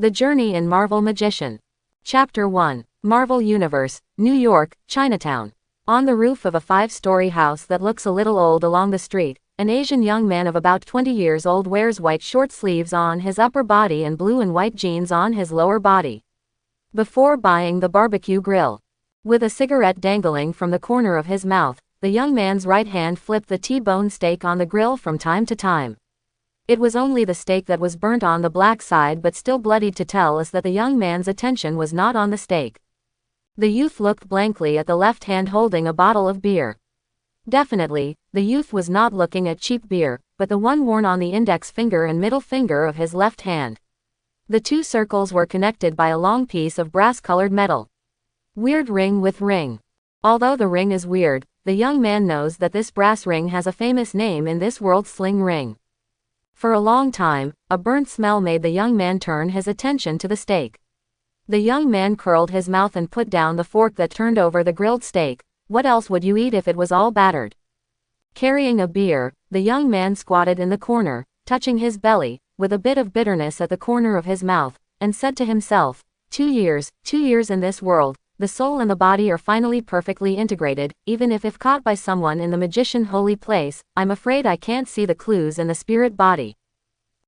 The Journey in Marvel Magician. Chapter 1. Marvel Universe, New York, Chinatown. On the roof of a 5-story house that looks a little old along the street, an Asian young man of about 20 years old wears white short sleeves on his upper body and blue and white jeans on his lower body. Before buying the barbecue grill, with a cigarette dangling from the corner of his mouth, the young man's right hand flipped the T-bone steak on the grill from time to time. It was only the steak that was burnt on the black side but still bloodied to tell us that the young man's attention was not on the steak. The youth looked blankly at the left hand holding a bottle of beer. Definitely, the youth was not looking at cheap beer, but the one worn on the index finger and middle finger of his left hand. The two circles were connected by a long piece of brass-colored metal. Weird ring with ring. Although the ring is weird, the young man knows that this brass ring has a famous name in this world: sling ring. For a long time, a burnt smell made the young man turn his attention to the steak. The young man curled his mouth and put down the fork that turned over the grilled steak. What else would you eat if it was all battered? Carrying a beer, the young man squatted in the corner, touching his belly, with a bit of bitterness at the corner of his mouth, and said to himself, 2 years in this world, the soul and the body are finally perfectly integrated, even if caught by someone in the magician holy place, I'm afraid I can't see the clues in the spirit body.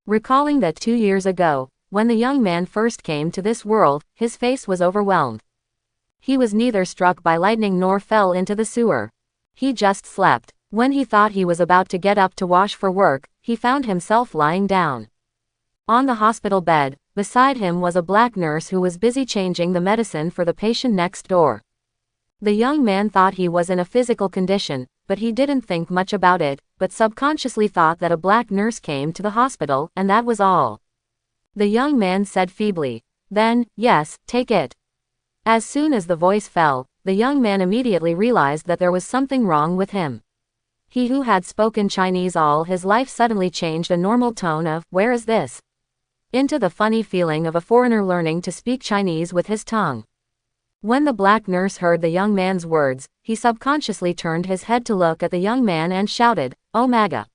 Recalling that 2 years ago, when the young man first came to this world, his face was overwhelmed. He was neither struck by lightning nor fell into the sewer. He just slept. When he thought he was about to get up to wash for work, he found himself lying down on the hospital bed. Beside him was a black nurse who was busy changing the medicine for the patient next door. The young man thought he was in a physical condition, but he didn't think much about it, but subconsciously thought that a black nurse came to the hospital, and that was all. The young man said feebly, "Then, yes, take it." As soon as the voice fell, the young man immediately realized that there was something wrong with him. He who had spoken Chinese all his life suddenly changed a normal tone of, "Where is this?" into the funny feeling of a foreigner learning to speak Chinese with his tongue. When the black nurse heard the young man's words, he subconsciously turned his head to look at the young man and shouted, "Oh Maga."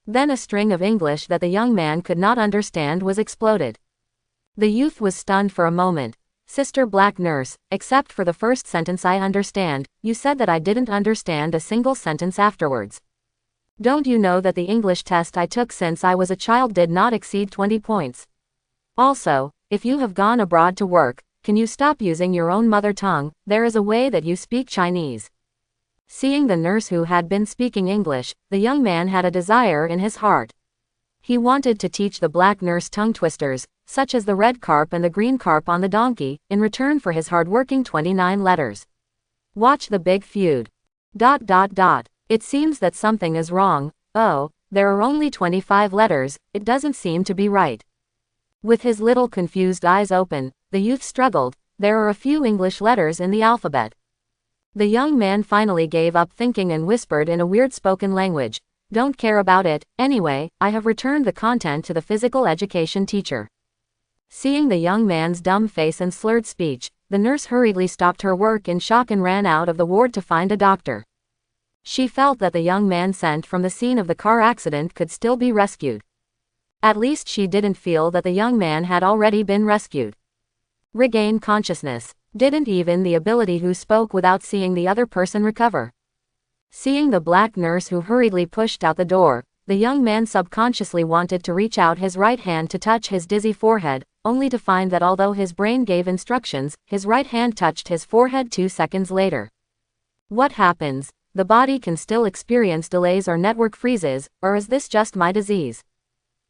Then a string of English that the young man could not understand was exploded. The youth was stunned for a moment. "Sister black nurse, except for the first sentence I understand. You said that I didn't understand a single sentence afterwards. Don't you know that the English test I took since I was a child did not exceed 20 points? Also, if you have gone abroad to work, can you stop using your own mother tongue? There is a way that you speak Chinese." Seeing the nurse who had been speaking English, the young man had a desire in his heart. He wanted to teach the black nurse tongue twisters, such as the red carp and the green carp on the donkey, in return for his hard-working 29 letters. Watch the big feud. ... It seems that something is wrong. Oh, there are only 25 letters, it doesn't seem to be right. With his little confused eyes open, the youth struggled. There are a few English letters in the alphabet. The young man finally gave up thinking and whispered in a weird spoken language, "Don't care about it, anyway, I have returned the content to the physical education teacher." Seeing the young man's dumb face and slurred speech, the nurse hurriedly stopped her work in shock and ran out of the ward to find a doctor. She felt that the young man sent from the scene of the car accident could still be rescued. At least she didn't feel that the young man had already been rescued. Regain consciousness. Didn't even the ability who spoke without seeing the other person recover. Seeing the black nurse who hurriedly pushed out the door, the young man subconsciously wanted to reach out his right hand to touch his dizzy forehead, only to find that although his brain gave instructions, his right hand touched his forehead 2 seconds later. What happens? The body can still experience delays or network freezes, or is this just my disease?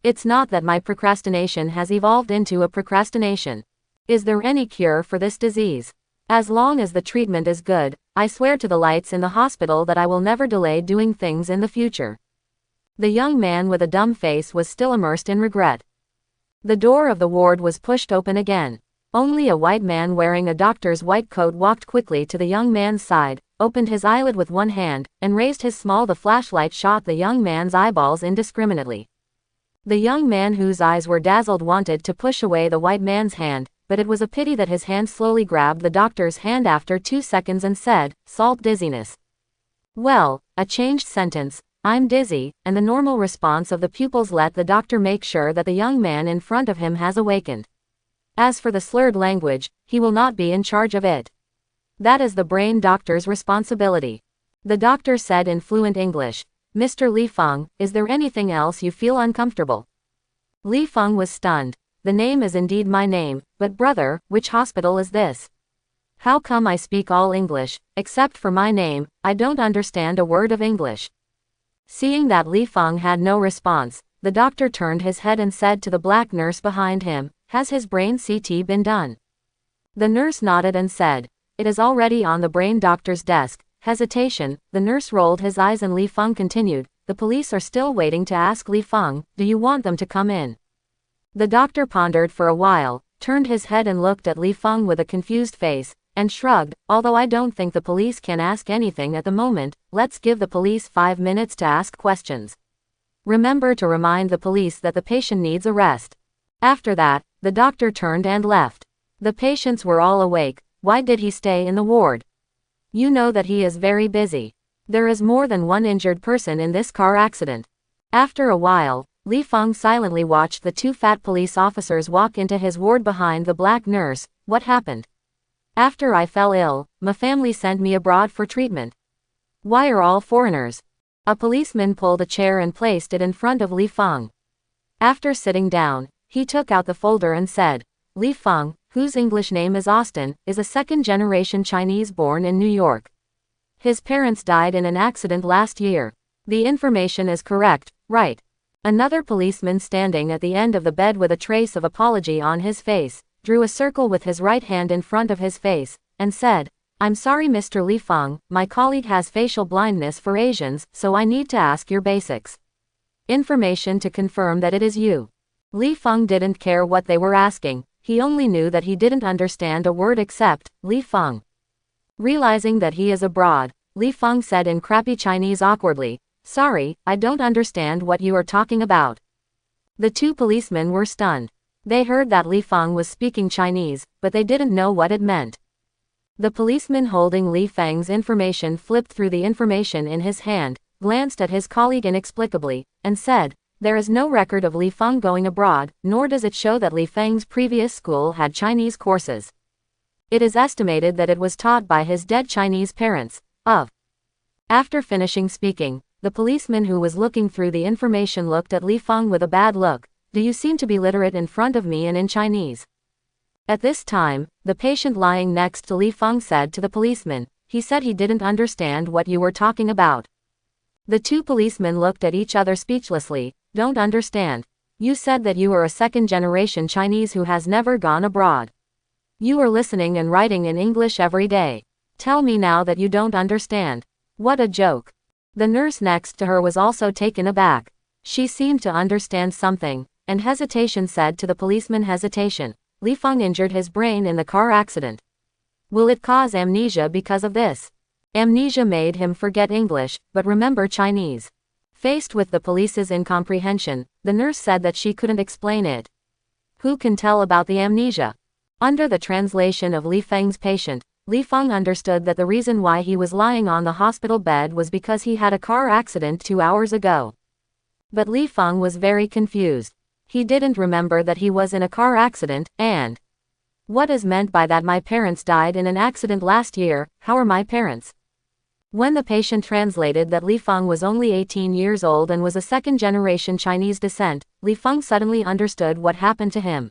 It's not that my procrastination has evolved into a procrastination. Is there any cure for this disease? As long as the treatment is good, I swear to the lights in the hospital that I will never delay doing things in the future. The young man with a dumb face was still immersed in regret. The door of the ward was pushed open again. Only a white man wearing a doctor's white coat walked quickly to the young man's side, opened his eyelid with one hand, and raised his small. The flashlight shot the young man's eyeballs indiscriminately. The young man whose eyes were dazzled wanted to push away the white man's hand, but it was a pity that his hand slowly grabbed the doctor's hand after 2 seconds and said, "Salt dizziness." Well, a changed sentence, "I'm dizzy," and the normal response of the pupils let the doctor make sure that the young man in front of him has awakened. As for the slurred language, he will not be in charge of it. That is the brain doctor's responsibility. The doctor said in fluent English, Mr. Li Feng, is there anything else you feel uncomfortable? Li Feng was stunned. The name is indeed my name, but brother, which hospital is this? How come I speak all English, except for my name? I don't understand a word of English. Seeing that Li Feng had no response, the doctor turned his head and said to the black nurse behind him, has his brain CT been done? The nurse nodded and said, it is already on the brain doctor's desk. Hesitation, the nurse rolled his eyes and Li Feng continued, the police are still waiting to ask Li Feng, do you want them to come in? The doctor pondered for a while, turned his head and looked at Li Feng with a confused face, and shrugged, although I don't think the police can ask anything at the moment, let's give the police 5 minutes to ask questions. Remember to remind the police that the patient needs a rest. After that, the doctor turned and left. The patients were all awake. Why did he stay in the ward? You know that he is very busy. There is more than one injured person in this car accident. After a while, Li Feng silently watched the 2 fat police officers walk into his ward behind the black nurse. What happened? After I fell ill, my family sent me abroad for treatment. Why are all foreigners? A policeman pulled a chair and placed it in front of Li Feng. After sitting down, he took out the folder and said, Li Feng, whose English name is Austin, is a second-generation Chinese born in New York. His parents died in an accident last year. The information is correct, right? Another policeman standing at the end of the bed with a trace of apology on his face, drew a circle with his right hand in front of his face, and said, I'm sorry Mr. Li Feng, my colleague has facial blindness for Asians, so I need to ask your basics information to confirm that it is you. Li Feng didn't care what they were asking, he only knew that he didn't understand a word except, Li Feng. Realizing that he is abroad, Li Feng said in crappy Chinese awkwardly, sorry, I don't understand what you are talking about. The 2 policemen were stunned. They heard that Li Feng was speaking Chinese, but they didn't know what it meant. The policeman holding Li Feng's information flipped through the information in his hand, glanced at his colleague inexplicably, and said, there is no record of Li Feng going abroad, nor does it show that Li Feng's previous school had Chinese courses. It is estimated that it was taught by his dead Chinese parents. After finishing speaking, the policeman who was looking through the information looked at Li Feng with a bad look. Do you seem to be literate in front of me and in Chinese? At this time, the patient lying next to Li Feng said to the policeman, he said he didn't understand what you were talking about. The 2 policemen looked at each other speechlessly. Don't understand. You said that you are a second-generation Chinese who has never gone abroad. You are listening and writing in English every day. Tell me now that you don't understand. What a joke. The nurse next to her was also taken aback. She seemed to understand something, and hesitation said to the policeman hesitation. Li Feng injured his brain in the car accident. Will it cause amnesia because of this? Amnesia made him forget English, but remember Chinese. Faced with the police's incomprehension, the nurse said that she couldn't explain it. Who can tell about the amnesia? Under the translation of Li Feng's patient, Li Feng understood that the reason why he was lying on the hospital bed was because he had a car accident 2 hours ago. But Li Feng was very confused. He didn't remember that he was in a car accident, and what is meant by that? My parents died in an accident last year. How are my parents? When the patient translated that Li Feng was only 18 years old and was a second-generation Chinese descent, Li Feng suddenly understood what happened to him.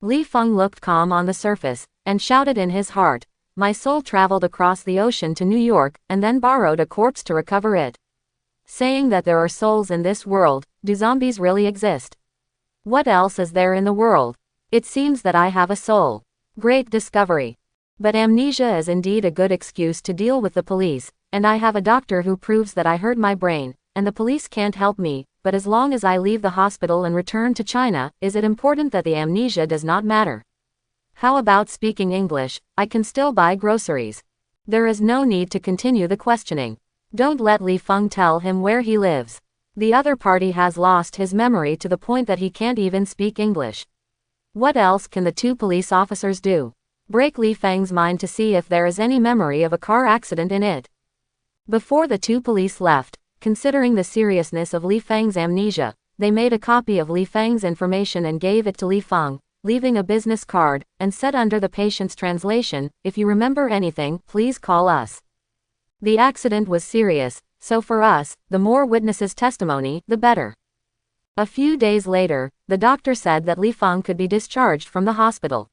Li Feng looked calm on the surface, and shouted in his heart, my soul traveled across the ocean to New York, and then borrowed a corpse to recover it. Saying that there are souls in this world, do zombies really exist? What else is there in the world? It seems that I have a soul. Great discovery. But amnesia is indeed a good excuse to deal with the police, and I have a doctor who proves that I hurt my brain, and the police can't help me, but as long as I leave the hospital and return to China, is it important that the amnesia does not matter? How about speaking English? I can still buy groceries. There is no need to continue the questioning. Don't let Li Feng tell him where he lives. The other party has lost his memory to the point that he can't even speak English. What else can the 2 police officers do? Break Li Feng's mind to see if there is any memory of a car accident in it. Before the 2 police left, considering the seriousness of Li Feng's amnesia, they made a copy of Li Feng's information and gave it to Li Feng. leaving a business card, and said under the patient's translation, "If you remember anything, please call us." The accident was serious, so for us, the more witnesses' testimony, the better. A few days later, the doctor said that Li Feng could be discharged from the hospital.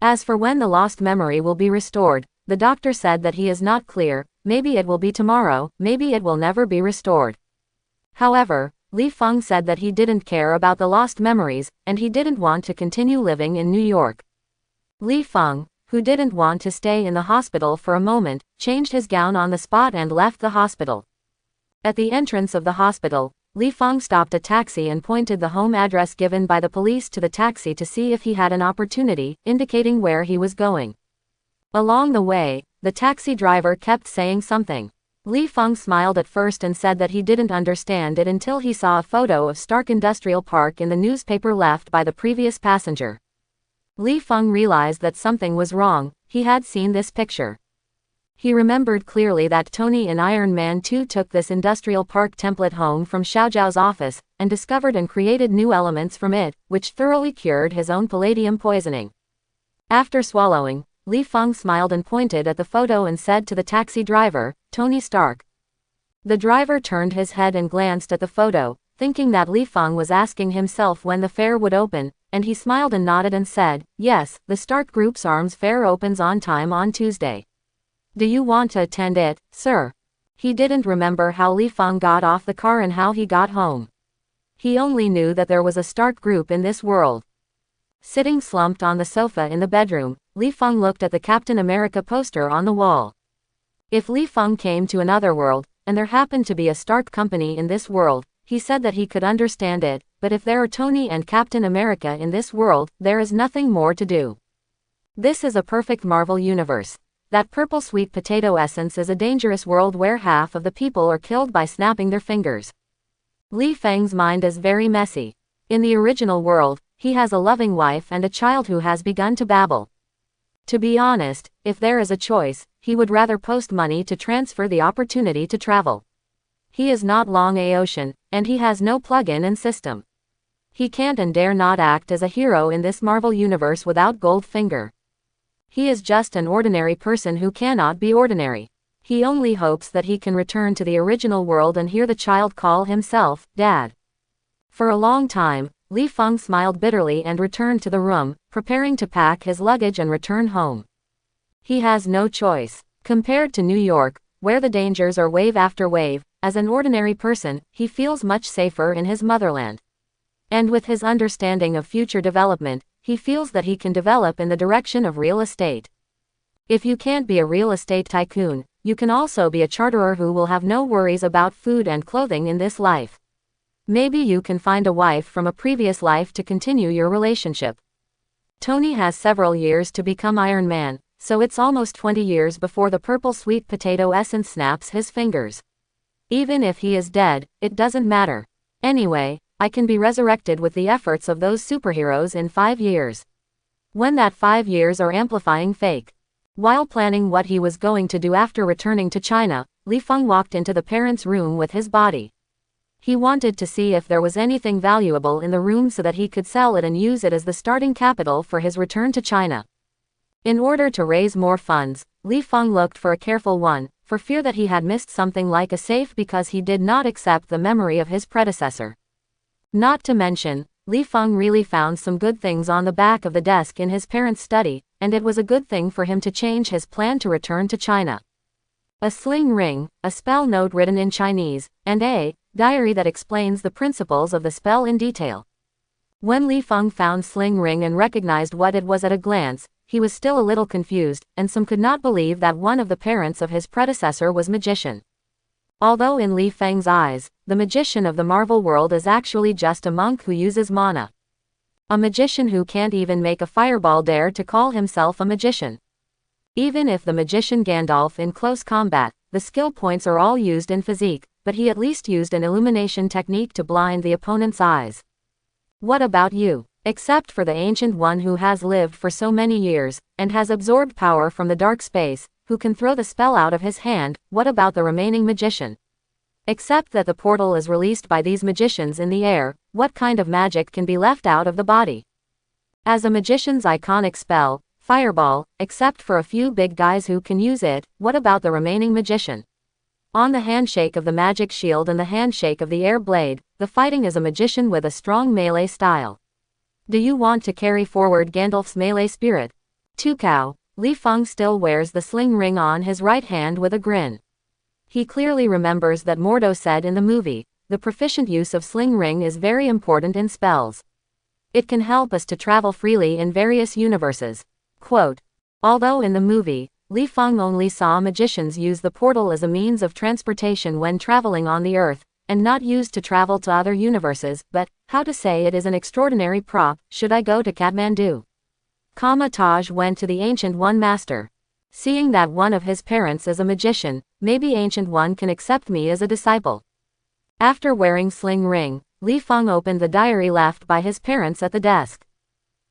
As for when the lost memory will be restored, the doctor said that he is not clear, maybe it will be tomorrow, maybe it will never be restored. However, Li Feng said that he didn't care about the lost memories, and he didn't want to continue living in New York. Li Feng, who didn't want to stay in the hospital for a moment, changed his gown on the spot and left the hospital. At the entrance of the hospital, Li Feng stopped a taxi and pointed the home address given by the police to the taxi to see if he had an opportunity, indicating where he was going. Along the way, the taxi driver kept saying something. Li Feng smiled at first and said that he didn't understand it until he saw a photo of Stark Industrial Park in the newspaper left by the previous passenger. Li Feng realized that something was wrong. He had seen this picture. He remembered clearly that Tony in Iron Man 2 took this industrial park template home from Xiaojiao's office, and discovered and created new elements from it, which thoroughly cured his own palladium poisoning. After swallowing, Li Feng smiled and pointed at the photo and said to the taxi driver, "Tony Stark." The driver turned his head and glanced at the photo, thinking that Li Feng was asking himself when the fair would open, and he smiled and nodded and said, "Yes, the Stark Group's arms fair opens on time on Tuesday. Do you want to attend it, sir?" He didn't remember how Li Feng got off the car and how he got home. He only knew that there was a Stark Group in this world. Sitting slumped on the sofa in the bedroom, Li Feng looked at the Captain America poster on the wall. If Li Feng came to another world, and there happened to be a Stark company in this world, he said that he could understand it, but if there are Tony and Captain America in this world, there is nothing more to do. This is a perfect Marvel universe. That purple sweet potato essence is a dangerous world where half of the people are killed by snapping their fingers. Li Feng's mind is very messy. In the original world, he has a loving wife and a child who has begun to babble. To be honest, if there is a choice, he would rather post money to transfer the opportunity to travel. He is not Long Aocean, and he has no plug-in and system. He can't and dare not act as a hero in this Marvel universe without Goldfinger. He is just an ordinary person who cannot be ordinary. He only hopes that he can return to the original world and hear the child call himself, Dad. For a long time, Li Feng smiled bitterly and returned to the room, preparing to pack his luggage and return home. He has no choice. Compared to New York, where the dangers are wave after wave, as an ordinary person, he feels much safer in his motherland. And with his understanding of future development, he feels that he can develop in the direction of real estate. If you can't be a real estate tycoon, you can also be a charterer who will have no worries about food and clothing in this life. Maybe you can find a wife from a previous life to continue your relationship. Tony has several years to become Iron Man, so it's almost 20 years before the purple sweet potato essence snaps his fingers. Even if he is dead, it doesn't matter. Anyway, I can be resurrected with the efforts of those superheroes in 5 years. When that 5 years are amplifying fake. While planning what he was going to do after returning to China, Li Feng walked into the parents' room with his body. He wanted to see if there was anything valuable in the room so that he could sell it and use it as the starting capital for his return to China. In order to raise more funds, Li Feng looked for a careful one, for fear that he had missed something like a safe because he did not accept the memory of his predecessor. Not to mention, Li Feng really found some good things on the back of the desk in his parents' study, and it was a good thing for him to change his plan to return to China. A sling ring, a spell note written in Chinese, and a diary that explains the principles of the spell in detail. When Li Feng found sling ring and recognized what it was at a glance, he was still a little confused, and some could not believe that one of the parents of his predecessor was magician. Although in Li Feng's eyes, the magician of the Marvel world is actually just a monk who uses mana. A magician who can't even make a fireball dare to call himself a magician. Even if the magician Gandalf in close combat, the skill points are all used in physique, but he at least used an illumination technique to blind the opponent's eyes. What about you? Except for the Ancient One who has lived for so many years, and has absorbed power from the dark space, who can throw the spell out of his hand, what about the remaining magician? Except that the portal is released by these magicians in the air, what kind of magic can be left out of the body? As a magician's iconic spell, Fireball, except for a few big guys who can use it, what about the remaining magician? On the handshake of the magic shield and the handshake of the air blade, the fighting is a magician with a strong melee style. Do you want to carry forward Gandalf's melee spirit? Tukao, Li Feng still wears the sling ring on his right hand with a grin. He clearly remembers that Mordo said in the movie, the proficient use of sling ring is very important in spells. It can help us to travel freely in various universes. Quote, although in the movie, Li Feng only saw magicians use the portal as a means of transportation when traveling on the Earth, and not used to travel to other universes, but, how to say it is an extraordinary prop, should I go to Kathmandu? Kamar-Taj went to the Ancient One Master. Seeing that one of his parents is a magician, maybe Ancient One can accept me as a disciple. After wearing sling ring, Li Feng opened the diary left by his parents at the desk.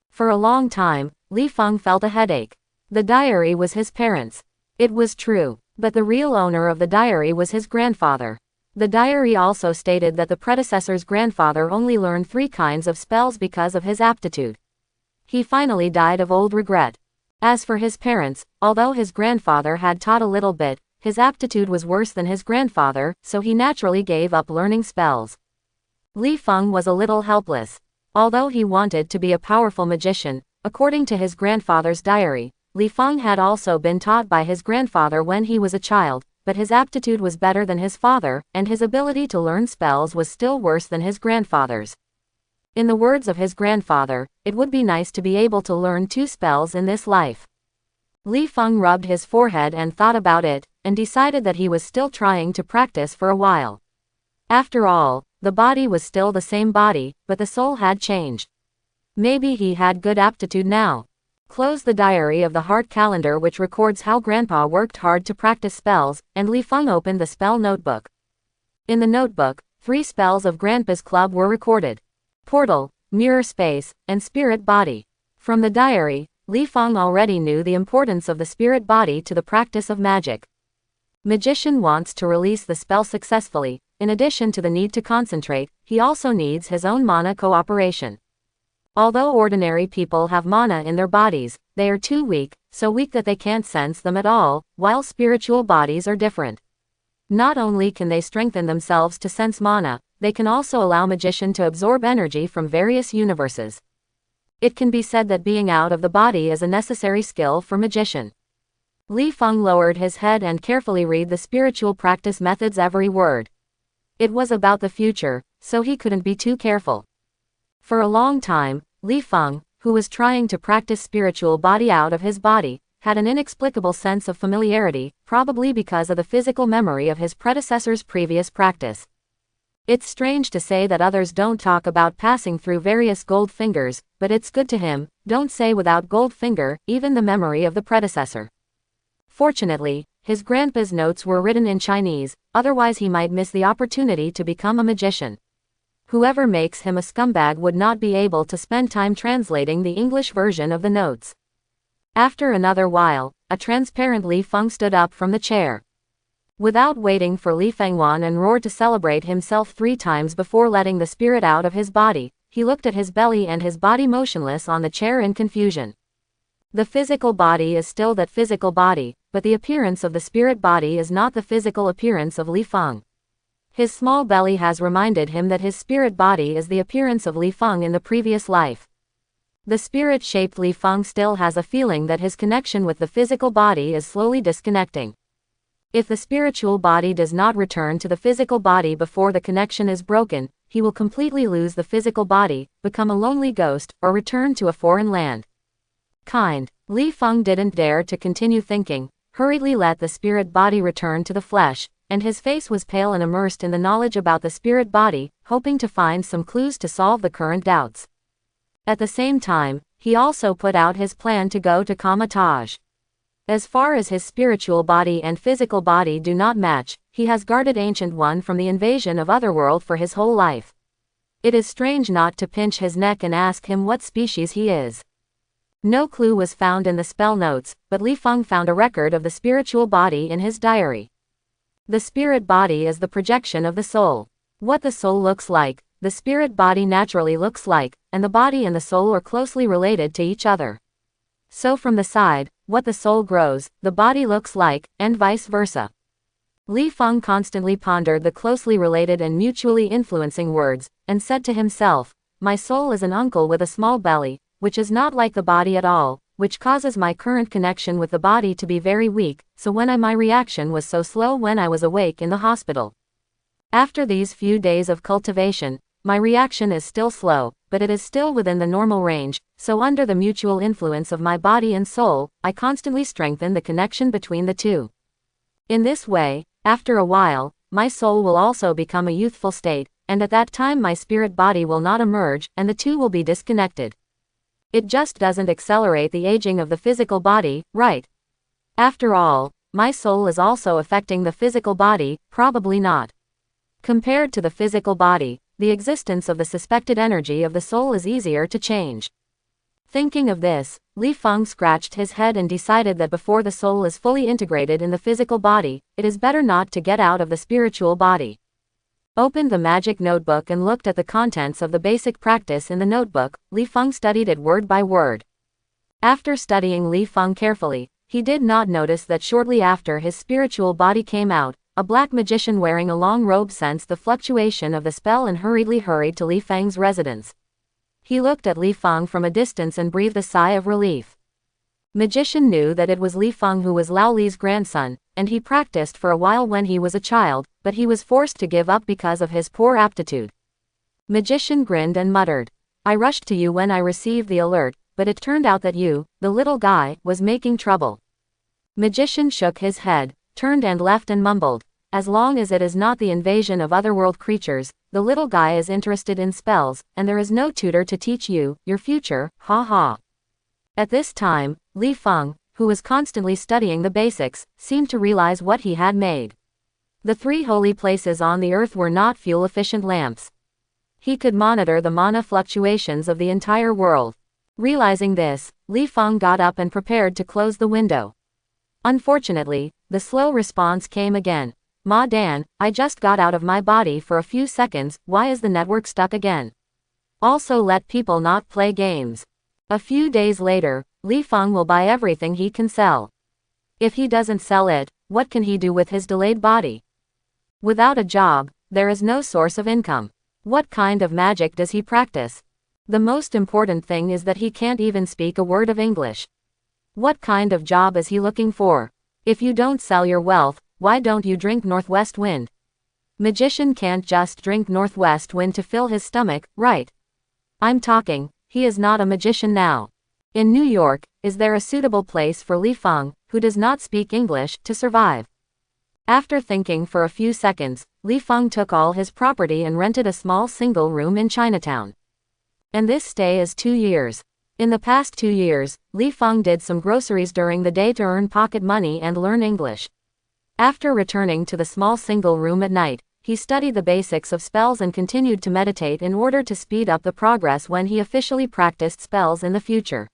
For a long time, Li Feng felt a headache. The diary was his parents'. It was true, but the real owner of the diary was his grandfather. The diary also stated that the predecessor's grandfather only learned 3 kinds of spells because of his aptitude. He finally died of old regret. As for his parents, although his grandfather had taught a little bit, his aptitude was worse than his grandfather, so he naturally gave up learning spells. Li Feng was a little helpless. Although he wanted to be a powerful magician, according to his grandfather's diary, Li Feng had also been taught by his grandfather when he was a child, but his aptitude was better than his father, and his ability to learn spells was still worse than his grandfather's. In the words of his grandfather, it would be nice to be able to learn 2 spells in this life. Li Feng rubbed his forehead and thought about it, and decided that he was still trying to practice for a while. After all, the body was still the same body, but the soul had changed. Maybe he had good aptitude now. Close the diary of the heart calendar which records how Grandpa worked hard to practice spells, and Li Feng opened the spell notebook. In the notebook, 3 spells of Grandpa's club were recorded. Portal, Mirror Space, and Spirit Body. From the diary, Li Feng already knew the importance of the spirit body to the practice of magic. Magician wants to release the spell successfully. In addition to the need to concentrate, he also needs his own mana cooperation. Although ordinary people have mana in their bodies, they are too weak, so weak that they can't sense them at all, while spiritual bodies are different. Not only can they strengthen themselves to sense mana, they can also allow magician to absorb energy from various universes. It can be said that being out of the body is a necessary skill for magician. Li Feng lowered his head and carefully read the spiritual practice methods every word. It was about the future, so he couldn't be too careful. For a long time, Li Feng, who was trying to practice spiritual body out of his body, had an inexplicable sense of familiarity, probably because of the physical memory of his predecessor's previous practice. It's strange to say that others don't talk about passing through various gold fingers, but it's good to him, don't say without gold finger, even the memory of the predecessor. Fortunately, his grandpa's notes were written in Chinese, otherwise he might miss the opportunity to become a magician. Whoever makes him a scumbag would not be able to spend time translating the English version of the notes. After another while, a transparent Li Feng stood up from the chair. Without waiting for Li Fengwan and Roar to celebrate himself 3 times before letting the spirit out of his body, he looked at his belly and his body motionless on the chair in confusion. The physical body is still that physical body, but the appearance of the spirit body is not the physical appearance of Li Feng. His small belly has reminded him that his spirit body is the appearance of Li Feng in the previous life. The spirit-shaped Li Feng still has a feeling that his connection with the physical body is slowly disconnecting. If the spiritual body does not return to the physical body before the connection is broken, he will completely lose the physical body, become a lonely ghost, or return to a foreign land. Li Feng didn't dare to continue thinking, hurriedly let the spirit body return to the flesh, and his face was pale and immersed in the knowledge about the spirit body, hoping to find some clues to solve the current doubts. At the same time, he also put out his plan to go to Kamar-Taj. As far as his spiritual body and physical body do not match, he has guarded Ancient One from the invasion of Otherworld for his whole life. It is strange not to pinch his neck and ask him what species he is. No clue was found in the spell notes, but Li Feng found a record of the spiritual body in his diary. The spirit body is the projection of the soul. What the soul looks like, the spirit body naturally looks like, and the body and the soul are closely related to each other. So from the side, what the soul grows, the body looks like, and vice versa. Li Feng constantly pondered the closely related and mutually influencing words, and said to himself, my soul is an uncle with a small belly, which is not like the body at all, which causes my current connection with the body to be very weak, so my reaction was so slow when I was awake in the hospital. After these few days of cultivation, my reaction is still slow, but it is still within the normal range, so under the mutual influence of my body and soul, I constantly strengthen the connection between the two. In this way, after a while, my soul will also become a youthful state, and at that time my spirit body will not emerge, and the two will be disconnected. It just doesn't accelerate the aging of the physical body, right? After all, my soul is also affecting the physical body, probably not. Compared to the physical body, the existence of the suspected energy of the soul is easier to change. Thinking of this, Li Feng scratched his head and decided that before the soul is fully integrated in the physical body, it is better not to get out of the spiritual body. Opened the magic notebook and looked at the contents of the basic practice in the notebook. Li Feng studied it word by word. After studying Li Feng carefully, he did not notice that shortly after his spiritual body came out, a black magician wearing a long robe sensed the fluctuation of the spell and hurriedly hurried to Li Feng's residence. He looked at Li Feng from a distance and breathed a sigh of relief. Magician knew that it was Li Feng who was Lao Li's grandson, and he practiced for a while when he was a child, but he was forced to give up because of his poor aptitude. Magician grinned and muttered, I rushed to you when I received the alert, but it turned out that you, the little guy, was making trouble. Magician shook his head, turned and left and mumbled, as long as it is not the invasion of otherworld creatures, the little guy is interested in spells, and there is no tutor to teach you, your future, ha ha. At this time, Li Feng, who was constantly studying the basics, seemed to realize what he had made. The three holy places on the earth were not fuel-efficient lamps. He could monitor the mana fluctuations of the entire world. Realizing this, Li Feng got up and prepared to close the window. Unfortunately, the slow response came again. Ma Dan, I just got out of my body for a few seconds, why is the network stuck again? Also let people not play games. A few days later, Li Feng will buy everything he can sell. If he doesn't sell it, what can he do with his delayed body? Without a job, there is no source of income. What kind of magic does he practice? The most important thing is that he can't even speak a word of English. What kind of job is he looking for? If you don't sell your wealth, why don't you drink Northwest Wind? Magician can't just drink Northwest Wind to fill his stomach, right? I'm talking, he is not a magician now. In New York, is there a suitable place for Li Feng, who does not speak English, to survive? After thinking for a few seconds, Li Feng took all his property and rented a small single room in Chinatown. And this stay is 2 years. In the past 2 years, Li Feng did some groceries during the day to earn pocket money and learn English. After returning to the small single room at night, he studied the basics of spells and continued to meditate in order to speed up the progress when he officially practiced spells in the future.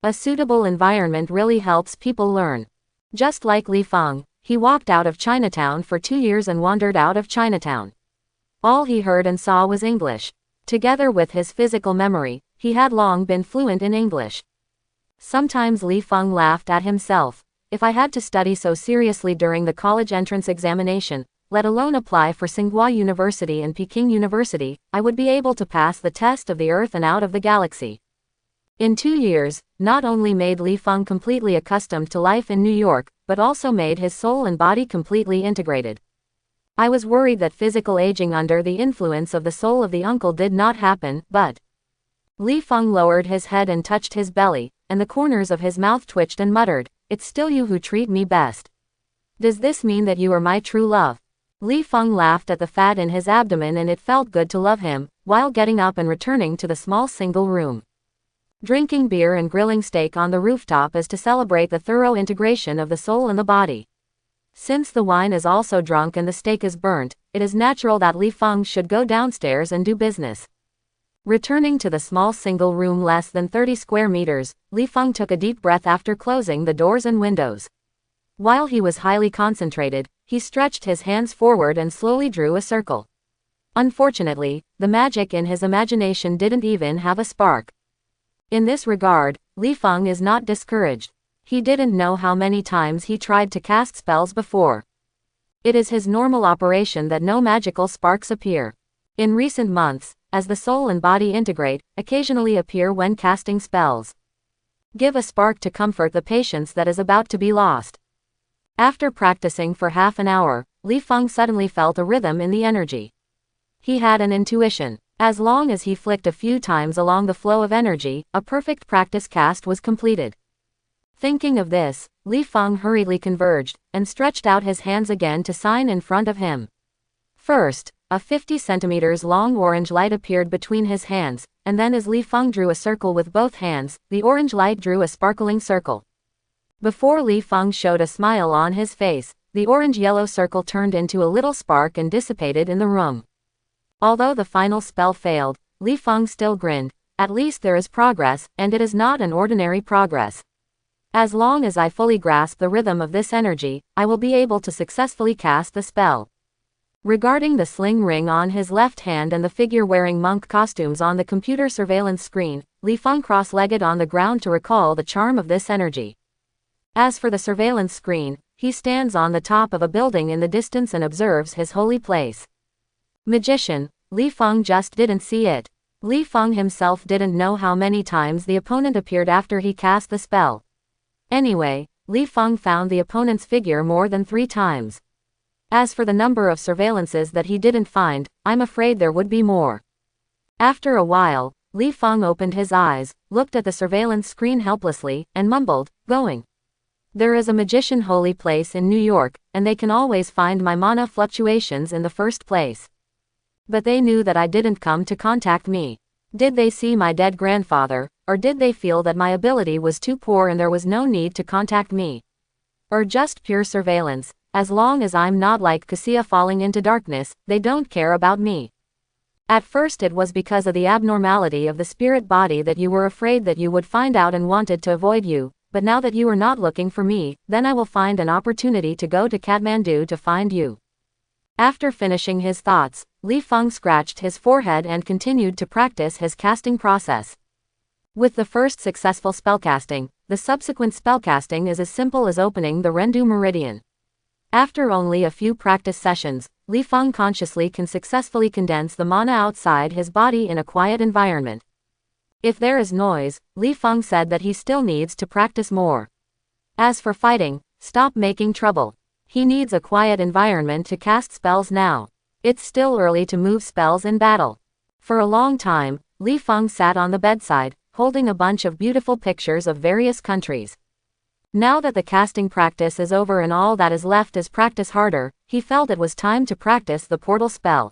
A suitable environment really helps people learn. Just like Li Feng, he walked out of Chinatown for 2 years and wandered out of Chinatown. All he heard and saw was English. Together with his physical memory, he had long been fluent in English. Sometimes Li Feng laughed at himself. If I had to study so seriously during the college entrance examination, let alone apply for Tsinghua University and Peking University, I would be able to pass the test of the Earth and out of the galaxy. In 2 years, not only made Li Feng completely accustomed to life in New York, but also made his soul and body completely integrated. I was worried that physical aging under the influence of the soul of the uncle did not happen, but Li Feng lowered his head and touched his belly, and the corners of his mouth twitched and muttered, "It's still you who treat me best. Does this mean that you are my true love?" Li Feng laughed at the fat in his abdomen, and it felt good to love him, while getting up and returning to the small single room. Drinking beer and grilling steak on the rooftop is to celebrate the thorough integration of the soul and the body. Since the wine is also drunk and the steak is burnt, it is natural that Li Feng should go downstairs and do business. Returning to the small single room less than 30 square meters, Li Feng took a deep breath after closing the doors and windows. While he was highly concentrated, he stretched his hands forward and slowly drew a circle. Unfortunately, the magic in his imagination didn't even have a spark. In this regard, Li Feng is not discouraged. He didn't know how many times he tried to cast spells before. It is his normal operation that no magical sparks appear. In recent months, as the soul and body integrate, occasionally appear when casting spells. Give a spark to comfort the patience that is about to be lost. After practicing for half an hour, Li Feng suddenly felt a rhythm in the energy. He had an intuition. As long as he flicked a few times along the flow of energy, a perfect practice cast was completed. Thinking of this, Li Feng hurriedly converged, and stretched out his hands again to sign in front of him. First, a 50 centimeters long orange light appeared between his hands, and then as Li Feng drew a circle with both hands, the orange light drew a sparkling circle. Before Li Feng showed a smile on his face, the orange-yellow circle turned into a little spark and dissipated in the room. Although the final spell failed, Li Feng still grinned. At least there is progress, and it is not an ordinary progress. As long as I fully grasp the rhythm of this energy, I will be able to successfully cast the spell. Regarding the sling ring on his left hand and the figure wearing monk costumes on the computer surveillance screen, Li Feng cross-legged on the ground to recall the charm of this energy. As for the surveillance screen, he stands on the top of a building in the distance and observes his holy place. Magician, Li Feng just didn't see it. Li Feng himself didn't know how many times the opponent appeared after he cast the spell. Anyway, Li Feng found the opponent's figure more than 3 times. As for the number of surveillances that he didn't find, I'm afraid there would be more. After a while, Li Feng opened his eyes, looked at the surveillance screen helplessly, and mumbled, "Going. There is a magician holy place in New York, and they can always find my mana fluctuations in the first place. But they knew that I didn't come to contact me. Did they see my dead grandfather, or did they feel that my ability was too poor and there was no need to contact me? Or just pure surveillance? As long as I'm not like Cassia falling into darkness, they don't care about me. At first it was because of the abnormality of the spirit body that you were afraid that you would find out and wanted to avoid you, but now that you are not looking for me, then I will find an opportunity to go to Kathmandu to find you." After finishing his thoughts, Li Feng scratched his forehead and continued to practice his casting process. With the first successful spellcasting, the subsequent spellcasting is as simple as opening the Rendu meridian. After only a few practice sessions, Li Feng consciously can successfully condense the mana outside his body in a quiet environment. If there is noise, Li Feng said that he still needs to practice more. As for fighting, stop making trouble. He needs a quiet environment to cast spells now. It's still early to move spells in battle. For a long time, Li Feng sat on the bedside, holding a bunch of beautiful pictures of various countries. Now that the casting practice is over and all that is left is practice harder, he felt it was time to practice the portal spell.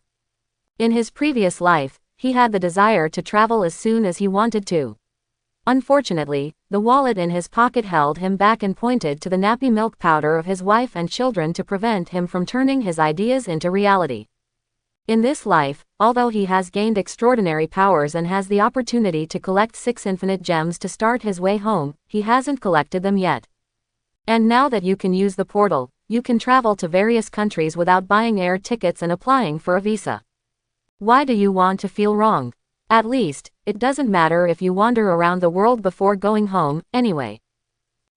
In his previous life, he had the desire to travel as soon as he wanted to. Unfortunately, the wallet in his pocket held him back and pointed to the nappy milk powder of his wife and children to prevent him from turning his ideas into reality. In this life, although he has gained extraordinary powers and has the opportunity to collect 6 infinite gems to start his way home, he hasn't collected them yet. And now that you can use the portal, you can travel to various countries without buying air tickets and applying for a visa. Why do you want to feel wrong? At least, it doesn't matter if you wander around the world before going home, anyway.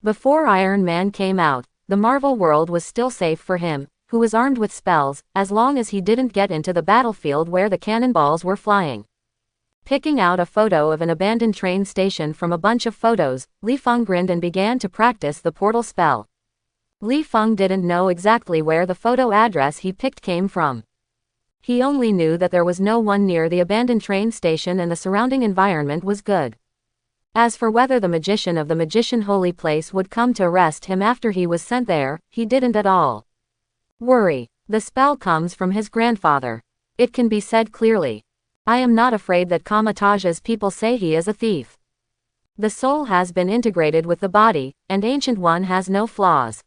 Before Iron Man came out, the Marvel world was still safe for him, who was armed with spells, as long as he didn't get into the battlefield where the cannonballs were flying. Picking out a photo of an abandoned train station from a bunch of photos, Li Feng grinned and began to practice the portal spell. Li Feng didn't know exactly where the photo address he picked came from. He only knew that there was no one near the abandoned train station and the surrounding environment was good. As for whether the magician of the magician holy place would come to arrest him after he was sent there, he didn't at all worry. The spell comes from his grandfather. It can be said clearly. I am not afraid that Kamar-Taj's people say he is a thief. The soul has been integrated with the body, and Ancient One has no flaws.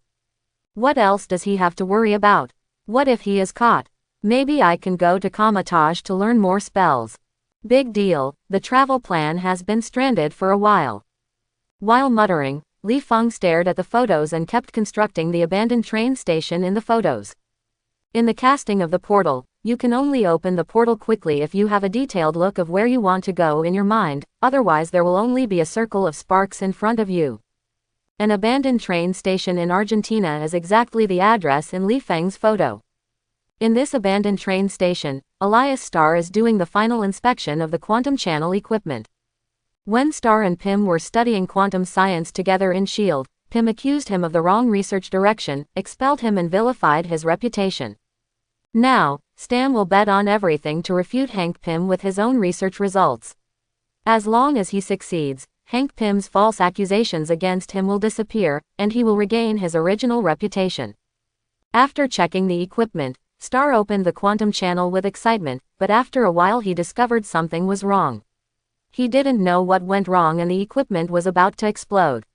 What else does he have to worry about? What if he is caught? Maybe I can go to Kamar-Taj to learn more spells. Big deal, the travel plan has been stranded for a while. While muttering, Li Feng stared at the photos and kept constructing the abandoned train station in the photos. In the casting of the portal, You can only open the portal quickly if you have a detailed look of where you want to go in your mind, otherwise there will only be a circle of sparks in front of you. An abandoned train station in Argentina is exactly the address in Li Feng's photo. In this abandoned train station, Elias Starr is doing the final inspection of the quantum channel equipment. When Starr and Pym were studying quantum science together in S.H.I.E.L.D., Pym accused him of the wrong research direction, expelled him and vilified his reputation. Now, Stan will bet on everything to refute Hank Pym with his own research results. As long as he succeeds, Hank Pym's false accusations against him will disappear, and he will regain his original reputation. After checking the equipment, Starr opened the quantum channel with excitement, but after a while he discovered something was wrong. He didn't know what went wrong and the equipment was about to explode.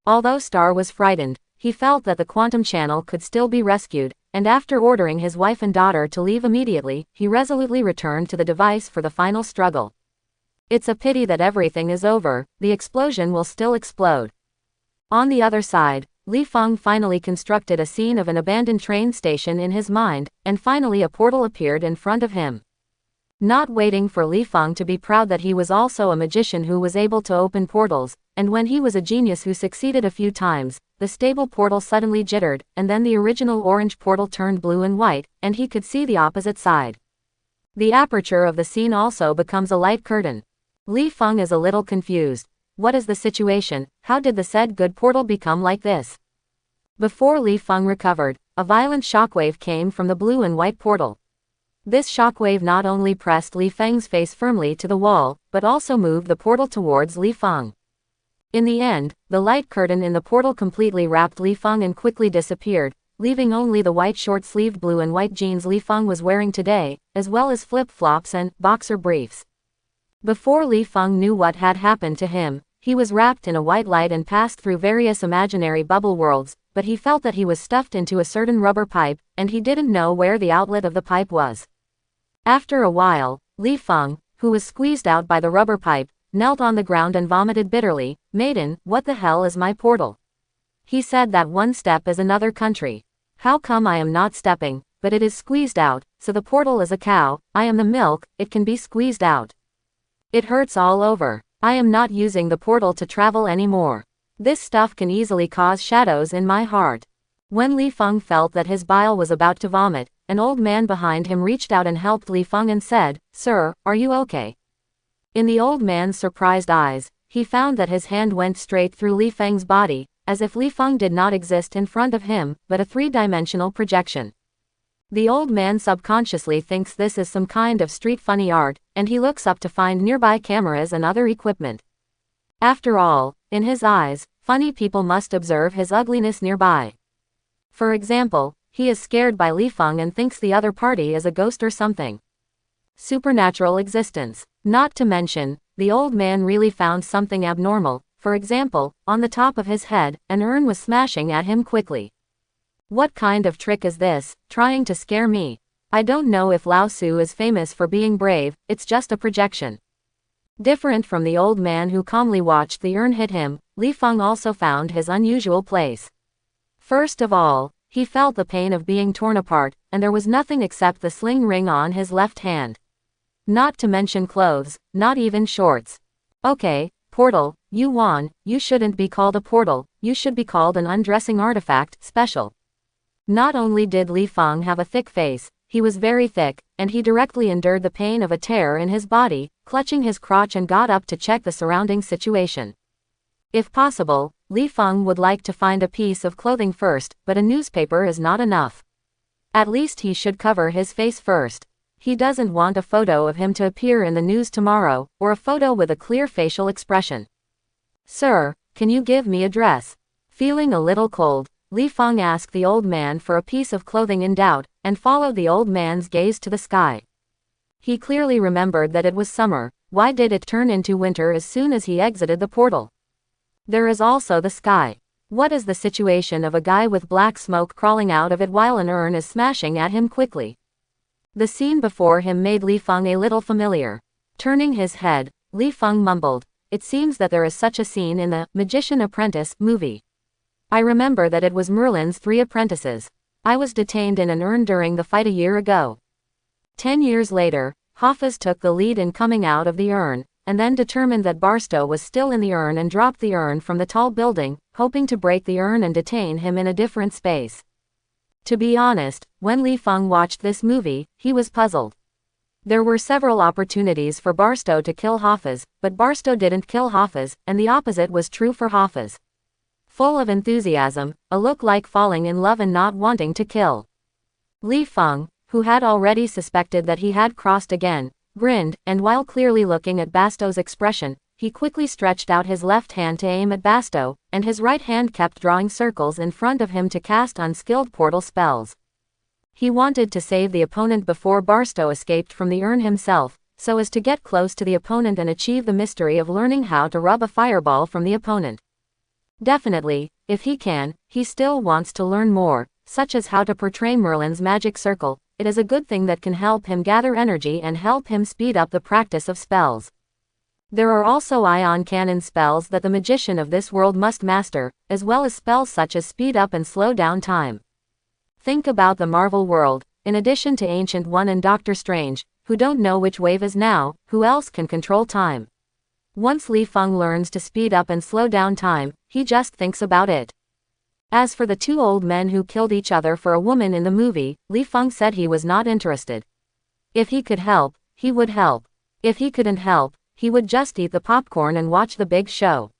Although Starr was frightened, he felt that the quantum channel could still be rescued, and after ordering his wife and daughter to leave immediately, he resolutely returned to the device for the final struggle. It's a pity that everything is over, the explosion will still explode. On the other side, Li Feng finally constructed a scene of an abandoned train station in his mind, and finally a portal appeared in front of him. Not waiting for Li Feng to be proud that he was also a magician who was able to open portals, and when he was a genius who succeeded a few times, the stable portal suddenly jittered, and then the original orange portal turned blue and white, and he could see the opposite side. The aperture of the scene also becomes a light curtain. Li Feng is a little confused. What is the situation? How did the said good portal become like this? Before Li Feng recovered, a violent shockwave came from the blue and white portal. This shockwave not only pressed Li Feng's face firmly to the wall, but also moved the portal towards Li Feng. In the end, the light curtain in the portal completely wrapped Li Feng and quickly disappeared, leaving only the white short-sleeved blue and white jeans Li Feng was wearing today, as well as flip-flops and boxer briefs. Before Li Feng knew what had happened to him, he was wrapped in a white light and passed through various imaginary bubble worlds, but he felt that he was stuffed into a certain rubber pipe, and he didn't know where the outlet of the pipe was. After a while, Li Feng, who was squeezed out by the rubber pipe, knelt on the ground and vomited bitterly. "Maiden, what the hell is my portal? He said that one step is another country. How come I am not stepping, but it is squeezed out, so the portal is a cow, I am the milk, it can be squeezed out. It hurts all over. I am not using the portal to travel anymore. This stuff can easily cause shadows in my heart." When Li Feng felt that his bile was about to vomit, an old man behind him reached out and helped Li Feng and said, "Sir, are you okay?" In the old man's surprised eyes, he found that his hand went straight through Li Feng's body, as if Li Feng did not exist in front of him, but a three-dimensional projection. The old man subconsciously thinks this is some kind of street funny art, and he looks up to find nearby cameras and other equipment. After all, in his eyes, funny people must observe his ugliness nearby. For example, he is scared by Li Feng and thinks the other party is a ghost or something. Supernatural existence. Not to mention, the old man really found something abnormal. For example, on the top of his head, an urn was smashing at him quickly. What kind of trick is this, trying to scare me? I don't know if Lao Tzu is famous for being brave, it's just a projection. Different from the old man who calmly watched the urn hit him, Li Feng also found his unusual place. First of all, he felt the pain of being torn apart, and there was nothing except the sling ring on his left hand. Not to mention clothes, not even shorts. Okay, portal, you won. You shouldn't be called a portal, you should be called an undressing artifact, special. Not only did Li Feng have a thick face, he was very thick, and he directly endured the pain of a tear in his body, clutching his crotch and got up to check the surrounding situation. If possible, Li Feng would like to find a piece of clothing first, but a newspaper is not enough. At least he should cover his face first. He doesn't want a photo of him to appear in the news tomorrow, or a photo with a clear facial expression. "Sir, can you give me a dress?" Feeling a little cold, Li Feng asked the old man for a piece of clothing in doubt, and followed the old man's gaze to the sky. He clearly remembered that it was summer. Why did it turn into winter as soon as he exited the portal? There is also the sky. What is the situation of a guy with black smoke crawling out of it while an urn is smashing at him quickly? The scene before him made Li Feng a little familiar. Turning his head, Li Feng mumbled, "It seems that there is such a scene in the Magician Apprentice movie. I remember that it was Merlin's 3 apprentices. I was detained in an urn during the fight a year ago." 10 years later, Hafiz took the lead in coming out of the urn, and then determined that Barstow was still in the urn and dropped the urn from the tall building, hoping to break the urn and detain him in a different space. To be honest, when Li Feng watched this movie, he was puzzled. There were several opportunities for Barstow to kill Hafiz, but Barstow didn't kill Hafiz, and the opposite was true for Hafiz. Full of enthusiasm, a look like falling in love and not wanting to kill. Li Feng, who had already suspected that he had crossed again, grinned, and while clearly looking at Bastow's expression, he quickly stretched out his left hand to aim at Bastow, and his right hand kept drawing circles in front of him to cast unskilled portal spells. He wanted to save the opponent before Barstow escaped from the urn himself, so as to get close to the opponent and achieve the mystery of learning how to rub a fireball from the opponent. Definitely, if he can, he still wants to learn more, such as how to portray Merlin's magic circle. It is a good thing that can help him gather energy and help him speed up the practice of spells. There are also ion cannon spells that the magician of this world must master, as well as spells such as speed up and slow down time. Think about the Marvel world, in addition to Ancient One and Doctor Strange, who don't know which wave is now, who else can control time? Once Li Feng learns to speed up and slow down time, he just thinks about it. As for the two old men who killed each other for a woman in the movie, Li Feng said he was not interested. If he could help, he would help. If he couldn't help, he would just eat the popcorn and watch the big show.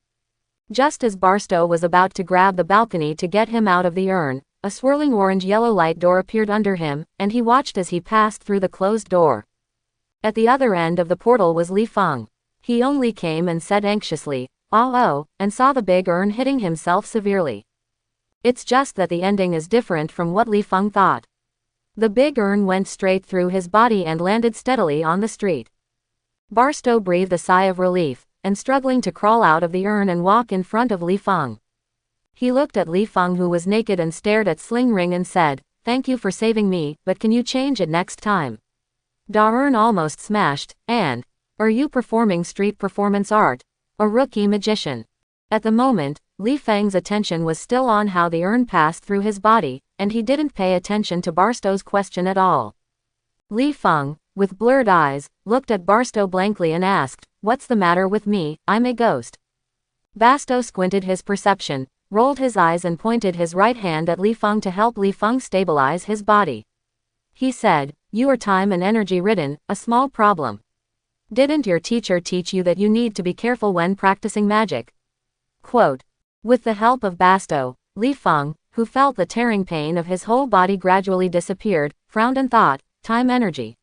Just as Barstow was about to grab the balcony to get him out of the urn, a swirling orange-yellow light door appeared under him, and he watched as he passed through the closed door. At the other end of the portal was Li Feng. He only came and said anxiously, "Oh," and saw the big urn hitting himself severely. It's just that the ending is different from what Li Feng thought. The big urn went straight through his body and landed steadily on the street. Barstow breathed a sigh of relief, and struggling to crawl out of the urn and walk in front of Li Feng. He looked at Li Feng, who was naked, and stared at Sling Ring and said, "Thank you for saving me, but can you change it next time? Da urn almost smashed, and are you performing street performance art? A rookie magician?" At the moment, Li Feng's attention was still on how the urn passed through his body, and he didn't pay attention to Barstow's question at all. Li Feng, with blurred eyes, looked at Barstow blankly and asked, "What's the matter with me? I'm a ghost." Barstow squinted his perception, rolled his eyes and pointed his right hand at Li Feng to help Li Feng stabilize his body. He said, "You are time and energy ridden, a small problem. Didn't your teacher teach you that you need to be careful when practicing magic?" Quote. With the help of Barstow, Li Feng, who felt the tearing pain of his whole body gradually disappeared, frowned and thought, time energy.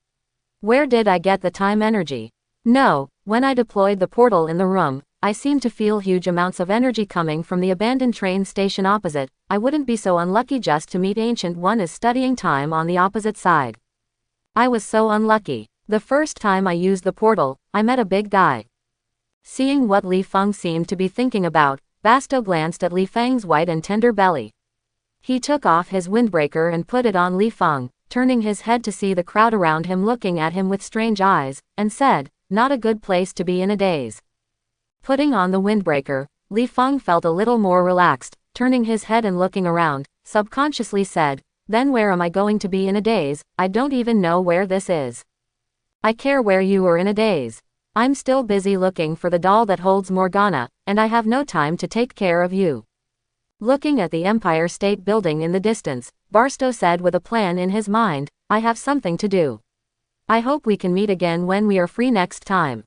Where did I get the time energy? No, when I deployed the portal in the room, I seemed to feel huge amounts of energy coming from the abandoned train station opposite. I wouldn't be so unlucky just to meet Ancient One as studying time on the opposite side. I was so unlucky. The first time I used the portal, I met a big guy. Seeing what Li Feng seemed to be thinking about, Barstow glanced at Li Feng's white and tender belly. He took off his windbreaker and put it on Li Feng, turning his head to see the crowd around him looking at him with strange eyes, and said, "Not a good place to be in a daze." Putting on the windbreaker, Li Feng felt a little more relaxed, turning his head and looking around, subconsciously said, "Then where am I going to be in a daze? I don't even know where this is." "I care where you are in a daze. I'm still busy looking for the doll that holds Morgana, and I have no time to take care of you." Looking at the Empire State Building in the distance, Barstow said with a plan in his mind, "I have something to do. I hope we can meet again when we are free next time.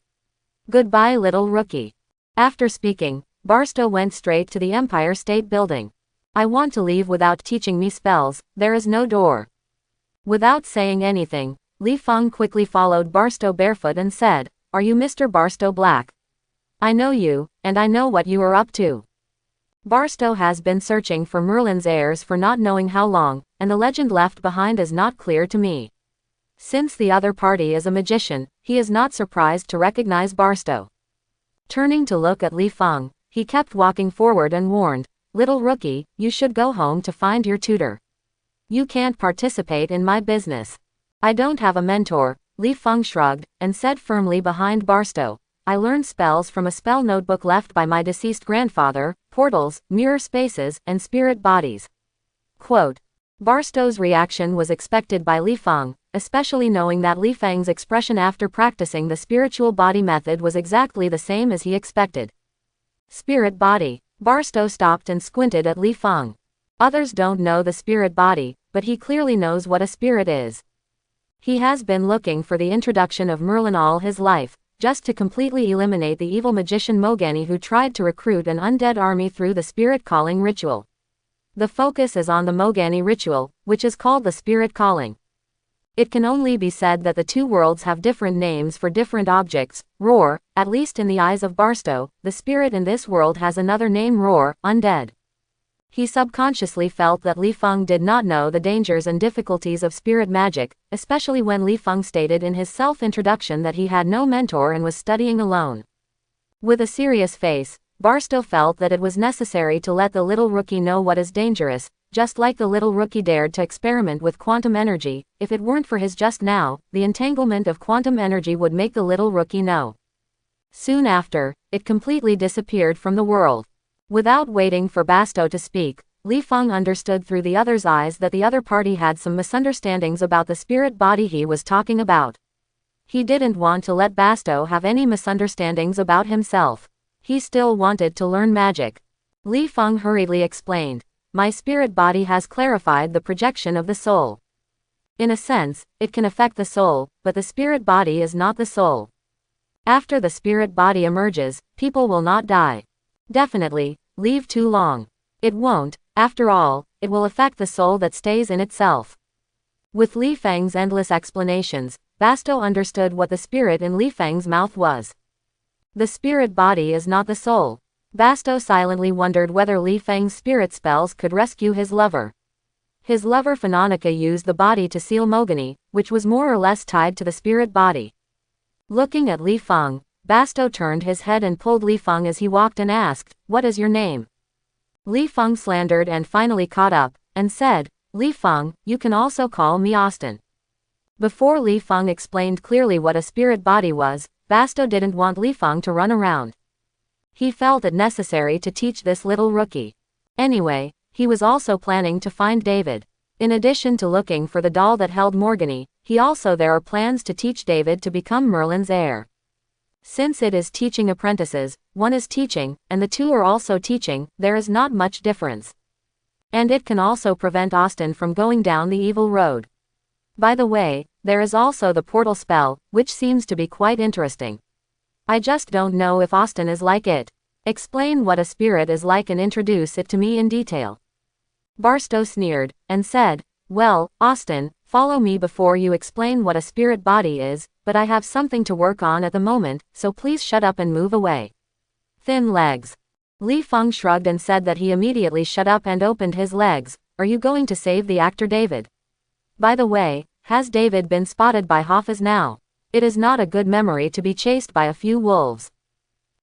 Goodbye, little rookie." After speaking, Barstow went straight to the Empire State Building. "I want to leave without teaching me spells, there is no door." Without saying anything, Li Feng quickly followed Barstow barefoot and said, "Are you Mr. Barstow Black? I know you, and I know what you are up to." Barstow has been searching for Merlin's heirs for not knowing how long, and the legend left behind is not clear to me. Since the other party is a magician, he is not surprised to recognize Barstow. Turning to look at Li Feng, he kept walking forward and warned, "Little rookie, you should go home to find your tutor. You can't participate in my business." "I don't have a mentor," Li Feng shrugged, and said firmly behind Barstow, "I learned spells from a spell notebook left by my deceased grandfather, portals, mirror spaces, and spirit bodies." Quote. Barstow's reaction was expected by Li Feng, especially knowing that Li Feng's expression after practicing the spiritual body method was exactly the same as he expected. Spirit body. Barstow stopped and squinted at Li Feng. Others don't know the spirit body, but he clearly knows what a spirit is. He has been looking for the introduction of Merlin all his life, just to completely eliminate the evil magician Mogani who tried to recruit an undead army through the spirit calling ritual. The focus is on the Mogani ritual, which is called the spirit calling. It can only be said that the two worlds have different names for different objects. Roar, at least in the eyes of Barstow, the spirit in this world has another name: Roar, undead. He subconsciously felt that Li Feng did not know the dangers and difficulties of spirit magic, especially when Li Feng stated in his self-introduction that he had no mentor and was studying alone. With a serious face, Barstow felt that it was necessary to let the little rookie know what is dangerous, just like the little rookie dared to experiment with quantum energy. If it weren't for his just now, the entanglement of quantum energy would make the little rookie know. Soon after, it completely disappeared from the world. Without waiting for Barstow to speak, Li Feng understood through the other's eyes that the other party had some misunderstandings about the spirit body he was talking about. He didn't want to let Barstow have any misunderstandings about himself. He still wanted to learn magic. Li Feng hurriedly explained, "My spirit body has clarified the projection of the soul. In a sense, it can affect the soul, but the spirit body is not the soul. After the spirit body emerges, people will not die. Definitely, live too long. It won't, after all, it will affect the soul that stays in itself." With Li Feng's endless explanations, Barstow understood what the spirit in Li Feng's mouth was. The spirit body is not the soul. Barstow silently wondered whether Li Feng's spirit spells could rescue his lover. His lover Phenonica used the body to seal Mogani, which was more or less tied to the spirit body. Looking at Li Feng, Barstow turned his head and pulled Li Feng as he walked and asked, "What is your name?" Li Feng slandered and finally caught up, and said, "Li Feng, you can also call me Austin." Before Li Feng explained clearly what a spirit body was, Barstow didn't want Li Feng to run around. He felt it necessary to teach this little rookie. Anyway, he was also planning to find David. In addition to looking for the doll that held Morgany, there are plans to teach David to become Merlin's heir. Since it is teaching apprentices, one is teaching, and the two are also teaching, there is not much difference. And it can also prevent Austin from going down the evil road. By the way, there is also the portal spell, which seems to be quite interesting. I just don't know if Austin is like it. Explain what a spirit is like and introduce it to me in detail." Barstow sneered, and said, "Well, Austin, follow me before you explain what a spirit body is, but I have something to work on at the moment, so please shut up and move away." Thin legs. Li Feng shrugged and said that he immediately shut up and opened his legs. "Are you going to save the actor David? By the way, has David been spotted by Hafiz now? It is not a good memory to be chased by a few wolves."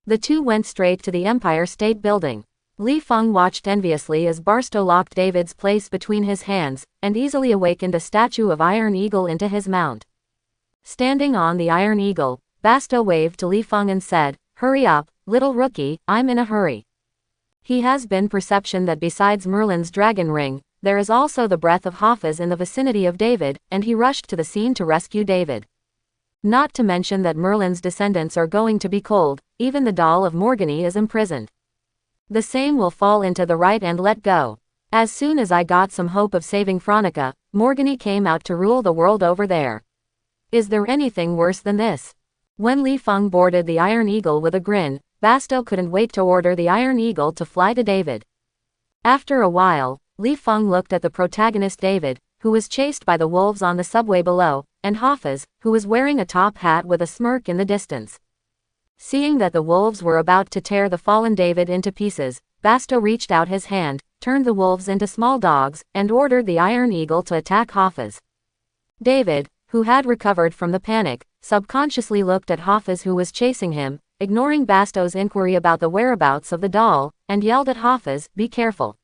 The two went straight to the Empire State Building. Li Feng watched enviously as Barstow locked David's place between his hands, and easily awakened a statue of Iron Eagle into his mount. Standing on the Iron Eagle, Barstow waved to Li Feng and said, "Hurry up, little rookie, I'm in a hurry." He has been perception that besides Merlin's dragon ring, there is also the breath of Hafiz in the vicinity of David, and he rushed to the scene to rescue David. Not to mention that Merlin's descendants are going to be cold, even the doll of Morgany is imprisoned. The same will fall into the right and let go. As soon as I got some hope of saving Phronica, Morgany came out to rule the world over there. Is there anything worse than this? When Li Feng boarded the Iron Eagle with a grin, Barstow couldn't wait to order the Iron Eagle to fly to David. After a while, Li Feng looked at the protagonist David, who was chased by the wolves on the subway below, and Hafiz, who was wearing a top hat with a smirk in the distance. Seeing that the wolves were about to tear the fallen David into pieces, Barstow reached out his hand, turned the wolves into small dogs, and ordered the Iron Eagle to attack Hafiz. David, who had recovered from the panic, subconsciously looked at Hafiz who was chasing him, ignoring Barstow's inquiry about the whereabouts of the doll, and yelled at Hafiz, "Be careful."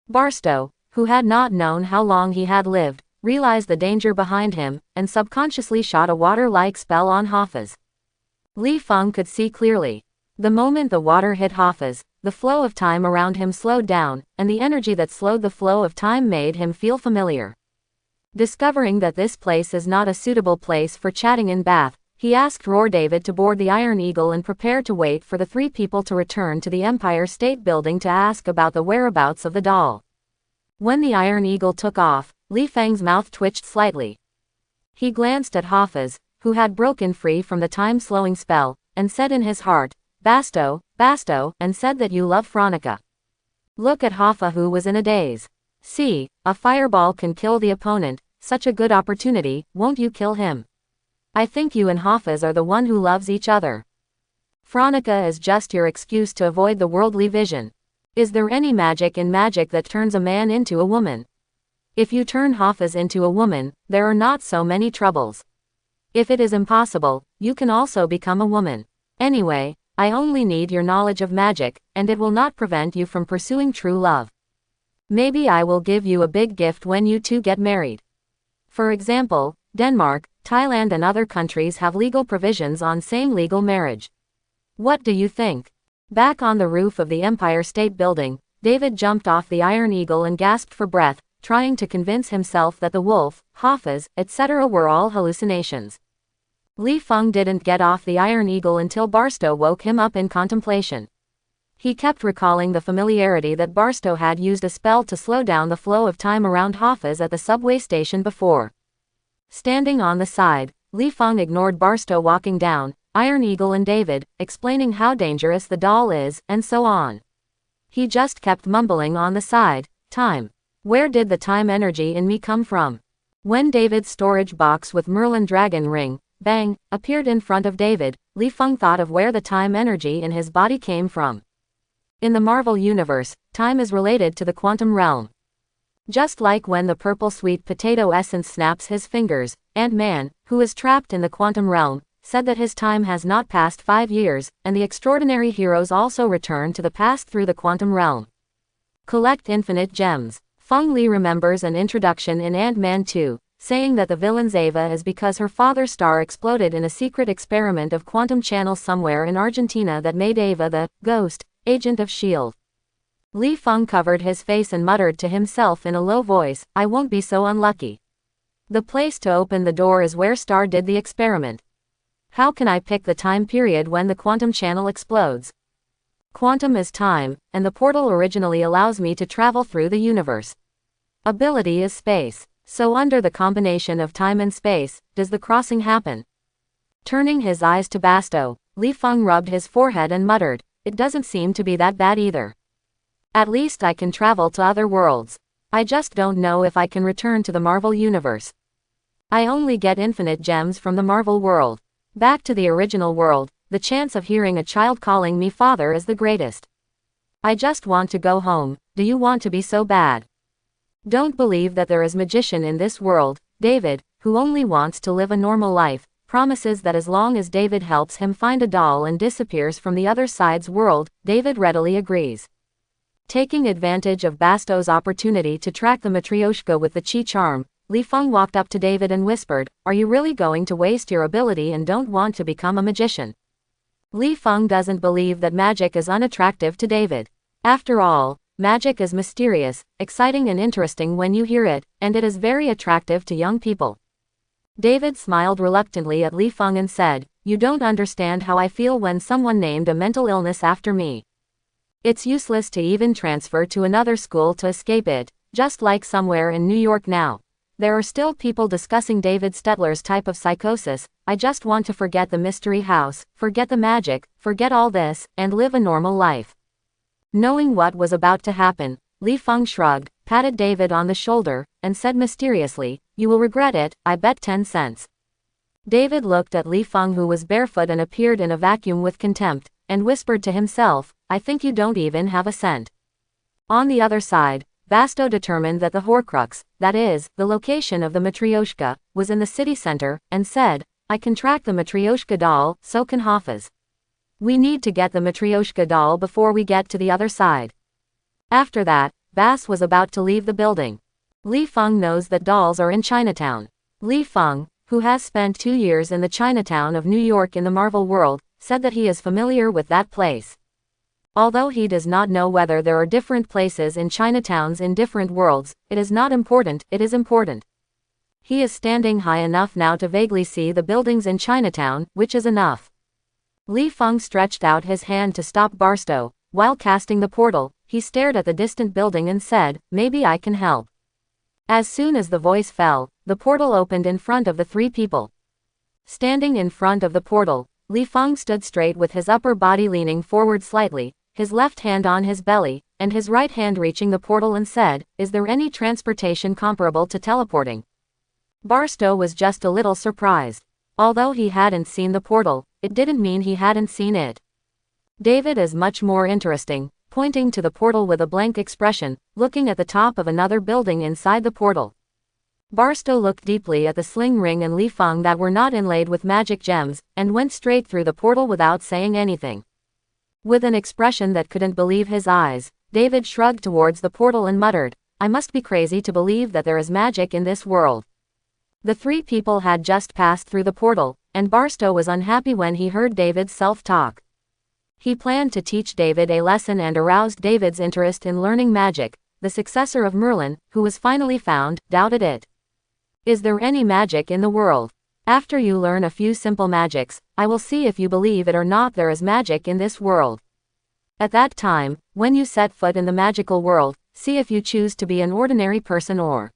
Barstow, who had not known how long he had lived, realized the danger behind him, and subconsciously shot a water-like spell on Hafiz. Li Feng could see clearly. The moment the water hit Hafiz, the flow of time around him slowed down, and the energy that slowed the flow of time made him feel familiar. Discovering that this place is not a suitable place for chatting in Bath, he asked David to board the Iron Eagle and prepare to wait for the three people to return to the Empire State Building to ask about the whereabouts of the doll. When the Iron Eagle took off, Li Feng's mouth twitched slightly. He glanced at Hafiz, who had broken free from the time-slowing spell, and said in his heart, Basto, and said that you love Veronica. Look at Hafa, who was in a daze. See, a fireball can kill the opponent, such a good opportunity, won't you kill him? I think you and Hafiz are the one who loves each other. Veronica is just your excuse to avoid the worldly vision. Is there any magic in magic that turns a man into a woman? If you turn Hafiz into a woman, there are not so many troubles. If it is impossible, you can also become a woman. Anyway, I only need your knowledge of magic, and it will not prevent you from pursuing true love. Maybe I will give you a big gift when you two get married. For example, Denmark, Thailand and other countries have legal provisions on same-legal marriage. What do you think? Back on the roof of the Empire State Building, David jumped off the Iron Eagle and gasped for breath, trying to convince himself that the wolf, Hafiz, etc. were all hallucinations. Li Feng didn't get off the Iron Eagle until Barstow woke him up in contemplation. He kept recalling the familiarity that Barstow had used a spell to slow down the flow of time around Hafiz at the subway station before. Standing on the side, Li Feng ignored Barstow walking down, Iron Eagle and David, explaining how dangerous the doll is, and so on. He just kept mumbling on the side, time. Where did the time energy in me come from? When David's storage box with Merlin Dragon Ring, bang, appeared in front of David, Li Feng thought of where the time energy in his body came from. In the Marvel Universe, time is related to the quantum realm. Just like when the purple sweet potato essence snaps his fingers, Ant-Man, who is trapped in the quantum realm, said that his time has not passed 5 years, and the extraordinary heroes also return to the past through the quantum realm. Collect infinite gems. Feng Li remembers an introduction in Ant-Man 2, saying that the villain's Ava is because her father's star exploded in a secret experiment of quantum channels somewhere in Argentina that made Ava the ghost agent of S.H.I.E.L.D. Li Feng covered his face and muttered to himself in a low voice, I won't be so unlucky. The place to open the door is where Star did the experiment. How can I pick the time period when the quantum channel explodes? Quantum is time, and the portal originally allows me to travel through the universe. Ability is space. So under the combination of time and space, does the crossing happen? Turning his eyes to Basto, Li Feng rubbed his forehead and muttered, it doesn't seem to be that bad either. At least I can travel to other worlds. I just don't know if I can return to the Marvel Universe. I only get infinite gems from the Marvel world. Back to the original world, the chance of hearing a child calling me father is the greatest. I just want to go home. Do you want to be so bad? Don't believe that there is magician in this world. David, who only wants to live a normal life, promises that as long as David helps him find a doll and disappears from the other side's world, David readily agrees. Taking advantage of Bastow's opportunity to track the Matryoshka with the Chi charm, Li Feng walked up to David and whispered, are you really going to waste your ability and don't want to become a magician? Li Feng doesn't believe that magic is unattractive to David. After all, magic is mysterious, exciting and interesting when you hear it, and it is very attractive to young people. David smiled reluctantly at Li Feng and said, you don't understand how I feel when someone named a mental illness after me. It's useless to even transfer to another school to escape it, just like somewhere in New York now. There are still people discussing David Stetler's type of psychosis. I just want to forget the mystery house, forget the magic, forget all this, and live a normal life. Knowing what was about to happen, Li Feng shrugged, patted David on the shoulder, and said mysteriously, you will regret it, I bet 10 cents. David looked at Li Feng, who was barefoot and appeared in a vacuum, with contempt, and whispered to himself, I think you don't even have a cent. On the other side, Basto determined that the Horcrux, that is, the location of the Matryoshka, was in the city center, and said, I can track the Matryoshka doll, so can Hafiz. We need to get the Matryoshka doll before we get to the other side. After that, Bas was about to leave the building. Li Feng knows that dolls are in Chinatown. Li Feng, who has spent 2 years in the Chinatown of New York in the Marvel world, said that he is familiar with that place. Although he does not know whether there are different places in Chinatowns in different worlds, it is not important, it is important. He is standing high enough now to vaguely see the buildings in Chinatown, which is enough. Li Feng stretched out his hand to stop Barstow. While casting the portal, he stared at the distant building and said, "Maybe I can help." As soon as the voice fell, the portal opened in front of the three people. Standing in front of the portal, Li Feng stood straight with his upper body leaning forward slightly, his left hand on his belly, and his right hand reaching the portal and said, "Is there any transportation comparable to teleporting?" Barstow was just a little surprised. Although he hadn't seen the portal, it didn't mean he hadn't seen it. David is much more interesting, pointing to the portal with a blank expression, looking at the top of another building inside the portal. Barstow looked deeply at the sling ring and Li Feng that were not inlaid with magic gems, and went straight through the portal without saying anything. With an expression that couldn't believe his eyes, David shrugged towards the portal and muttered, "I must be crazy to believe that there is magic in this world." The three people had just passed through the portal, and Barstow was unhappy when he heard David's self-talk. He planned to teach David a lesson and aroused David's interest in learning magic. The successor of Merlin, who was finally found, doubted it. "Is there any magic in the world? After you learn a few simple magics, I will see if you believe it or not there is magic in this world. At that time, when you set foot in the magical world, see if you choose to be an ordinary person or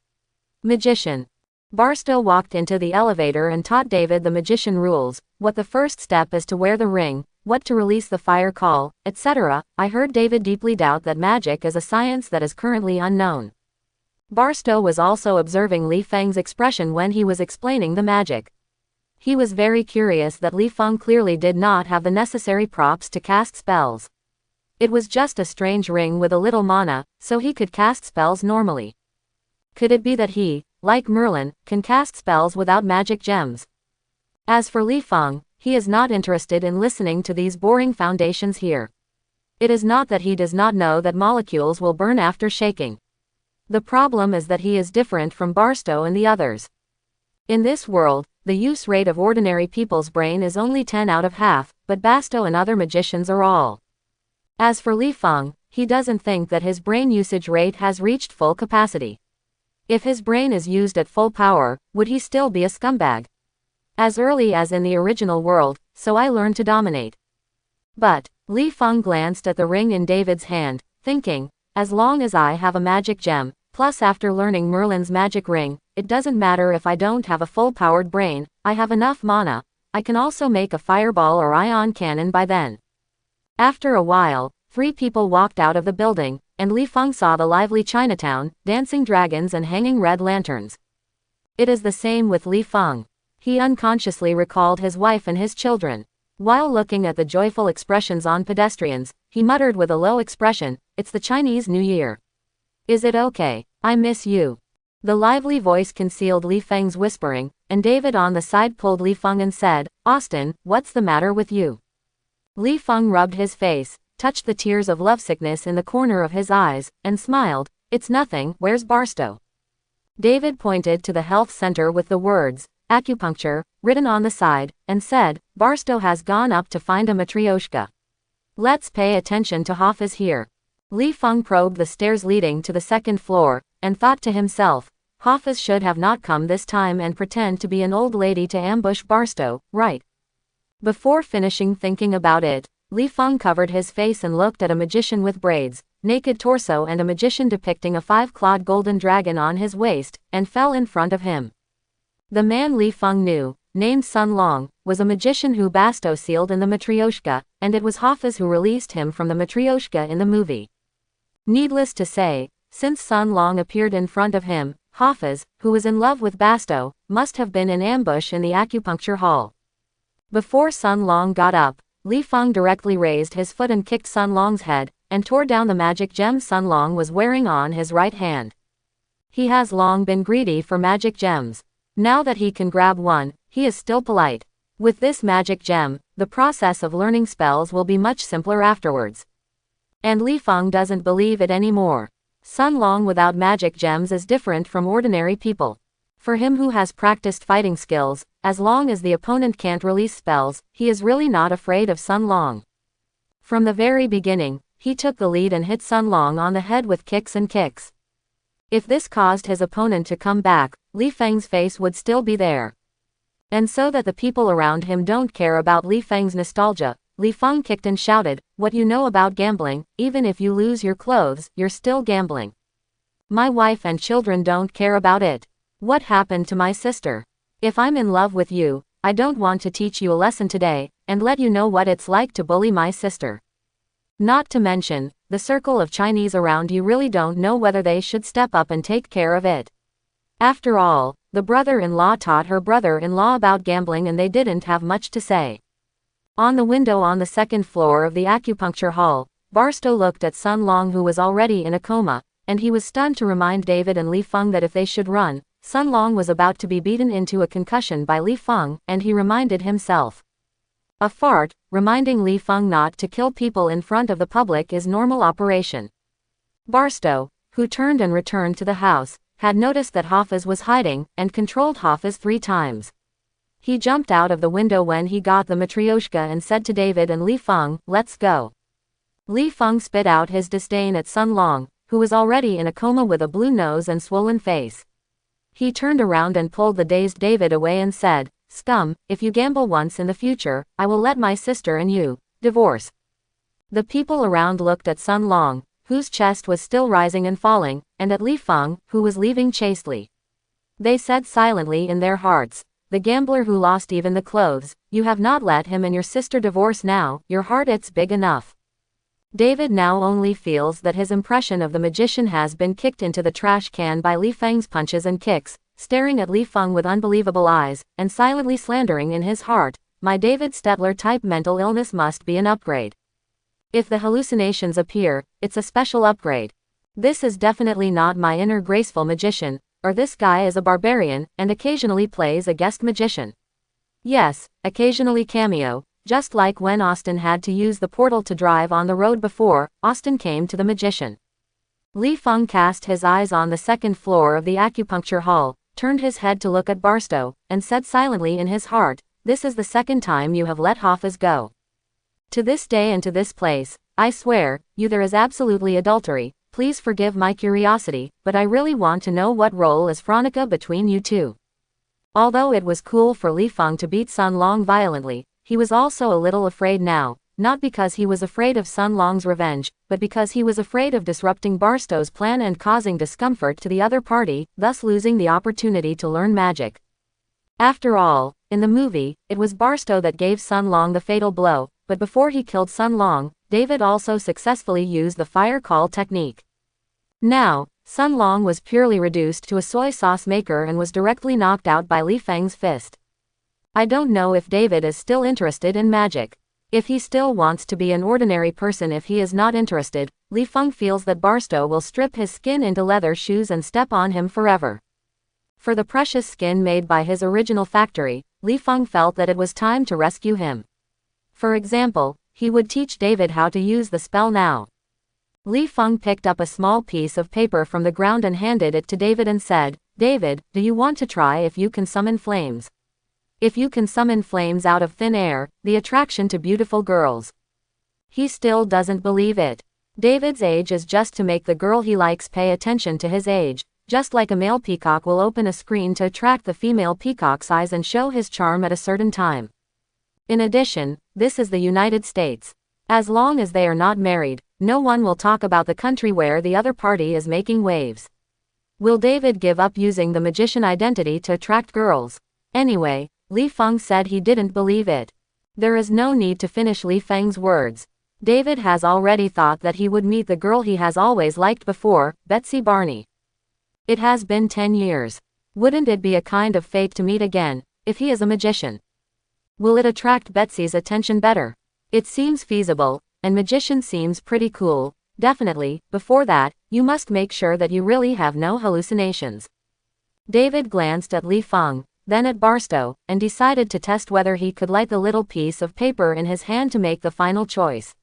magician." Barstow walked into the elevator and taught David the magician rules, what the first step is to wear the ring, what to release the fire call, etc. I heard David deeply doubt that magic is a science that is currently unknown. Barstow was also observing Li Feng's expression when he was explaining the magic. He was very curious that Li Feng clearly did not have the necessary props to cast spells. It was just a strange ring with a little mana, so he could cast spells normally. Could it be that he, like Merlin, can cast spells without magic gems? As for Li Feng, he is not interested in listening to these boring foundations here. It is not that he does not know that molecules will burn after shaking. The problem is that he is different from Barstow and the others. In this world, the use rate of ordinary people's brain is only 10 out of half, but Barstow and other magicians are all. As for Li Feng, he doesn't think that his brain usage rate has reached full capacity. If his brain is used at full power, would he still be a scumbag? As early as in the original world, so I learned to dominate. But, Li Feng glanced at the ring in David's hand, thinking, as long as I have a magic gem, plus after learning Merlin's magic ring, it doesn't matter if I don't have a full-powered brain, I have enough mana, I can also make a fireball or ion cannon by then. After a while, three people walked out of the building, and Li Feng saw the lively Chinatown, dancing dragons and hanging red lanterns. It is the same with Li Feng. He unconsciously recalled his wife and his children. While looking at the joyful expressions on pedestrians, he muttered with a low expression, "It's the Chinese New Year. Is it okay? I miss you." The lively voice concealed Li Feng's whispering, and David on the side pulled Li Feng and said, "Austin, what's the matter with you?" Li Feng rubbed his face, touched the tears of lovesickness in the corner of his eyes, and smiled, "It's nothing, where's Barstow?" David pointed to the health center with the words, "Acupuncture," written on the side, and said, "Barstow has gone up to find a matryoshka. Let's pay attention to Hafiz here." Li Feng probed the stairs leading to the second floor, and thought to himself, Hafiz should have not come this time and pretend to be an old lady to ambush Barstow, right? Before finishing thinking about it, Li Feng covered his face and looked at a magician with braids, naked torso and a magician depicting a 5-clawed golden dragon on his waist, and fell in front of him. The man Li Feng knew, named Sun Long, was a magician who Barstow sealed in the matryoshka, and it was Hafiz who released him from the matryoshka in the movie. Needless to say, since Sun Long appeared in front of him, Hafiz, who was in love with Barstow, must have been in ambush in the acupuncture hall. Before Sun Long got up, Li Feng directly raised his foot and kicked Sun Long's head, and tore down the magic gem Sun Long was wearing on his right hand. He has long been greedy for magic gems. Now that he can grab one, he is still polite. With this magic gem, the process of learning spells will be much simpler afterwards. And Li Feng doesn't believe it anymore. Sun Long without magic gems is different from ordinary people. For him who has practiced fighting skills, as long as the opponent can't release spells, he is really not afraid of Sun Long. From the very beginning, he took the lead and hit Sun Long on the head with kicks and kicks. If this caused his opponent to come back, Li Feng's face would still be there. And so that the people around him don't care about Li Feng's nostalgia, Li Feng kicked and shouted, "What you know about gambling? Even if you lose your clothes, you're still gambling. My wife and children don't care about it. What happened to my sister? If I'm in love with you, I don't want to teach you a lesson today, and let you know what it's like to bully my sister. Not to mention, the circle of Chinese around you really don't know whether they should step up and take care of it. After all, the brother-in-law taught her brother-in-law about gambling and they didn't have much to say." On the window on the second floor of the acupuncture hall, Barstow looked at Sun Long, who was already in a coma, and he was stunned to remind David and Li Feng that if they should run, Sun Long was about to be beaten into a concussion by Li Feng, and he reminded himself. A fart, reminding Li Feng not to kill people in front of the public is normal operation. Barstow, who turned and returned to the house, had noticed that Hafiz was hiding, and controlled Hafiz 3 times. He jumped out of the window when he got the matryoshka and said to David and Li Feng, "Let's go." Li Feng spit out his disdain at Sun Long, who was already in a coma with a blue nose and swollen face. He turned around and pulled the dazed David away and said, "Scum, if you gamble once in the future, I will let my sister and you divorce." The people around looked at Sun Long, whose chest was still rising and falling, and at Li Feng, who was leaving chastely. They said silently in their hearts, "The gambler who lost even the clothes, you have not let him and your sister divorce now, your heart it's big enough." David now only feels that his impression of the magician has been kicked into the trash can by Li Feng's punches and kicks, staring at Li Feng with unbelievable eyes, and silently slandering in his heart, "My David Stetler-type mental illness must be an upgrade. If the hallucinations appear, it's a special upgrade. This is definitely not my inner graceful magician, or this guy is a barbarian, and occasionally plays a guest magician. Yes, occasionally cameo, just like when Austin had to use the portal to drive on the road before Austin came to the magician." Li Feng cast his eyes on the second floor of the acupuncture hall, turned his head to look at Barstow, and said silently in his heart, "This is the second time you have let Hafiz go. To this day and to this place, I swear, you there is absolutely adultery. Please forgive my curiosity, but I really want to know what role is Veronica between you two." Although it was cool for Li Feng to beat Sun Long violently, he was also a little afraid now, not because he was afraid of Sun Long's revenge, but because he was afraid of disrupting Barstow's plan and causing discomfort to the other party, thus losing the opportunity to learn magic. After all, in the movie, it was Barstow that gave Sun Long the fatal blow, but before he killed Sun Long, David also successfully used the fire call technique. Now, Sun Long was purely reduced to a soy sauce maker and was directly knocked out by Li Feng's fist. I don't know if David is still interested in magic. If he still wants to be an ordinary person, if he is not interested, Li Feng feels that Barstow will strip his skin into leather shoes and step on him forever. For the precious skin made by his original factory, Li Feng felt that it was time to rescue him. For example, he would teach David how to use the spell now. Li Feng picked up a small piece of paper from the ground and handed it to David and said, "David, do you want to try if you can summon flames? If you can summon flames out of thin air, the attraction to beautiful girls." He still doesn't believe it. David's age is just to make the girl he likes pay attention to his age, just like a male peacock will open a screen to attract the female peacock's eyes and show his charm at a certain time. In addition, this is the United States. As long as they are not married, no one will talk about the country where the other party is making waves. Will David give up using the magician identity to attract girls? Anyway, Li Feng said he didn't believe it. There is no need to finish Li Feng's words. David has already thought that he would meet the girl he has always liked before, Betsy Barney. It has been 10 years. Wouldn't it be a kind of fate to meet again, if he is a magician? Will it attract Betsy's attention better? It seems feasible, and magician seems pretty cool. Definitely, before that, you must make sure that you really have no hallucinations. David glanced at Li Feng, then at Barstow, and decided to test whether he could light the little piece of paper in his hand to make the final choice.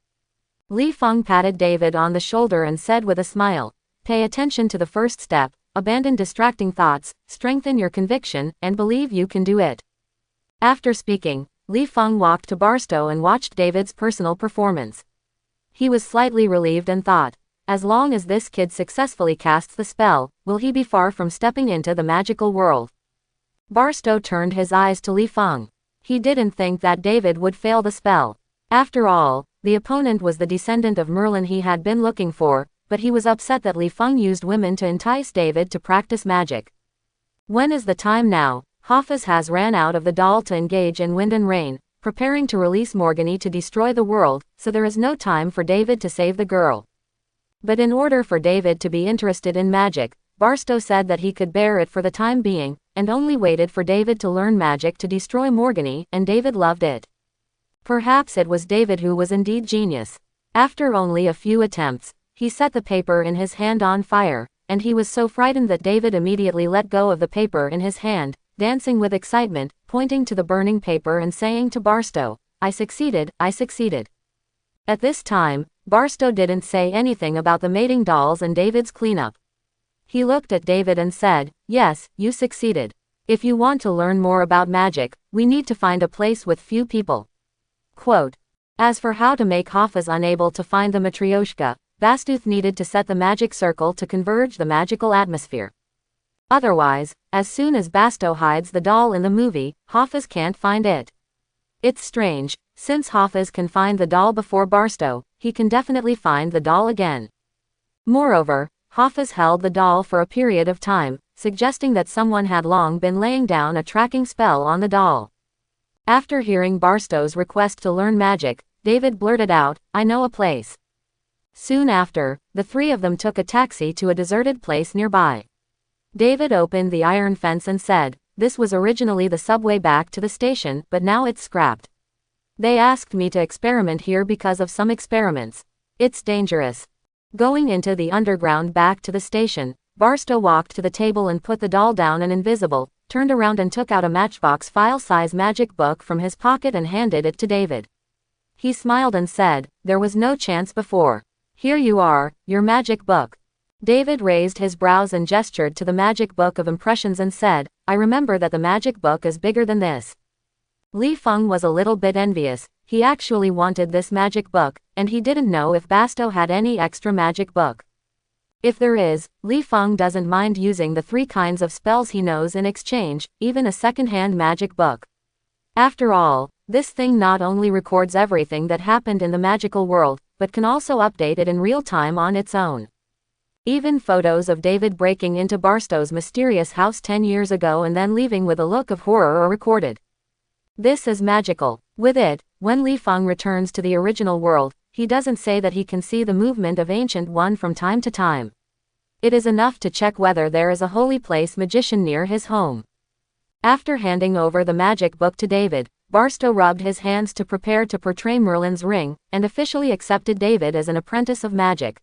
Li Feng patted David on the shoulder and said with a smile, "Pay attention to the first step, abandon distracting thoughts, strengthen your conviction, and believe you can do it." After speaking, Li Feng walked to Barstow and watched David's personal performance. He was slightly relieved and thought, as long as this kid successfully casts the spell, will he be far from stepping into the magical world? Barstow turned his eyes to Li Feng. He didn't think that David would fail the spell. After all, the opponent was the descendant of Merlin he had been looking for, but he was upset that Li Feng used women to entice David to practice magic. When is the time now? Hafiz has ran out of the doll to engage in wind and rain, preparing to release Morgany to destroy the world, so there is no time for David to save the girl. But in order for David to be interested in magic, Barstow said that he could bear it for the time being, and only waited for David to learn magic to destroy Morgany, and David loved it. Perhaps it was David who was indeed genius. After only a few attempts, he set the paper in his hand on fire, and he was so frightened that David immediately let go of the paper in his hand, dancing with excitement, pointing to the burning paper and saying to Barstow, "I succeeded, I succeeded." At this time, Barstow didn't say anything about the mating dolls and David's cleanup. He looked at David and said, "Yes, you succeeded. If you want to learn more about magic, we need to find a place with few people." Quote. As for how to make Hafiz unable to find the Matryoshka, Bastuth needed to set the magic circle to converge the magical atmosphere. Otherwise, as soon as Barstow hides the doll in the movie, Hafiz can't find it. It's strange, since Hafiz can find the doll before Barstow, he can definitely find the doll again. Moreover, Hafiz held the doll for a period of time, suggesting that someone had long been laying down a tracking spell on the doll. After hearing Barstow's request to learn magic, David blurted out, "I know a place." Soon after, the three of them took a taxi to a deserted place nearby. David opened the iron fence and said, "This was originally the subway back to the station, but now it's scrapped. They asked me to experiment here because of some experiments. It's dangerous." Going into the underground back to the station, Barstow walked to the table and put the doll down and invisible, turned around and took out a Matchbox file-size magic book from his pocket and handed it to David. He smiled and said, "There was no chance before. Here you are, your magic book." David raised his brows and gestured to the magic book of impressions and said, "I remember that the magic book is bigger than this." Li Feng was a little bit envious. He actually wanted this magic book, and he didn't know if Barstow had any extra magic book. If there is, Li Feng doesn't mind using the 3 kinds of spells he knows in exchange, even a second-hand magic book. After all, this thing not only records everything that happened in the magical world, but can also update it in real time on its own. Even photos of David breaking into Barstow's mysterious house 10 years ago and then leaving with a look of horror are recorded. This is magical. With it, when Li Feng returns to the original world, he doesn't say that he can see the movement of Ancient One from time to time. It is enough to check whether there is a holy place magician near his home. After handing over the magic book to David, Barstow rubbed his hands to prepare to portray Merlin's ring, and officially accepted David as an apprentice of magic.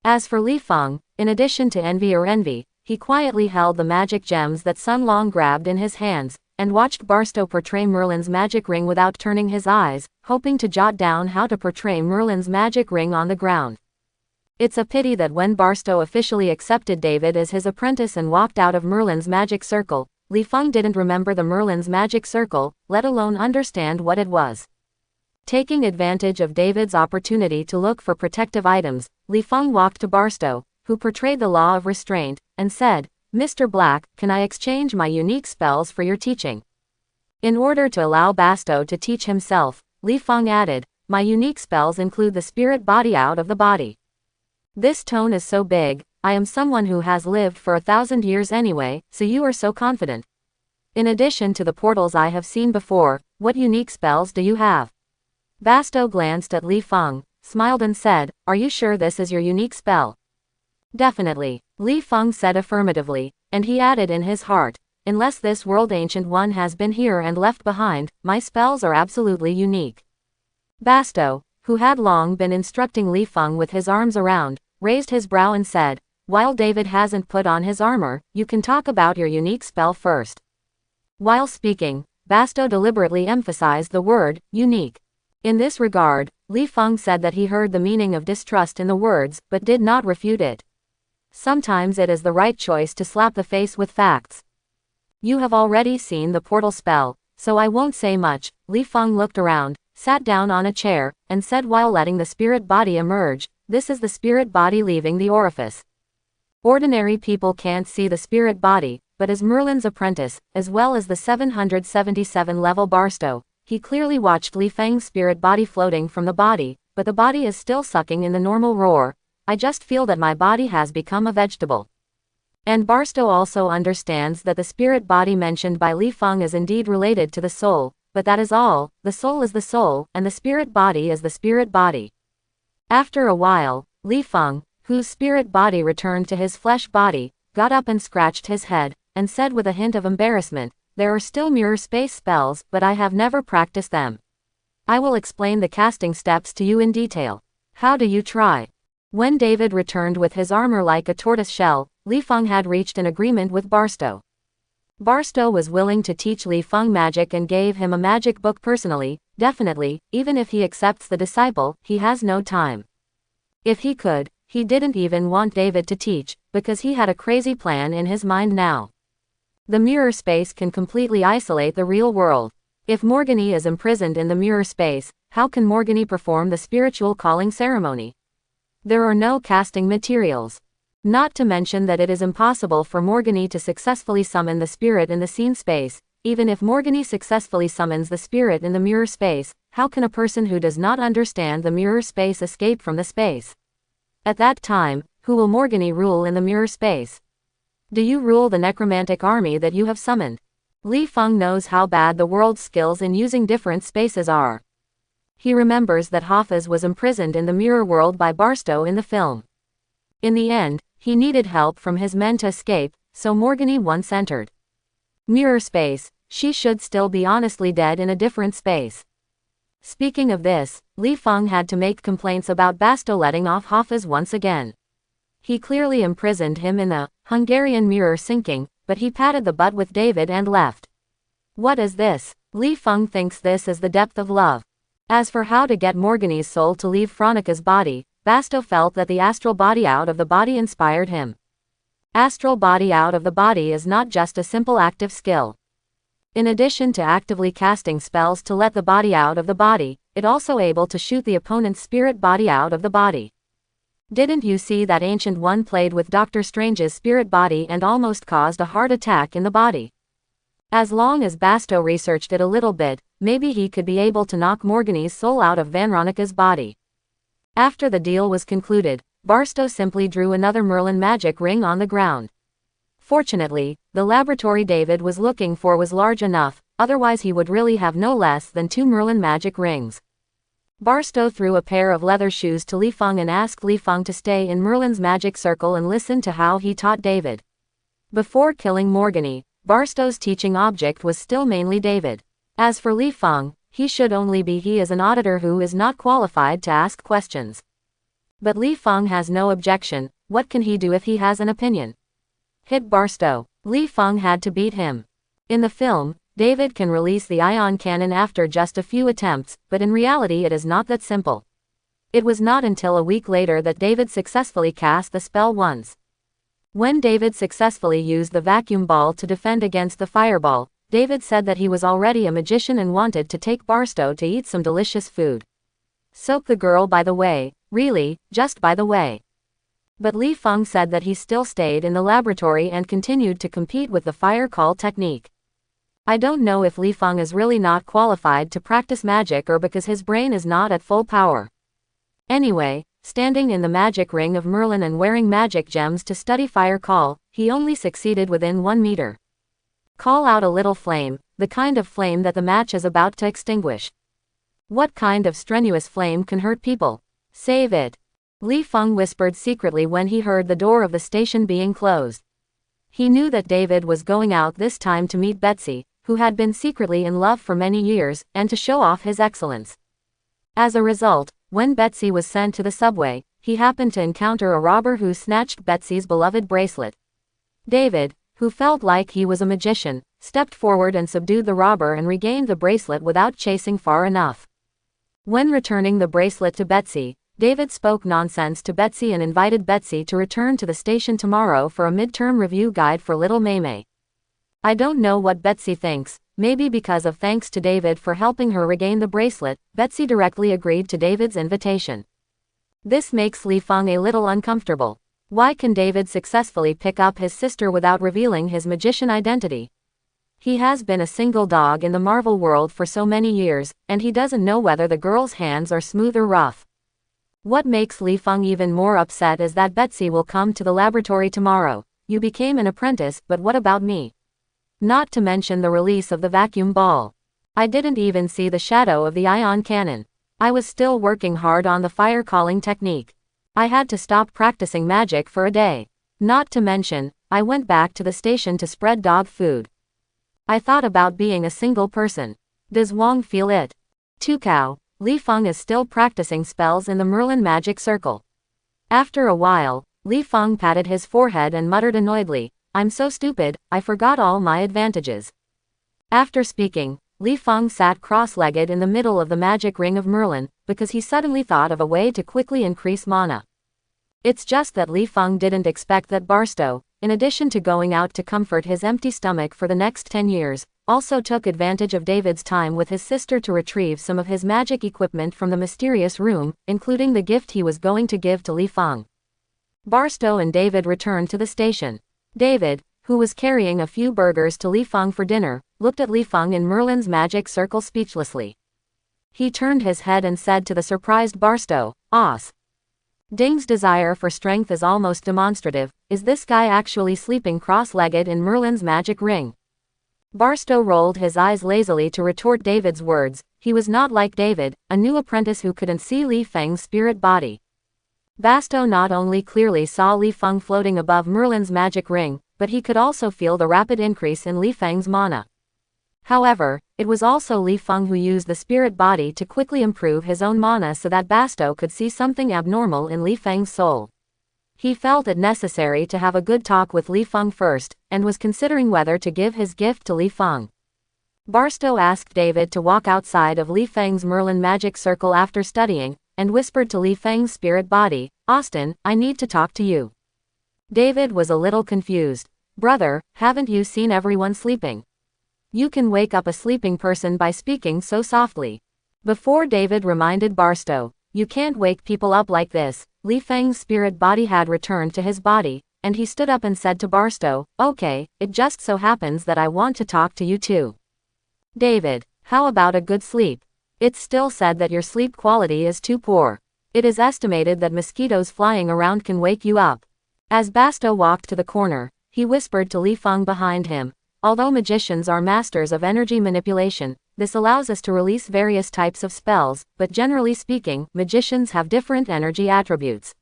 As for Li Feng, in addition to envy, he quietly held the magic gems that Sun Long grabbed in his hands, and watched Barstow portray Merlin's magic ring without turning his eyes, hoping to jot down how to portray Merlin's magic ring on the ground. It's a pity that when Barstow officially accepted David as his apprentice and walked out of Merlin's magic circle, Li Feng didn't remember the Merlin's magic circle, let alone understand what it was. Taking advantage of David's opportunity to look for protective items, Li Feng walked to Barstow, who portrayed the law of restraint, and said, "Mr. Black, can I exchange my unique spells for your teaching?" In order to allow Barstow to teach himself, Li Feng added, "My unique spells include the spirit body out of the body. This tone is so big, I am someone who has lived for 1,000 years anyway, so you are so confident. In addition to the portals I have seen before, what unique spells do you have?" Barstow glanced at Li Feng, smiled and said, "Are you sure this is your unique spell?" "Definitely," Li Feng said affirmatively, and he added in his heart, "Unless this world Ancient One has been here and left behind, my spells are absolutely unique." Barstow, who had long been instructing Li Feng with his arms around, raised his brow and said, "While David hasn't put on his armor, you can talk about your unique spell first." While speaking, Barstow deliberately emphasized the word, unique. In this regard, Li Feng said that he heard the meaning of distrust in the words, but did not refute it. Sometimes it is the right choice to slap the face with facts. "You have already seen the portal spell, so I won't say much." Li Feng looked around, sat down on a chair, and said while letting the spirit body emerge, "This is the spirit body leaving the orifice." Ordinary people can't see the spirit body, but as Merlin's apprentice, as well as the 777-level Barstow, he clearly watched Li Feng's spirit body floating from the body, but the body is still sucking in the normal roar. "I just feel that my body has become a vegetable." And Barstow also understands that the spirit body mentioned by Li Feng is indeed related to the soul, but that is all. The soul is the soul, and the spirit body is the spirit body. After a while, Li Feng, whose spirit body returned to his flesh body, got up and scratched his head, and said with a hint of embarrassment, "There are still mirror space spells, but I have never practiced them. I will explain the casting steps to you in detail. How do you try?" When David returned with his armor like a tortoise shell, Li Feng had reached an agreement with Barstow. Barstow was willing to teach Li Feng magic and gave him a magic book personally. Definitely, even if he accepts the disciple, he has no time. If he could, he didn't even want David to teach, because he had a crazy plan in his mind now. The mirror space can completely isolate the real world. If Morgany is imprisoned in the mirror space, how can Morgany perform the spiritual calling ceremony? There are no casting materials. Not to mention that it is impossible for Morgany to successfully summon the spirit in the scene space. Even if Morgany successfully summons the spirit in the mirror space, how can a person who does not understand the mirror space escape from the space? At that time, who will Morgany rule in the mirror space? Do you rule the necromantic army that you have summoned? Li Feng knows how bad the world's skills in using different spaces are. He remembers that Hafiz was imprisoned in the mirror world by Barstow in the film. In the end, he needed help from his men to escape, so Morgany once entered mirror space. She should still be honestly dead in a different space. Speaking of this, Li Feng had to make complaints about Barstow letting off Hafiz once again. He clearly imprisoned him in the Hungarian mirror sinking, but he patted the butt with David and left. What is this? Li Feng thinks this is the depth of love. As for how to get Morgany's soul to leave Veronica's body, Barstow felt that the astral body out of the body inspired him. Astral body out of the body is not just a simple active skill. In addition to actively casting spells to let the body out of the body, it also able to shoot the opponent's spirit body out of the body. Didn't you see that Ancient One played with Doctor Strange's spirit body and almost caused a heart attack in the body? As long as Barstow researched it a little bit, maybe he could be able to knock Morgany's soul out of Veronica's body. After the deal was concluded, Barstow simply drew another Merlin magic ring on the ground. Fortunately, the laboratory David was looking for was large enough, otherwise he would really have no less than 2 Merlin magic rings. Barstow threw a pair of leather shoes to Li Feng and asked Li Feng to stay in Merlin's magic circle and listen to how he taught David. Before killing Morgany, Barstow's teaching object was still mainly David. As for Li Feng, he should only be he is an auditor who is not qualified to ask questions. But Li Feng has no objection. What can he do if he has an opinion? Hit Barstow. Li Feng had to beat him. In the film, David can release the ion cannon after just a few attempts, but in reality it is not that simple. It was not until a week later that David successfully cast the spell once. When David successfully used the vacuum ball to defend against the fireball, David said that he was already a magician and wanted to take Barstow to eat some delicious food. Soak the girl by the way, really, just by the way. But Li Feng said that he still stayed in the laboratory and continued to compete with the fire call technique. I don't know if Li Feng is really not qualified to practice magic or because his brain is not at full power. Anyway, standing in the magic ring of Merlin and wearing magic gems to study fire call, he only succeeded within 1 meter. Call out a little flame, the kind of flame that the match is about to extinguish. What kind of strenuous flame can hurt people? Save it. Li Feng whispered secretly when he heard the door of the station being closed. He knew that David was going out this time to meet Betsy, who had been secretly in love for many years, and to show off his excellence. As a result, when Betsy was sent to the subway, he happened to encounter a robber who snatched Betsy's beloved bracelet. David, who felt like he was a magician, stepped forward and subdued the robber and regained the bracelet without chasing far enough. When returning the bracelet to Betsy, David spoke nonsense to Betsy and invited Betsy to return to the station tomorrow for a midterm review guide for little Maymay. I don't know what Betsy thinks, maybe because of thanks to David for helping her regain the bracelet, Betsy directly agreed to David's invitation. This makes Li Feng a little uncomfortable. Why can David successfully pick up his sister without revealing his magician identity? He has been a single dog in the Marvel world for so many years, and he doesn't know whether the girl's hands are smooth or rough. What makes Li Feng even more upset is that Betsy will come to the laboratory tomorrow. You became an apprentice, but what about me? Not to mention the release of the vacuum ball. I didn't even see the shadow of the ion cannon. I was still working hard on the fire calling technique. I had to stop practicing magic for a day. Not to mention, I went back to the station to spread dog food. I thought about being a single person. Does Wong feel it? Tukao, Li Feng is still practicing spells in the Merlin magic circle. After a while, Li Feng patted his forehead and muttered annoyedly, I'm so stupid, I forgot all my advantages. After speaking, Li Feng sat cross-legged in the middle of the magic ring of Merlin, because he suddenly thought of a way to quickly increase mana. It's just that Li Feng didn't expect that Barstow, in addition to going out to comfort his empty stomach for the next 10 years, also took advantage of David's time with his sister to retrieve some of his magic equipment from the mysterious room, including the gift he was going to give to Li Feng. Barstow and David returned to the station. David, who was carrying a few burgers to Li Feng for dinner, looked at Li Feng in Merlin's magic circle speechlessly. He turned his head and said to the surprised Barstow, "Os." Ding's desire for strength is almost demonstrative. Is this guy actually sleeping cross-legged in Merlin's magic ring? Barstow rolled his eyes lazily to retort David's words. He was not like David, a new apprentice who couldn't see Li Feng's spirit body. Barstow not only clearly saw Li Feng floating above Merlin's magic ring, but he could also feel the rapid increase in Li Feng's mana. However, it was also Li Feng who used the spirit body to quickly improve his own mana so that Barstow could see something abnormal in Li Feng's soul. He felt it necessary to have a good talk with Li Feng first, and was considering whether to give his gift to Li Feng. Barstow asked David to walk outside of Li Feng's Merlin magic circle after studying, and whispered to Li Feng's spirit body, "Austin, I need to talk to you." David was a little confused. "Brother, haven't you seen everyone sleeping? You can wake up a sleeping person by speaking so softly." Before David reminded Barstow, "You can't wake people up like this." Li Feng's spirit body had returned to his body, and he stood up and said to Barstow, "Okay, it just so happens that I want to talk to you too." "David, how about a good sleep? It's still said that your sleep quality is too poor. It is estimated that mosquitoes flying around can wake you up." As Barstow walked to the corner, he whispered to Li Feng behind him, "Although magicians are masters of energy manipulation, this allows us to release various types of spells, but generally speaking, magicians have different energy attributes.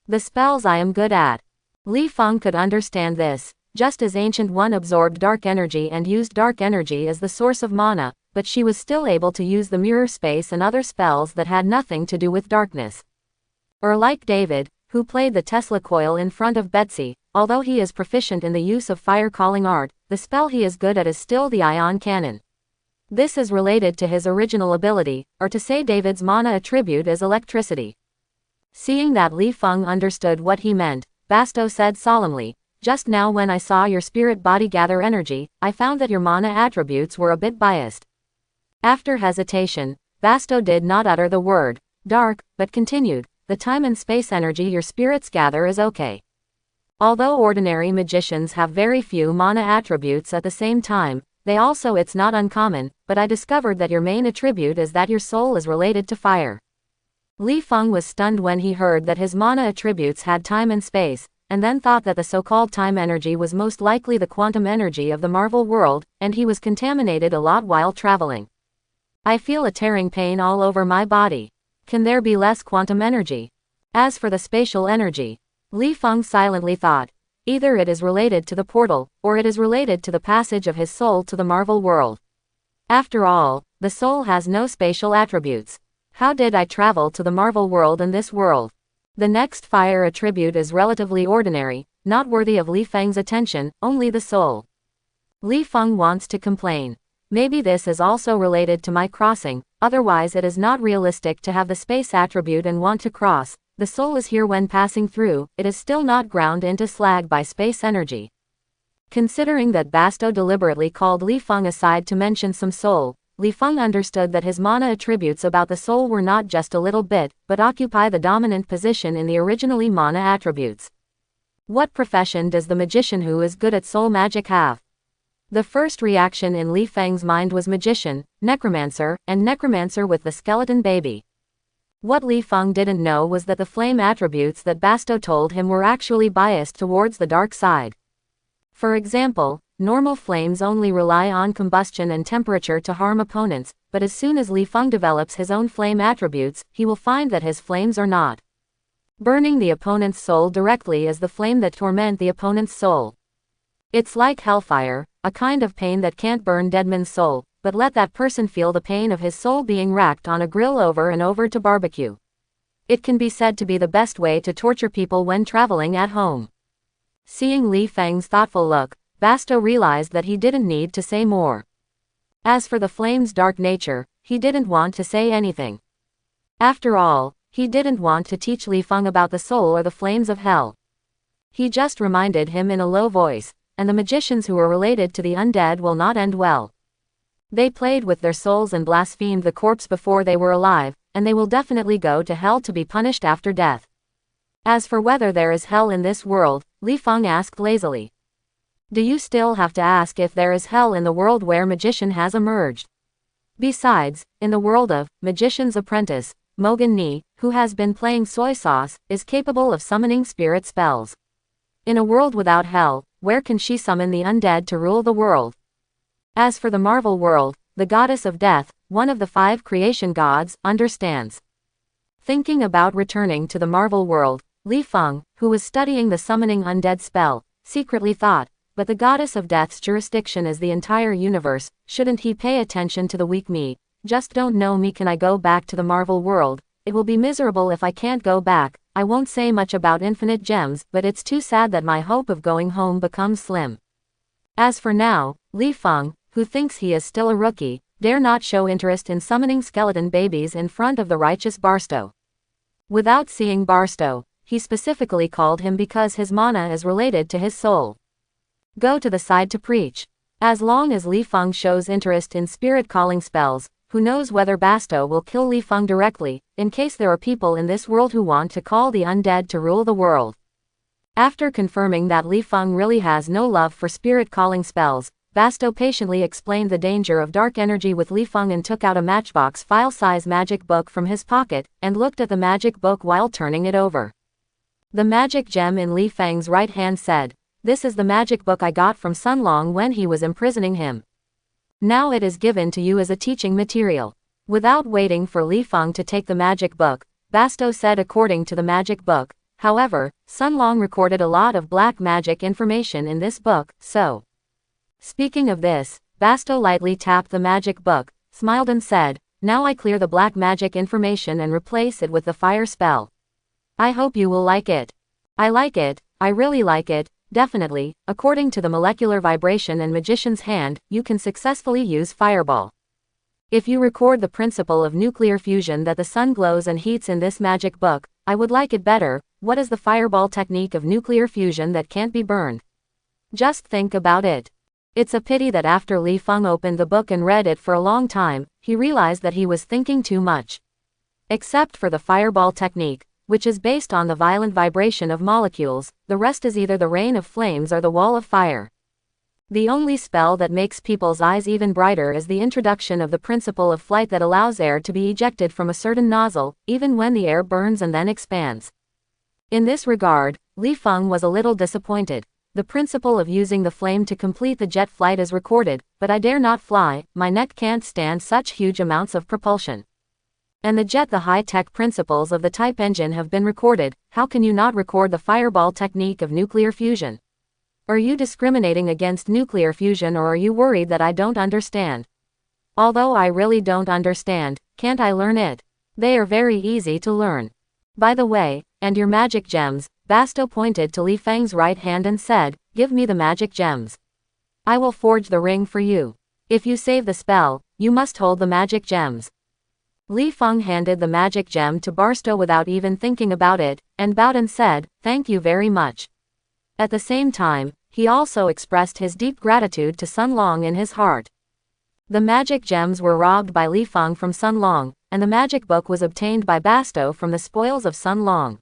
The spells I am good at." Li Feng could understand this. Just as Ancient One absorbed dark energy and used dark energy as the source of mana, but she was still able to use the mirror space and other spells that had nothing to do with darkness. Or like David, who played the Tesla coil in front of Betsy, although he is proficient in the use of fire calling art, the spell he is good at is still the ion cannon. This is related to his original ability, or to say David's mana attribute is electricity. Seeing that Li Feng understood what he meant, Barstow said solemnly, "Just now when I saw your spirit body gather energy, I found that your mana attributes were a bit biased." After hesitation, Barstow did not utter the word dark, but continued, "The time and space energy your spirits gather is okay. Although ordinary magicians have very few mana attributes at the same time, it's not uncommon, but I discovered that your main attribute is that your soul is related to fire." Li Feng was stunned when he heard that his mana attributes had time and space, and then thought that the so-called time energy was most likely the quantum energy of the Marvel world, and he was contaminated a lot while traveling. "I feel a tearing pain all over my body. Can there be less quantum energy?" As for the spatial energy, Li Feng silently thought, either it is related to the portal, or it is related to the passage of his soul to the Marvel world. After all, the soul has no spatial attributes. How did I travel to the Marvel world in this world? The next fire attribute is relatively ordinary, not worthy of Li Feng's attention, only the soul. Li Feng wants to complain. Maybe this is also related to my crossing, otherwise it is not realistic to have the space attribute and want to cross. The soul is here when passing through, it is still not ground into slag by space energy. Considering that Basto deliberately called Li Feng aside to mention some soul, Li Feng understood that his mana attributes about the soul were not just a little bit, but occupy the dominant position in the originally mana attributes. What profession does the magician who is good at soul magic have? The first reaction in Li Feng's mind was magician, necromancer, and necromancer with the skeleton baby. What Li Feng didn't know was that the flame attributes that Basto told him were actually biased towards the dark side. For example, normal flames only rely on combustion and temperature to harm opponents, but as soon as Li Feng develops his own flame attributes, he will find that his flames are not burning the opponent's soul directly as the flame that torment the opponent's soul. It's like hellfire, a kind of pain that can't burn Deadman's soul, but let that person feel the pain of his soul being racked on a grill over and over to barbecue. It can be said to be the best way to torture people when traveling at home. Seeing Li Feng's thoughtful look, Basto realized that he didn't need to say more. As for the flame's dark nature, he didn't want to say anything. After all, he didn't want to teach Li Feng about the soul or the flames of hell. He just reminded him in a low voice, and the magicians who are related to the undead will not end well. They played with their souls and blasphemed the corpse before they were alive, and they will definitely go to hell to be punished after death. As for whether there is hell in this world, Li Feng asked lazily. Do you still have to ask if there is hell in the world where magician has emerged? Besides, in the world of Magician's Apprentice, Mogan Ni, who has been playing soy sauce, is capable of summoning spirit spells. In a world without hell, where can she summon the undead to rule the world? As for the Marvel world, the goddess of death, one of the 5 creation gods, understands. Thinking about returning to the Marvel world, Li Feng, who was studying the summoning undead spell, secretly thought, but the goddess of death's jurisdiction is the entire universe, shouldn't he pay attention to the weak me? Just don't know me. Can I go back to the Marvel world? It will be miserable if I can't go back. I won't say much about infinite gems, but it's too sad that my hope of going home becomes slim. As for now, Li Feng, who thinks he is still a rookie, dare not show interest in summoning skeleton babies in front of the righteous Barstow. Without seeing Barstow, he specifically called him because his mana is related to his soul. Go to the side to preach. As long as Li Feng shows interest in spirit calling spells, who knows whether Basto will kill Li Feng directly, in case there are people in this world who want to call the undead to rule the world. After confirming that Li Feng really has no love for spirit calling spells, Basto patiently explained the danger of dark energy with Li Feng and took out a matchbox file-size magic book from his pocket, and looked at the magic book while turning it over. The magic gem in Li Feng's right hand said, "This is the magic book I got from Sun Long when he was imprisoning him. Now it is given to you as a teaching material." Without waiting for Li Feng to take the magic book, Basto said according to the magic book, however, Sun Long recorded a lot of black magic information in this book, so. Speaking of this, Basto lightly tapped the magic book, smiled and said, "Now I clear the black magic information and replace it with the fire spell. I hope you will like it." "I like it, I really like it, definitely. According to the molecular vibration and magician's hand, you can successfully use fireball. If you record the principle of nuclear fusion that the sun glows and heats in this magic book, I would like it better. What is the fireball technique of nuclear fusion that can't be burned? Just think about it." It's a pity that after Li Feng opened the book and read it for a long time, he realized that he was thinking too much. Except for the fireball technique, which is based on the violent vibration of molecules, the rest is either the rain of flames or the wall of fire. The only spell that makes people's eyes even brighter is the introduction of the principle of flight that allows air to be ejected from a certain nozzle, even when the air burns and then expands. In this regard, Li Feng was a little disappointed. The principle of using the flame to complete the jet flight is recorded, but I dare not fly, my neck can't stand such huge amounts of propulsion. And the high-tech principles of the type engine have been recorded. How can you not record the fireball technique of nuclear fusion? Are you discriminating against nuclear fusion, or are you worried that I don't understand? Although I really don't understand, can't I learn it? They are very easy to learn. By the way, and your magic gems. Basto pointed to Li Feng's right hand and said, "Give me the magic gems. I will forge the ring for you. If you save the spell, you must hold the magic gems." Li Feng handed the magic gem to Barstow without even thinking about it, and bowed and said, "Thank you very much." At the same time, he also expressed his deep gratitude to Sun Long in his heart. The magic gems were robbed by Li Feng from Sun Long, and the magic book was obtained by Basto from the spoils of Sun Long.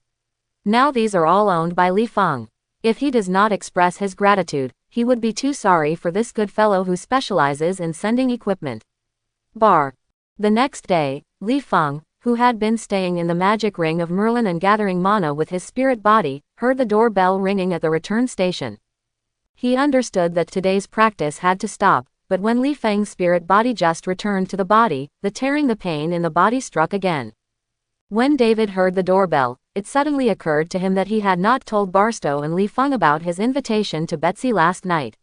Now these are all owned by Li Feng. If he does not express his gratitude, he would be too sorry for this good fellow who specializes in sending equipment. Bar. The next day, Li Feng, who had been staying in the magic ring of Merlin and gathering mana with his spirit body, heard the doorbell ringing at the return station. He understood that today's practice had to stop, but when Li Feng's spirit body just returned to the body, the pain in the body struck again. When David heard the doorbell, it suddenly occurred to him that he had not told Barstow and Li Feng about his invitation to Betsy last night.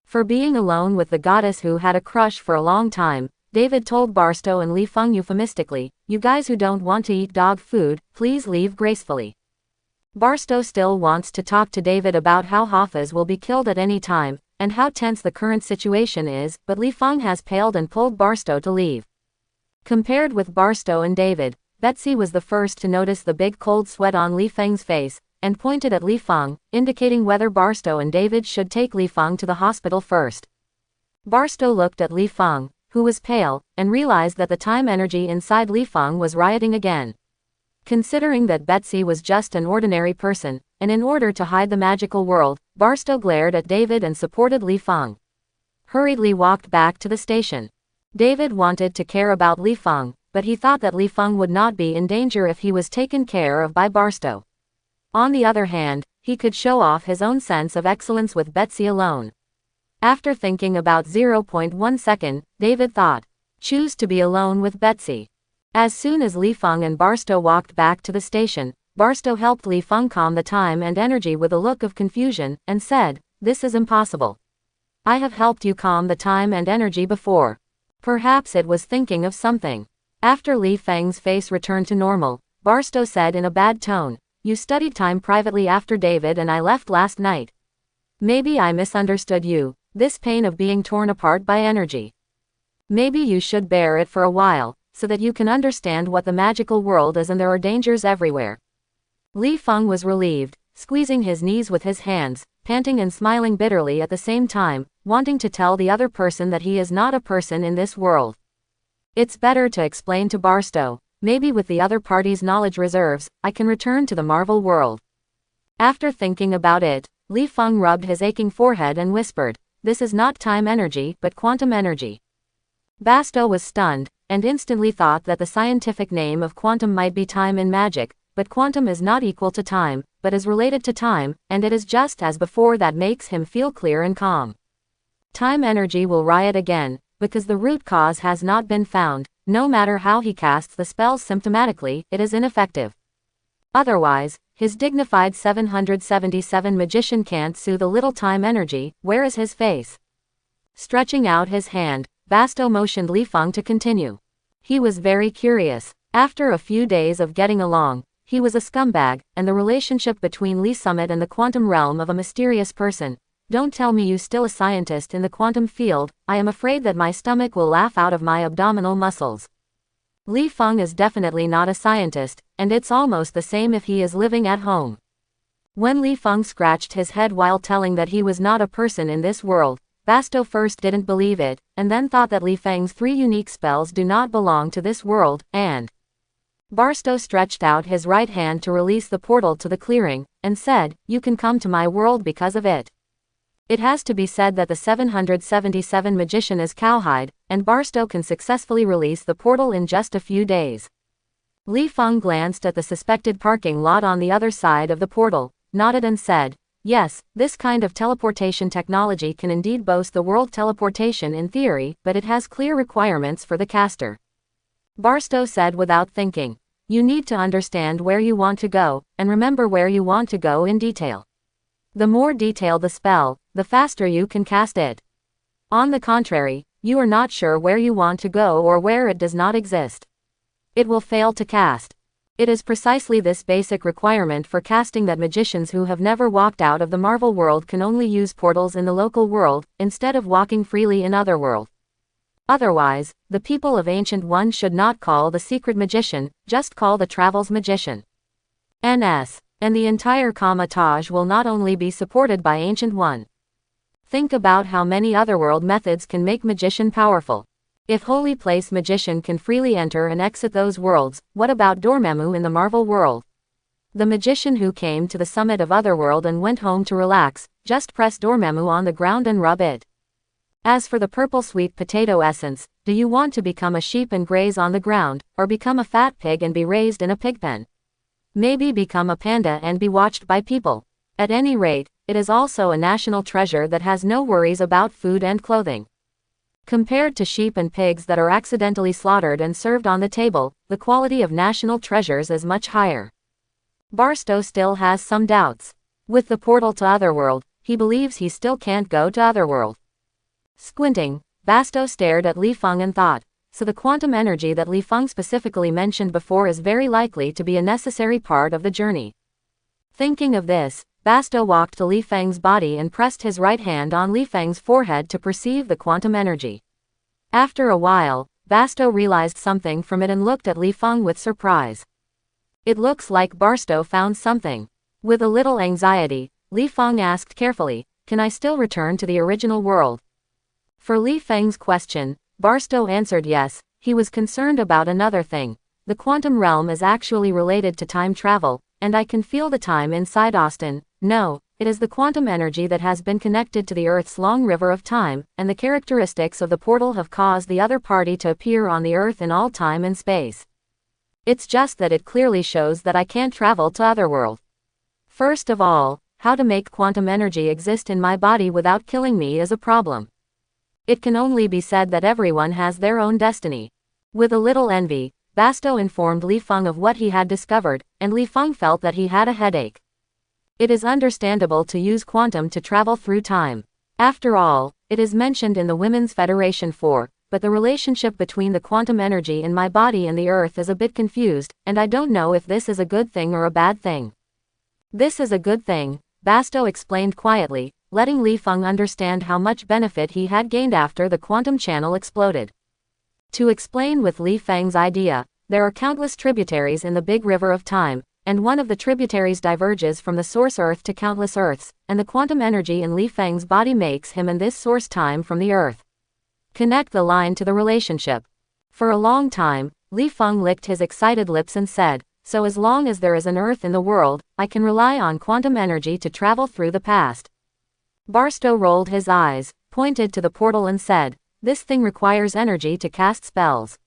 For being alone with the goddess who had a crush for a long time, David told Barstow and Li Feng euphemistically, "You guys who don't want to eat dog food, please leave gracefully." Barstow still wants to talk to David about how Hafez will be killed at any time, and how tense the current situation is, but Li Feng has paled and pulled Barstow to leave. Compared with Barstow and David, Betsy was the first to notice the big cold sweat on Li Feng's face, and pointed at Li Feng, indicating whether Barstow and David should take Li Feng to the hospital first. Barstow looked at Li Feng, who was pale, and realized that the time energy inside Li Feng was rioting again. Considering that Betsy was just an ordinary person, and in order to hide the magical world, Barstow glared at David and supported Li Feng. Hurriedly walked back to the station. David wanted to care about Li Feng, but he thought that Li Feng would not be in danger if he was taken care of by Barstow. On the other hand, he could show off his own sense of excellence with Betsy alone. After thinking about 0.1 second, David thought, choose to be alone with Betsy. As soon as Li Feng and Barstow walked back to the station, Barstow helped Li Feng calm the time and energy with a look of confusion, and said, "This is impossible. I have helped you calm the time and energy before." Perhaps it was thinking of something. After Li Feng's face returned to normal, Barstow said in a bad tone, "You studied time privately after David and I left last night. Maybe I misunderstood you, this pain of being torn apart by energy. Maybe you should bear it for a while, so that you can understand what the magical world is and there are dangers everywhere." Li Feng was relieved, squeezing his knees with his hands, panting and smiling bitterly at the same time, wanting to tell the other person that he is not a person in this world. It's better to explain to Barstow, maybe with the other party's knowledge reserves, I can return to the Marvel world. After thinking about it, Li Feng rubbed his aching forehead and whispered, "This is not time energy but quantum energy." Barstow was stunned, and instantly thought that the scientific name of quantum might be time in magic, but quantum is not equal to time, but is related to time, and it is just as before that makes him feel clear and calm. Time energy will riot again, because the root cause has not been found. No matter how he casts the spells symptomatically, it is ineffective. Otherwise, his dignified 777 magician can't soothe a little time energy. Where is his face? Stretching out his hand, Barstow motioned Li Feng to continue. He was very curious. After a few days of getting along, he was a scumbag, and the relationship between Li Summit and the quantum realm of a mysterious person. Don't tell me you still a scientist in the quantum field, I am afraid that my stomach will laugh out of my abdominal muscles. Li Feng is definitely not a scientist, and it's almost the same if he is living at home. When Li Feng scratched his head while telling that he was not a person in this world, Barstow first didn't believe it, and then thought that Li Feng's 3 unique spells do not belong to this world, and Barstow stretched out his right hand to release the portal to the clearing, and said, "You can come to my world because of it." It has to be said that the 777 magician is cowhide, and Barstow can successfully release the portal in just a few days. Li Feng glanced at the suspected parking lot on the other side of the portal, nodded and said, "Yes, this kind of teleportation technology can indeed boast the world teleportation in theory, but it has clear requirements for the caster." Barstow said without thinking, "You need to understand where you want to go, and remember where you want to go in detail. The more detailed the spell, the faster you can cast it. On the contrary, you are not sure where you want to go or where it does not exist. It will fail to cast. It is precisely this basic requirement for casting that magicians who have never walked out of the Marvel world can only use portals in the local world, instead of walking freely in Otherworld. Otherwise, the people of Ancient One should not call the secret magician, just call the Travels magician. Ns. And the entire Kamar-Taj will not only be supported by Ancient One. Think about how many otherworld methods can make magician powerful. If Holy Place magician can freely enter and exit those worlds, what about Dormammu in the Marvel world? The magician who came to the summit of Otherworld and went home to relax, just press Dormammu on the ground and rub it. As for the purple sweet potato essence, do you want to become a sheep and graze on the ground, or become a fat pig and be raised in a pigpen? Maybe become a panda and be watched by people. At any rate, it is also a national treasure that has no worries about food and clothing. Compared to sheep and pigs that are accidentally slaughtered and served on the table, the quality of national treasures is much higher. Barstow still has some doubts. With the portal to Otherworld, he believes he still can't go to Otherworld. Squinting, Barstow stared at Li Feng and thought, so the quantum energy that Li Feng specifically mentioned before is very likely to be a necessary part of the journey. Thinking of this, Barstow walked to Li Feng's body and pressed his right hand on Li Feng's forehead to perceive the quantum energy. After a while, Barstow realized something from it and looked at Li Feng with surprise. It looks like Barstow found something. With a little anxiety, Li Feng asked carefully, "Can I still return to the original world?" For Li Feng's question, Barstow answered yes. He was concerned about another thing. The quantum realm is actually related to time travel, and I can feel the time inside Austin. No, it is the quantum energy that has been connected to the Earth's long river of time, and the characteristics of the portal have caused the other party to appear on the Earth in all time and space. It's just that it clearly shows that I can't travel to Otherworld. First of all, how to make quantum energy exist in my body without killing me is a problem. It can only be said that everyone has their own destiny. With a little envy, Barstow informed Li Feng of what he had discovered, and Li Feng felt that he had a headache. It is understandable to use quantum to travel through time. After all, it is mentioned in the Women's Federation 4, but the relationship between the quantum energy in my body and the Earth is a bit confused, and I don't know if this is a good thing or a bad thing. This is a good thing, Barstow explained quietly, letting Li Feng understand how much benefit he had gained after the quantum channel exploded. To explain with Li Feng's idea, there are countless tributaries in the big river of time, and one of the tributaries diverges from the source Earth to countless Earths, and the quantum energy in Li Feng's body makes him and this source time from the Earth. Connect the line to the relationship. For a long time, Li Feng licked his excited lips and said, "So as long as there is an Earth in the world, I can rely on quantum energy to travel through the past." Barstow rolled his eyes, pointed to the portal and said, "This thing requires energy to cast spells.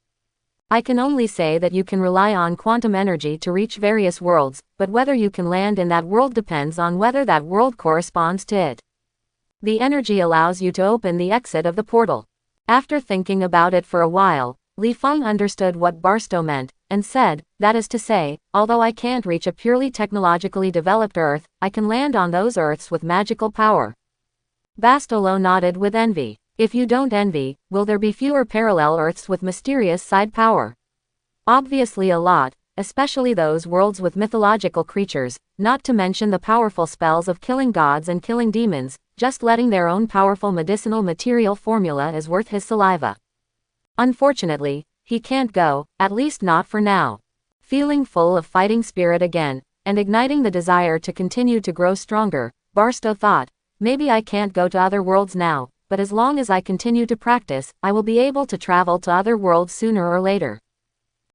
I can only say that you can rely on quantum energy to reach various worlds, but whether you can land in that world depends on whether that world corresponds to it. The energy allows you to open the exit of the portal." After thinking about it for a while, Li Feng understood what Barstow meant, and said, "That is to say, although I can't reach a purely technologically developed Earth, I can land on those Earths with magical power." Barstow nodded with envy. If you don't envy, will there be fewer parallel Earths with mysterious side power? Obviously a lot, especially those worlds with mythological creatures, not to mention the powerful spells of killing gods and killing demons. Just letting their own powerful medicinal material formula is worth his saliva. Unfortunately, he can't go, at least not for now. Feeling full of fighting spirit again, and igniting the desire to continue to grow stronger, Barstow thought, maybe I can't go to other worlds now, but as long as I continue to practice, I will be able to travel to other worlds sooner or later.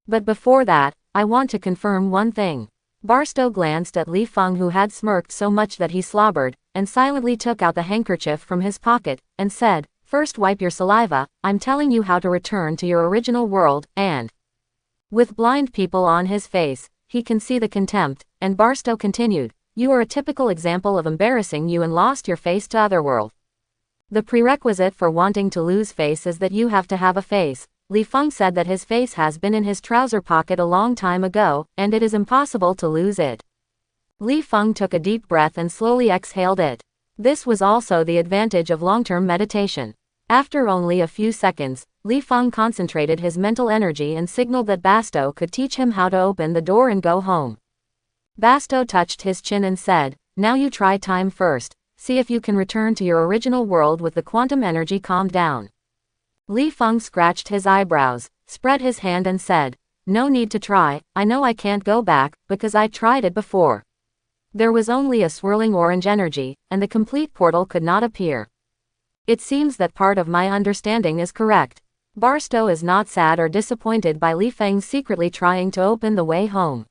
But before that, I want to confirm one thing. Barstow glanced at Li Feng, who had smirked so much that he slobbered, and silently took out the handkerchief from his pocket, and said, "First wipe your saliva, I'm telling you how to return to your original world, and..." With blind people on his face, he can see the contempt, and Barstow continued, "You are a typical example of embarrassing you and lost your face to Otherworld. The prerequisite for wanting to lose face is that you have to have a face." Li Feng said that his face has been in his trouser pocket a long time ago, and it is impossible to lose it. Li Feng took a deep breath and slowly exhaled it. This was also the advantage of long-term meditation. After only a few seconds, Li Feng concentrated his mental energy and signaled that Barstow could teach him how to open the door and go home. Barstow touched his chin and said, "Now you try time first. See if you can return to your original world with the quantum energy calmed down." Li Feng scratched his eyebrows, spread his hand and said, "No need to try, I know I can't go back, because I tried it before." There was only a swirling orange energy, and the complete portal could not appear. It seems that part of my understanding is correct. Barstow is not sad or disappointed by Li Feng's secretly trying to open the way home.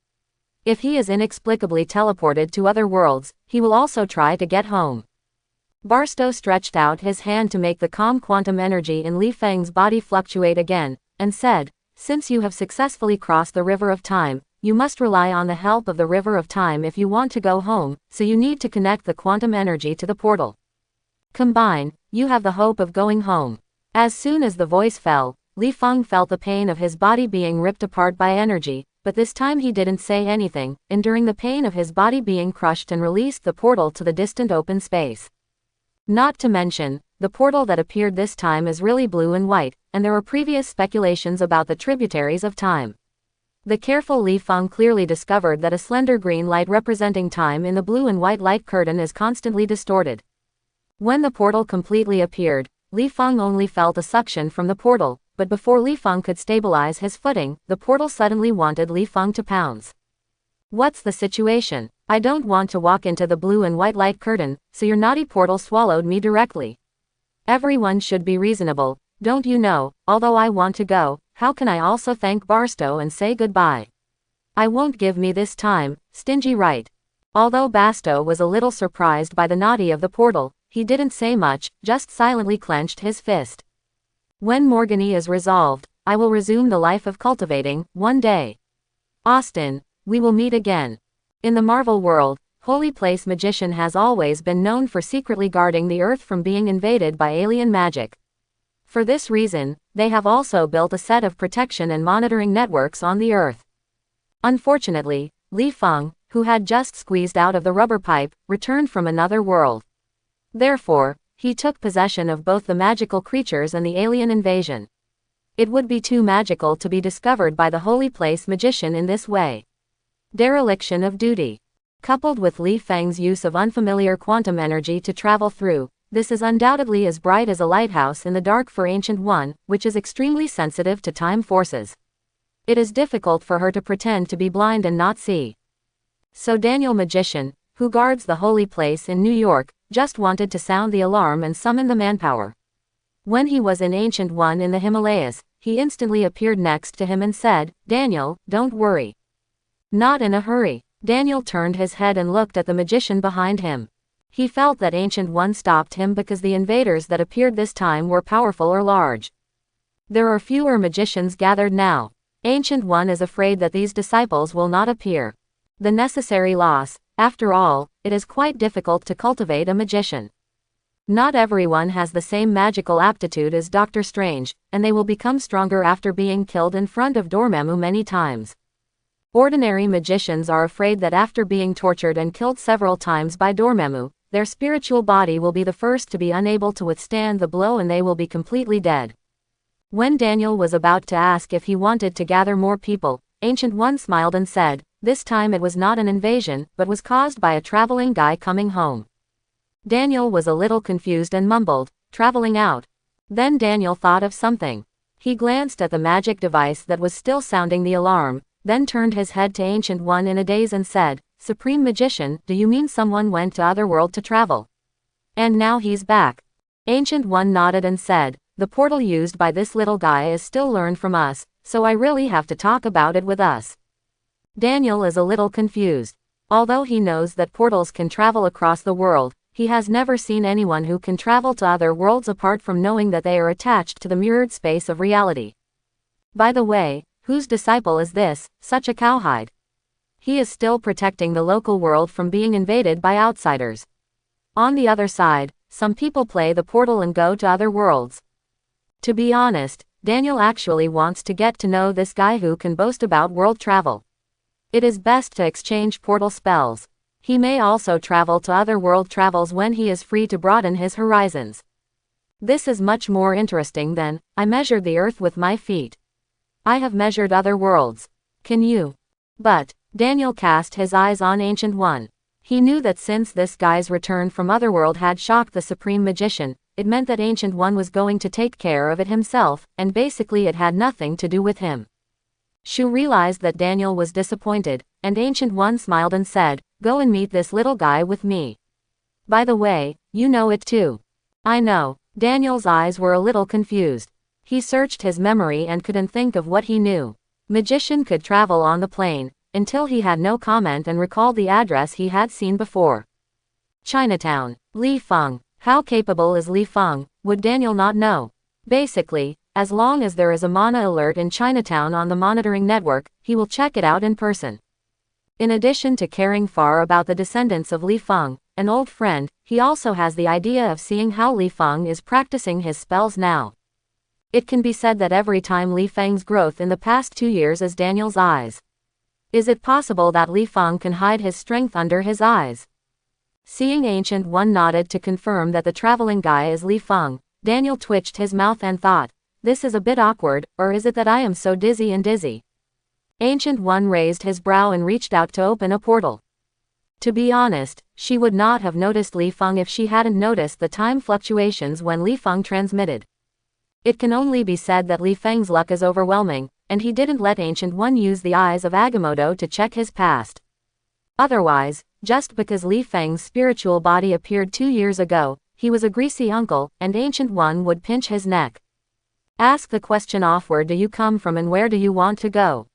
If he is inexplicably teleported to other worlds, he will also try to get home. Barstow stretched out his hand to make the calm quantum energy in Li Feng's body fluctuate again, and said, "Since you have successfully crossed the river of time, you must rely on the help of the river of time if you want to go home, so you need to connect the quantum energy to the portal. Combine, you have the hope of going home." As soon as the voice fell, Li Feng felt the pain of his body being ripped apart by energy, but this time he didn't say anything, enduring the pain of his body being crushed, and released the portal to the distant open space. Not to mention, the portal that appeared this time is really blue and white, and there were previous speculations about the tributaries of time. The careful Li Feng clearly discovered that a slender green light representing time in the blue and white light curtain is constantly distorted. When the portal completely appeared, Li Feng only felt a suction from the portal, but before Li Feng could stabilize his footing, the portal suddenly wanted Li Feng to pounce. "What's the situation? I don't want to walk into the blue and white light curtain, so your naughty portal swallowed me directly. Everyone should be reasonable, don't you know? Although I want to go, how can I also thank Barstow and say goodbye? I won't give me this time, stingy right." Although Barstow was a little surprised by the naughty of the portal, he didn't say much, just silently clenched his fist. "When Morgany is resolved, I will resume the life of cultivating, one day. Austin, we will meet again." In the Marvel world, Holy Place Magician has always been known for secretly guarding the Earth from being invaded by alien magic. For this reason, they have also built a set of protection and monitoring networks on the Earth. Unfortunately, Li Feng, who had just squeezed out of the rubber pipe, returned from another world. Therefore, he took possession of both the magical creatures and the alien invasion. It would be too magical to be discovered by the Holy Place Magician in this way. Dereliction of duty. Coupled with Li Feng's use of unfamiliar quantum energy to travel through, this is undoubtedly as bright as a lighthouse in the dark for Ancient One, which is extremely sensitive to time forces. It is difficult for her to pretend to be blind and not see. So Daniel Magician, who guards the Holy Place in New York, just wanted to sound the alarm and summon the manpower. When he was in Ancient One in the Himalayas, he instantly appeared next to him and said, "Daniel, don't worry." Not in a hurry. Daniel turned his head and looked at the magician behind him. He felt that Ancient One stopped him because the invaders that appeared this time were powerful or large. There are fewer magicians gathered now. Ancient One is afraid that these disciples will not appear. The necessary loss. After all, it is quite difficult to cultivate a magician. Not everyone has the same magical aptitude as Doctor Strange, and they will become stronger after being killed in front of Dormammu many times. Ordinary magicians are afraid that after being tortured and killed several times by Dormammu, their spiritual body will be the first to be unable to withstand the blow and they will be completely dead. When Daniel was about to ask if he wanted to gather more people, Ancient One smiled and said, this time it was not an invasion, but was caused by a traveling guy coming home. Daniel was a little confused and mumbled, traveling out. Then Daniel thought of something. He glanced at the magic device that was still sounding the alarm, then turned his head to Ancient One in a daze and said, Supreme Magician, do you mean someone went to Otherworld to travel? And now he's back? Ancient One nodded and said, the portal used by this little guy is still learned from us, so I really have to talk about it with us. Daniel is a little confused. Although he knows that portals can travel across the world, he has never seen anyone who can travel to other worlds apart from knowing that they are attached to the mirrored space of reality. By the way, whose disciple is this, such a cowhide? He is still protecting the local world from being invaded by outsiders. On the other side, some people play the portal and go to other worlds. To be honest, Daniel actually wants to get to know this guy who can boast about world travel. It is best to exchange portal spells. He may also travel to other world travels when he is free to broaden his horizons. This is much more interesting than, I measured the earth with my feet. I have measured other worlds. Can you? But, Daniel cast his eyes on Ancient One. He knew that since this guy's return from Otherworld had shocked the Supreme Magician, it meant that Ancient One was going to take care of it himself, and basically it had nothing to do with him. Shu realized that Daniel was disappointed, and Ancient One smiled and said, go and meet this little guy with me. By the way, you know it too. I know. Daniel's eyes were a little confused. He searched his memory and couldn't think of what he knew. Magician could travel on the plane, until he had no comment and recalled the address he had seen before. Chinatown. Li Feng. How capable is Li Feng, would Daniel not know? Basically, as long as there is a mana alert in Chinatown on the monitoring network, he will check it out in person. In addition to caring far about the descendants of Li Feng, an old friend, he also has the idea of seeing how Li Feng is practicing his spells now. It can be said that every time Li Feng's growth in the past 2 years is Daniel's eyes. Is it possible that Li Feng can hide his strength under his eyes? Seeing Ancient One nodded to confirm that the traveling guy is Li Feng, Daniel twitched his mouth and thought, this is a bit awkward, or is it that I am so dizzy? Ancient One raised his brow and reached out to open a portal. To be honest, she would not have noticed Li Feng if she hadn't noticed the time fluctuations when Li Feng transmitted. It can only be said that Li Feng's luck is overwhelming, and he didn't let Ancient One use the eyes of Agamotto to check his past. Otherwise, just because Li Feng's spiritual body appeared 2 years ago, he was a greasy uncle, and Ancient One would pinch his neck. Ask the question off: where do you come from and where do you want to go?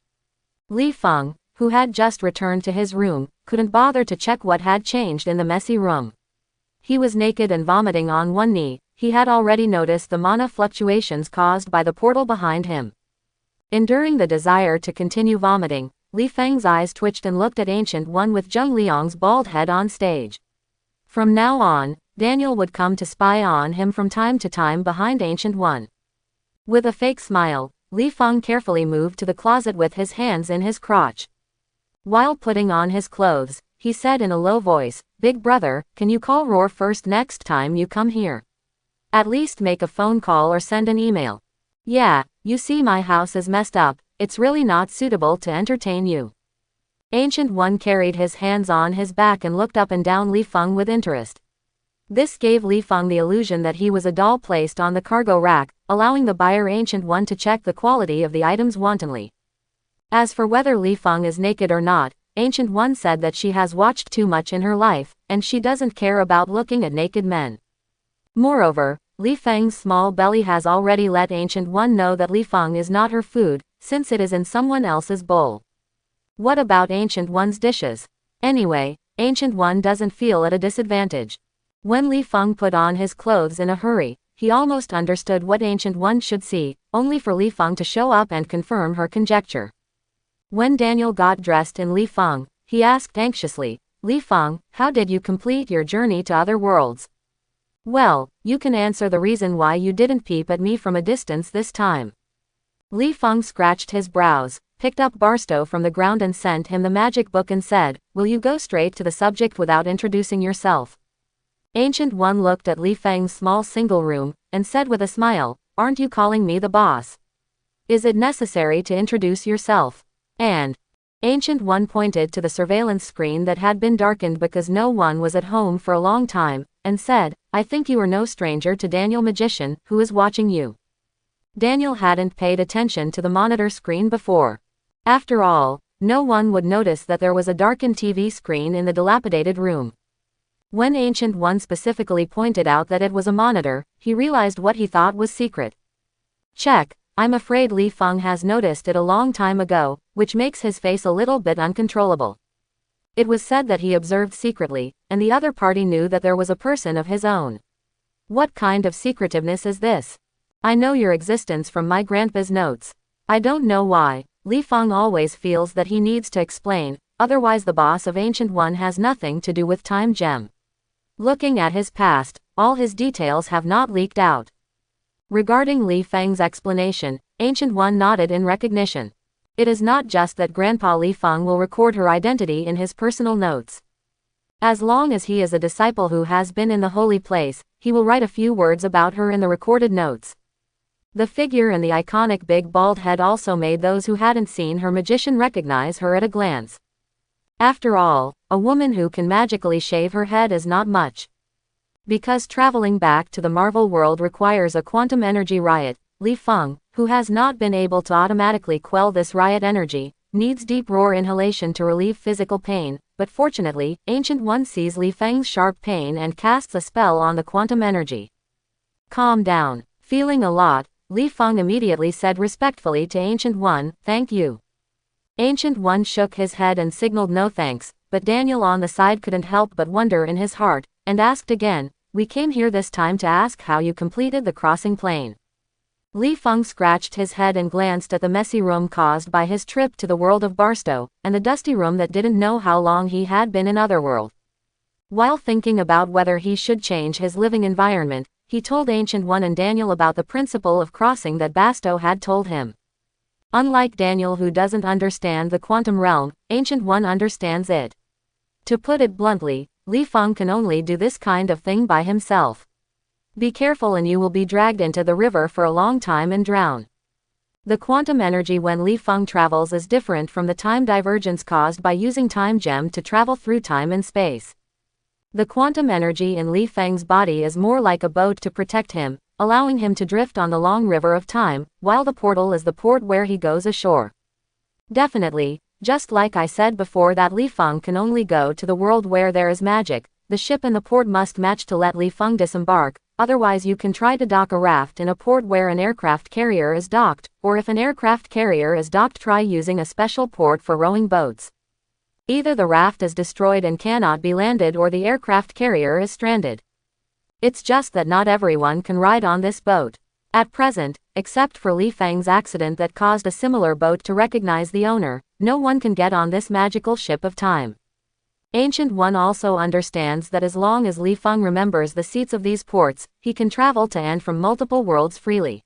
Li Feng, who had just returned to his room, couldn't bother to check what had changed in the messy room. He was naked and vomiting on one knee. He had already noticed the mana fluctuations caused by the portal behind him. Enduring the desire to continue vomiting, Li Feng's eyes twitched and looked at Ancient One with Zheng Liang's bald head on stage. From now on, Daniel would come to spy on him from time to time behind Ancient One. With a fake smile, Li Feng carefully moved to the closet with his hands in his crotch. While putting on his clothes, he said in a low voice, "Big brother, can you call Roar first next time you come here? At least make a phone call or send an email. Yeah, you see my house is messed up, it's really not suitable to entertain you." Ancient One carried his hands on his back and looked up and down Li Feng with interest. This gave Li Feng the illusion that he was a doll placed on the cargo rack, allowing the buyer Ancient One to check the quality of the items wantonly. As for whether Li Feng is naked or not, Ancient One said that she has watched too much in her life, and she doesn't care about looking at naked men. Moreover, Li Feng's small belly has already let Ancient One know that Li Feng is not her food, since it is in someone else's bowl. What about Ancient One's dishes? Anyway, Ancient One doesn't feel at a disadvantage. When Li Feng put on his clothes in a hurry, he almost understood what Ancient One should see, only for Li Feng to show up and confirm her conjecture. When Daniel got dressed in Li Feng, he asked anxiously, "Li Feng, how did you complete your journey to other worlds?" "Well, you can answer the reason why you didn't peep at me from a distance this time." Li Feng scratched his brows, picked up Barstow from the ground and sent him the magic book and said, "Will you go straight to the subject without introducing yourself?" Ancient One looked at Li Feng's small single room, and said with a smile, "Aren't you calling me the boss? Is it necessary to introduce yourself?" And Ancient One pointed to the surveillance screen that had been darkened because no one was at home for a long time, and said, "I think you are no stranger to Daniel Magician, who is watching you." Daniel hadn't paid attention to the monitor screen before. After all, no one would notice that there was a darkened TV screen in the dilapidated room. When Ancient One specifically pointed out that it was a monitor, he realized what he thought was secret. Check. I'm afraid Li Feng has noticed it a long time ago, which makes his face a little bit uncontrollable. It was said that he observed secretly, and the other party knew that there was a person of his own. What kind of secretiveness is this? I know your existence from my grandpa's notes. I don't know why. Li Feng always feels that he needs to explain, otherwise the boss of Ancient One has nothing to do with Time Gem. Looking at his past, all his details have not leaked out. Regarding Li Feng's explanation, Ancient One nodded in recognition. It is not just that Grandpa Li Feng will record her identity in his personal notes. As long as he is a disciple who has been in the holy place, he will write a few words about her in the recorded notes. The figure and the iconic big bald head also made those who hadn't seen her magician recognize her at a glance. After all, a woman who can magically shave her head is not much. Because traveling back to the Marvel world requires a quantum energy riot, Li Feng, who has not been able to automatically quell this riot energy, needs deep roar inhalation to relieve physical pain, but fortunately, Ancient One sees Li Feng's sharp pain and casts a spell on the quantum energy. Calm down. Feeling a lot, Li Feng immediately said respectfully to Ancient One, "Thank you." Ancient One shook his head and signaled no thanks, but Daniel on the side couldn't help but wonder in his heart, and asked again, "We came here this time to ask how you completed the crossing plane." Li Feng scratched his head and glanced at the messy room caused by his trip to the world of Barstow, and the dusty room that didn't know how long he had been in Otherworld. While thinking about whether he should change his living environment, he told Ancient One and Daniel about the principle of crossing that Barstow had told him. Unlike Daniel, who doesn't understand the quantum realm, Ancient One understands it. To put it bluntly, Li Feng can only do this kind of thing by himself. Be careful and you will be dragged into the river for a long time and drown. The quantum energy when Li Feng travels is different from the time divergence caused by using time gem to travel through time and space. The quantum energy in Li Feng's body is more like a boat to protect him, allowing him to drift on the long river of time, while the portal is the port where he goes ashore. Definitely, just like I said before that Li Feng can only go to the world where there is magic, the ship and the port must match to let Li Feng disembark, otherwise you can try to dock a raft in a port where an aircraft carrier is docked, or if an aircraft carrier is docked try using a special port for rowing boats. Either the raft is destroyed and cannot be landed or the aircraft carrier is stranded. It's just that not everyone can ride on this boat. At present, except for Li Feng's accident that caused a similar boat to recognize the owner, no one can get on this magical ship of time. Ancient One also understands that as long as Li Feng remembers the seats of these ports, he can travel to and from multiple worlds freely.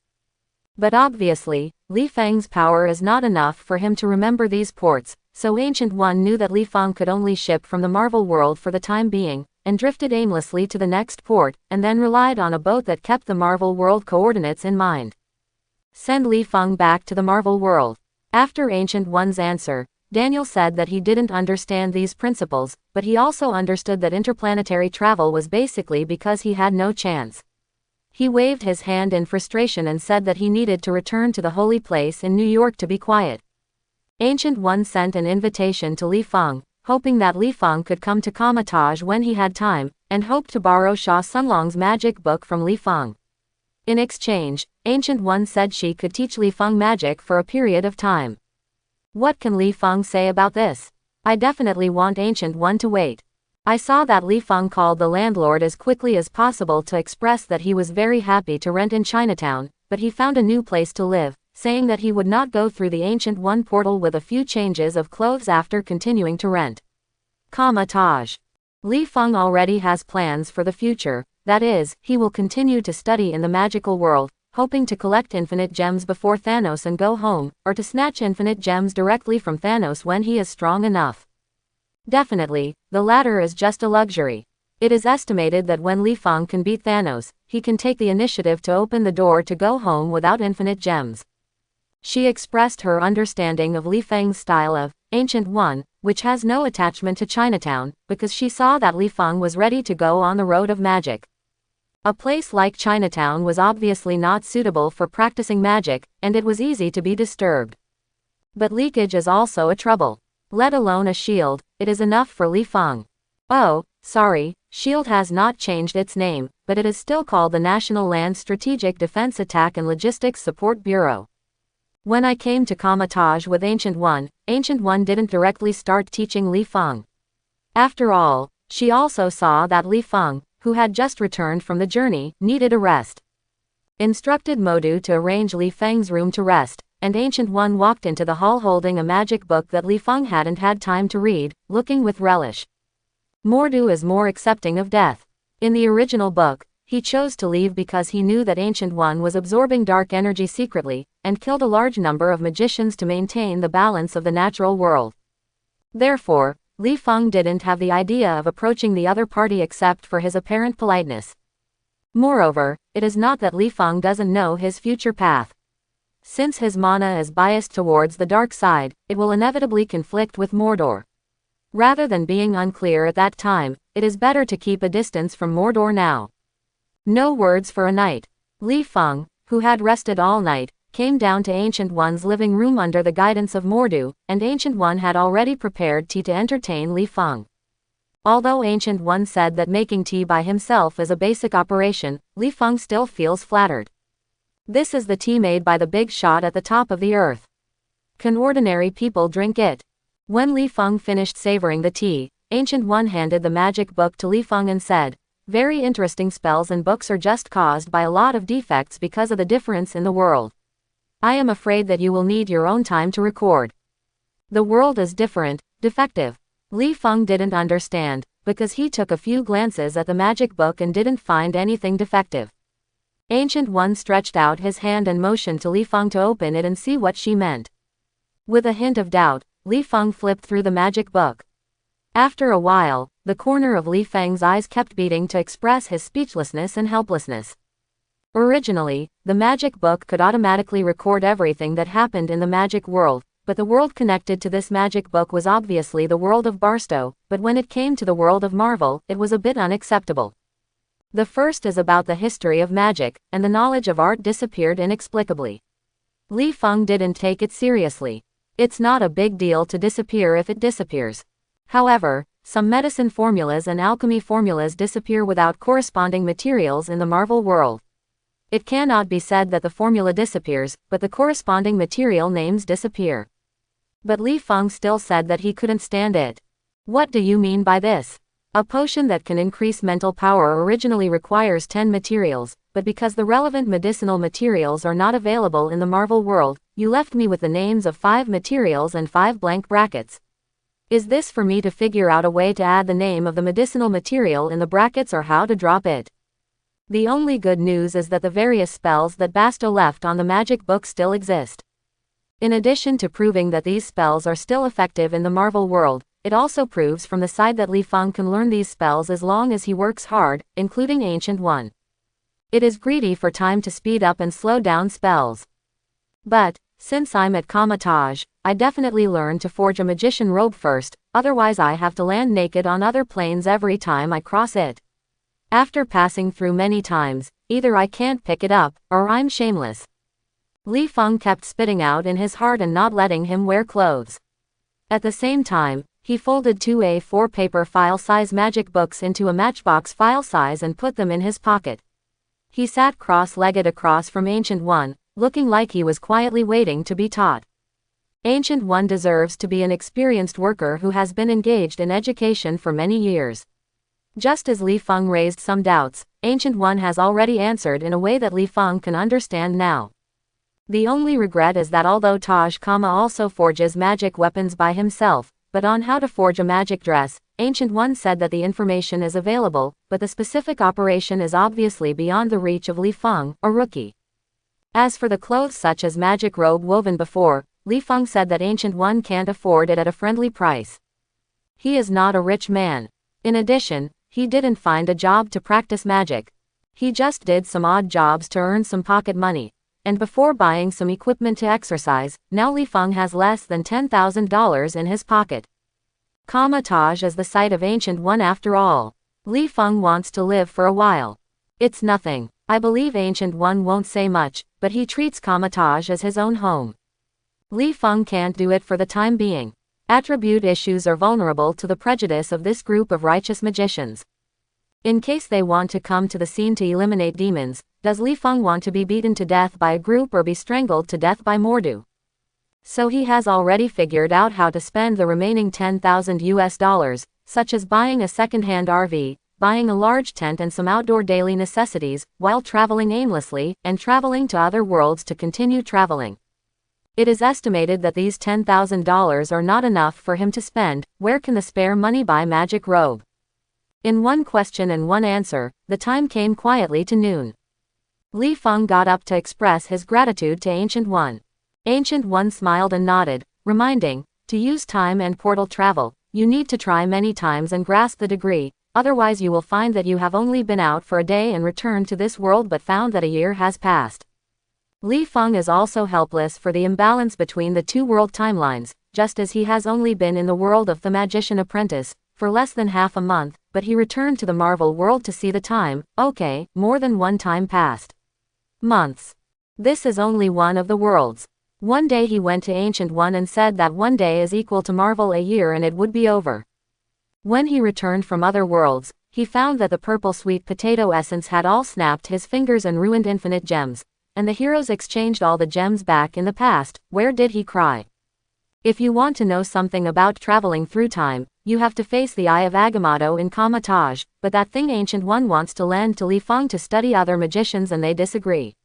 But obviously, Li Feng's power is not enough for him to remember these ports, so Ancient One knew that Li Feng could only ship from the Marvel world for the time being, and drifted aimlessly to the next port, and then relied on a boat that kept the Marvel world coordinates in mind. Send Li Feng back to the Marvel world. After Ancient One's answer, Daniel said that he didn't understand these principles, but he also understood that interplanetary travel was basically because he had no chance. He waved his hand in frustration and said that he needed to return to the holy place in New York to be quiet. Ancient One sent an invitation to Li Feng, hoping that Li Feng could come to Kamar-Taj when he had time, and hoped to borrow Sha Sunlong's magic book from Li Feng. In exchange, Ancient One said she could teach Li Feng magic for a period of time. What can Li Feng say about this? I definitely want Ancient One to wait. I saw that Li Feng called the landlord as quickly as possible to express that he was very happy to rent in Chinatown, but he found a new place to live, saying that he would not go through the Ancient One portal with a few changes of clothes after continuing to rent. Kamar-Taj. Li Feng already has plans for the future, that is, he will continue to study in the magical world, hoping to collect infinite gems before Thanos and go home, or to snatch infinite gems directly from Thanos when he is strong enough. Definitely, the latter is just a luxury. It is estimated that when Li Feng can beat Thanos, he can take the initiative to open the door to go home without infinite gems. She expressed her understanding of Li Feng's style of Ancient One, which has no attachment to Chinatown, because she saw that Li Feng was ready to go on the road of magic. A place like Chinatown was obviously not suitable for practicing magic, and it was easy to be disturbed. But leakage is also a trouble. Let alone a shield, it is enough for Li Feng. Oh, sorry, shield has not changed its name, but it is still called the National Land Strategic Defense Attack and Logistics Support Bureau. When I came to Kamar-Taj with Ancient One didn't directly start teaching Li Feng. After all, she also saw that Li Feng, who had just returned from the journey, needed a rest. Instructed Modu to arrange Li Feng's room to rest, and Ancient One walked into the hall holding a magic book that Li Feng hadn't had time to read, looking with relish. Mordu is more accepting of death. In the original book, he chose to leave because he knew that Ancient One was absorbing dark energy secretly, and killed a large number of magicians to maintain the balance of the natural world. Therefore, Li Feng didn't have the idea of approaching the other party except for his apparent politeness. Moreover, it is not that Li Feng doesn't know his future path. Since his mana is biased towards the dark side, it will inevitably conflict with Mordor. Rather than being unclear at that time, it is better to keep a distance from Mordor now. No words for a night. Li Feng, who had rested all night, came down to Ancient One's living room under the guidance of Mordu, and Ancient One had already prepared tea to entertain Li Feng. Although Ancient One said that making tea by himself is a basic operation, Li Feng still feels flattered. This is the tea made by the big shot at the top of the earth. Can ordinary people drink it? When Li Feng finished savoring the tea, Ancient One handed the magic book to Li Feng and said, "Very interesting spells and books are just caused by a lot of defects because of the difference in the world. I am afraid that you will need your own time to record. The world is different, defective." Li Feng didn't understand, because he took a few glances at the magic book and didn't find anything defective. Ancient One stretched out his hand and motioned to Li Feng to open it and see what she meant. With a hint of doubt, Li Feng flipped through the magic book. After a while, the corner of Li Feng's eyes kept beating to express his speechlessness and helplessness. Originally, the magic book could automatically record everything that happened in the magic world, but the world connected to this magic book was obviously the world of Barstow, but when it came to the world of Marvel, it was a bit unacceptable. The first is about the history of magic, and the knowledge of art disappeared inexplicably. Li Feng didn't take it seriously. It's not a big deal to disappear if it disappears. However, some medicine formulas and alchemy formulas disappear without corresponding materials in the Marvel world. It cannot be said that the formula disappears, but the corresponding material names disappear. But Li Feng still said that he couldn't stand it. What do you mean by this? A potion that can increase mental power originally requires 10 materials, but because the relevant medicinal materials are not available in the Marvel world, you left me with the names of 5 materials and 5 blank brackets. Is this for me to figure out a way to add the name of the medicinal material in the brackets or how to drop it? The only good news is that the various spells that Basto left on the magic book still exist. In addition to proving that these spells are still effective in the Marvel world, it also proves from the side that Li Feng can learn these spells as long as he works hard, including Ancient One. It is greedy for time to speed up and slow down spells. But, since I'm at Kamar-Taj, I definitely learn to forge a magician robe first, otherwise I have to land naked on other planes every time I cross it. After passing through many times, either I can't pick it up, or I'm shameless. Li Feng kept spitting out in his heart and not letting him wear clothes. At the same time, he folded 2 A4 paper file-size magic books into a matchbox file size and put them in his pocket. He sat cross-legged across from Ancient One, looking like he was quietly waiting to be taught. Ancient One deserves to be an experienced worker who has been engaged in education for many years. Just as Li Feng raised some doubts, Ancient One has already answered in a way that Li Feng can understand now. The only regret is that although Taj Kama also forges magic weapons by himself, but on how to forge a magic dress, Ancient One said that the information is available, but the specific operation is obviously beyond the reach of Li Feng, a rookie. As for the clothes such as magic robe woven before, Li Feng said that Ancient One can't afford it at a friendly price. He is not a rich man. In addition, he didn't find a job to practice magic. He just did some odd jobs to earn some pocket money. And before buying some equipment to exercise, now Li Feng has less than $10,000 in his pocket. Kamar-Taj is the site of Ancient One after all. Li Feng wants to live for a while. It's nothing. I believe Ancient One won't say much, but he treats Kamar-Taj as his own home. Li Feng can't do it for the time being. Attribute issues are vulnerable to the prejudice of this group of righteous magicians. In case they want to come to the scene to eliminate demons, does Li Feng want to be beaten to death by a group or be strangled to death by Mordu? So he has already figured out how to spend the remaining $10,000, such as buying a second-hand RV, buying a large tent and some outdoor daily necessities, while traveling aimlessly, and traveling to other worlds to continue traveling. It is estimated that these $10,000 are not enough for him to spend. Where can the spare money buy magic robe? In one question and one answer, the time came quietly to noon. Li Feng got up to express his gratitude to Ancient One. Ancient One smiled and nodded, reminding, to use time and portal travel, you need to try many times and grasp the degree, otherwise you will find that you have only been out for a day and returned to this world but found that a year has passed. Li Feng is also helpless for the imbalance between the two world timelines, just as he has only been in the world of the Magician Apprentice for less than half a month, but he returned to the Marvel world to see the time. Okay, more than one time passed. Months. This is only one of the worlds. One day he went to Ancient One and said that one day is equal to Marvel a year and it would be over. When he returned from other worlds, he found that the purple sweet potato essence had all snapped his fingers and ruined infinite gems, and the heroes exchanged all the gems back in the past. Where did he cry? If you want to know something about traveling through time, you have to face the Eye of Agamotto in Kamar-Taj, but that thing Ancient One wants to lend to Li Feng to study other magicians and they disagree.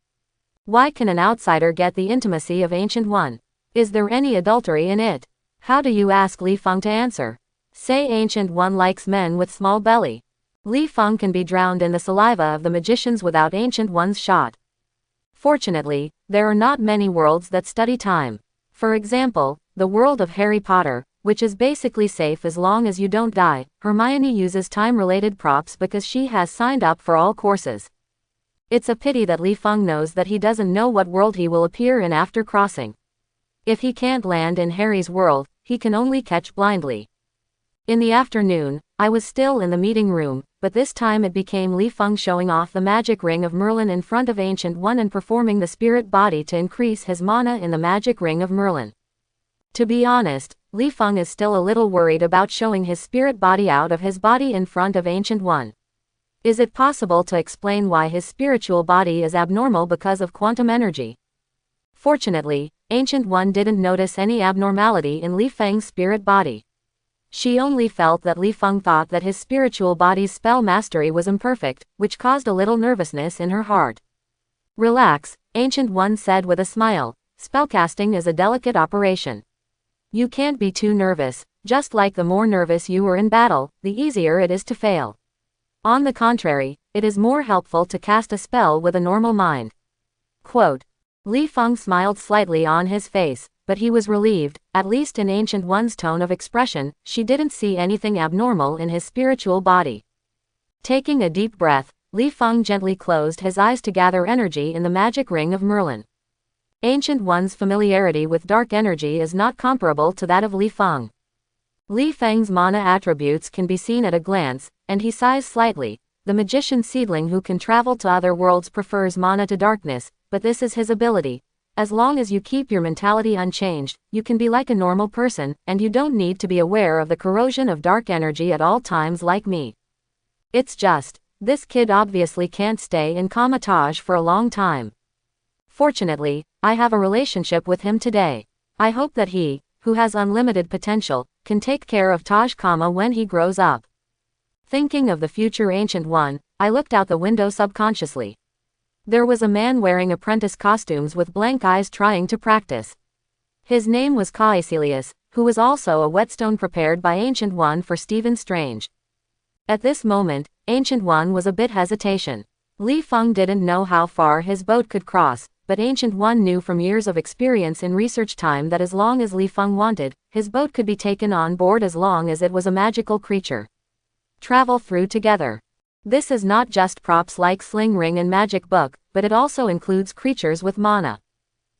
Why can an outsider get the intimacy of Ancient One? Is there any adultery in it? How do you ask Li Feng to answer? Say Ancient One likes men with small belly. Li Feng can be drowned in the saliva of the magicians without Ancient One's shot. Fortunately, there are not many worlds that study time. For example, the world of Harry Potter, which is basically safe as long as you don't die. Hermione uses time-related props because she has signed up for all courses. It's a pity that Li Feng knows that he doesn't know what world he will appear in after crossing. If he can't land in Harry's world, he can only catch blindly. In the afternoon, I was still in the meeting room, but this time it became Li Feng showing off the magic ring of Merlin in front of Ancient One and performing the spirit body to increase his mana in the magic ring of Merlin. To be honest, Li Feng is still a little worried about showing his spirit body out of his body in front of Ancient One. Is it possible to explain why his spiritual body is abnormal because of quantum energy? Fortunately, Ancient One didn't notice any abnormality in Li Feng's spirit body. She only felt that Li Feng thought that his spiritual body's spell mastery was imperfect, which caused a little nervousness in her heart. Relax, Ancient One said with a smile. Spellcasting is a delicate operation. You can't be too nervous, just like the more nervous you are in battle, the easier it is to fail. On the contrary, it is more helpful to cast a spell with a normal mind. Quote. Li Feng smiled slightly on his face, but he was relieved, at least in Ancient One's tone of expression. She didn't see anything abnormal in his spiritual body. Taking a deep breath, Li Feng gently closed his eyes to gather energy in the magic ring of Merlin. Ancient One's familiarity with dark energy is not comparable to that of Li Feng. Li Feng's mana attributes can be seen at a glance, and he sighs slightly. The magician seedling who can travel to other worlds prefers mana to darkness, but this is his ability. As long as you keep your mentality unchanged, you can be like a normal person, and you don't need to be aware of the corrosion of dark energy at all times like me. It's just, this kid obviously can't stay in Kamar-Taj for a long time. Fortunately, I have a relationship with him today. I hope that he, who has unlimited potential, can take care of Taj Kama when he grows up. Thinking of the future Ancient One, I looked out the window subconsciously. There was a man wearing apprentice costumes with blank eyes trying to practice. His name was Caecilius, who was also a whetstone prepared by Ancient One for Stephen Strange. At this moment, Ancient One was a bit hesitation. Li Feng didn't know how far his boat could cross, but Ancient One knew from years of experience in research time that as long as Li Feng wanted, his boat could be taken on board as long as it was a magical creature. Travel through together. This is not just props like Sling Ring and Magic Book, but it also includes creatures with mana.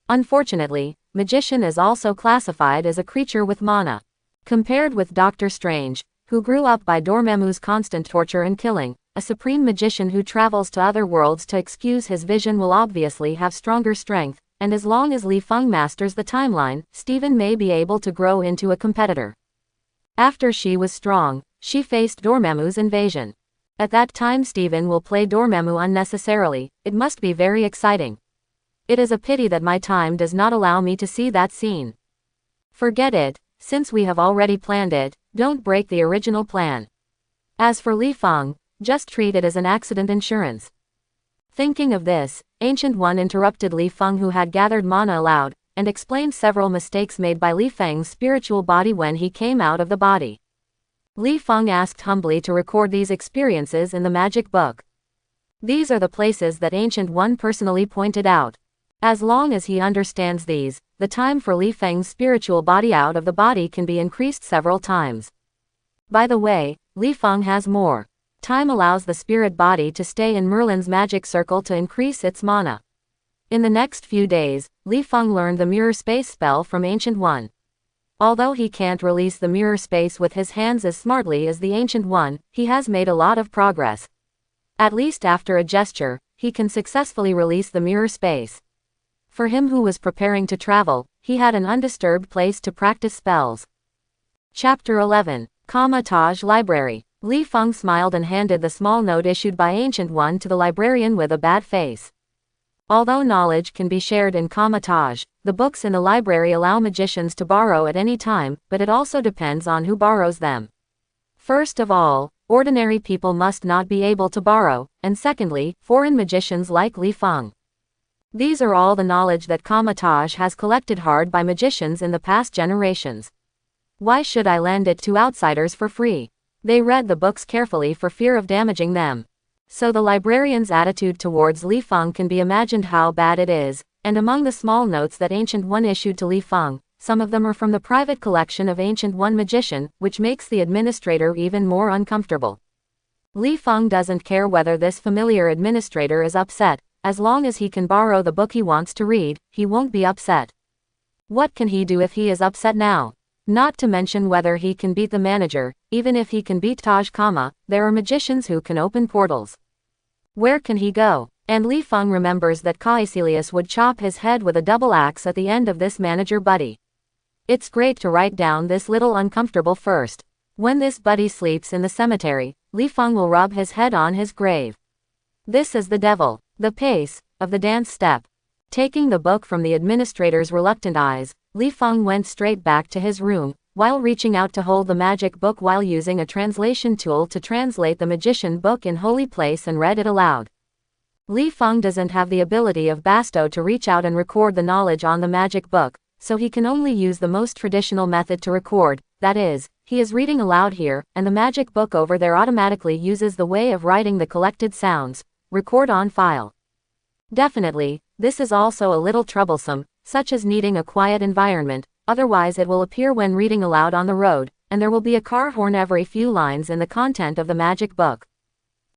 Unfortunately, Magician is also classified as a creature with mana. Compared with Doctor Strange, who grew up by Dormammu's constant torture and killing, a supreme magician who travels to other worlds to excuse his vision will obviously have stronger strength, and as long as Li Feng masters the timeline, Stephen may be able to grow into a competitor. After she was strong, she faced Dormammu's invasion. At that time Stephen will play Dormammu unnecessarily. It must be very exciting. It is a pity that my time does not allow me to see that scene. Forget it, since we have already planned it, don't break the original plan. As for Li Feng, just treat it as an accident insurance. Thinking of this, Ancient One interrupted Li Feng, who had gathered mana aloud, and explained several mistakes made by Li Feng's spiritual body when he came out of the body. Li Feng asked humbly to record these experiences in the magic book. These are the places that Ancient One personally pointed out. As long as he understands these, the time for Li Feng's spiritual body out of the body can be increased several times. By the way, Li Feng has more. Time allows the spirit body to stay in Merlin's magic circle to increase its mana. In the next few days, Li Feng learned the mirror space spell from Ancient One. Although he can't release the mirror space with his hands as smartly as the Ancient One, he has made a lot of progress. At least after a gesture, he can successfully release the mirror space. For him who was preparing to travel, he had an undisturbed place to practice spells. Chapter 11. Kamar-Taj Library. Li Feng smiled and handed the small note issued by Ancient One to the librarian with a bad face. Although knowledge can be shared in Kamar-Taj, the books in the library allow magicians to borrow at any time, but it also depends on who borrows them. First of all, ordinary people must not be able to borrow, and secondly, foreign magicians like Li Feng. These are all the knowledge that Kamar-Taj has collected hard by magicians in the past generations. Why should I lend it to outsiders for free? They read the books carefully for fear of damaging them. So the librarian's attitude towards Li Feng can be imagined how bad it is, and among the small notes that Ancient One issued to Li Feng, some of them are from the private collection of Ancient One magician, which makes the administrator even more uncomfortable. Li Feng doesn't care whether this familiar administrator is upset, as long as he can borrow the book he wants to read, he won't be upset. What can he do if he is upset now? Not to mention whether he can beat the manager. Even if he can beat Taj Kama, there are magicians who can open portals. Where can he go? And Li Feng remembers that Caecilius would chop his head with a double axe at the end of this manager buddy. It's great to write down this little uncomfortable first. When this buddy sleeps in the cemetery, Li Feng will rub his head on his grave. This is the devil, the pace of the dance step. Taking the book from the administrator's reluctant eyes, Li Feng went straight back to his room, while reaching out to hold the magic book while using a translation tool to translate the magician book in holy place and read it aloud. Li Feng doesn't have the ability of Basto to reach out and record the knowledge on the magic book, so he can only use the most traditional method to record, that is, he is reading aloud here, and the magic book over there automatically uses the way of writing the collected sounds, record on file. Definitely, this is also a little troublesome, such as needing a quiet environment, otherwise it will appear when reading aloud on the road, and there will be a car horn every few lines in the content of the magic book.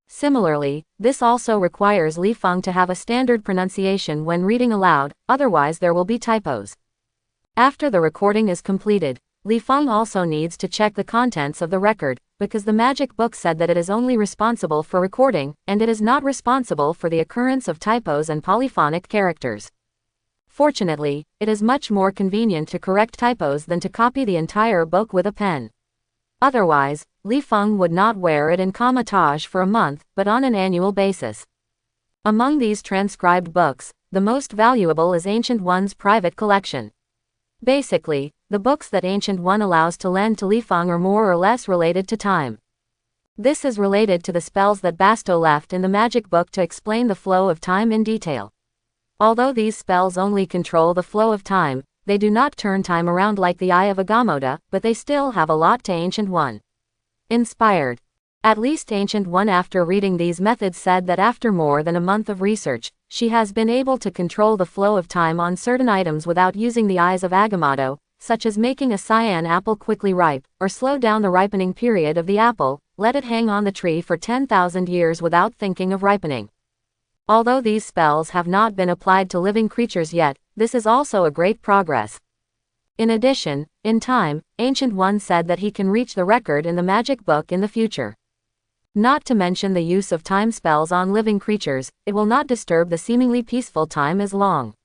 Similarly, this also requires Li Feng to have a standard pronunciation when reading aloud, otherwise there will be typos. After the recording is completed, Li Feng also needs to check the contents of the record, because the magic book said that it is only responsible for recording, and it is not responsible for the occurrence of typos and polyphonic characters. Fortunately, it is much more convenient to correct typos than to copy the entire book with a pen. Otherwise, Li Feng would not wear it in Kamar-Taj for a month, but on an annual basis. Among these transcribed books, the most valuable is Ancient One's private collection. Basically, the books that Ancient One allows to lend to Li Feng are more or less related to time. This is related to the spells that Basto left in the magic book to explain the flow of time in detail. Although these spells only control the flow of time, they do not turn time around like the Eye of Agamotto, but they still have a lot to Ancient One. Inspired. At least Ancient One after reading these methods said that after more than a month of research, she has been able to control the flow of time on certain items without using the Eyes of Agamotto, such as making a cyan apple quickly ripe, or slow down the ripening period of the apple, let it hang on the tree for 10,000 years without thinking of ripening. Although these spells have not been applied to living creatures yet, this is also a great progress. In addition, in time, Ancient One said that he can reach the record in the magic book in the future. Not to mention the use of time spells on living creatures, it will not disturb the seemingly peaceful time as long.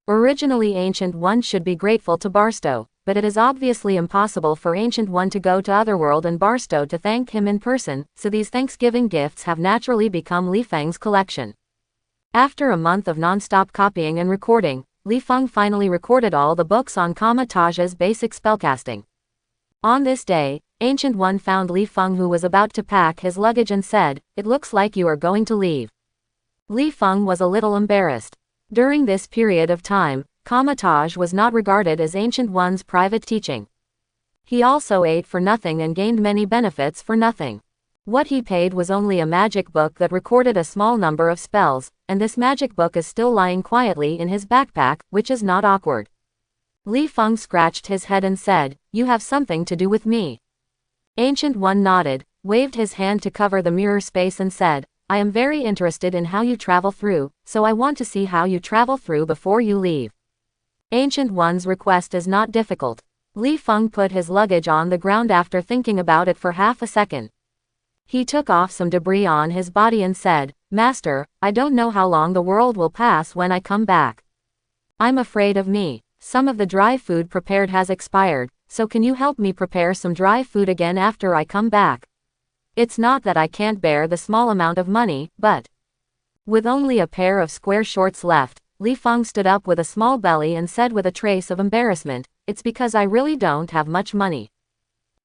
Originally Ancient One should be grateful to Barstow, but it is obviously impossible for Ancient One to go to Otherworld and Barstow to thank him in person, so these Thanksgiving gifts have naturally become Li Feng's collection. After a month of non-stop copying and recording, Li Feng finally recorded all the books on Kamar-Taj's basic spellcasting. On this day, Ancient One found Li Feng who was about to pack his luggage and said, "It looks like you are going to leave." Li Feng was a little embarrassed. During this period of time, Kamar-Taj was not regarded as Ancient One's private teaching. He also ate for nothing and gained many benefits for nothing. What he paid was only a magic book that recorded a small number of spells, and this magic book is still lying quietly in his backpack, which is not awkward. Li Feng scratched his head and said, "You have something to do with me." Ancient One nodded, waved his hand to cover the mirror space and said, "I am very interested in how you travel through, so I want to see how you travel through before you leave." Ancient One's request is not difficult. Li Feng put his luggage on the ground after thinking about it for half a second. He took off some debris on his body and said, "Master, I don't know how long the world will pass when I come back. I'm afraid of me. Some of the dry food prepared has expired, so can you help me prepare some dry food again after I come back? It's not that I can't bear the small amount of money, but... With only a pair of square shorts left, Li Feng stood up with a small belly and said with a trace of embarrassment, "It's because I really don't have much money."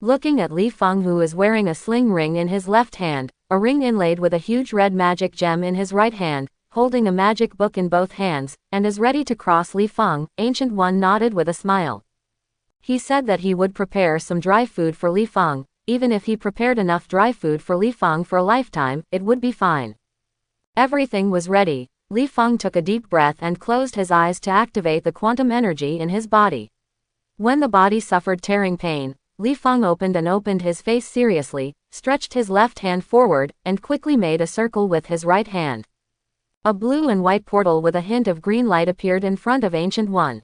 Looking at Li Feng, who is wearing a sling ring in his left hand, a ring inlaid with a huge red magic gem in his right hand, holding a magic book in both hands, and is ready to cross Li Feng, Ancient One nodded with a smile. He said that he would prepare some dry food for Li Feng. Even if he prepared enough dry food for Li Feng for a lifetime, it would be fine. Everything was ready. Li Feng took a deep breath and closed his eyes to activate the quantum energy in his body. When the body suffered tearing pain, Li Feng opened his face seriously, stretched his left hand forward, and quickly made a circle with his right hand. A blue and white portal with a hint of green light appeared in front of Ancient One.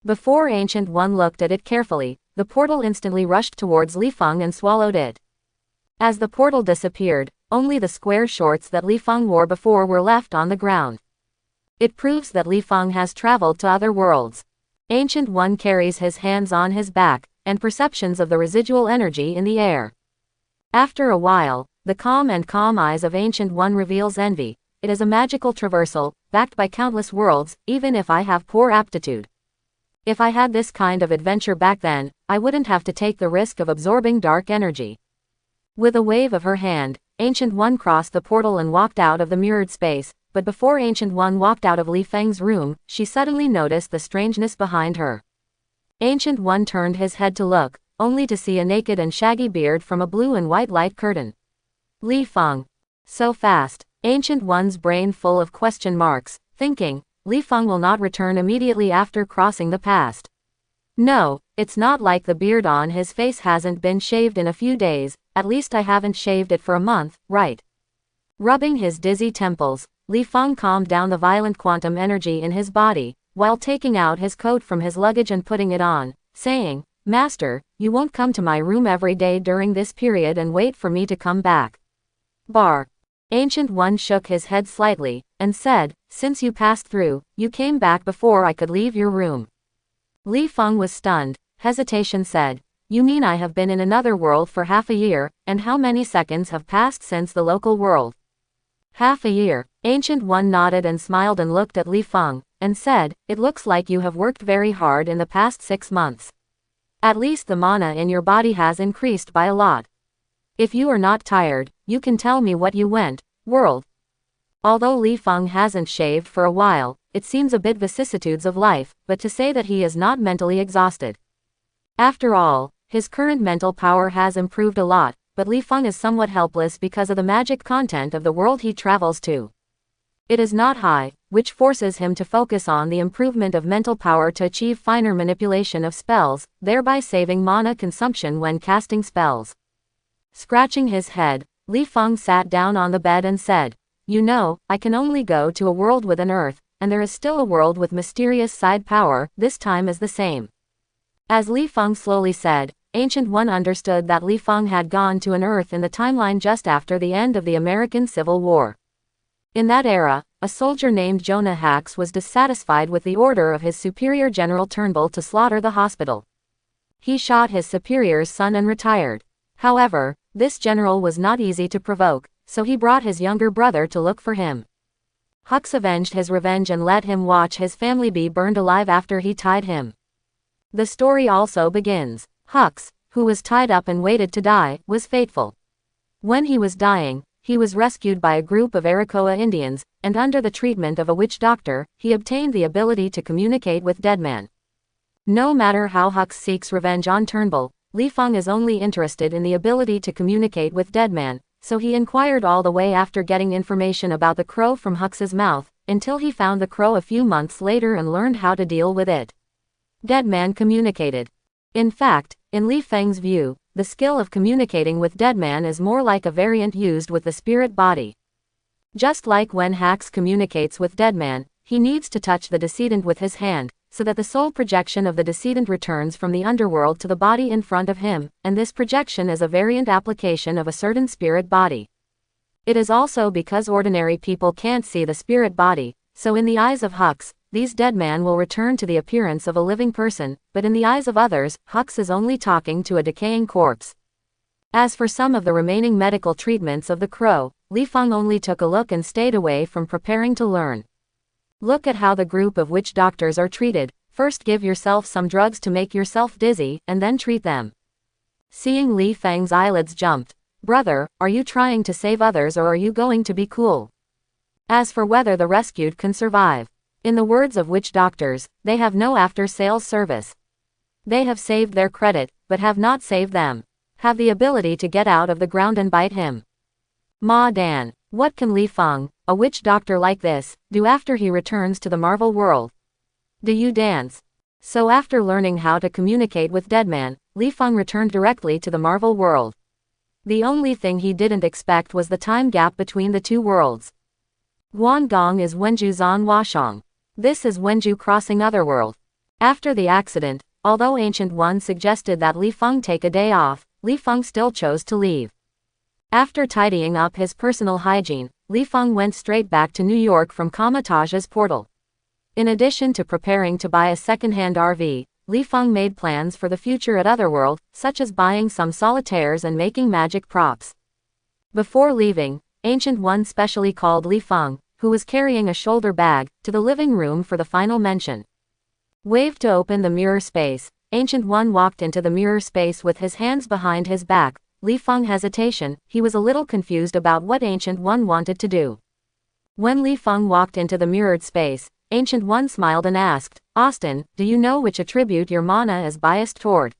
Before Ancient One looked at it carefully, the portal instantly rushed towards Li Feng and swallowed it. As the portal disappeared, only the square shorts that Li Feng wore before were left on the ground. It proves that Li Feng has traveled to other worlds. Ancient One carries his hands on his back, and perceptions of the residual energy in the air. After a while, the calm eyes of Ancient One reveals envy. It is a magical traversal, backed by countless worlds, even if I have poor aptitude. If I had this kind of adventure back then, I wouldn't have to take the risk of absorbing dark energy. With a wave of her hand, Ancient One crossed the portal and walked out of the mirrored space, but before Ancient One walked out of Li Feng's room, she suddenly noticed the strangeness behind her. Ancient One turned his head to look, only to see a naked and shaggy beard from a blue and white light curtain. Li Feng. So fast. Ancient One's brain full of question marks, thinking, Li Feng will not return immediately after crossing the past. No, it's not like the beard on his face hasn't been shaved in a few days, at least I haven't shaved it for a month, right? Rubbing his dizzy temples, Li Feng calmed down the violent quantum energy in his body, while taking out his coat from his luggage and putting it on, saying, "Master, you won't come to my room every day during this period and wait for me to come back." Bar. Ancient One shook his head slightly, and said, "Since you passed through, you came back before I could leave your room." Li Feng was stunned. Hesitation said, "You mean I have been in another world for half a year, and how many seconds have passed since the local world?" "Half a year." Ancient One nodded and smiled and looked at Li Feng, and said, "It looks like you have worked very hard in the past 6 months. At least the mana in your body has increased by a lot. If you are not tired, you can tell me what you went, world." Although Li Feng hasn't shaved for a while, it seems a bit vicissitudes of life, but to say that he is not mentally exhausted. After all, his current mental power has improved a lot, but Li Feng is somewhat helpless because of the magic content of the world he travels to. It is not high, which forces him to focus on the improvement of mental power to achieve finer manipulation of spells, thereby saving mana consumption when casting spells. Scratching his head, Li Feng sat down on the bed and said, "You know, I can only go to a world with an earth, and there is still a world with mysterious side power, this time is the same." As Li Feng slowly said, Ancient One understood that Li Feng had gone to an earth in the timeline just after the end of the American Civil War. In that era, a soldier named Jonah Hax was dissatisfied with the order of his superior General Turnbull to slaughter the hospital. He shot his superior's son and retired. However, this general was not easy to provoke, so he brought his younger brother to look for him. Hux avenged his revenge and let him watch his family be burned alive after he tied him. The story also begins. Hux, who was tied up and waited to die, was faithful. When he was dying, he was rescued by a group of Arakoa Indians, and under the treatment of a witch doctor, he obtained the ability to communicate with dead men. No matter how Hux seeks revenge on Turnbull, Li Feng is only interested in the ability to communicate with dead men, so he inquired all the way after getting information about the crow from Hux's mouth, until he found the crow a few months later and learned how to deal with it. Dead man communicated. In fact, in Li Feng's view, the skill of communicating with dead man is more like a variant used with the spirit body. Just like when Hax communicates with dead man, he needs to touch the decedent with his hand, so that the soul projection of the decedent returns from the underworld to the body in front of him, and this projection is a variant application of a certain spirit body. It is also because ordinary people can't see the spirit body, so in the eyes of Hux, these dead men will return to the appearance of a living person, but in the eyes of others, Hux is only talking to a decaying corpse. As for some of the remaining medical treatments of the crow, Li Feng only took a look and stayed away from preparing to learn. Look at how the group of witch doctors are treated. First give yourself some drugs to make yourself dizzy, and then treat them. Seeing Li Feng's eyelids jumped. Brother, are you trying to save others or are you going to be cool? As for whether the rescued can survive, in the words of witch doctors, they have no after-sales service. They have saved their credit, but have not saved them. Have the ability to get out of the ground and bite him. Ma Dan, what can Li Feng, a witch doctor like this, do after he returns to the Marvel world? Do you dance? So after learning how to communicate with Deadman, Li Feng returned directly to the Marvel world. The only thing he didn't expect was the time gap between the two worlds. Guangdong is Wenju Zan Washong. This is Wenju crossing Otherworld. After the accident, although Ancient One suggested that Li Feng take a day off, Li Feng still chose to leave. After tidying up his personal hygiene, Li Feng went straight back to New York from Kamar-Taj's portal. In addition to preparing to buy a second-hand RV, Li Feng made plans for the future at Otherworld, such as buying some solitaires and making magic props. Before leaving, Ancient One specially called Li Feng, who was carrying a shoulder bag, to the living room for the final mention. Waved to open the mirror space, Ancient One walked into the mirror space with his hands behind his back. Li Feng hesitation, he was a little confused about what Ancient One wanted to do. When Li Feng walked into the mirrored space, Ancient One smiled and asked, Austin, do you know which attribute your mana is biased toward?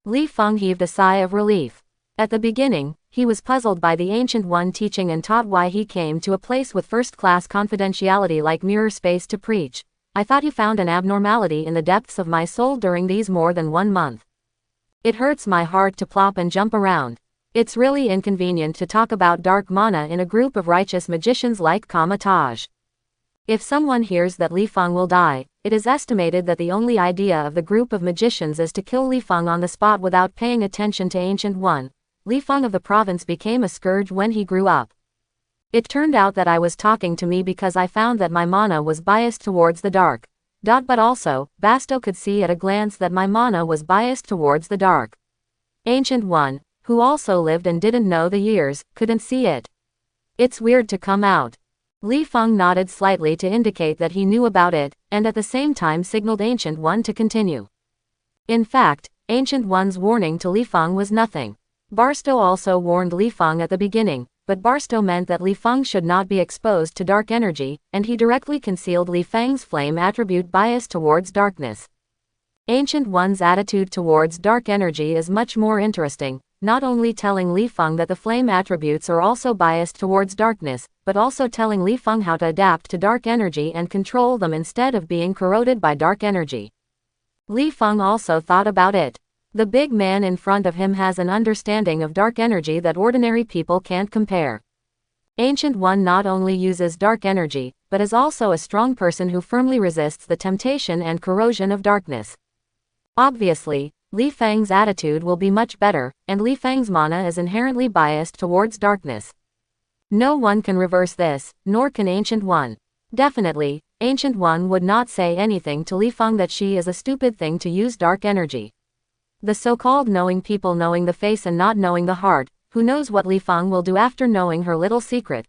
Li Feng heaved a sigh of relief. At the beginning, he was puzzled by the Ancient One teaching and taught why he came to a place with first-class confidentiality like mirror space to preach. I thought you found an abnormality in the depths of my soul during these more than 1 month. It hurts my heart to plop and jump around. It's really inconvenient to talk about dark mana in a group of righteous magicians like Kamar-Taj. If someone hears that Li Feng will die, it is estimated that the only idea of the group of magicians is to kill Li Feng on the spot without paying attention to Ancient One. Li Feng of the province became a scourge when he grew up. It turned out that I was talking to me because I found that my mana was biased towards the dark. But also, Basto could see at a glance that my mana was biased towards the dark. Ancient One, who also lived and didn't know the years, couldn't see it. It's weird to come out. Li Feng nodded slightly to indicate that he knew about it, and at the same time signaled Ancient One to continue. In fact, Ancient One's warning to Li Feng was nothing. Barstow also warned Li Feng at the beginning, but Barstow meant that Li Feng should not be exposed to dark energy, and he directly concealed Li Feng's flame attribute bias towards darkness. Ancient One's attitude towards dark energy is much more interesting, not only telling Li Feng that the flame attributes are also biased towards darkness, but also telling Li Feng how to adapt to dark energy and control them instead of being corroded by dark energy. Li Feng also thought about it. The big man in front of him has an understanding of dark energy that ordinary people can't compare. Ancient One not only uses dark energy, but is also a strong person who firmly resists the temptation and corrosion of darkness. Obviously, Li Feng's attitude will be much better, and Li Feng's mana is inherently biased towards darkness. No one can reverse this, nor can Ancient One. Definitely, Ancient One would not say anything to Li Feng that she is a stupid thing to use dark energy. The so-called knowing people knowing the face and not knowing the heart, who knows what Li Feng will do after knowing her little secret.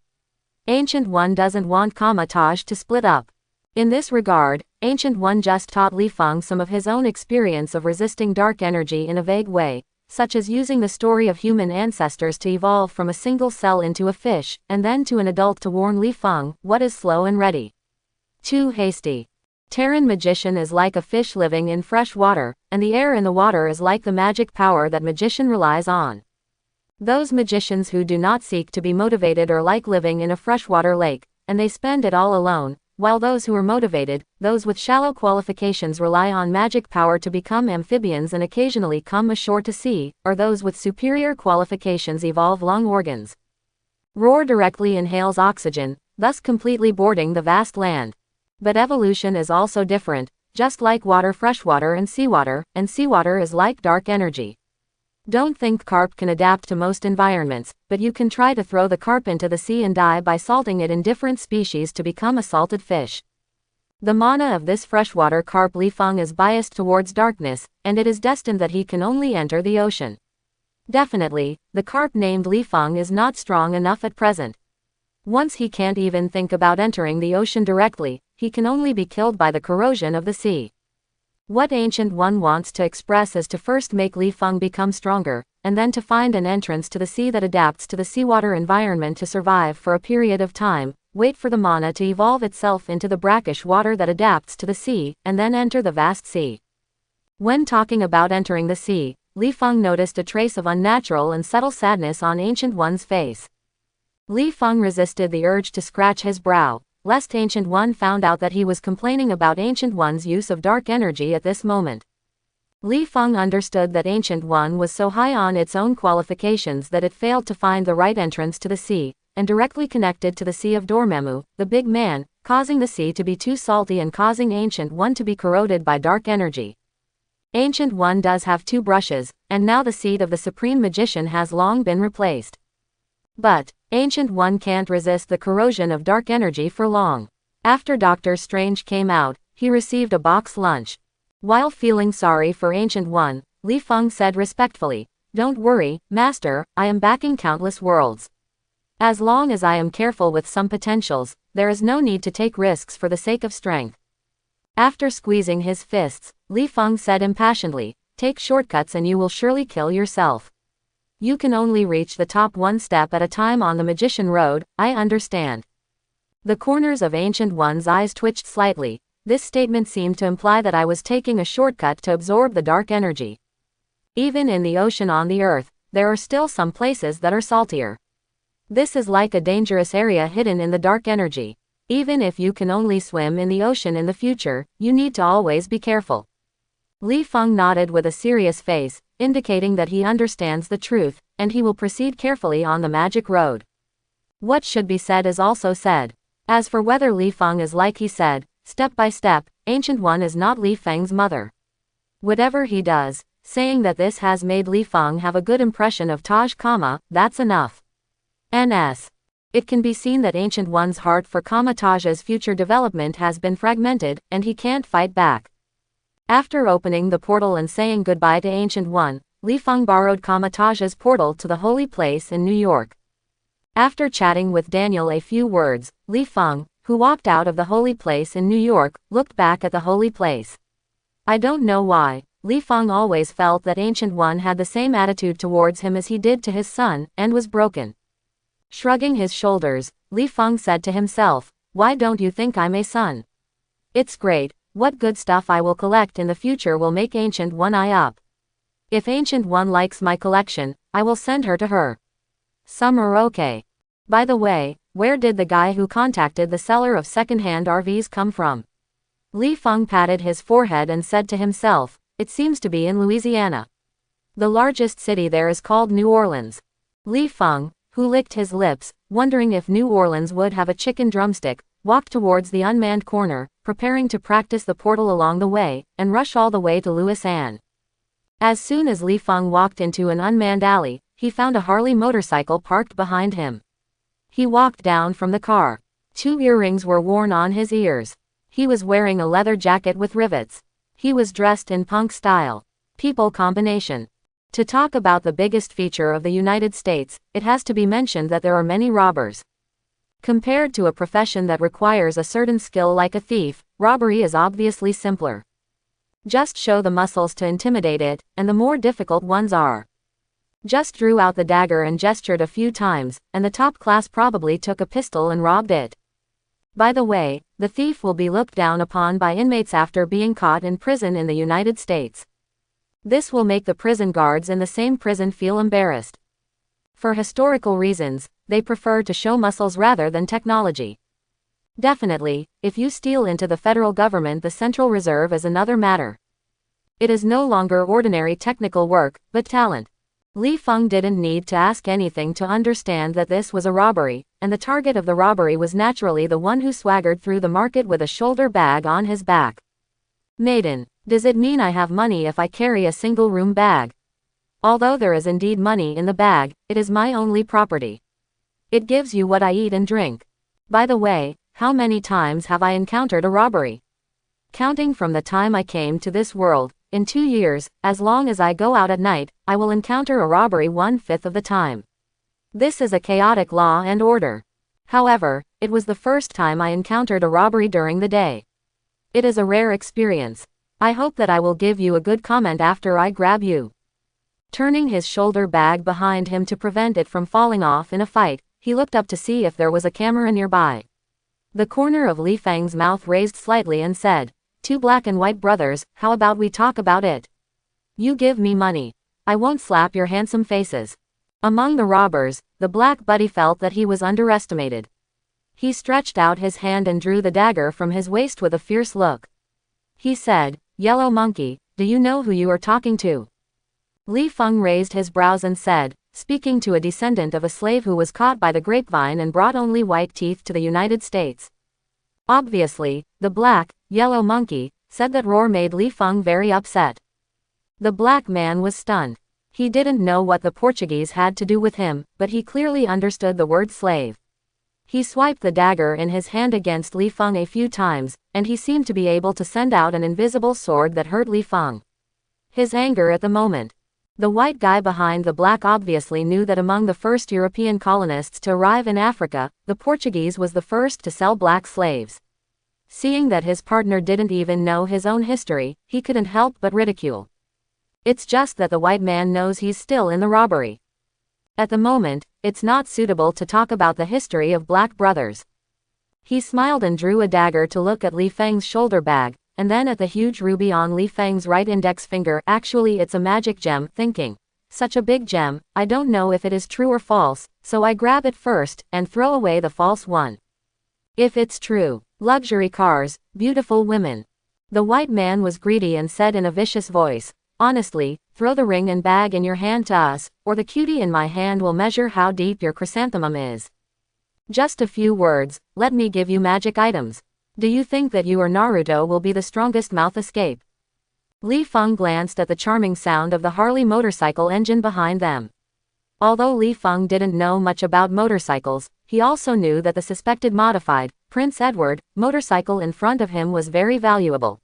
Ancient One doesn't want Kamar-Taj to split up. In this regard, Ancient One just taught Li Feng some of his own experience of resisting dark energy in a vague way, such as using the story of human ancestors to evolve from a single cell into a fish, and then to an adult to warn Li Feng, what is slow and ready. Too hasty. Terran magician is like a fish living in fresh water, and the air in the water is like the magic power that magician relies on. Those magicians who do not seek to be motivated are like living in a freshwater lake, and they spend it all alone, while those who are motivated, those with shallow qualifications rely on magic power to become amphibians and occasionally come ashore to see, or those with superior qualifications evolve lung organs. Roar directly inhales oxygen, thus completely boarding the vast land. But evolution is also different, just like water, freshwater and seawater is like dark energy. Don't think carp can adapt to most environments, but you can try to throw the carp into the sea and die by salting it in different species to become a salted fish. The mana of this freshwater carp Li Feng is biased towards darkness, and it is destined that he can only enter the ocean. Definitely, the carp named Li Feng is not strong enough at present. Once he can't even think about entering the ocean directly, he can only be killed by the corrosion of the sea. What Ancient One wants to express is to first make Li Feng become stronger, and then to find an entrance to the sea that adapts to the seawater environment to survive for a period of time, wait for the mana to evolve itself into the brackish water that adapts to the sea, and then enter the vast sea. When talking about entering the sea, Li Feng noticed a trace of unnatural and subtle sadness on Ancient One's face. Li Feng resisted the urge to scratch his brow, lest Ancient One found out that he was complaining about Ancient One's use of dark energy at this moment. Li Feng understood that Ancient One was so high on its own qualifications that it failed to find the right entrance to the sea, and directly connected to the Sea of Dormammu, the big man, causing the sea to be too salty and causing Ancient One to be corroded by dark energy. Ancient One does have two brushes, and now the seat of the Supreme Magician has long been replaced. But Ancient One can't resist the corrosion of dark energy for long. After Doctor Strange came out, he received a box lunch. While feeling sorry for Ancient One, Li Feng said respectfully, "Don't worry, Master, I am backing countless worlds. As long as I am careful with some potentials, there is no need to take risks for the sake of strength." After squeezing his fists, Li Feng said impassionedly, "Take shortcuts and you will surely kill yourself. You can only reach the top one step at a time on the Magician Road, I understand." The corners of Ancient One's eyes twitched slightly. This statement seemed to imply that I was taking a shortcut to absorb the dark energy. Even in the ocean on the earth, there are still some places that are saltier. This is like a dangerous area hidden in the dark energy. Even if you can only swim in the ocean in the future, you need to always be careful. Li Feng nodded with a serious face, indicating that he understands the truth, and he will proceed carefully on the magic road. What should be said is also said. As for whether Li Feng is like he said, step by step, Ancient One is not Li Feng's mother. Whatever he does, saying that this has made Li Feng have a good impression of Taj, that's enough. Ns. It can be seen that Ancient One's heart for Kamar-Taj's future development has been fragmented, and he can't fight back. After opening the portal and saying goodbye to Ancient One, Li Feng borrowed Kamar-Taj's portal to the holy place in New York. After chatting with Daniel a few words, Li Feng, who walked out of the holy place in New York, looked back at the holy place. I don't know why, Li Feng always felt that Ancient One had the same attitude towards him as he did to his son, and was broken. Shrugging his shoulders, Li Feng said to himself, "Why don't you think I'm a son? It's great, what good stuff I will collect in the future will make Ancient One eye up. If Ancient One likes my collection, I will send her to her. Some are okay. By the way, where did the guy who contacted the seller of second-hand RVs come from?" Li Feng patted his forehead and said to himself, "It seems to be in Louisiana. The largest city there is called New Orleans." Li Feng, who licked his lips, wondering if New Orleans would have a chicken drumstick, walked towards the unmanned corner, preparing to practice the portal along the way, and rush all the way to Louisiana. As soon as Li Feng walked into an unmanned alley, he found a Harley motorcycle parked behind him. He walked down from the car. 2 earrings were worn on his ears. He was wearing a leather jacket with rivets. He was dressed in punk style. People combination. To talk about the biggest feature of the United States, it has to be mentioned that there are many robbers. Compared to a profession that requires a certain skill like a thief, robbery is obviously simpler. Just show the muscles to intimidate it, and the more difficult ones are. Just drew out the dagger and gestured a few times, and the top class probably took a pistol and robbed it. By the way, the thief will be looked down upon by inmates after being caught in prison in the United States. This will make the prison guards in the same prison feel embarrassed. For historical reasons, they prefer to show muscles rather than technology. Definitely, if you steal into the federal government, the Central Reserve is another matter. It is no longer ordinary technical work, but talent. Li Feng didn't need to ask anything to understand that this was a robbery, and the target of the robbery was naturally the one who swaggered through the market with a shoulder bag on his back. "Maiden, does it mean I have money if I carry a single-room bag? Although there is indeed money in the bag, it is my only property. It gives you what I eat and drink. By the way, how many times have I encountered a robbery? Counting from the time I came to this world, in 2 years, as long as I go out at night, I will encounter a robbery 1/5 of the time. This is a chaotic law and order. However, it was the first time I encountered a robbery during the day. It is a rare experience. I hope that I will give you a good comment after I grab you. Turning his shoulder bag behind him to prevent it from falling off in a fight, he looked up to see if there was a camera nearby. The corner of Li Feng's mouth raised slightly and said, "Two black and white brothers, how about we talk about it? You give me money. I won't slap your handsome faces." Among the robbers, the black buddy felt that he was underestimated. He stretched out his hand and drew the dagger from his waist with a fierce look. He said, "Yellow monkey, do you know who you are talking to?" Li Feng raised his brows and said, speaking to a descendant of a slave who was caught by the grapevine and brought only white teeth to the United States. Obviously, the black, yellow monkey, said that roar made Li Feng very upset. The black man was stunned. He didn't know what the Portuguese had to do with him, but he clearly understood the word slave. He swiped the dagger in his hand against Li Feng a few times, and he seemed to be able to send out an invisible sword that hurt Li Feng. His anger at the moment. The white guy behind the black obviously knew that among the first European colonists to arrive in Africa, the Portuguese was the first to sell black slaves. Seeing that his partner didn't even know his own history, he couldn't help but ridicule. It's just that the white man knows he's still in the robbery. At the moment, it's not suitable to talk about the history of black brothers. He smiled and drew a dagger to look at Li Feng's shoulder bag, and then at the huge ruby on Li Feng's right index finger. Actually, it's a magic gem, thinking. Such a big gem, I don't know if it is true or false, so I grab it first, and throw away the false one. If it's true. Luxury cars, beautiful women. The white man was greedy and said in a vicious voice, "Honestly, throw the ring and bag in your hand to us, or the cutie in my hand will measure how deep your chrysanthemum is. Just a few words, let me give you magic items. Do you think that you or Naruto will be the strongest mouth escape?" Li Feng glanced at the charming sound of the Harley motorcycle engine behind them. Although Li Feng didn't know much about motorcycles, he also knew that the suspected modified, Prince Edward, motorcycle in front of him was very valuable.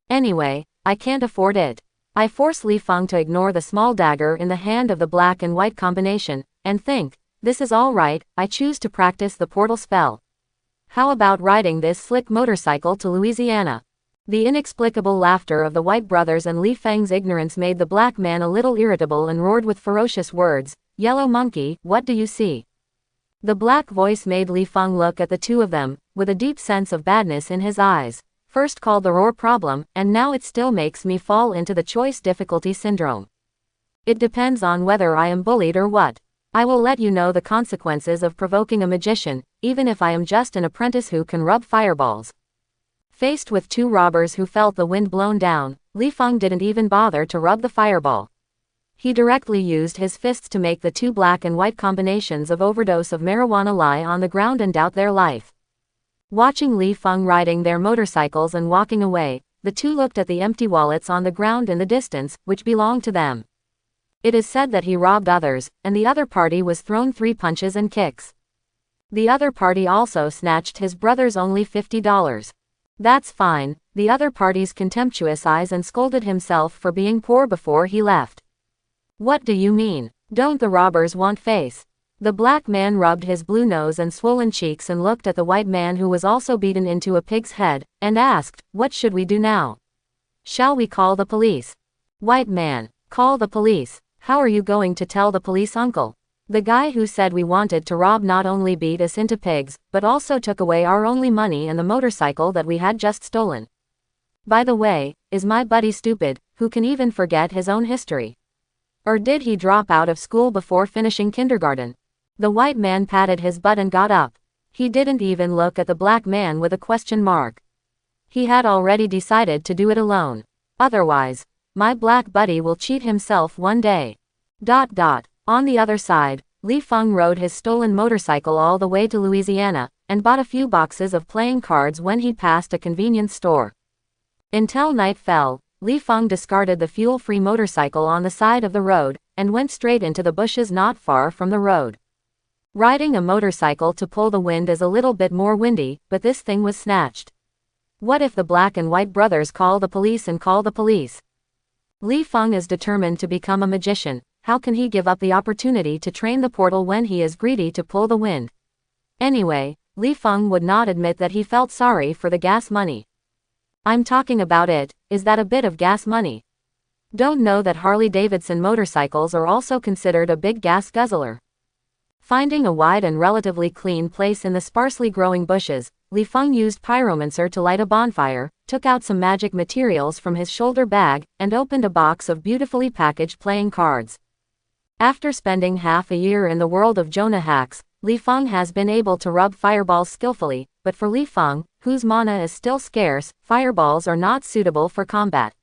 "Anyway, I can't afford it." I force Li Feng to ignore the small dagger in the hand of the black and white combination, and think, "This is all right, I choose to practice the portal spell. How about riding this slick motorcycle to Louisiana?" The inexplicable laughter of the white brothers and Li Feng's ignorance made the black man a little irritable and roared with ferocious words, "Yellow monkey, what do you see?" The black voice made Li Feng look at the two of them, with a deep sense of badness in his eyes. First called the roar problem, and now it still makes me fall into the choice difficulty syndrome. It depends on whether I am bullied or what. I will let you know the consequences of provoking a magician, even if I am just an apprentice who can rub fireballs. Faced with two robbers who felt the wind blown down, Li Feng didn't even bother to rub the fireball. He directly used his fists to make the two black and white combinations of overdose of marijuana lie on the ground and doubt their life. Watching Li Feng riding their motorcycles and walking away, the two looked at the empty wallets on the ground in the distance, which belonged to them. It is said that he robbed others, and the other party was thrown 3 punches and kicks. The other party also snatched his brother's only $50. That's fine, the other party's contemptuous eyes and scolded himself for being poor before he left. What do you mean? Don't the robbers want face? The black man rubbed his blue nose and swollen cheeks and looked at the white man who was also beaten into a pig's head, and asked, "What should we do now? Shall we call the police?" White man, "Call the police? How are you going to tell the police, uncle? The guy who said we wanted to rob not only beat us into pigs, but also took away our only money and the motorcycle that we had just stolen. By the way, is my buddy stupid, who can even forget his own history? Or did he drop out of school before finishing kindergarten?" The white man patted his butt and got up. He didn't even look at the black man with a question mark. He had already decided to do it alone. Otherwise, my black buddy will cheat himself one day. On the other side, Li Feng rode his stolen motorcycle all the way to Louisiana, and bought a few boxes of playing cards when he passed a convenience store. Until night fell, Li Feng discarded the fuel-free motorcycle on the side of the road, and went straight into the bushes not far from the road. Riding a motorcycle to pull the wind is a little bit more windy, but this thing was snatched. What if the black and white brothers call the police and call the police? Li Feng is determined to become a magician. How can he give up the opportunity to train the portal when he is greedy to pull the wind? Anyway, Li Feng would not admit that he felt sorry for the gas money. I'm talking about it. Is that a bit of gas money? Don't know that Harley-Davidson motorcycles are also considered a big gas guzzler. Finding a wide and relatively clean place in the sparsely growing bushes, Li Feng used pyromancer to light a bonfire, took out some magic materials from his shoulder bag, and opened a box of beautifully packaged playing cards. After spending half a year in the world of Jonah hacks, Li Feng has been able to rub fireballs skillfully, but for Li Feng, whose mana is still scarce, fireballs are not suitable for combat.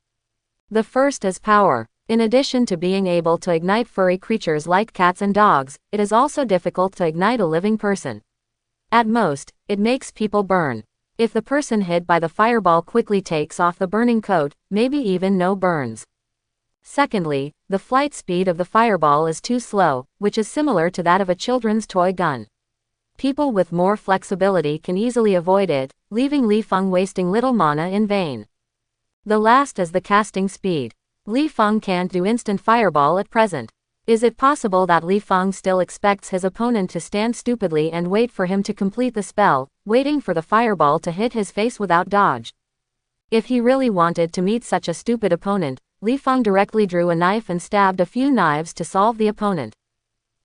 The first is power. In addition to being able to ignite furry creatures like cats and dogs, it is also difficult to ignite a living person. At most, it makes people burn. If the person hit by the fireball quickly takes off the burning coat, maybe even no burns. Secondly, the flight speed of the fireball is too slow, which is similar to that of a children's toy gun. People with more flexibility can easily avoid it, leaving Li Feng wasting little mana in vain. The last is the casting speed. Li Feng can't do instant fireball at present. Is it possible that Li Feng still expects his opponent to stand stupidly and wait for him to complete the spell, waiting for the fireball to hit his face without dodge? If he really wanted to meet such a stupid opponent, Li Feng directly drew a knife and stabbed a few knives to solve the opponent.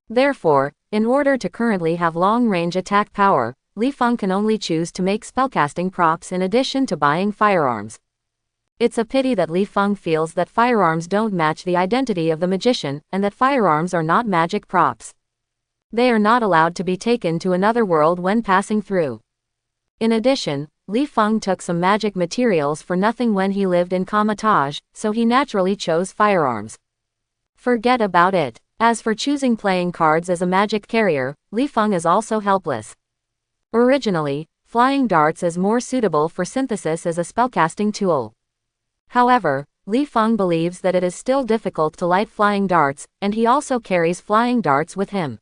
Therefore, in order to currently have long-range attack power, Li Feng can only choose to make spellcasting props in addition to buying firearms. It's a pity that Li Feng feels that firearms don't match the identity of the magician, and that firearms are not magic props. They are not allowed to be taken to another world when passing through. In addition, Li Feng took some magic materials for nothing when he lived in Kamar-Taj, so he naturally chose firearms. Forget about it. As for choosing playing cards as a magic carrier, Li Feng is also helpless. Originally, flying darts is more suitable for synthesis as a spellcasting tool. However, Li Feng believes that it is still difficult to light flying darts, and he also carries flying darts with him.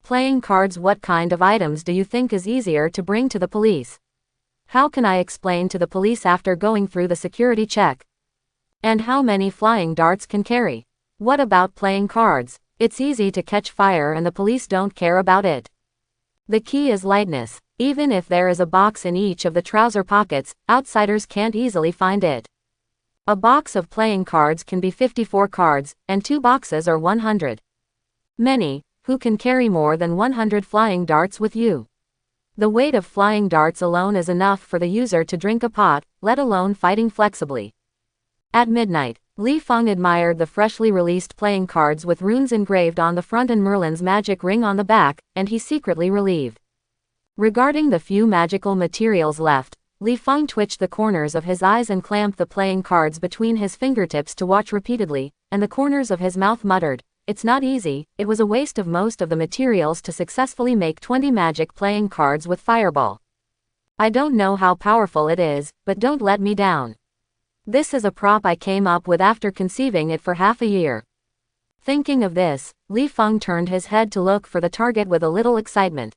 Playing cards. What kind of items do you think is easier to bring to the police? How can I explain to the police after going through the security check? And how many flying darts can carry? What about playing cards? It's easy to catch fire and the police don't care about it. The key is lightness. Even if there is a box in each of the trouser pockets, outsiders can't easily find it. A box of playing cards can be 54 cards, and 2 boxes are 100. Many, who can carry more than 100 flying darts with you? The weight of flying darts alone is enough for the user to drink a pot, let alone fighting flexibly. At midnight, Li Feng admired the freshly released playing cards with runes engraved on the front and Merlin's magic ring on the back, and he secretly relieved. Regarding the few magical materials left, Li Feng twitched the corners of his eyes and clamped the playing cards between his fingertips to watch repeatedly, and the corners of his mouth muttered, "It's not easy." It was a waste of most of the materials to successfully make 20 magic playing cards with fireball. I don't know how powerful it is, but don't let me down. This is a prop I came up with after conceiving it for half a year. Thinking of this, Li Feng turned his head to look for the target with a little excitement.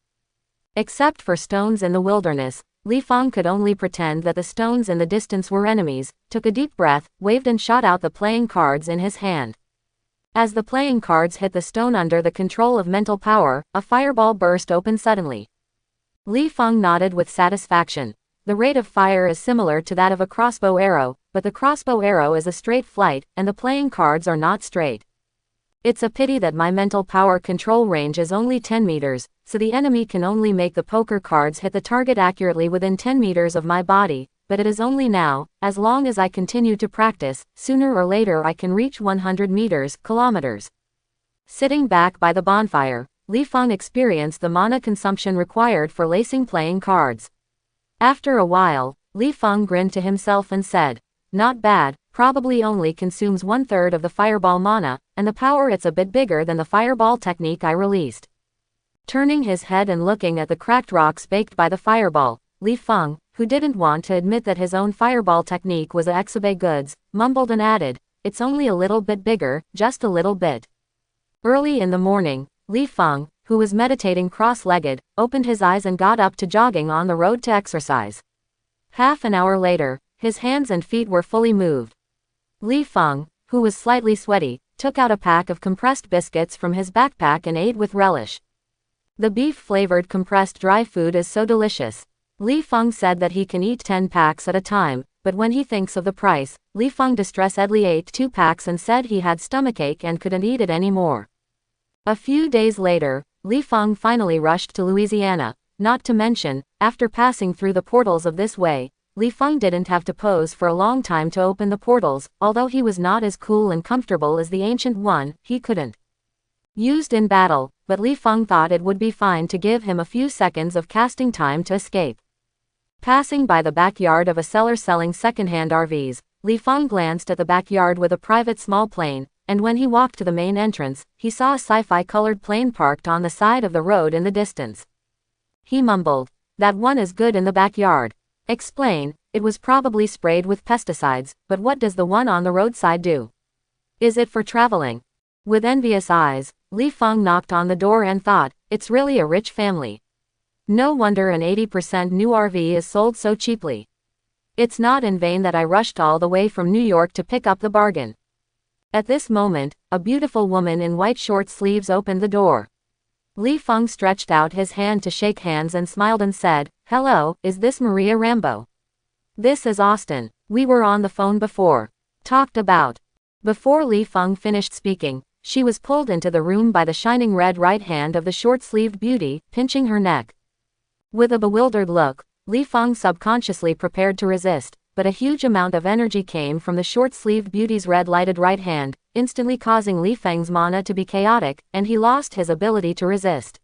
Except for stones in the wilderness, Li Feng could only pretend that the stones in the distance were enemies, took a deep breath, waved and shot out the playing cards in his hand. As the playing cards hit the stone under the control of mental power, a fireball burst open suddenly. Li Feng nodded with satisfaction. The rate of fire is similar to that of a crossbow arrow, but the crossbow arrow is a straight flight, and the playing cards are not straight. It's a pity that my mental power control range is only 10 meters, so the enemy can only make the poker cards hit the target accurately within 10 meters of my body, but it is only now. As long as I continue to practice, sooner or later I can reach 100 meters, kilometers. Sitting back by the bonfire, Li Feng experienced the mana consumption required for lacing playing cards. After a while, Li Feng grinned to himself and said, "Not bad, probably only consumes 1/3 of the fireball mana, and the power it's a bit bigger than the fireball technique I released." Turning his head and looking at the cracked rocks baked by the fireball, Li Feng, who didn't want to admit that his own fireball technique was a exhibe goods, mumbled and added, "It's only a little bit bigger, just a little bit." Early in the morning, Li Feng, who was meditating cross-legged, opened his eyes and got up to jogging on the road to exercise. Half an hour later, his hands and feet were fully moved. Li Feng, who was slightly sweaty, took out a pack of compressed biscuits from his backpack and ate with relish. The beef-flavored compressed dry food is so delicious. Li Feng said that he can eat 10 packs at a time, but when he thinks of the price, Li Feng distressedly ate 2 packs and said he had stomachache and couldn't eat it anymore. A few days later, Li Feng finally rushed to Louisiana, not to mention, after passing through the portals of this way, Li Feng didn't have to pose for a long time to open the portals. Although he was not as cool and comfortable as the Ancient One, he couldn't used in battle, but Li Feng thought it would be fine to give him a few seconds of casting time to escape. Passing by the backyard of a seller selling second-hand RVs, Li Feng glanced at the backyard with a private small plane, and when he walked to the main entrance, he saw a sci-fi colored plane parked on the side of the road in the distance. He mumbled, "That one is good in the backyard." Explain, it was probably sprayed with pesticides, but what does the one on the roadside do? Is it for traveling? With envious eyes, Li Feng knocked on the door and thought, it's really a rich family. No wonder an 80% new RV is sold so cheaply. It's not in vain that I rushed all the way from New York to pick up the bargain. At this moment, a beautiful woman in white short sleeves opened the door. Li Feng stretched out his hand to shake hands and smiled and said, "Hello, is this Maria Rambo?" "This is Austin. We were on the phone before. Talked about." Before Li Feng finished speaking, she was pulled into the room by the shining red right hand of the short-sleeved beauty, pinching her neck. With a bewildered look, Li Feng subconsciously prepared to resist, but a huge amount of energy came from the short-sleeved beauty's red-lighted right hand, instantly causing Li Feng's mana to be chaotic, and he lost his ability to resist.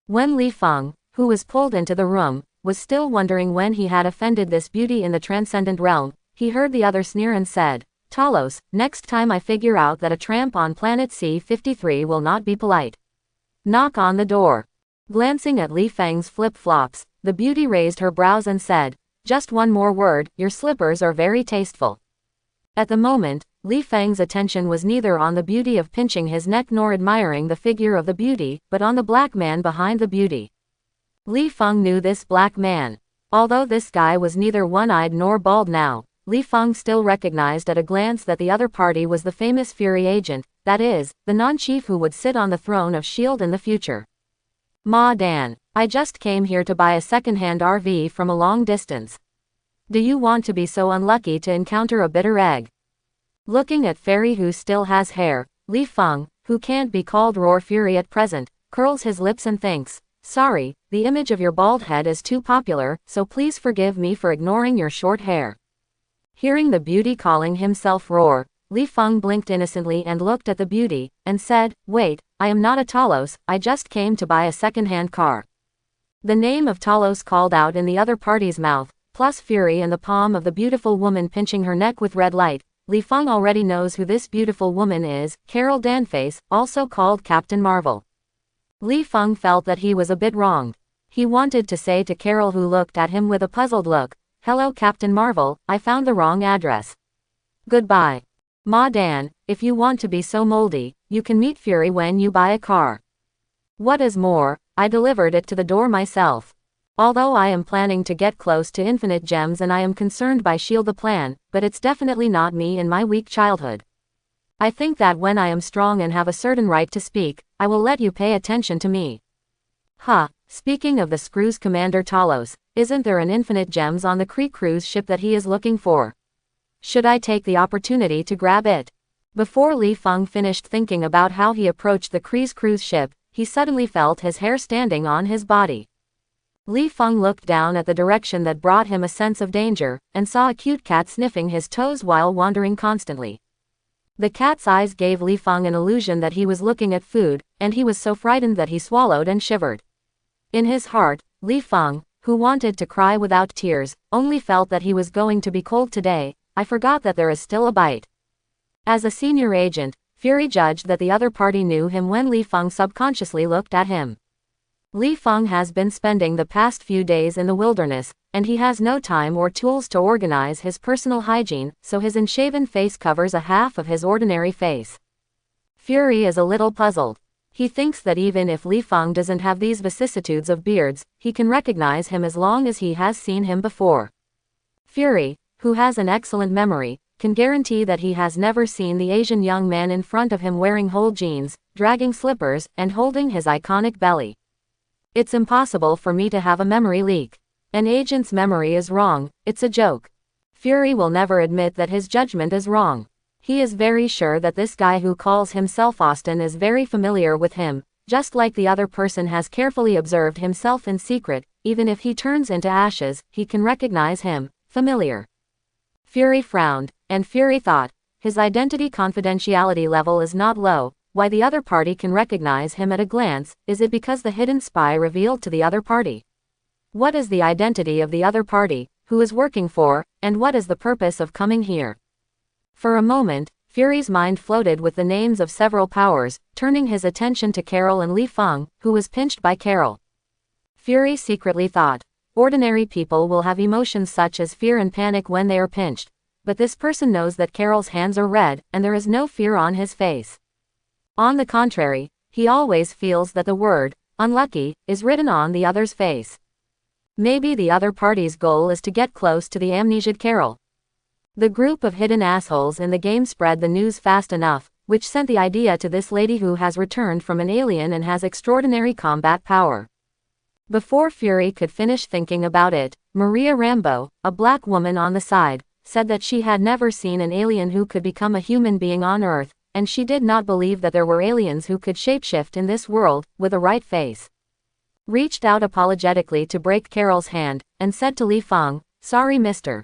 When Li Feng, who was pulled into the room, was still wondering when he had offended this beauty in the transcendent realm, he heard the other sneer and said, "Talos, next time I figure out that a tramp on planet C-53 will not be polite. Knock on the door." Glancing at Li Feng's flip-flops, the beauty raised her brows and said, "Just one more word, your slippers are very tasteful." At the moment, Li Feng's attention was neither on the beauty of pinching his neck nor admiring the figure of the beauty, but on the black man behind the beauty. Li Feng knew this black man. Although this guy was neither one-eyed nor bald now, Li Feng still recognized at a glance that the other party was the famous Fury agent, that is, the non-chief who would sit on the throne of S.H.I.E.L.D. in the future. "Ma Dan, I just came here to buy a second-hand RV from a long distance. Do you want to be so unlucky to encounter a bitter egg?" Looking at Fairy who still has hair, Li Feng, who can't be called Roar Fury at present, curls his lips and thinks, "Sorry, the image of your bald head is too popular, so please forgive me for ignoring your short hair." Hearing the beauty calling himself Roar, Li Feng blinked innocently and looked at the beauty, and said, "Wait, I am not a Talos, I just came to buy a second-hand car." The name of Talos called out in the other party's mouth, plus Fury and the palm of the beautiful woman pinching her neck with red light. Li Feng already knows who this beautiful woman is, Carol Danface, also called Captain Marvel. Li Feng felt that he was a bit wronged. He wanted to say to Carol, who looked at him with a puzzled look, "Hello Captain Marvel, I found the wrong address. Goodbye. Ma Dan, if you want to be so moldy, you can meet Fury when you buy a car. What is more, I delivered it to the door myself. Although I am planning to get close to infinite gems and I am concerned by S.H.I.E.L.D. the plan, but it's definitely not me in my weak childhood. I think that when I am strong and have a certain right to speak, I will let you pay attention to me." Speaking of the Screws Commander Talos, isn't there an infinite gems on the Kree cruise ship that he is looking for? Should I take the opportunity to grab it? Before Li Feng finished thinking about how he approached the Kree's cruise ship, he suddenly felt his hair standing on his body. Li Feng looked down at the direction that brought him a sense of danger, and saw a cute cat sniffing his toes while wandering constantly. The cat's eyes gave Li Feng an illusion that he was looking at food, and he was so frightened that he swallowed and shivered. In his heart, Li Feng, who wanted to cry without tears, only felt that he was going to be cold today. "I forgot that there is still a bite." As a senior agent, Fury judged that the other party knew him when Li Feng subconsciously looked at him. Li Feng has been spending the past few days in the wilderness, and he has no time or tools to organize his personal hygiene, so his unshaven face covers a half of his ordinary face. Fury is a little puzzled. He thinks that even if Li Feng doesn't have these vicissitudes of beards, he can recognize him as long as he has seen him before. Fury, who has an excellent memory, can guarantee that he has never seen the Asian young man in front of him wearing whole jeans, dragging slippers, and holding his iconic belly. It's impossible for me to have a memory leak. An agent's memory is wrong, it's a joke. Fury will never admit that his judgment is wrong. He is very sure that this guy who calls himself Austin is very familiar with him, just like the other person has carefully observed himself in secret. Even if he turns into ashes, he can recognize him. Familiar. Fury frowned, and Fury thought, his identity confidentiality level is not low. Why the other party can recognize him at a glance? Is it because the hidden spy revealed to the other party? What is the identity of the other party, who is working for, and what is the purpose of coming here? For a moment, Fury's mind floated with the names of several powers, turning his attention to Carol and Li Feng, who was pinched by Carol. Fury secretly thought, ordinary people will have emotions such as fear and panic when they are pinched, but this person knows that Carol's hands are red, and there is no fear on his face. On the contrary, he always feels that the word, unlucky, is written on the other's face. Maybe the other party's goal is to get close to the amnesiac Carol. The group of hidden assholes in the game spread the news fast enough, which sent the idea to this lady who has returned from an alien and has extraordinary combat power. Before Fury could finish thinking about it, Maria Rambo, a black woman on the side, said that she had never seen an alien who could become a human being on Earth, and she did not believe that there were aliens who could shapeshift in this world, with a right face. Reached out apologetically to break Carol's hand, and said to Li Feng, "Sorry Mr.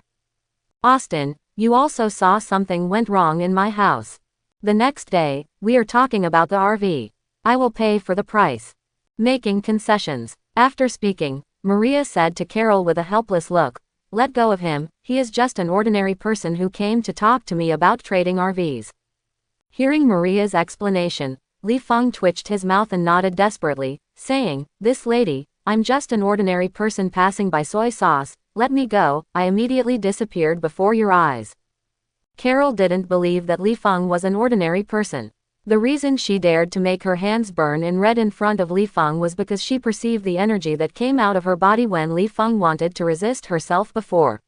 Austin, you also saw something went wrong in my house. The next day, we are talking about the RV. I will pay for the price." Making concessions. After speaking, Maria said to Carol with a helpless look, "Let go of him, he is just an ordinary person who came to talk to me about trading RVs." Hearing Maria's explanation, Li Feng twitched his mouth and nodded desperately, saying, "This lady, I'm just an ordinary person passing by soy sauce, let me go." I immediately disappeared before your eyes. Carol didn't believe that Li Feng was an ordinary person. The reason she dared to make her hands burn in red in front of Li Feng was because she perceived the energy that came out of her body when Li Feng wanted to resist herself before.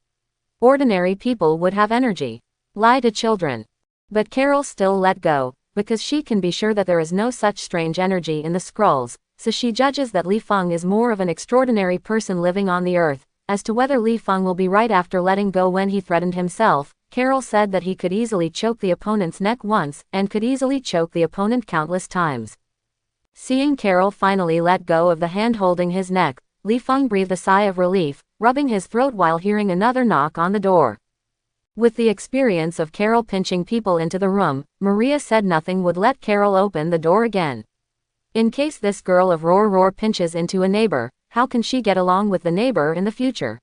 Ordinary people would have energy. Lie to children. But Carol still let go, because she can be sure that there is no such strange energy in the scrolls, so she judges that Li Feng is more of an extraordinary person living on the earth. As to whether Li Feng will be right after letting go when he threatened himself, Carol said that he could easily choke the opponent's neck once, and could easily choke the opponent countless times. Seeing Carol finally let go of the hand holding his neck, Li Feng breathed a sigh of relief, rubbing his throat while hearing another knock on the door. With the experience of Carol pinching people into the room, Maria said nothing would let Carol open the door again. In case this girl of Roar pinches into a neighbor, how can she get along with the neighbor in the future?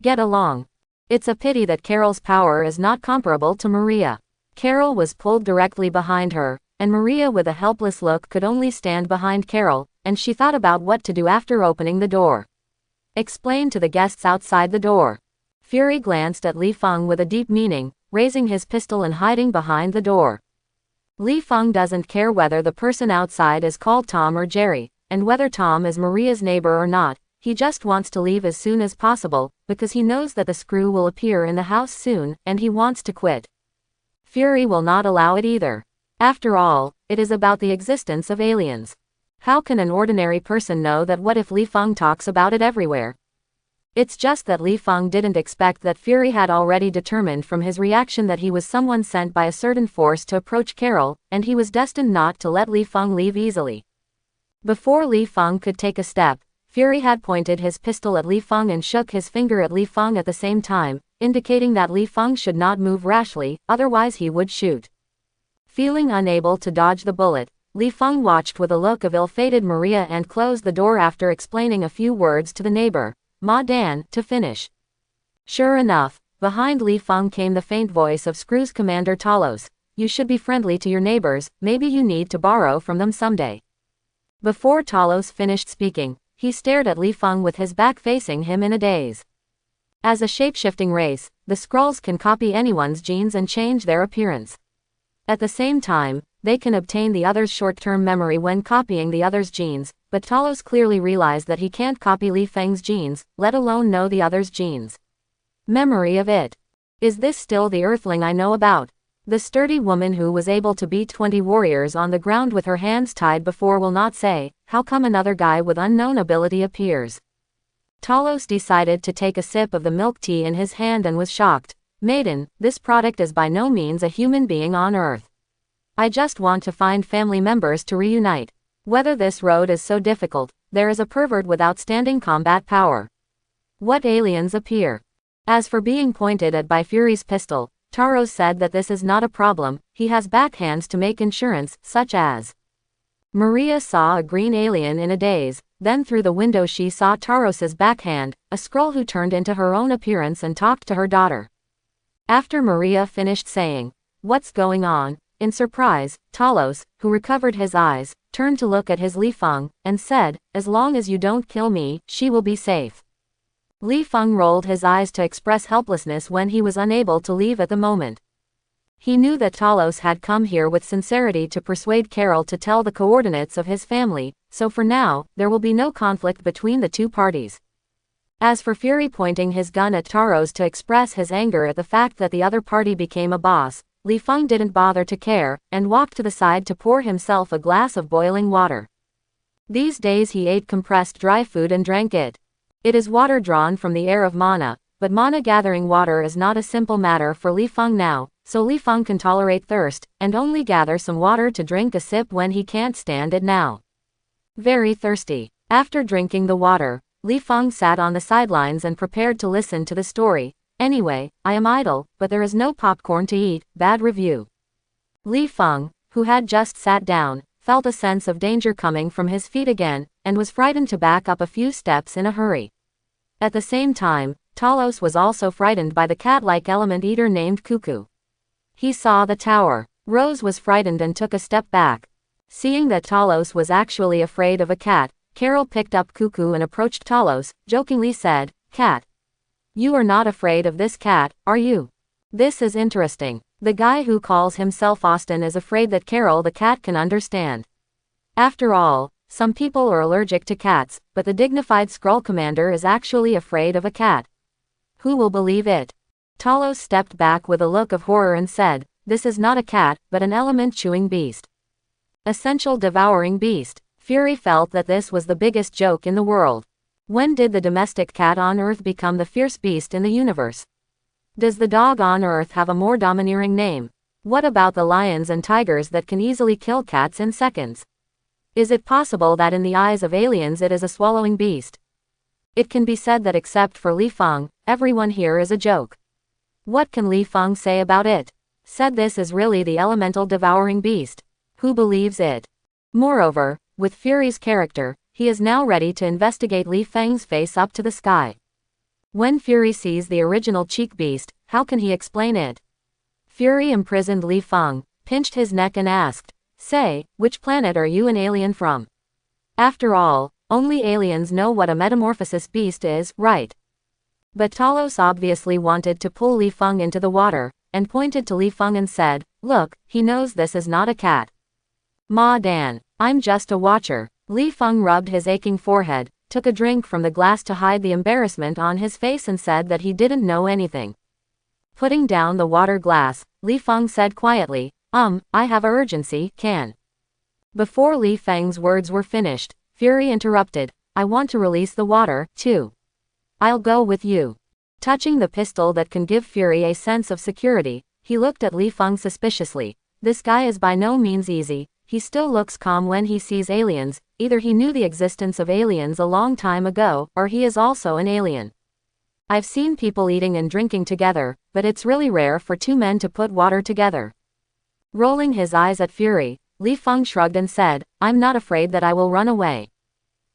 Get along. It's a pity that Carol's power is not comparable to Maria. Carol was pulled directly behind her, and Maria with a helpless look could only stand behind Carol, and she thought about what to do after opening the door. Explain to the guests outside the door. Fury glanced at Li Feng with a deep meaning, raising his pistol and hiding behind the door. Li Feng doesn't care whether the person outside is called Tom or Jerry, and whether Tom is Maria's neighbor or not. He just wants to leave as soon as possible, because he knows that the screw will appear in the house soon, and he wants to quit. Fury will not allow it either. After all, it is about the existence of aliens. How can an ordinary person know that? What if Li Feng talks about it everywhere? It's just that Li Feng didn't expect that Fury had already determined from his reaction that he was someone sent by a certain force to approach Carol, and he was destined not to let Li Feng leave easily. Before Li Feng could take a step, Fury had pointed his pistol at Li Feng and shook his finger at Li Feng at the same time, indicating that Li Feng should not move rashly, otherwise he would shoot. Feeling unable to dodge the bullet, Li Feng watched with a look of ill-fated Maria and closed the door after explaining a few words to the neighbor, Ma Dan, to finish. Sure enough, behind Li Feng came the faint voice of Screw's Commander Talos. You should be friendly to your neighbors, maybe you need to borrow from them someday. Before Talos finished speaking, he stared at Li Feng with his back facing him in a daze. As a shape-shifting race, the Skrulls can copy anyone's genes and change their appearance. At the same time, they can obtain the other's short-term memory when copying the other's genes, but Talos clearly realized that he can't copy Li Feng's genes, let alone know the other's genes. Memory of it. Is this still the earthling I know about? The sturdy woman who was able to beat 20 warriors on the ground with her hands tied before will not say, how come another guy with unknown ability appears? Talos decided to take a sip of the milk tea in his hand and was shocked. Maiden, this product is by no means a human being on Earth. I just want to find family members to reunite. Whether this road is so difficult, there is a pervert with outstanding combat power. What aliens appear? As for being pointed at by Fury's pistol, Taros said that this is not a problem, he has backhands to make insurance, such as. Maria saw a green alien in a daze, then through the window she saw Taros's backhand, a Skrull who turned into her own appearance and talked to her daughter. After Maria finished saying, "What's going on?" in surprise, Talos, who recovered his eyes, turned to look at his Li Feng, and said, "As long as you don't kill me, she will be safe." Li Feng rolled his eyes to express helplessness when he was unable to leave at the moment. He knew that Talos had come here with sincerity to persuade Carol to tell the coordinates of his family, so for now, there will be no conflict between the two parties. As for Fury pointing his gun at Taros to express his anger at the fact that the other party became a boss, Li Feng didn't bother to care, and walked to the side to pour himself a glass of boiling water. These days he ate compressed dry food and drank it. It is water drawn from the air of mana, but mana gathering water is not a simple matter for Li Feng now, so Li Feng can tolerate thirst, and only gather some water to drink a sip when he can't stand it now. Very thirsty. After drinking the water, Li Feng sat on the sidelines and prepared to listen to the story. Anyway, I am idle, but there is no popcorn to eat, bad review. Li Feng, who had just sat down, felt a sense of danger coming from his feet again, and was frightened to back up a few steps in a hurry. At the same time, Talos was also frightened by the cat-like element eater named Cuckoo. He saw the tower. Rose was frightened and took a step back. Seeing that Talos was actually afraid of a cat, Carol picked up Cuckoo and approached Talos, jokingly said, "Cat. You are not afraid of this cat, are you? This is interesting." The guy who calls himself Austin is afraid that Carol the cat can understand. After all, some people are allergic to cats, but the dignified Skrull commander is actually afraid of a cat. Who will believe it? Talos stepped back with a look of horror and said, "This is not a cat, but an element-chewing beast. Essential devouring beast." Fury felt that this was the biggest joke in the world. When did the domestic cat on Earth become the fierce beast in the universe? Does the dog on Earth have a more domineering name? What about the lions and tigers that can easily kill cats in seconds? Is it possible that in the eyes of aliens it is a swallowing beast? It can be said that except for Li Feng, everyone here is a joke. What can Li Feng say about it? Said this is really the elemental devouring beast. Who believes it? Moreover, with Fury's character, he is now ready to investigate Li Feng's face up to the sky. When Fury sees the original cheek beast, how can he explain it? Fury imprisoned Li Feng, pinched his neck and asked, "Say, which planet are you an alien from? After all, only aliens know what a metamorphosis beast is, right?" But Talos obviously wanted to pull Li Feng into the water, and pointed to Li Feng and said, "Look, he knows this is not a cat. Ma Dan, I'm just a watcher." Li Feng rubbed his aching forehead, took a drink from the glass to hide the embarrassment on his face and said that he didn't know anything. Putting down the water glass, Li Feng said quietly, I have a urgency, can." Before Li Feng's words were finished, Fury interrupted, "I want to release the water, too. I'll go with you." Touching the pistol that can give Fury a sense of security, he looked at Li Feng suspiciously. This guy is by no means easy. He still looks calm when he sees aliens. Either he knew the existence of aliens a long time ago, or he is also an alien. I've seen people eating and drinking together, but it's really rare for two men to put water together. Rolling his eyes at Fury, Li Feng shrugged and said, "I'm not afraid that I will run away.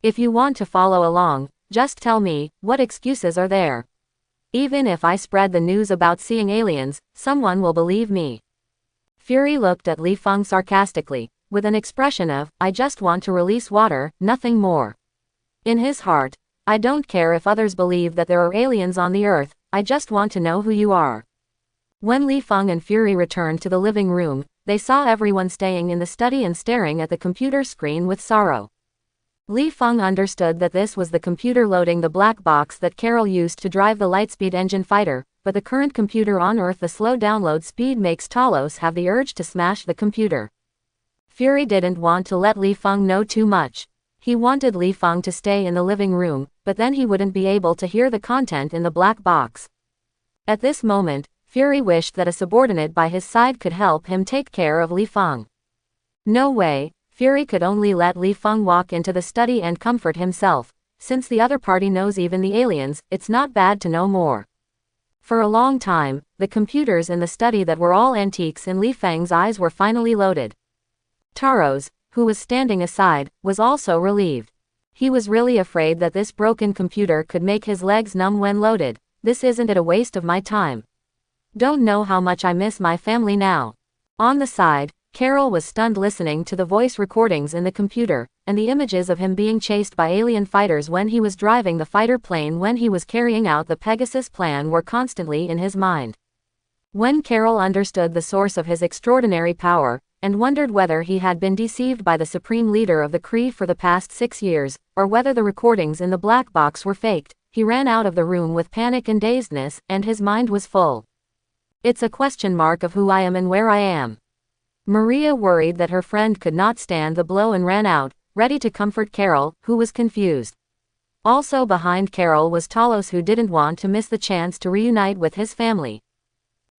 If you want to follow along, just tell me, what excuses are there? Even if I spread the news about seeing aliens, someone will believe me." Fury looked at Li Feng sarcastically, with an expression of, "I just want to release water, nothing more." In his heart, "I don't care if others believe that there are aliens on the Earth, I just want to know who you are." When Li Feng and Fury returned to the living room, they saw everyone staying in the study and staring at the computer screen with sorrow. Li Feng understood that this was the computer loading the black box that Carol used to drive the Lightspeed engine fighter, but the current computer on Earth, the slow download speed makes Talos have the urge to smash the computer. Fury didn't want to let Li Feng know too much. He wanted Li Feng to stay in the living room, but then he wouldn't be able to hear the content in the black box. At this moment, Fury wished that a subordinate by his side could help him take care of Li Feng. No way. Fury could only let Li Feng walk into the study and comfort himself. Since the other party knows even the aliens, it's not bad to know more. For a long time, the computers in the study that were all antiques in Li Feng's eyes were finally loaded. Taros, who was standing aside, was also relieved. He was really afraid that this broken computer could make his legs numb when loaded. This isn't it a waste of my time? Don't know how much I miss my family now. On the side, Carol was stunned listening to the voice recordings in the computer, and the images of him being chased by alien fighters when he was driving the fighter plane when he was carrying out the Pegasus plan were constantly in his mind. When Carol understood the source of his extraordinary power, and wondered whether he had been deceived by the supreme leader of the Kree for the past 6 years, or whether the recordings in the black box were faked, he ran out of the room with panic and dazedness, and his mind was full. It's a question mark of who I am and where I am. Maria worried that her friend could not stand the blow and ran out, ready to comfort Carol, who was confused. Also behind Carol was Talos, who didn't want to miss the chance to reunite with his family.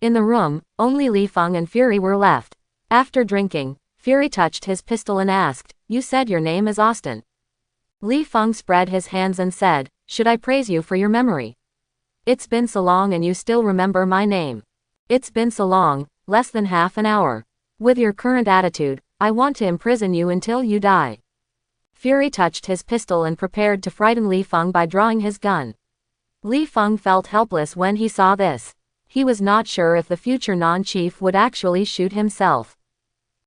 In the room, only Li Feng and Fury were left. After drinking, Fury touched his pistol and asked, "You said your name is Austin?" Li Feng spread his hands and said, "Should I praise you for your memory? It's been so long and you still remember my name. It's been so long, less than half an hour. With your current attitude, I want to imprison you until you die." Fury touched his pistol and prepared to frighten Li Feng by drawing his gun. Li Feng felt helpless when he saw this. He was not sure if the future non-chief would actually shoot himself.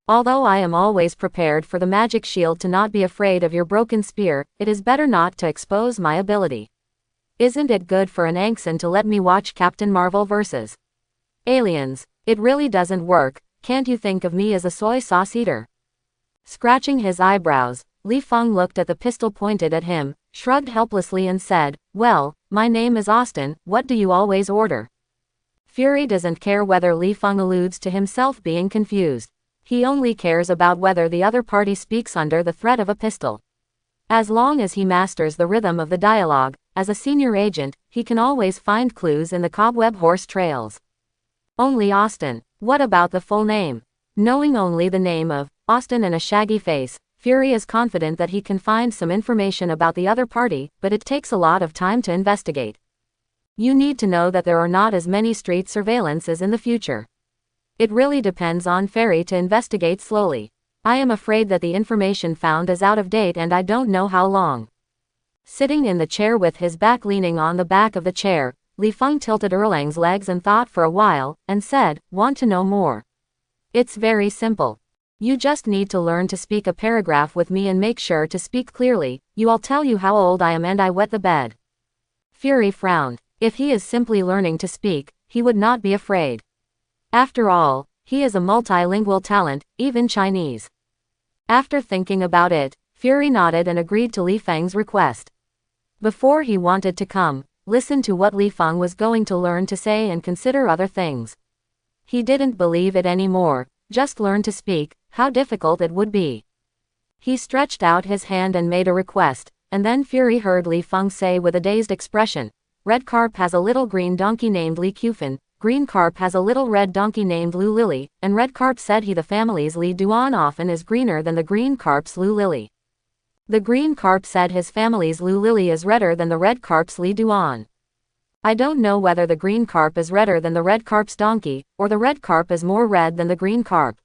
"Although I am always prepared for the magic shield to not be afraid of your broken spear, it is better not to expose my ability. Isn't it good for an Angson to let me watch Captain Marvel vs. Aliens? It really doesn't work. Can't you think of me as a soy sauce eater?" Scratching his eyebrows, Li Feng looked at the pistol pointed at him, shrugged helplessly and said, "Well, my name is Austin, what do you always order?" Fury doesn't care whether Li Feng alludes to himself being confused. He only cares about whether the other party speaks under the threat of a pistol. As long as he masters the rhythm of the dialogue, as a senior agent, he can always find clues in the cobweb horse trails. Only Austin. What about the full name? Knowing only the name of Austin and a shaggy face, Fury is confident that he can find some information about the other party, but it takes a lot of time to investigate. You need to know that there are not as many street surveillances in the future. It really depends on Fury to investigate slowly. I am afraid that the information found is out of date and I don't know how long. Sitting in the chair with his back leaning on the back of the chair, Li Feng tilted Erlang's legs and thought for a while, and said, "Want to know more? It's very simple. You just need to learn to speak a paragraph with me and make sure to speak clearly. I'll tell you how old I am and I wet the bed." Fury frowned. If he is simply learning to speak, he would not be afraid. After all, he is a multilingual talent, even Chinese. After thinking about it, Fury nodded and agreed to Li Feng's request. Before he wanted to come, listen to what Li Feng was going to learn to say and consider other things. He didn't believe it anymore. Just learn to speak, how difficult it would be. He stretched out his hand and made a request, and then Fury heard Li Feng say with a dazed expression, "Red Carp has a little green donkey named Li Qufan, Green Carp has a little red donkey named Lu Lily, and Red Carp said the family's Li Duan often is greener than the Green Carp's Lu Lily. The Green Carp said his family's Lu Lily is redder than the Red Carp's Li Duan. I don't know whether the Green Carp is redder than the Red Carp's donkey, or the Red Carp is more red than the Green Carp.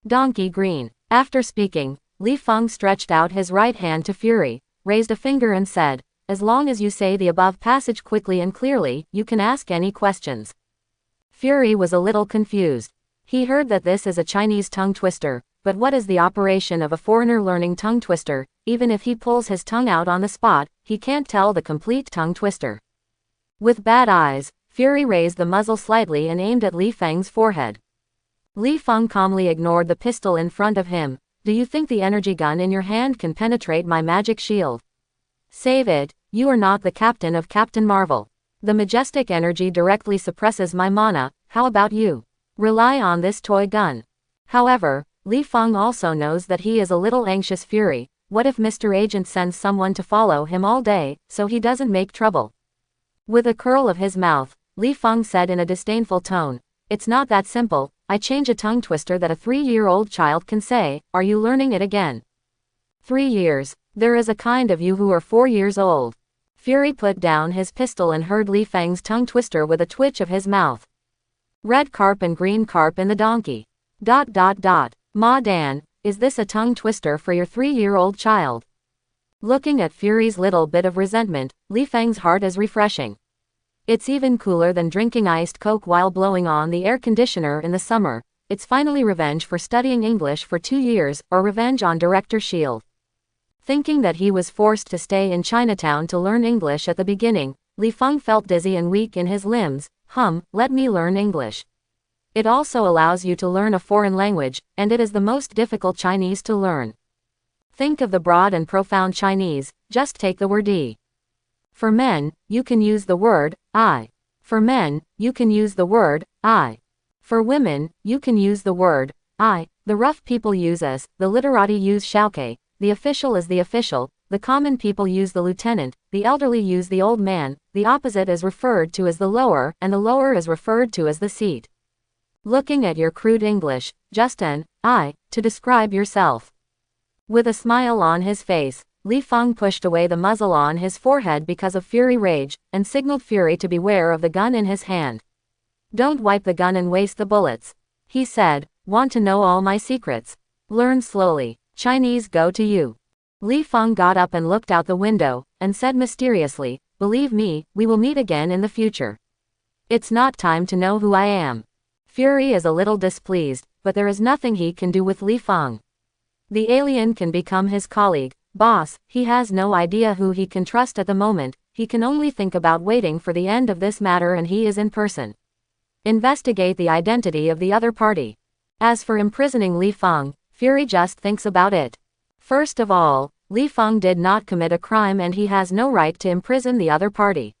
Donkey green." After speaking, Li Feng stretched out his right hand to Fury, raised a finger and said, "As long as you say the above passage quickly and clearly, you can ask any questions." Fury was a little confused. He heard that this is a Chinese tongue twister, but what is the operation of a foreigner learning tongue twister? Even if he pulls his tongue out on the spot, he can't tell the complete tongue twister. With bad eyes, Fury raised the muzzle slightly and aimed at Li Feng's forehead. Li Feng calmly ignored the pistol in front of him, do you think the energy gun in your hand can penetrate my magic shield? Save it, you are not the captain of Captain Marvel. The majestic energy directly suppresses my mana, how about you? Rely on this toy gun. However, Li Feng also knows that he is a little anxious fury. What if Mr. Agent sends someone to follow him all day, so he doesn't make trouble? With a curl of his mouth, Li Feng said in a disdainful tone, it's not that simple, I change a tongue twister that a 3-year-old child can say, are you learning it again? 3 years, there is a kind of you who are 4 years old. Fury put down his pistol and heard Li Feng's tongue twister with a twitch of his mouth. Red carp and green carp in the donkey. ... Ma Dan, is this a tongue twister for your 3-year-old child? Looking at Fury's little bit of resentment, Li Feng's heart is refreshing. It's even cooler than drinking iced Coke while blowing on the air conditioner in the summer. It's finally revenge for studying English for 2 years, or revenge on Director Shield. Thinking that he was forced to stay in Chinatown to learn English at the beginning, Li Feng felt dizzy and weak in his limbs. Let me learn English. It also allows you to learn a foreign language, and it is the most difficult Chinese to learn. Think of the broad and profound Chinese, just take the word "I." For men, you can use the word I. For men, you can use the word I. For women, you can use the word I. The rough people use "es," the literati use "xiaoke," the official is the official, the common people use the lieutenant, the elderly use the old man, the opposite is referred to as the lower, and the lower is referred to as the seat. Looking at your crude English, just an I to describe yourself. With a smile on his face, Li Feng pushed away the muzzle on his forehead because of Fury rage, and signaled Fury to beware of the gun in his hand. Don't wipe the gun and waste the bullets. He said, want to know all my secrets? Learn slowly. Chinese go to you. Li Feng got up and looked out the window, and said mysteriously, believe me, we will meet again in the future. It's not time to know who I am. Fury is a little displeased, but there is nothing he can do with Li Feng. The alien can become his colleague, boss, he has no idea who he can trust at the moment, he can only think about waiting for the end of this matter, and he is in person. Investigate the identity of the other party. As for imprisoning Li Feng, Fury just thinks about it. First of all, Li Feng did not commit a crime and he has no right to imprison the other party.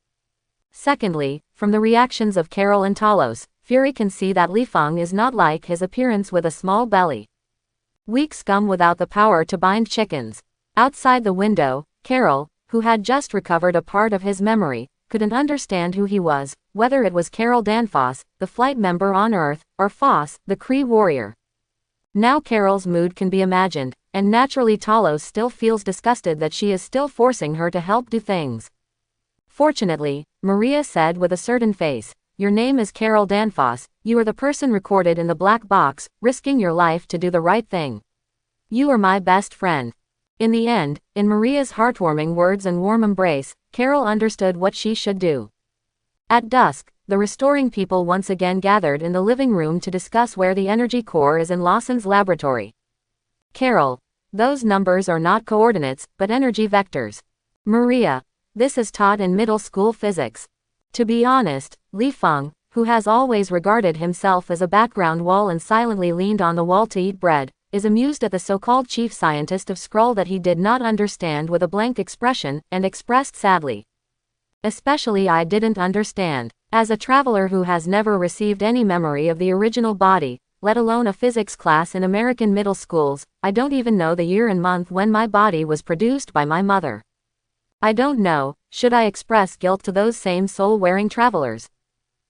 Secondly, from the reactions of Carol and Talos, Fury can see that Li Feng is not like his appearance with a small belly. Weak scum without the power to bind chickens. Outside the window, Carol, who had just recovered a part of his memory, couldn't understand who he was, whether it was Carol Danfoss, the flight member on Earth, or Foss, the Kree warrior. Now Carol's mood can be imagined, and naturally Talos still feels disgusted that she is still forcing her to help do things. Fortunately, Maria said with a certain face, your name is Carol Danfoss, you are the person recorded in the black box, risking your life to do the right thing. You are my best friend. In the end, in Maria's heartwarming words and warm embrace, Carol understood what she should do. At dusk, the restoring people once again gathered in the living room to discuss where the energy core is in Lawson's laboratory. Carol, those numbers are not coordinates, but energy vectors. Maria, this is taught in middle school physics. To be honest, Li Feng, who has always regarded himself as a background wall and silently leaned on the wall to eat bread, is amused at the so-called chief scientist of Skrull that he did not understand with a blank expression, and expressed sadly. Especially I didn't understand. As a traveler who has never received any memory of the original body, let alone a physics class in American middle schools, I don't even know the year and month when my body was produced by my mother. I don't know, should I express guilt to those same soul-wearing travelers?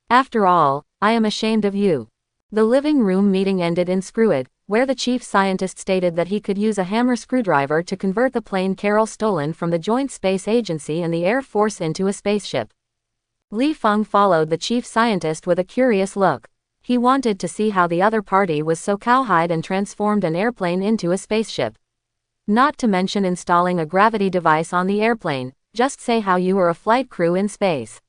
After all, I am ashamed of you. The living room meeting ended in Screwed, where the chief scientist stated that he could use a hammer screwdriver to convert the plane Carol stolen from the Joint Space Agency and the Air Force into a spaceship. Li Feng followed the chief scientist with a curious look. He wanted to see how the other party was so cowhide and transformed an airplane into a spaceship. Not to mention installing a gravity device on the airplane, just say how you are a flight crew in space.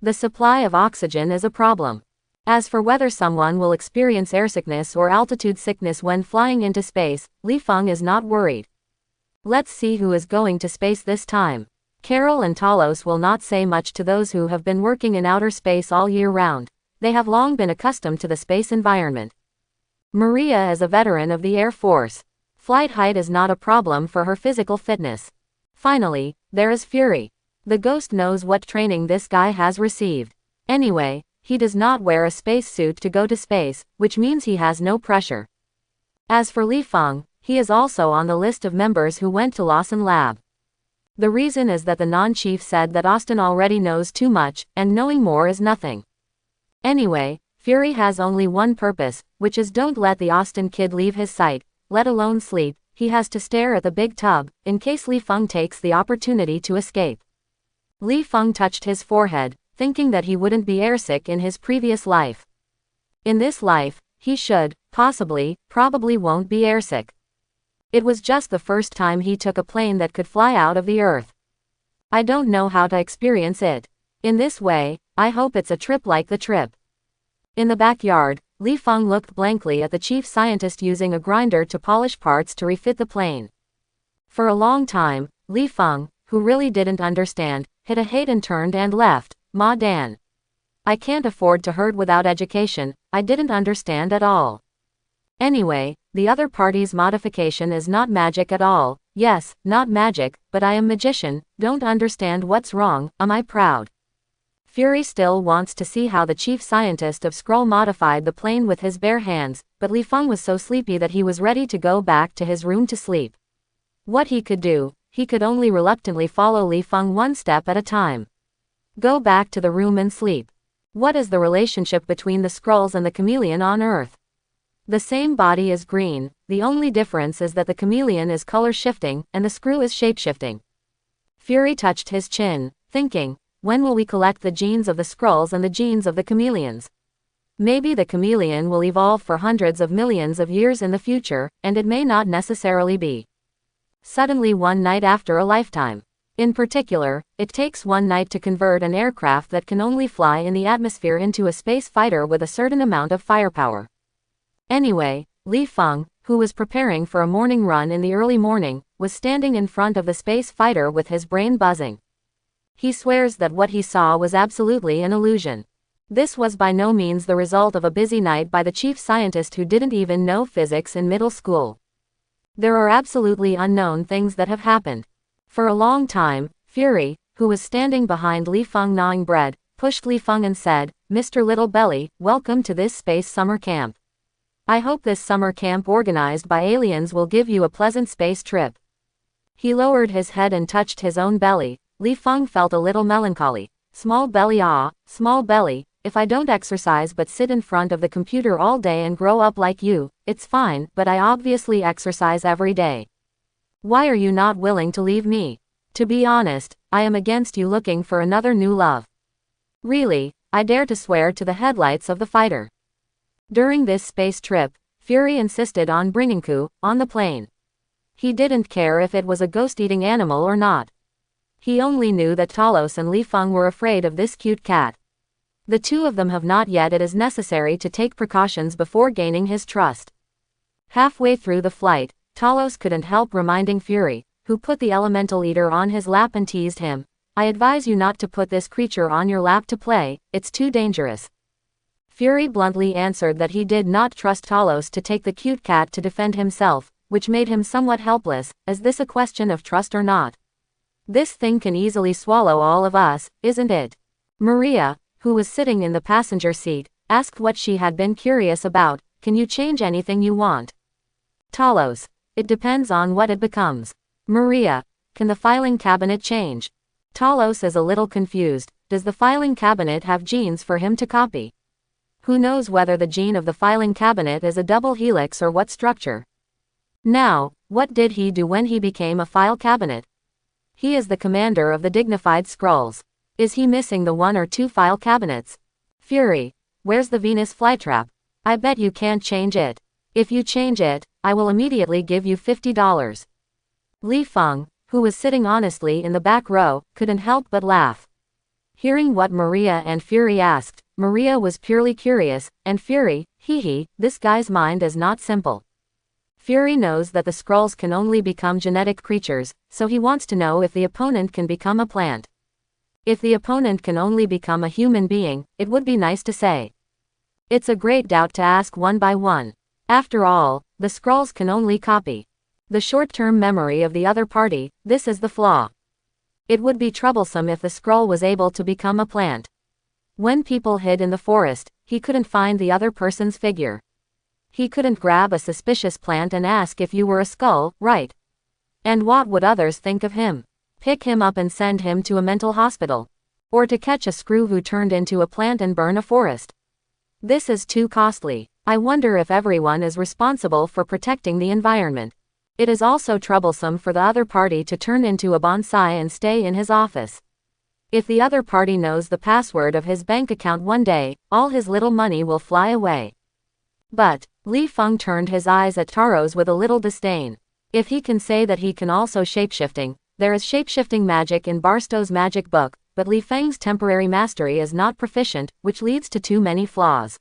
The supply of oxygen is a problem. As for whether someone will experience airsickness or altitude sickness when flying into space, Li Feng is not worried. Let's see who is going to space this time. Carol and Talos will not say much to those who have been working in outer space all year round. They have long been accustomed to the space environment. Maria is a veteran of the Air Force. Flight height is not a problem for her physical fitness. Finally, there is Fury. The ghost knows what training this guy has received. Anyway, he does not wear a spacesuit to go to space, which means he has no pressure. As for Li Feng, he is also on the list of members who went to Lawson Lab. The reason is that the non-chief said that Austin already knows too much, and knowing more is nothing. Anyway, Fury has only one purpose, which is don't let the Austin kid leave his sight, let alone sleep. He has to stare at the big tub, in case Li Feng takes the opportunity to escape. Li Feng touched his forehead, thinking that he wouldn't be airsick in his previous life. In this life, he should, probably won't be airsick. It was just the first time he took a plane that could fly out of the Earth. I don't know how to experience it. In this way, I hope it's a trip like the trip. In the backyard, Li Feng looked blankly at the chief scientist using a grinder to polish parts to refit the plane. For a long time, Li Feng, who really didn't understand, hit a hate and turned and left. Ma Dan. I can't afford to hurt without education, I didn't understand at all. Anyway, the other party's modification is not magic at all. Yes, not magic, but I am magician, don't understand what's wrong, am I proud? Fury still wants to see how the chief scientist of Skrull modified the plane with his bare hands, but Li Feng was so sleepy that he was ready to go back to his room to sleep. What he could do, he could only reluctantly follow Li Feng one step at a time. Go back to the room and sleep. What is the relationship between the Skrulls and the chameleon on Earth? The same body is green, the only difference is that the chameleon is color shifting, and the Skrull is shape-shifting. Fury touched his chin, thinking, when will we collect the genes of the Skrulls and the genes of the chameleons? Maybe the chameleon will evolve for hundreds of millions of years in the future, and it may not necessarily be suddenly one night after a lifetime. In particular, it takes one night to convert an aircraft that can only fly in the atmosphere into a space fighter with a certain amount of firepower. Anyway, Li Feng, who was preparing for a morning run in the early morning, was standing in front of the space fighter with his brain buzzing. He swears that what he saw was absolutely an illusion. This was by no means the result of a busy night by the chief scientist who didn't even know physics in middle school. There are absolutely unknown things that have happened. For a long time, Fury, who was standing behind Li Feng gnawing bread, pushed Li Feng and said, "Mr. Little Belly, welcome to this space summer camp. I hope this summer camp organized by aliens will give you a pleasant space trip." He lowered his head and touched his own belly. Li Feng felt a little melancholy. Small belly, small belly, if I don't exercise but sit in front of the computer all day and grow up like you, it's fine, but I obviously exercise every day. Why are you not willing to leave me? To be honest, I am against you looking for another new love. Really, I dare to swear to the headlights of the fighter. During this space trip, Fury insisted on bringing Ku on the plane. He didn't care if it was a ghost-eating animal or not. He only knew that Talos and Li Feng were afraid of this cute cat. The two of them have not yet. It is necessary to take precautions before gaining his trust. Halfway through the flight, Talos couldn't help reminding Fury, who put the elemental eater on his lap and teased him, "I advise you not to put this creature on your lap to play, it's too dangerous." Fury bluntly answered that he did not trust Talos to take the cute cat to defend himself, which made him somewhat helpless. Is this a question of trust or not? This thing can easily swallow all of us, isn't it? Maria, who was sitting in the passenger seat, asked what she had been curious about. Can you change anything you want? Talos. It depends on what it becomes. Maria. Can the filing cabinet change? Talos is a little confused. Does the filing cabinet have genes for him to copy? Who knows whether the gene of the filing cabinet is a double helix or what structure? Now, what did he do when he became a file cabinet? He is the commander of the dignified Skrulls. Is he missing the one or two file cabinets? Fury. Where's the Venus flytrap? I bet you can't change it. If you change it, I will immediately give you $50. Li Feng, who was sitting honestly in the back row, couldn't help but laugh. Hearing what Maria and Fury asked, Maria was purely curious, and Fury, this guy's mind is not simple. Fury knows that the Skrulls can only become genetic creatures, so he wants to know if the opponent can become a plant. If the opponent can only become a human being, it would be nice to say. It's a great doubt to ask one by one. After all, the Skrulls can only copy. The short-term memory of the other party, this is the flaw. It would be troublesome if the scroll was able to become a plant. When people hid in the forest, he couldn't find the other person's figure. He couldn't grab a suspicious plant and ask if you were a skull, right? And what would others think of him? Pick him up and send him to a mental hospital. Or to catch a screw who turned into a plant and burn a forest. This is too costly. I wonder if everyone is responsible for protecting the environment. It is also troublesome for the other party to turn into a bonsai and stay in his office. If the other party knows the password of his bank account one day, all his little money will fly away. But Li Feng turned his eyes at Taro's with a little disdain. If he can say that he can also shapeshifting, there is shapeshifting magic in Barstow's magic book, but Li Feng's temporary mastery is not proficient, which leads to too many flaws.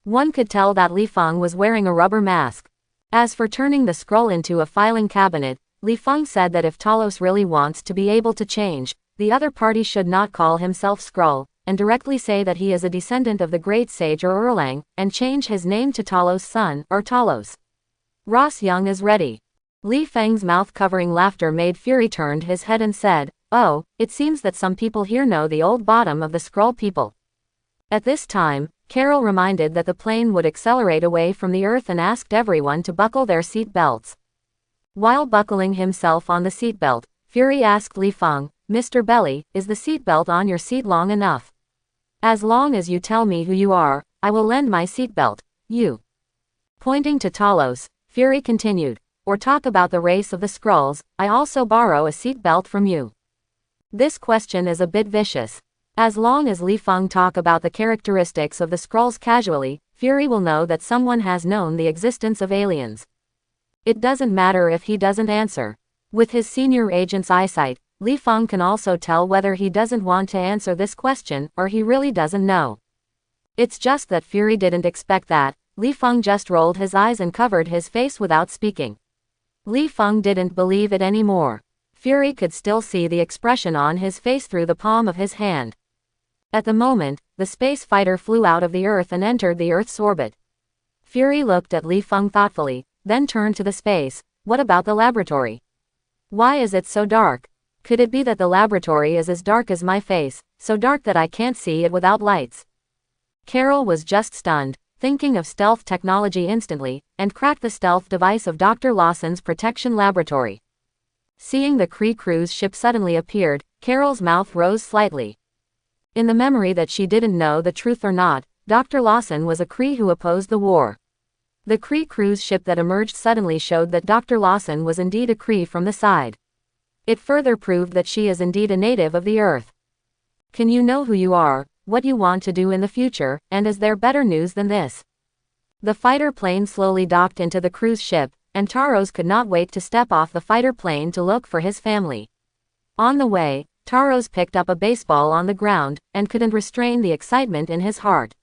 One could tell that Li Feng was wearing a rubber mask. As for turning the scroll into a filing cabinet, Li Feng said that if Talos really wants to be able to change, the other party should not call himself Skrull, and directly say that he is a descendant of the great sage or Erlang, and change his name to Talos' son, or Talos. Ross Young is ready. Li Feng's mouth-covering laughter made Fury turned his head and said, "Oh, it seems that some people here know the old bottom of the Skrull people." At this time, Carol reminded that the plane would accelerate away from the Earth and asked everyone to buckle their seat belts. While buckling himself on the seatbelt, Fury asked Li Feng, "Mr. Belly, is the seatbelt on your seat long enough? As long as you tell me who you are, I will lend my seatbelt, you." Pointing to Talos, Fury continued, "Or talk about the race of the Skrulls, I also borrow a seatbelt from you." This question is a bit vicious. As long as Li Feng talk about the characteristics of the Skrulls casually, Fury will know that someone has known the existence of aliens. It doesn't matter if he doesn't answer. With his senior agent's eyesight, Li Feng can also tell whether he doesn't want to answer this question or he really doesn't know. It's just that Fury didn't expect that. Li Feng just rolled his eyes and covered his face without speaking. Li Feng didn't believe it anymore. Fury could still see the expression on his face through the palm of his hand. At the moment, the space fighter flew out of the Earth and entered the Earth's orbit. Fury looked at Li Feng thoughtfully, then turned to the space. "What about the laboratory? Why is it so dark? Could it be that the laboratory is as dark as my face, so dark that I can't see it without lights?" Carol was just stunned, thinking of stealth technology instantly, and cracked the stealth device of Dr. Lawson's protection laboratory. Seeing the Kree cruise ship suddenly appeared, Carol's mouth rose slightly. In the memory that she didn't know the truth or not, Dr. Lawson was a Kree who opposed the war. The Kree cruise ship that emerged suddenly showed that Dr. Lawson was indeed a Kree from the side. It further proved that she is indeed a native of the Earth. "Can you know who you are, what you want to do in the future, and is there better news than this?" The fighter plane slowly docked into the cruise ship, and Taros could not wait to step off the fighter plane to look for his family. On the way, Taros picked up a baseball on the ground, and couldn't restrain the excitement in his heart.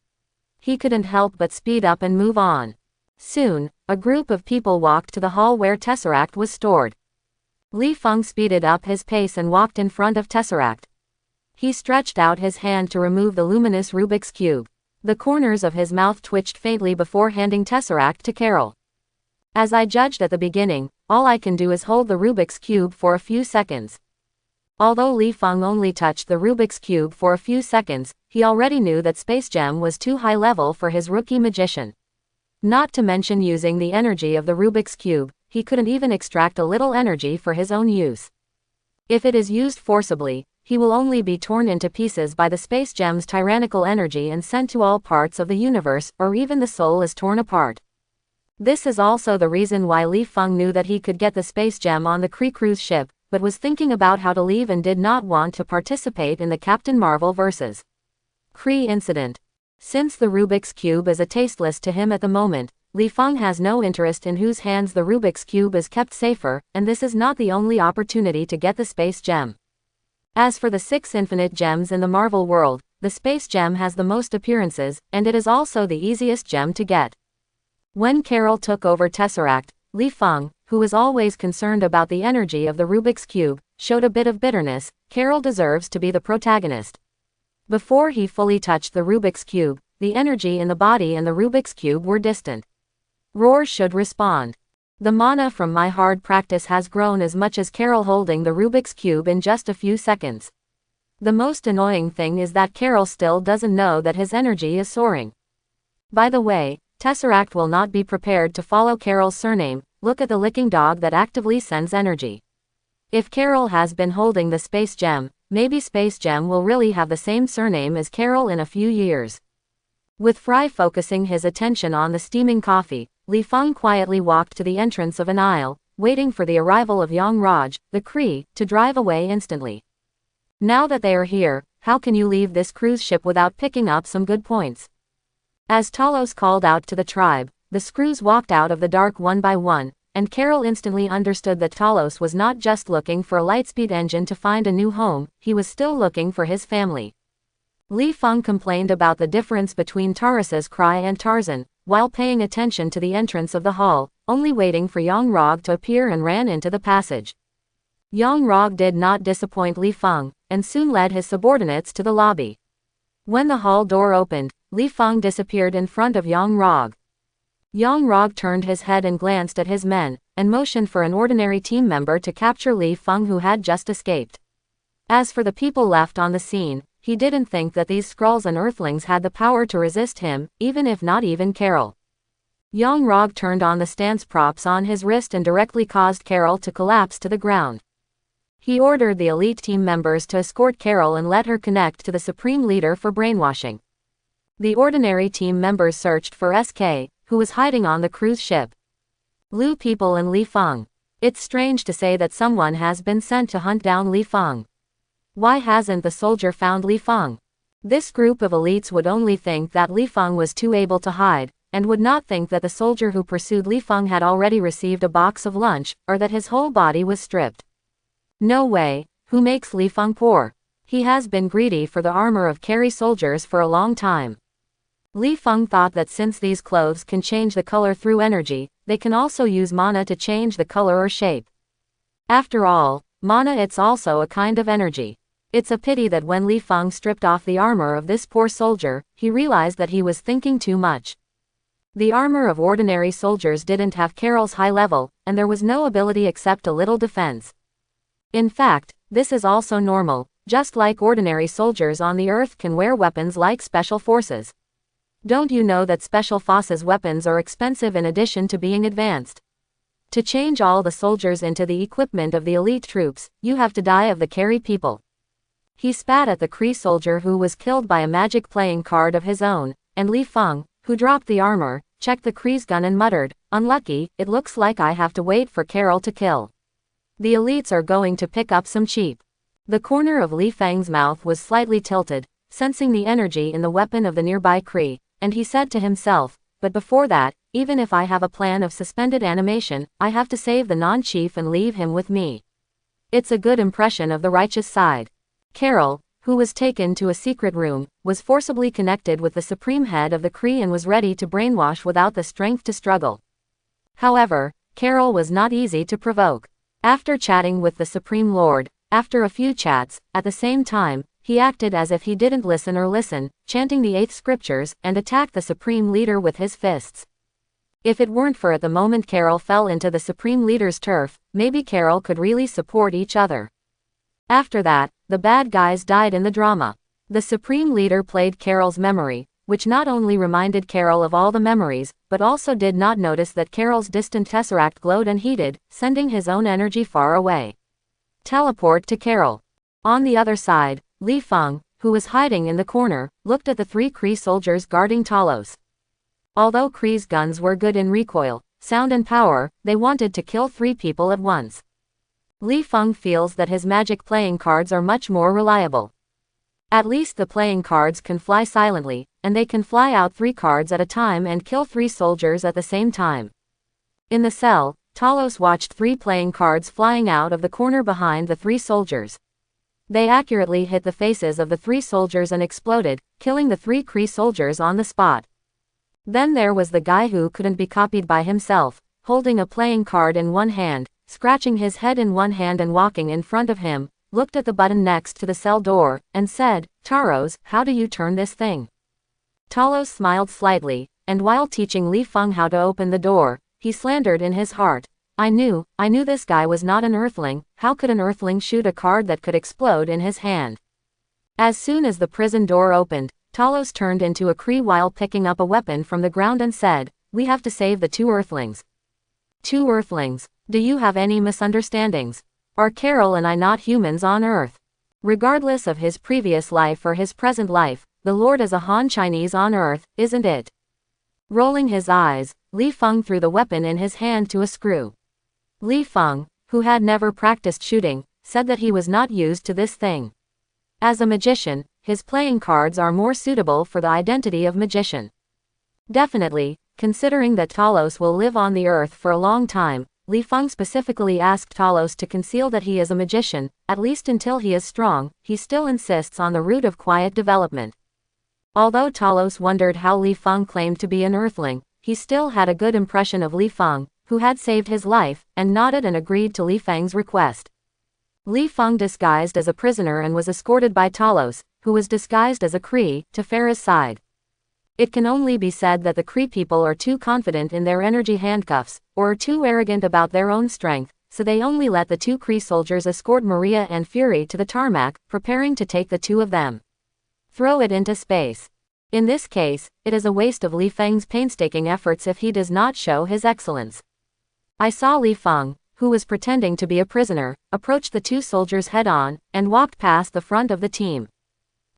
He couldn't help but speed up and move on. Soon, a group of people walked to the hall where Tesseract was stored. Li Feng speeded up his pace and walked in front of Tesseract. He stretched out his hand to remove the luminous Rubik's Cube. The corners of his mouth twitched faintly before handing Tesseract to Carol. "As I judged at the beginning, all I can do is hold the Rubik's Cube for a few seconds." Although Li Feng only touched the Rubik's Cube for a few seconds, he already knew that Space Gem was too high level for his rookie magician. Not to mention using the energy of the Rubik's Cube, he couldn't even extract a little energy for his own use. If it is used forcibly, he will only be torn into pieces by the Space Gem's tyrannical energy and sent to all parts of the universe, or even the soul is torn apart. This is also the reason why Li Feng knew that he could get the Space Gem on the Kree cruise ship, but was thinking about how to leave and did not want to participate in the Captain Marvel vs. Kree incident. Since the Rubik's Cube is a tasteless to him at the moment, Li Feng has no interest in whose hands the Rubik's Cube is kept safer, and this is not the only opportunity to get the Space Gem. As for the 6 infinite gems in the Marvel world, the Space Gem has the most appearances, and it is also the easiest gem to get. When Carol took over Tesseract, Li Feng, who is always concerned about the energy of the Rubik's Cube, showed a bit of bitterness. Carol deserves to be the protagonist. Before he fully touched the Rubik's Cube, the energy in the body and the Rubik's Cube were distant. Roar should respond. The mana from my hard practice has grown as much as Carol holding the Rubik's Cube in just a few seconds. The most annoying thing is that Carol still doesn't know that his energy is soaring. By the way, Tesseract will not be prepared to follow Carol's surname. Look at the licking dog that actively sends energy. If Carol has been holding the Space Gem, maybe Space Gem will really have the same surname as Carol in a few years. With Fry focusing his attention on the steaming coffee, Li Feng quietly walked to the entrance of an aisle, waiting for the arrival of Yang Raj, the Cree, to drive away instantly. Now that they are here, how can you leave this cruise ship without picking up some good points? As Talos called out to the tribe, the screws walked out of the dark one by one, and Carol instantly understood that Talos was not just looking for a lightspeed engine to find a new home, he was still looking for his family. Li Feng complained about the difference between Taurus's cry and Tarzan, while paying attention to the entrance of the hall, only waiting for Yang Rog to appear and ran into the passage. Yang Rog did not disappoint Li Feng, and soon led his subordinates to the lobby. When the hall door opened, Li Feng disappeared in front of Yang Rog. Yang Rog turned his head and glanced at his men, and motioned for an ordinary team member to capture Li Feng who had just escaped. As for the people left on the scene, he didn't think that these Skrulls and Earthlings had the power to resist him, even if not even Carol. Yang Rog turned on the stance props on his wrist and directly caused Carol to collapse to the ground. He ordered the elite team members to escort Carol and let her connect to the Supreme Leader for brainwashing. The ordinary team members searched for SK, who was hiding on the cruise ship. Lu People and Li Feng. It's strange to say that someone has been sent to hunt down Li Feng. Why hasn't the soldier found Li Feng? This group of elites would only think that Li Feng was too able to hide, and would not think that the soldier who pursued Li Feng had already received a box of lunch, or that his whole body was stripped. No way. Who makes Li Feng poor? He has been greedy for the armor of carry soldiers for a long time. Li Feng thought that since these clothes can change the color through energy, they can also use mana to change the color or shape. After all, mana it's also a kind of energy. It's a pity that when Li Feng stripped off the armor of this poor soldier, he realized that he was thinking too much. The armor of ordinary soldiers didn't have Carol's high level, and there was no ability except a little defense. In fact, this is also normal, just like ordinary soldiers on the Earth can wear weapons like special forces. Don't you know that special forces weapons are expensive in addition to being advanced? To change all the soldiers into the equipment of the elite troops, you have to die of the carry people. He spat at the Kree soldier who was killed by a magic playing card of his own, and Li Feng, who dropped the armor, checked the Kree's gun and muttered, "Unlucky, it looks like I have to wait for Carol to kill. The elites are going to pick up some cheap." The corner of Li Feng's mouth was slightly tilted, sensing the energy in the weapon of the nearby Kree, and he said to himself, "But before that, even if I have a plan of suspended animation, I have to save the non-chief and leave him with me." It's a good impression of the righteous side. Carol, who was taken to a secret room, was forcibly connected with the supreme head of the Kree and was ready to brainwash without the strength to struggle. However, Carol was not easy to provoke. After chatting with the Supreme Lord, after a few chats, at the same time, he acted as if he didn't listen or listen, chanting the 8 scriptures, and attacked the Supreme Leader with his fists. If it weren't for at the moment Carol fell into the Supreme Leader's turf, maybe Carol could really support each other. After that, the bad guys died in the drama. The Supreme Leader played Carol's memory, which not only reminded Carol of all the memories, but also did not notice that Carol's distant tesseract glowed and heated, sending his own energy far away. Teleport to Carol. On the other side, Li Feng, who was hiding in the corner, looked at the 3 Kree soldiers guarding Talos. Although Kree's guns were good in recoil, sound and power, they wanted to kill 3 people at once. Li Feng feels that his magic playing cards are much more reliable. At least the playing cards can fly silently, and they can fly out 3 cards at a time and kill 3 soldiers at the same time. In the cell, Talos watched 3 playing cards flying out of the corner behind the 3 soldiers. They accurately hit the faces of the 3 soldiers and exploded, killing the 3 Kree soldiers on the spot. Then there was the guy who couldn't be copied by himself, holding a playing card in one hand, scratching his head in one hand and walking in front of him, looked at the button next to the cell door, and said, "Taros, how do you turn this thing?" Talos smiled slightly, and while teaching Li Feng how to open the door, he slandered in his heart. I knew this guy was not an earthling. How could an earthling shoot a card that could explode in his hand? As soon as the prison door opened, Talos turned into a Kree while picking up a weapon from the ground and said, "We have to save the two earthlings." Two earthlings? Do you have any misunderstandings? Are Carol and I not humans on Earth? Regardless of his previous life or his present life, the Lord is a Han Chinese on Earth, isn't it? Rolling his eyes, Li Feng threw the weapon in his hand to a screw. Li Feng, who had never practiced shooting, said that he was not used to this thing. As a magician, his playing cards are more suitable for the identity of magician. Definitely, considering that Talos will live on the Earth for a long time, Li Feng specifically asked Talos to conceal that he is a magician, at least until he is strong. He still insists on the route of quiet development. Although Talos wondered how Li Feng claimed to be an earthling, he still had a good impression of Li Feng, who had saved his life, and nodded and agreed to Li Feng's request. Li Feng disguised as a prisoner and was escorted by Talos, who was disguised as a Kree, to Farah's side. It can only be said that the Kree people are too confident in their energy handcuffs, or are too arrogant about their own strength, so they only let the two Kree soldiers escort Maria and Fury to the tarmac, preparing to take the two of them. Throw it into space. In this case, it is a waste of Li Feng's painstaking efforts if he does not show his excellence. I saw Li Feng, who was pretending to be a prisoner, approach the two soldiers head-on, and walked past the front of the team.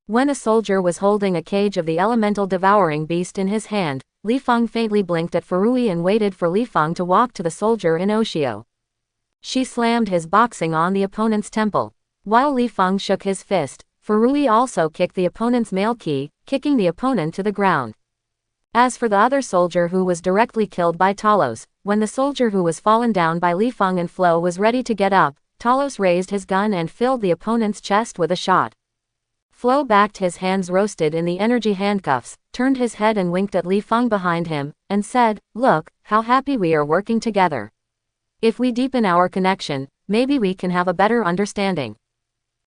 When a soldier was holding a cage of the elemental devouring beast in his hand, Li Feng faintly blinked at Furui and waited for Li Feng to walk to the soldier in Oshio. She slammed his boxing on the opponent's temple. While Li Feng shook his fist, Furui also kicked the opponent's mail key, kicking the opponent to the ground. As for the other soldier who was directly killed by Talos, when the soldier who was fallen down by Li Feng and Flo was ready to get up, Talos raised his gun and filled the opponent's chest with a shot. Flo backed his hands roasted in the energy handcuffs, turned his head and winked at Li Feng behind him, and said, "Look, how happy we are working together. If we deepen our connection, maybe we can have a better understanding.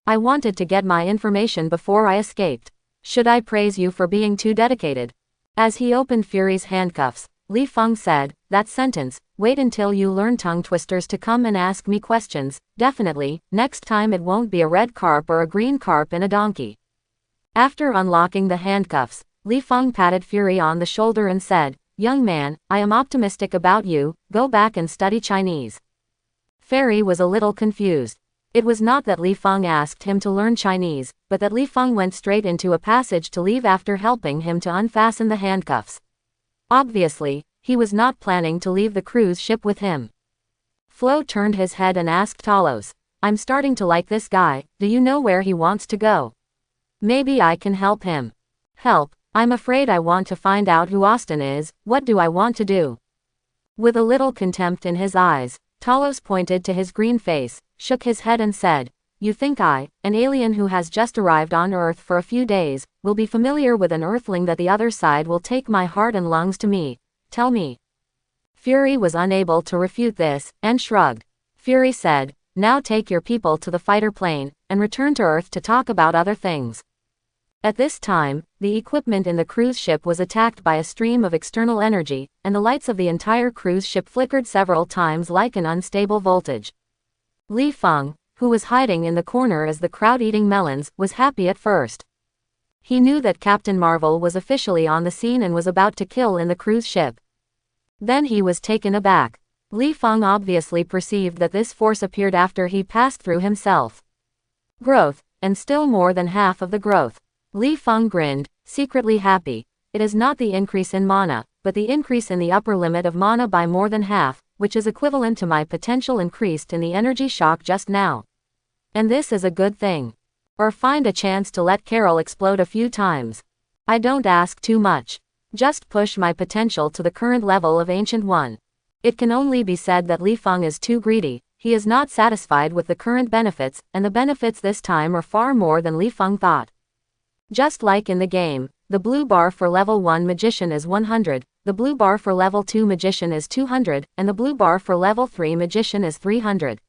I wanted to get my information before I escaped. Should I praise you for being too dedicated?" As he opened Fury's handcuffs, Li Feng said, "That sentence, wait until you learn tongue twisters to come and ask me questions, definitely, next time it won't be a red carp or a green carp in a donkey." After unlocking the handcuffs, Li Feng patted Fury on the shoulder and said, "Young man, I am optimistic about you, go back and study Chinese." Fury was a little confused. It was not that Li Feng asked him to learn Chinese, but that Li Feng went straight into a passage to leave after helping him to unfasten the handcuffs. Obviously, he was not planning to leave the cruise ship with him. Flo turned his head and asked Talos, "I'm starting to like this guy, do you know where he wants to go? Maybe I can help him." "Help? I'm afraid I want to find out who Austin is. What do I want to do?" With a little contempt in his eyes, Talos pointed to his green face, shook his head and said, "You think I, an alien who has just arrived on Earth for a few days, will be familiar with an earthling that the other side will take my heart and lungs to me? Tell me." Fury was unable to refute this, and shrugged. Fury said, "Now take your people to the fighter plane, and return to Earth to talk about other things." At this time, the equipment in the cruise ship was attacked by a stream of external energy, and the lights of the entire cruise ship flickered several times like an unstable voltage. Li Feng, who was hiding in the corner as the crowd eating melons, was happy at first. He knew that Captain Marvel was officially on the scene and was about to kill in the cruise ship. Then he was taken aback. Li Feng obviously perceived that this force appeared after he passed through himself. Growth, and still more than half of the growth. Li Feng grinned, secretly happy. It is not the increase in mana, but the increase in the upper limit of mana by more than half, which is equivalent to my potential increased in the energy shock just now. And this is a good thing. Or find a chance to let Carol explode a few times. I don't ask too much. Just push my potential to the current level of Ancient One. It can only be said that Li Feng is too greedy. He is not satisfied with the current benefits, and the benefits this time are far more than Li Feng thought. Just like in the game, the blue bar for level 1 magician is 100, the blue bar for level 2 magician is 200, and the blue bar for level 3 magician is 300.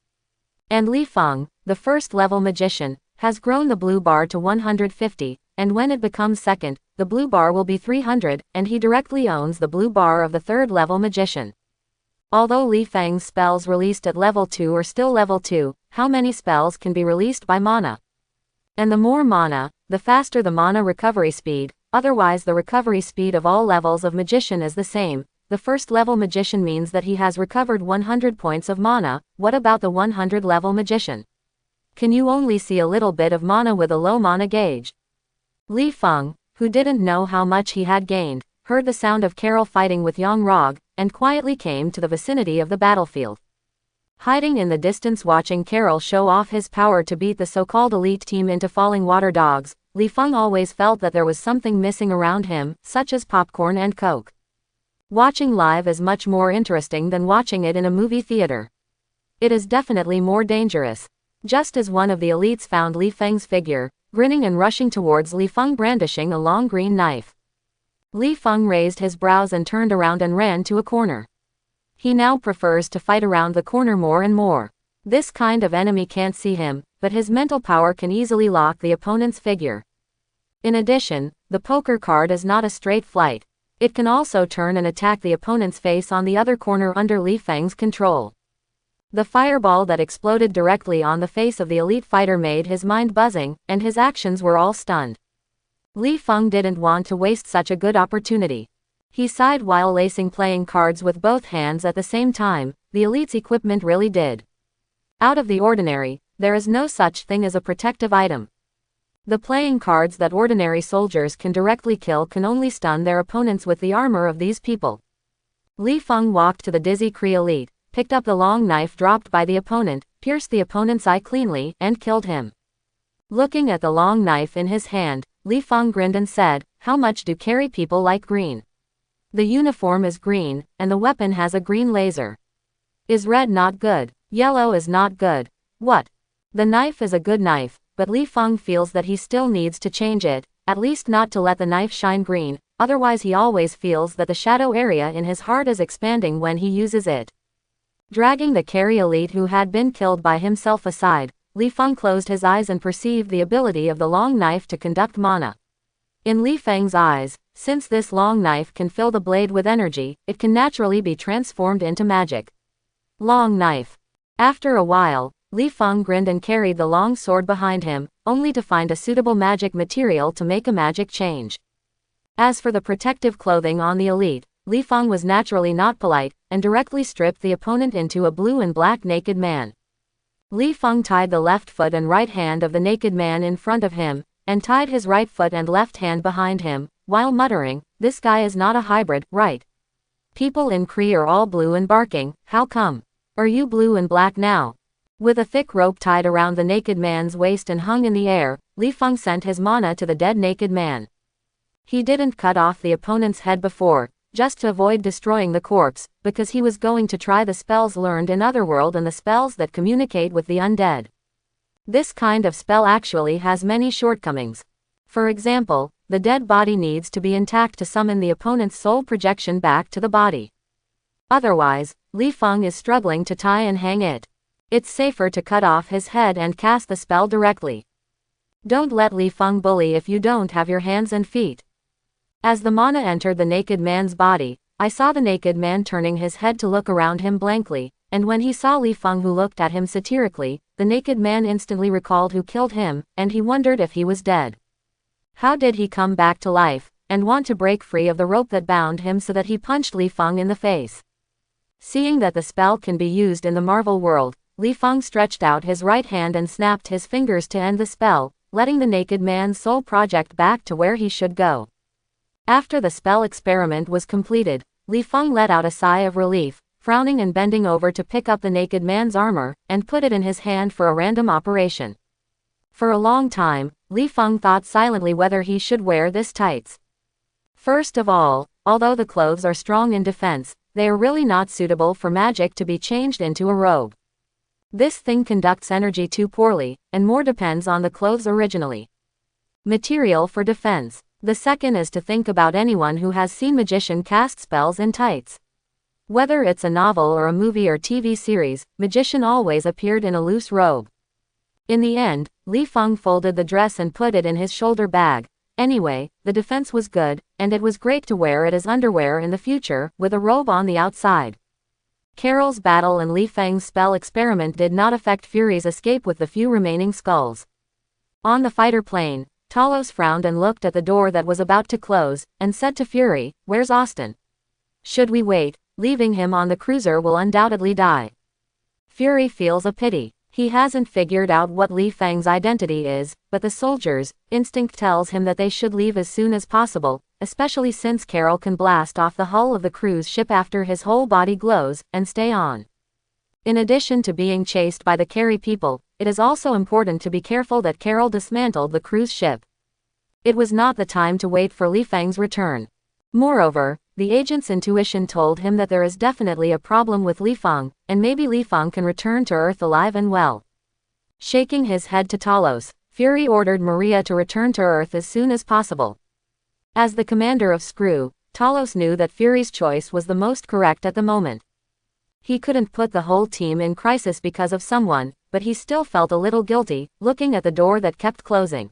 And Li Feng, the first level magician, has grown the blue bar to 150, and when it becomes second, the blue bar will be 300, and he directly owns the blue bar of the third level magician. Although Li Feng's spells released at level 2 are still level 2, how many spells can be released by mana? And the more mana, the faster the mana recovery speed, otherwise the recovery speed of all levels of magician is the same. The first level magician means that he has recovered 100 points of mana. What about the 100 level magician? Can you only see a little bit of mana with a low mana gauge? Li Feng, who didn't know how much he had gained, heard the sound of Carol fighting with Yang Rog, and quietly came to the vicinity of the battlefield. Hiding in the distance watching Carol show off his power to beat the so-called elite team into falling water dogs, Li Feng always felt that there was something missing around him, such as popcorn and coke. Watching live is much more interesting than watching it in a movie theater. It is definitely more dangerous. Just as one of the elites found Li Feng's figure, grinning and rushing towards Li Feng brandishing a long green knife. Li Feng raised his brows and turned around and ran to a corner. He now prefers to fight around the corner more and more. This kind of enemy can't see him, but his mental power can easily lock the opponent's figure. In addition, the poker card is not a straight flight. It can also turn and attack the opponent's face on the other corner under Li Feng's control. The fireball that exploded directly on the face of the elite fighter made his mind buzzing, and his actions were all stunned. Li Feng didn't want to waste such a good opportunity. He sighed while lacing playing cards with both hands at the same time. The elite's equipment really did. Out of the ordinary, there is no such thing as a protective item. The playing cards that ordinary soldiers can directly kill can only stun their opponents with the armor of these people. Li Feng walked to the dizzy Kree elite, picked up the long knife dropped by the opponent, pierced the opponent's eye cleanly, and killed him. Looking at the long knife in his hand, Li Feng grinned and said, "How much do carry people like green? The uniform is green, and the weapon has a green laser. Is red not good? Yellow is not good. What? The knife is a good knife, but Li Feng feels that he still needs to change it, at least not to let the knife shine green, otherwise he always feels that the shadow area in his heart is expanding when he uses it." Dragging the carry elite who had been killed by himself aside, Li Feng closed his eyes and perceived the ability of the long knife to conduct mana. In Li Feng's eyes, since this long knife can fill the blade with energy, it can naturally be transformed into magic. Long knife. After a while, Li Feng grinned and carried the long sword behind him, only to find a suitable magic material to make a magic change. As for the protective clothing on the elite, Li Feng was naturally not polite, and directly stripped the opponent into a blue and black naked man. Li Feng tied the left foot and right hand of the naked man in front of him, and tied his right foot and left hand behind him, while muttering, "This guy is not a hybrid, right? People in Kree are all blue and barking, how come? Are you blue and black now?" With a thick rope tied around the naked man's waist and hung in the air, Li Feng sent his mana to the dead naked man. He didn't cut off the opponent's head before, just to avoid destroying the corpse, because he was going to try the spells learned in Otherworld and the spells that communicate with the undead. This kind of spell actually has many shortcomings. For example, the dead body needs to be intact to summon the opponent's soul projection back to the body. Otherwise, Li Feng is struggling to tie and hang it. It's safer to cut off his head and cast the spell directly. Don't let Li Feng bully if you don't have your hands and feet. As the mana entered the naked man's body, I saw the naked man turning his head to look around him blankly, and when he saw Li Feng who looked at him satirically, the naked man instantly recalled who killed him, and he wondered if he was dead. How did he come back to life, and want to break free of the rope that bound him so that he punched Li Feng in the face? Seeing that the spell can be used in the Marvel world, Li Feng stretched out his right hand and snapped his fingers to end the spell, letting the naked man's soul project back to where he should go. After the spell experiment was completed, Li Feng let out a sigh of relief, frowning and bending over to pick up the naked man's armor, and put it in his hand for a random operation. For a long time, Li Feng thought silently whether he should wear this tights. First of all, although the clothes are strong in defense, they are really not suitable for magic to be changed into a robe. This thing conducts energy too poorly, and more depends on the clothes originally. Material for defense. The second is to think about anyone who has seen magician cast spells in tights. Whether it's a novel or a movie or TV series, magician always appeared in a loose robe. In the end, Li Feng folded the dress and put it in his shoulder bag. Anyway, the defense was good, and it was great to wear it as underwear in the future, with a robe on the outside. Carol's battle and Li Feng's spell experiment did not affect Fury's escape with the few remaining skulls. On the fighter plane, Talos frowned and looked at the door that was about to close, and said to Fury, "Where's Austin? Should we wait? Leaving him on the cruiser will undoubtedly die." Fury feels a pity. He hasn't figured out what Li Feng's identity is, but the soldier's instinct tells him that they should leave as soon as possible, especially since Carol can blast off the hull of the cruise ship after his whole body glows, and stay on. In addition to being chased by the Carey people, it is also important to be careful that Carol dismantled the cruise ship. It was not the time to wait for Li Feng's return. Moreover, the agent's intuition told him that there is definitely a problem with Li Feng, and maybe Li Feng can return to Earth alive and well. Shaking his head to Talos, Fury ordered Maria to return to Earth as soon as possible. As the commander of Screw, Talos knew that Fury's choice was the most correct at the moment. He couldn't put the whole team in crisis because of someone, but he still felt a little guilty, looking at the door that kept closing.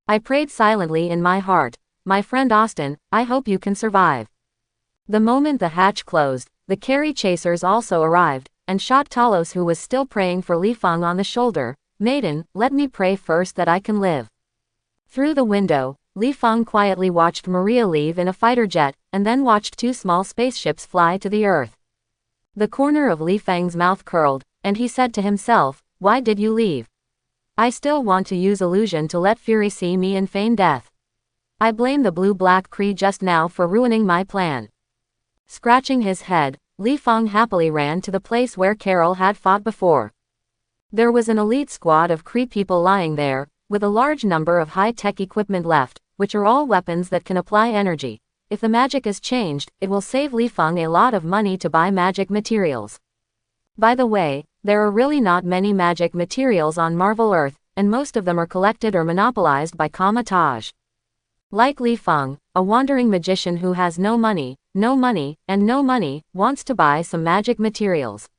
"I prayed silently in my heart, 'My friend Austin, I hope you can survive.'" The moment the hatch closed, the Carey chasers also arrived, and shot Talos, who was still praying for Li Feng, on the shoulder. "Maiden, let me pray first that I can live." Through the window, Li Feng quietly watched Maria leave in a fighter jet, and then watched two small spaceships fly to the Earth. The corner of Li Feng's mouth curled, and he said to himself, "Why did you leave? I still want to use illusion to let Fury see me and feign death. I blame the blue-black Kree just now for ruining my plan." Scratching his head, Li Feng happily ran to the place where Carol had fought before. There was an elite squad of Kree people lying there, with a large number of high-tech equipment left, which are all weapons that can apply energy. If the magic is changed, it will save Li Feng a lot of money to buy magic materials. By the way, there are really not many magic materials on Marvel Earth, and most of them are collected or monopolized by Kamar-Taj. Like Li Feng, a wandering magician who has no money, and no money, wants to buy some magic materials.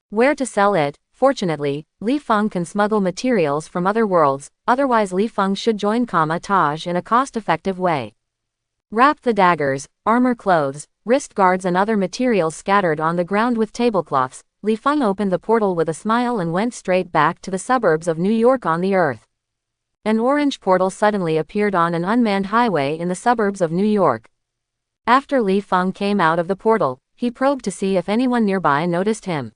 Where to sell it? Fortunately, Li Feng can smuggle materials from other worlds, otherwise Li Feng should join Kamar-Taj in a cost-effective way. Wrap the daggers, armor, clothes, wrist guards and other materials scattered on the ground with tablecloths. Li Feng opened the portal with a smile and went straight back to the suburbs of New York on the Earth. An orange portal suddenly appeared on an unmanned highway in the suburbs of New York. After Li Feng came out of the portal, he probed to see if anyone nearby noticed him.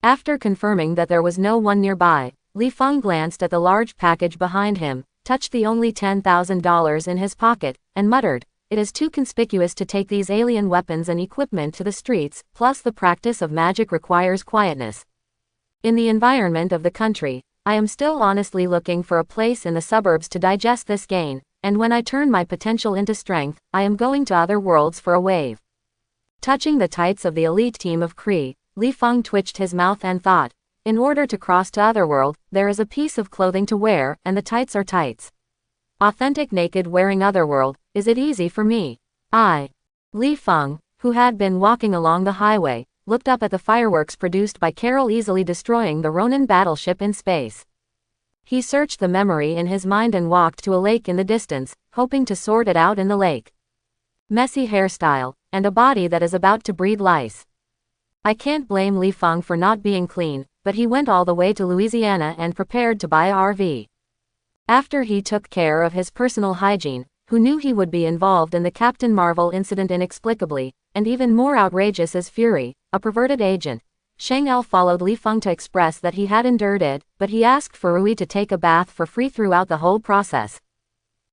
After confirming that there was no one nearby, Li Feng glanced at the large package behind him, touched the only $10,000 in his pocket, and muttered, "It is too conspicuous to take these alien weapons and equipment to the streets, plus the practice of magic requires quietness. In the environment of the country, I am still honestly looking for a place in the suburbs to digest this gain, and when I turn my potential into strength, I am going to other worlds for a wave." Touching the tights of the elite team of Kree, Li Feng twitched his mouth and thought, "In order to cross to Otherworld, there is a piece of clothing to wear, and the tights are tights. Authentic naked wearing Otherworld, is it easy for me? Li Feng, who had been walking along the highway, looked up at the fireworks produced by Carol easily destroying the Ronin battleship in space. He searched the memory in his mind and walked to a lake in the distance, hoping to sort it out in the lake. Messy hairstyle, and a body that is about to breed lice. I can't blame Li Feng for not being clean, but he went all the way to Louisiana and prepared to buy a RV. After he took care of his personal hygiene, who knew he would be involved in the Captain Marvel incident inexplicably, and even more outrageous as Fury, a perverted agent, Shang-El followed Li Feng to express that he had endured it, but he asked for Rui to take a bath for free throughout the whole process.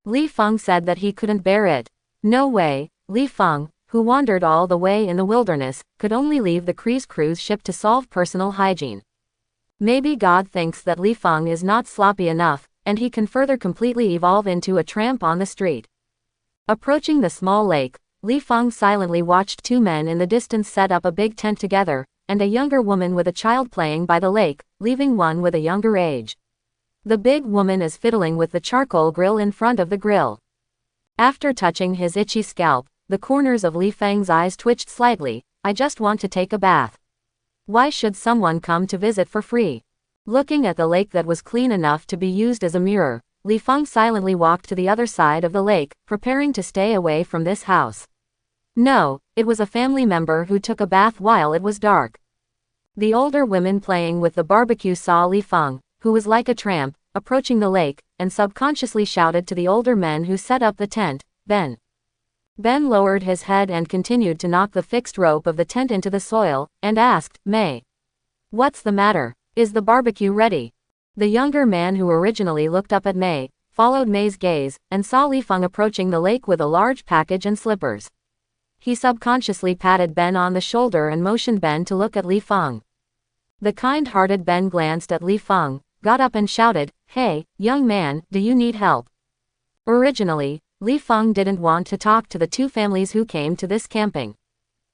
Li Feng said that he couldn't bear it. No way. Li Feng, who wandered all the way in the wilderness, could only leave the Kree's cruise ship to solve personal hygiene. Maybe God thinks that Li Feng is not sloppy enough, and he can further completely evolve into a tramp on the street. Approaching the small lake, Li Feng silently watched two men in the distance set up a big tent together, and a younger woman with a child playing by the lake, leaving one with a younger age. The big woman is fiddling with the charcoal grill in front of the grill. After touching his itchy scalp, the corners of Li Feng's eyes twitched slightly. I just want to take a bath. Why should someone come to visit for free? Looking at the lake that was clean enough to be used as a mirror, Li Feng silently walked to the other side of the lake, preparing to stay away from this house. No, it was a family member who took a bath while it was dark. The older women playing with the barbecue saw Li Feng, who was like a tramp, approaching the lake, and subconsciously shouted to the older men who set up the tent, "Ben." Ben lowered his head and continued to knock the fixed rope of the tent into the soil, and asked, "May, what's the matter? Is the barbecue ready?" The younger man who originally looked up at May, followed May's gaze, and saw Li Feng approaching the lake with a large package and slippers. He subconsciously patted Ben on the shoulder and motioned Ben to look at Li Feng. The kind-hearted Ben glanced at Li Feng, got up and shouted, "Hey, young man, do you need help?" Originally, Li Feng didn't want to talk to the two families who came to this camping.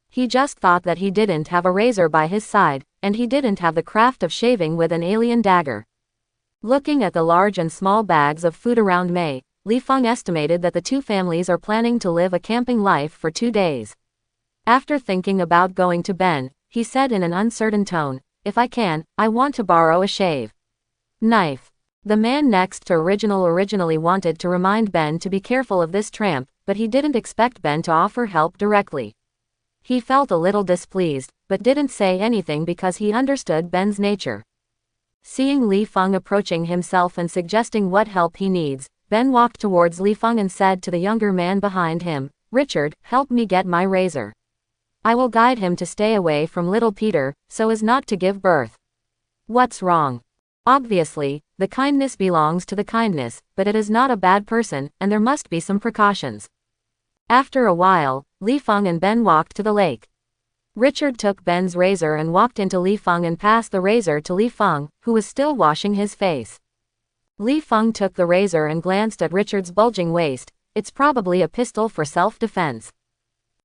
He just thought that he didn't have a razor by his side, and he didn't have the craft of shaving with an alien dagger. Looking at the large and small bags of food around May, Li Feng estimated that the two families are planning to live a camping life for 2 days. After thinking about going to Ben, he said in an uncertain tone, "If I can, I want to borrow a shave knife." The man next to originally wanted to remind Ben to be careful of this tramp, but he didn't expect Ben to offer help directly. He felt a little displeased, but didn't say anything because he understood Ben's nature. Seeing Li Feng approaching himself and suggesting what help he needs, Ben walked towards Li Feng and said to the younger man behind him, "Richard, help me get my razor. I will guide him to stay away from little Peter, so as not to give birth." What's wrong? Obviously, the kindness belongs to the kindness, but it is not a bad person, and there must be some precautions. After a while, Li Feng and Ben walked to the lake. Richard took Ben's razor and walked into Li Feng and passed the razor to Li Feng, who was still washing his face. Li Feng took the razor and glanced at Richard's bulging waist. "It's probably a pistol for self-defense.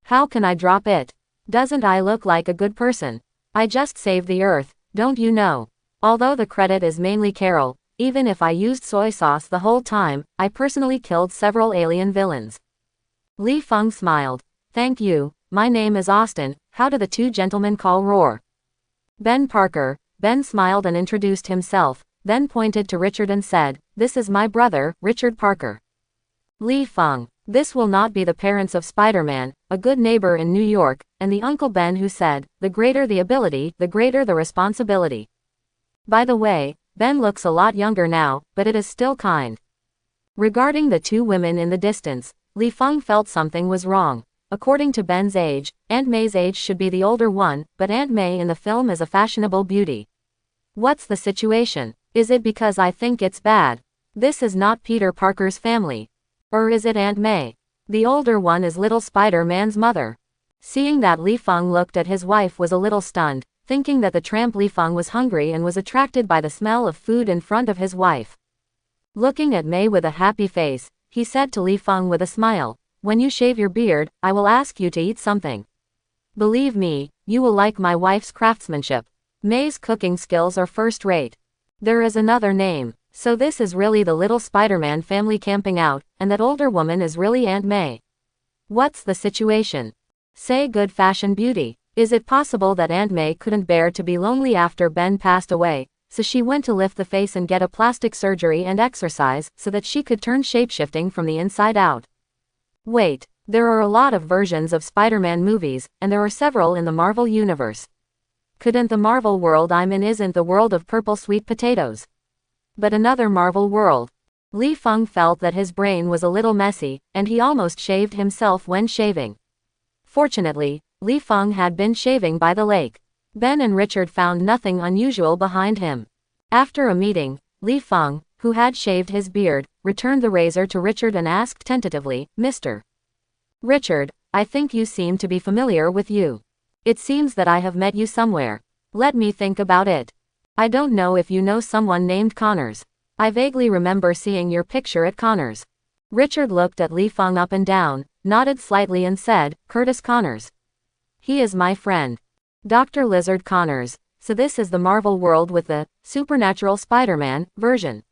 How can I drop it? Doesn't I look like a good person? I just saved the earth, don't you know? Although the credit is mainly Carol, even if I used soy sauce the whole time, I personally killed several alien villains." Li Feng smiled. "Thank you, my name is Austin, how do the two gentlemen call Roar?" "Ben Parker." Ben smiled and introduced himself, then pointed to Richard and said, "This is my brother, Richard Parker." Li Feng. This will not be the parents of Spider-Man, a good neighbor in New York, and the Uncle Ben who said, "The greater the ability, the greater the responsibility." By the way, Ben looks a lot younger now, but it is still kind. Regarding the two women in the distance, Li Feng felt something was wrong. According to Ben's age, Aunt May's age should be the older one, but Aunt May in the film is a fashionable beauty. What's the situation? Is it because I think it's bad? This is not Peter Parker's family. Or is it Aunt May? The older one is little Spider-Man's mother. Seeing that, Li Feng looked at his wife was a little stunned, thinking that the tramp Li Feng was hungry and was attracted by the smell of food in front of his wife. Looking at May with a happy face, he said to Li Feng with a smile, "When you shave your beard, I will ask you to eat something. Believe me, you will like my wife's craftsmanship. May's cooking skills are first-rate. There is another name. So this is really the little Spider-Man family camping out, and that older woman is really Aunt May. What's the situation? Say good fashion beauty. Is it possible that Aunt May couldn't bear to be lonely after Ben passed away, so she went to lift the face and get a plastic surgery and exercise so that she could turn shapeshifting from the inside out?" Wait, there are a lot of versions of Spider-Man movies, and there are several in the Marvel Universe. Couldn't the Marvel world I'm in isn't the world of purple sweet potatoes? But another Marvel world. Li Feng felt that his brain was a little messy, and he almost shaved himself when shaving. Fortunately, Li Feng had been shaving by the lake. Ben and Richard found nothing unusual behind him. After a meeting, Li Feng, who had shaved his beard, returned the razor to Richard and asked tentatively, "Mr. Richard, I think you seem to be familiar with you. It seems that I have met you somewhere. Let me think about it. I don't know if you know someone named Connors. I vaguely remember seeing your picture at Connors." Richard looked at Li Feng up and down, nodded slightly and said, "Curtis Connors. He is my friend. Dr. Lizard Connors." So this is the Marvel world with the supernatural Spider-Man version.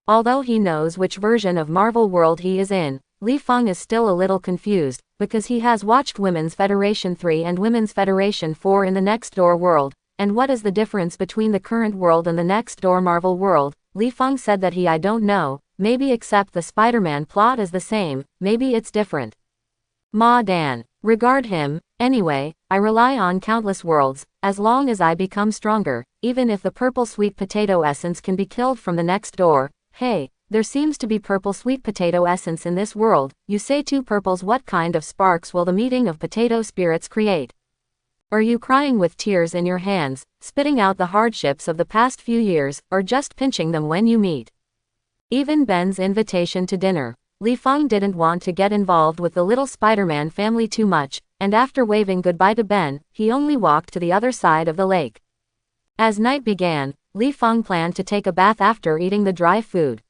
Although he knows which version of Marvel world he is in, Li Feng is still a little confused, because he has watched Women's Federation 3 and Women's Federation 4 in the Next Door world, and what is the difference between the current world and the Next Door Marvel world? Li Feng said that I don't know, maybe except the Spider-Man plot is the same, maybe it's different. Ma Dan. Regard him, anyway, I rely on countless worlds, as long as I become stronger, even if the purple sweet potato essence can be killed from the next door. Hey, there seems to be purple sweet potato essence in this world, you say two purples, what kind of sparks will the meeting of potato spirits create? Are you crying with tears in your hands, spitting out the hardships of the past few years, or just pinching them when you meet? Even Ben's invitation to dinner. Li Feng didn't want to get involved with the little Spider-Man family too much, and after waving goodbye to Ben, he only walked to the other side of the lake. As night began, Li Feng planned to take a bath after eating the dry food.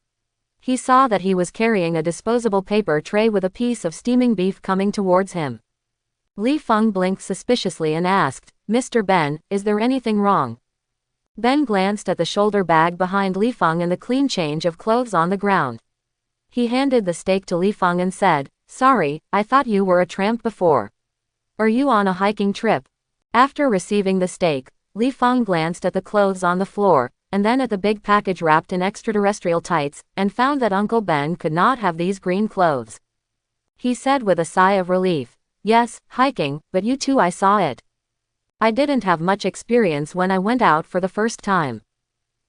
He saw that he was carrying a disposable paper tray with a piece of steaming beef coming towards him. Li Feng blinked suspiciously and asked, "Mr. Ben, is there anything wrong?" Ben glanced at the shoulder bag behind Li Feng and the clean change of clothes on the ground. He handed the steak to Li Feng and said, "Sorry, I thought you were a tramp before. Are you on a hiking trip?" After receiving the steak, Li Feng glanced at the clothes on the floor, and then at the big package wrapped in extraterrestrial tights, and found that Uncle Ben could not have these green clothes. He said with a sigh of relief, "Yes, hiking, but you too, I saw it. I didn't have much experience when I went out for the first time.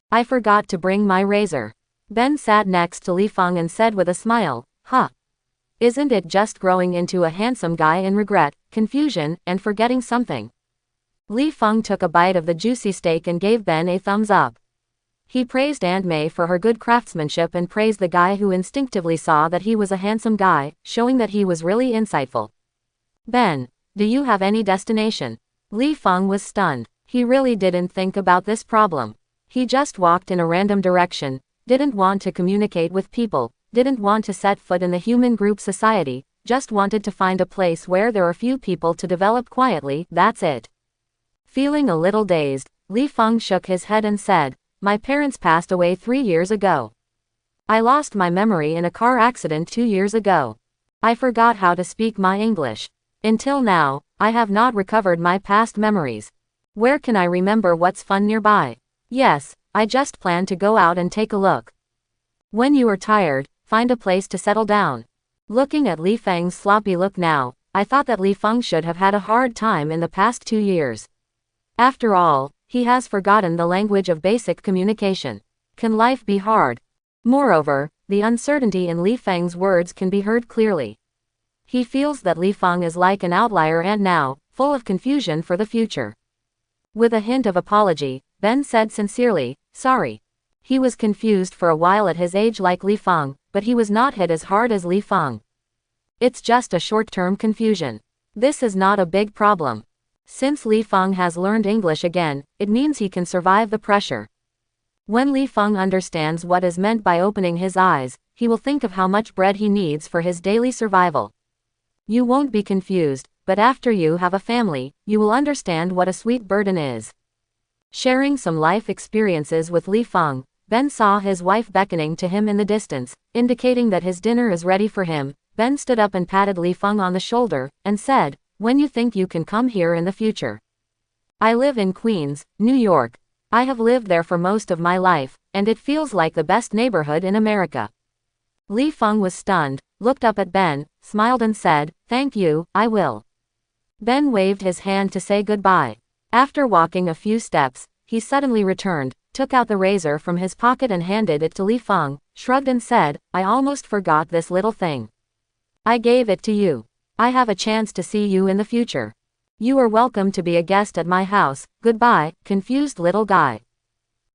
I forgot to bring my razor." Ben sat next to Li Feng and said with a smile, "Huh. Isn't it just growing into a handsome guy in regret, confusion, and forgetting something?" Li Feng took a bite of the juicy steak and gave Ben a thumbs up. He praised Aunt May for her good craftsmanship and praised the guy who instinctively saw that he was a handsome guy, showing that he was really insightful. "Ben, do you have any destination?" Li Feng was stunned. He really didn't think about this problem. He just walked in a random direction, didn't want to communicate with people, didn't want to set foot in the human group society, just wanted to find a place where there are few people to develop quietly, that's it. Feeling a little dazed, Li Feng shook his head and said, "My parents passed away 3 years ago. I lost my memory in a car accident 2 years ago. I forgot how to speak my English. Until now, I have not recovered my past memories. Where can I remember what's fun nearby? Yes, I just plan to go out and take a look. When you are tired, find a place to settle down." Looking at Li Feng's sloppy look now, I thought that Li Feng should have had a hard time in the past 2 years. After all, he has forgotten the language of basic communication. Can life be hard? Moreover, the uncertainty in Li Feng's words can be heard clearly. He feels that Li Feng is like an outlier and now, full of confusion for the future. With a hint of apology, Ben said sincerely, "Sorry." He was confused for a while at his age like Li Feng, but he was not hit as hard as Li Feng. It's just a short-term confusion. This is not a big problem. Since Li Feng has learned English again, it means he can survive the pressure. When Li Feng understands what is meant by opening his eyes, he will think of how much bread he needs for his daily survival. You won't be confused, but after you have a family, you will understand what a sweet burden is. Sharing some life experiences with Li Feng, Ben saw his wife beckoning to him in the distance, indicating that his dinner is ready for him. Ben stood up and patted Li Feng on the shoulder, and said, "When you think you can come here in the future?" "I live in Queens, New York. I have lived there for most of my life, and it feels like the best neighborhood in America." Li Feng was stunned, looked up at Ben, smiled and said, "Thank you, I will." Ben waved his hand to say goodbye. After walking a few steps, he suddenly returned, took out the razor from his pocket and handed it to Li Feng, shrugged and said, "I almost forgot this little thing. I gave it to you. I have a chance to see you in the future. You are welcome to be a guest at my house. Goodbye, confused little guy."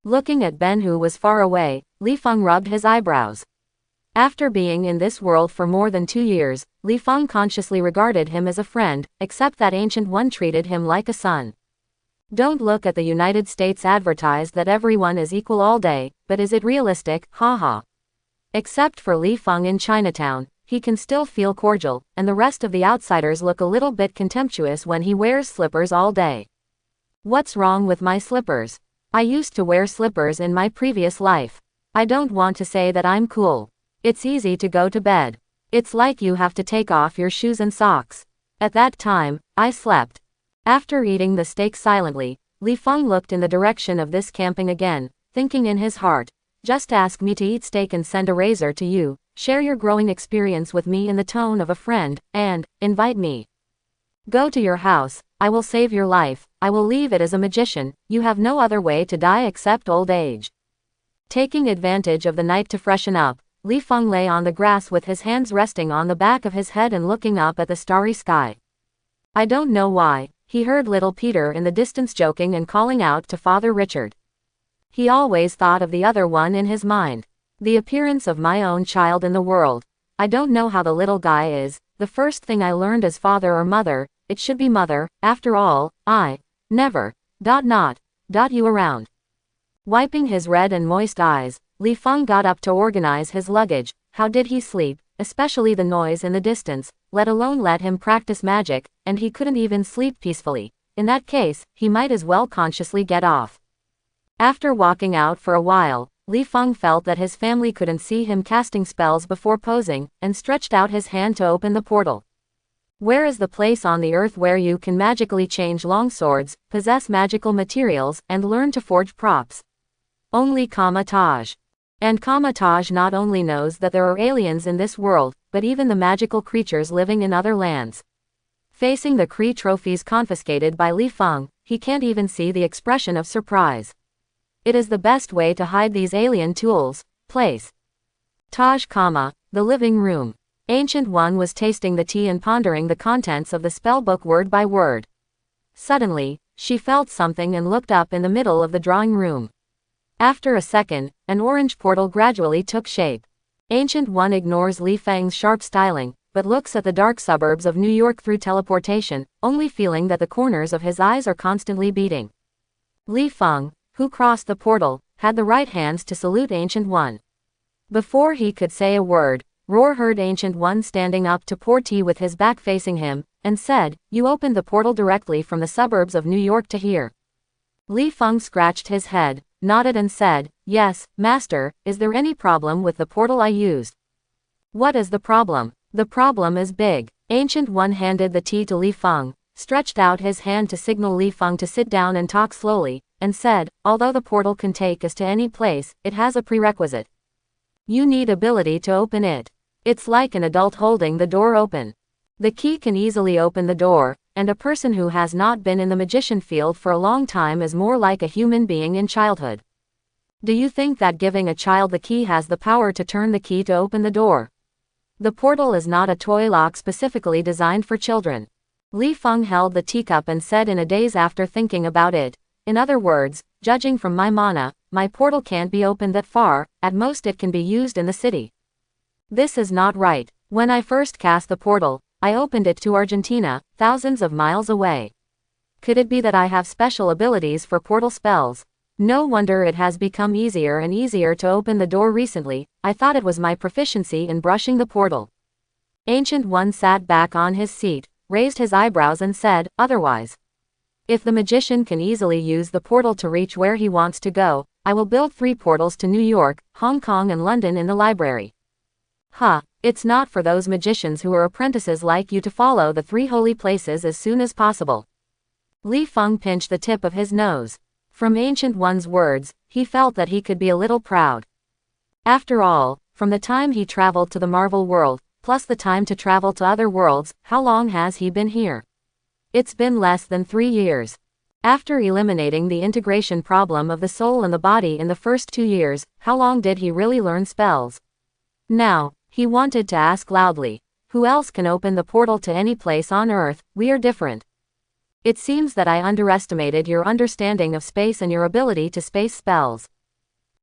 Looking at Ben who was far away, Li Feng rubbed his eyebrows. After being in this world for more than 2 years, Li Feng consciously regarded him as a friend, except that Ancient One treated him like a son. Don't look at the United States advertised that everyone is equal all day, but is it realistic? Haha. Except for Li Feng in Chinatown, he can still feel cordial, and the rest of the outsiders look a little bit contemptuous when he wears slippers all day. What's wrong with my slippers? I used to wear slippers in my previous life. I don't want to say that I'm cool. It's easy to go to bed. It's like you have to take off your shoes and socks. At that time, I slept. After eating the steak silently, Li Feng looked in the direction of this camping again, thinking in his heart, "Just ask me to eat steak and send a razor to you, share your growing experience with me in the tone of a friend, and invite me." Go to your house, I will save your life, I will leave it as a magician, you have no other way to die except old age. Taking advantage of the night to freshen up, Li Feng lay on the grass with his hands resting on the back of his head and looking up at the starry sky. I don't know why, he heard little Peter in the distance joking and calling out to Father Richard. He always thought of the other one in his mind. The appearance of my own child in the world. I don't know how the little guy is, the first thing I learned is father or mother, it should be mother, after all, I never you around. Wiping his red and moist eyes, Li Feng got up to organize his luggage. How did he sleep, especially the noise in the distance, let alone let him practice magic, and he couldn't even sleep peacefully. In that case, he might as well consciously get off. After walking out for a while, Li Feng felt that his family couldn't see him casting spells before posing, and stretched out his hand to open the portal. Where is the place on the earth where you can magically change longswords, possess magical materials, and learn to forge props? Only Kamar-Taj. And Kamar-Taj not only knows that there are aliens in this world, but even the magical creatures living in other lands. Facing the Kree trophies confiscated by Li Feng, he can't even see the expression of surprise. It is the best way to hide these alien tools. Place. Taj Kama, the living room. Ancient One was tasting the tea and pondering the contents of the spellbook word by word. Suddenly, she felt something and looked up in the middle of the drawing room. After a second, an orange portal gradually took shape. Ancient One ignores Li Feng's sharp styling, but looks at the dark suburbs of New York through teleportation, only feeling that the corners of his eyes are constantly beating. Li Feng, who crossed the portal, had the right hands to salute Ancient One. Before he could say a word, Roar heard Ancient One standing up to pour tea with his back facing him, and said, "You opened the portal directly from the suburbs of New York to here." Li Feng scratched his head, nodded and said, "Yes, Master, is there any problem with the portal I used?" "What is the problem?" "The problem is big." Ancient One handed the tea to Li Feng, stretched out his hand to signal Li Feng to sit down and talk slowly, and said, "Although the portal can take us to any place, it has a prerequisite. You need ability to open it. It's like an adult holding the door open. The key can easily open the door, and a person who has not been in the magician field for a long time is more like a human being in childhood. Do you think that giving a child the key has the power to turn the key to open the door? The portal is not a toy lock specifically designed for children." Li Feng held the teacup and said in a daze after thinking about it, "In other words, judging from my mana, my portal can't be opened that far, at most it can be used in the city. This is not right. When I first cast the portal, I opened it to Argentina, thousands of miles away. Could it be that I have special abilities for portal spells? No wonder it has become easier and easier to open the door recently. I thought it was my proficiency in brushing the portal." Ancient One sat back on his seat, raised his eyebrows and said, "Otherwise, if the magician can easily use the portal to reach where he wants to go, I will build 3 portals to New York, Hong Kong and London in the library." "Huh, it's not for those magicians who are apprentices like you to follow the 3 holy places as soon as possible." Li Feng pinched the tip of his nose. From Ancient One's words, he felt that he could be a little proud. After all, from the time he traveled to the Marvel world, plus the time to travel to other worlds, how long has he been here? It's been less than 3 years. After eliminating the integration problem of the soul and the body in the first 2 years, how long did he really learn spells? Now, he wanted to ask loudly, "Who else can open the portal to any place on Earth? We are different. It seems that I underestimated your understanding of space and your ability to space spells."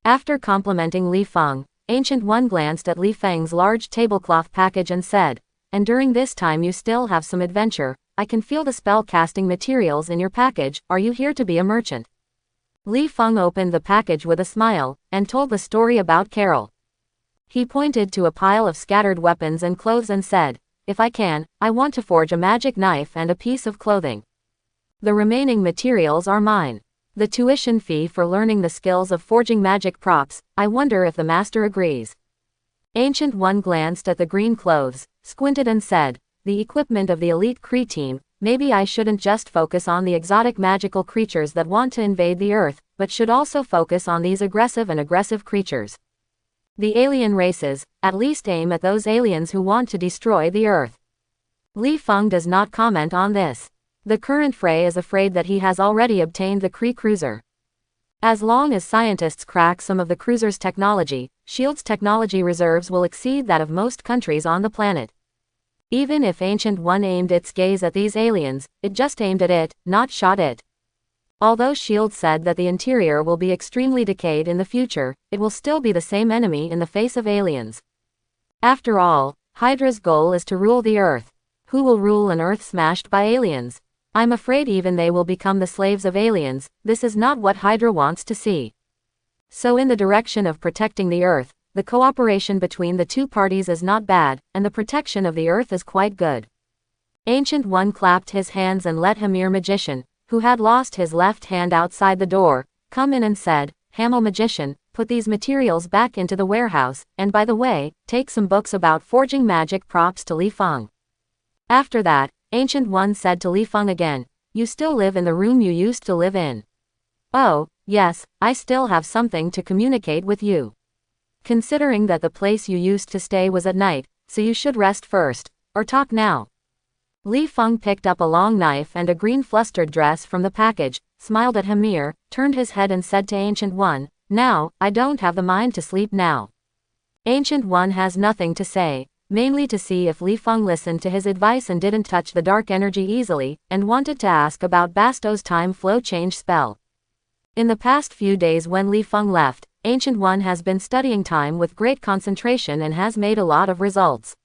After complimenting Li Feng, Ancient One glanced at Li Feng's large tablecloth package and said, "And during this time you still have some adventure. I can feel the spell casting materials in your package. Are you here to be a merchant?" Li Feng opened the package with a smile, and told the story about Carol. He pointed to a pile of scattered weapons and clothes and said, "If I can, I want to forge a magic knife and a piece of clothing. The remaining materials are mine. The tuition fee for learning the skills of forging magic props, I wonder if the master agrees." Ancient One glanced at the green clothes, squinted and said, "The equipment of the elite Kree team, maybe I shouldn't just focus on the exotic magical creatures that want to invade the Earth, but should also focus on these aggressive creatures. The alien races, at least aim at those aliens who want to destroy the Earth. Li Feng does not comment on this. The current Frey is afraid that he has already obtained the Kree cruiser. As long as scientists crack some of the cruiser's technology, S.H.I.E.L.D.'s technology reserves will exceed that of most countries on the planet. Even if Ancient One aimed its gaze at these aliens, it just aimed at it, not shot it. Although S.H.I.E.L.D. said that the interior will be extremely decayed in the future, it will still be the same enemy in the face of aliens. After all, Hydra's goal is to rule the Earth. Who will rule an Earth smashed by aliens? I'm afraid even they will become the slaves of aliens. This is not what Hydra wants to see. So in the direction of protecting the Earth, the cooperation between the two parties is not bad, and the protection of the Earth is quite good. Ancient One clapped his hands and let Hamir Magician, who had lost his left hand outside the door, come in and said, Hamil Magician, put these materials back into the warehouse, and by the way, take some books about forging magic props to Li Feng. After that, Ancient One said to Li Feng again, you still live in the room you used to live in? Oh, yes, I still have something to communicate with you. Considering that the place you used to stay was at night, so you should rest first, or talk now. Li Feng picked up a long knife and a green flustered dress from the package, smiled at Hamir, turned his head and said to Ancient One, now, I don't have the mind to sleep now. Ancient One has nothing to say, mainly to see if Li Feng listened to his advice and didn't touch the dark energy easily, and wanted to ask about Basto's time flow change spell. In the past few days when Li Feng left, Ancient One has been studying time with great concentration and has made a lot of results.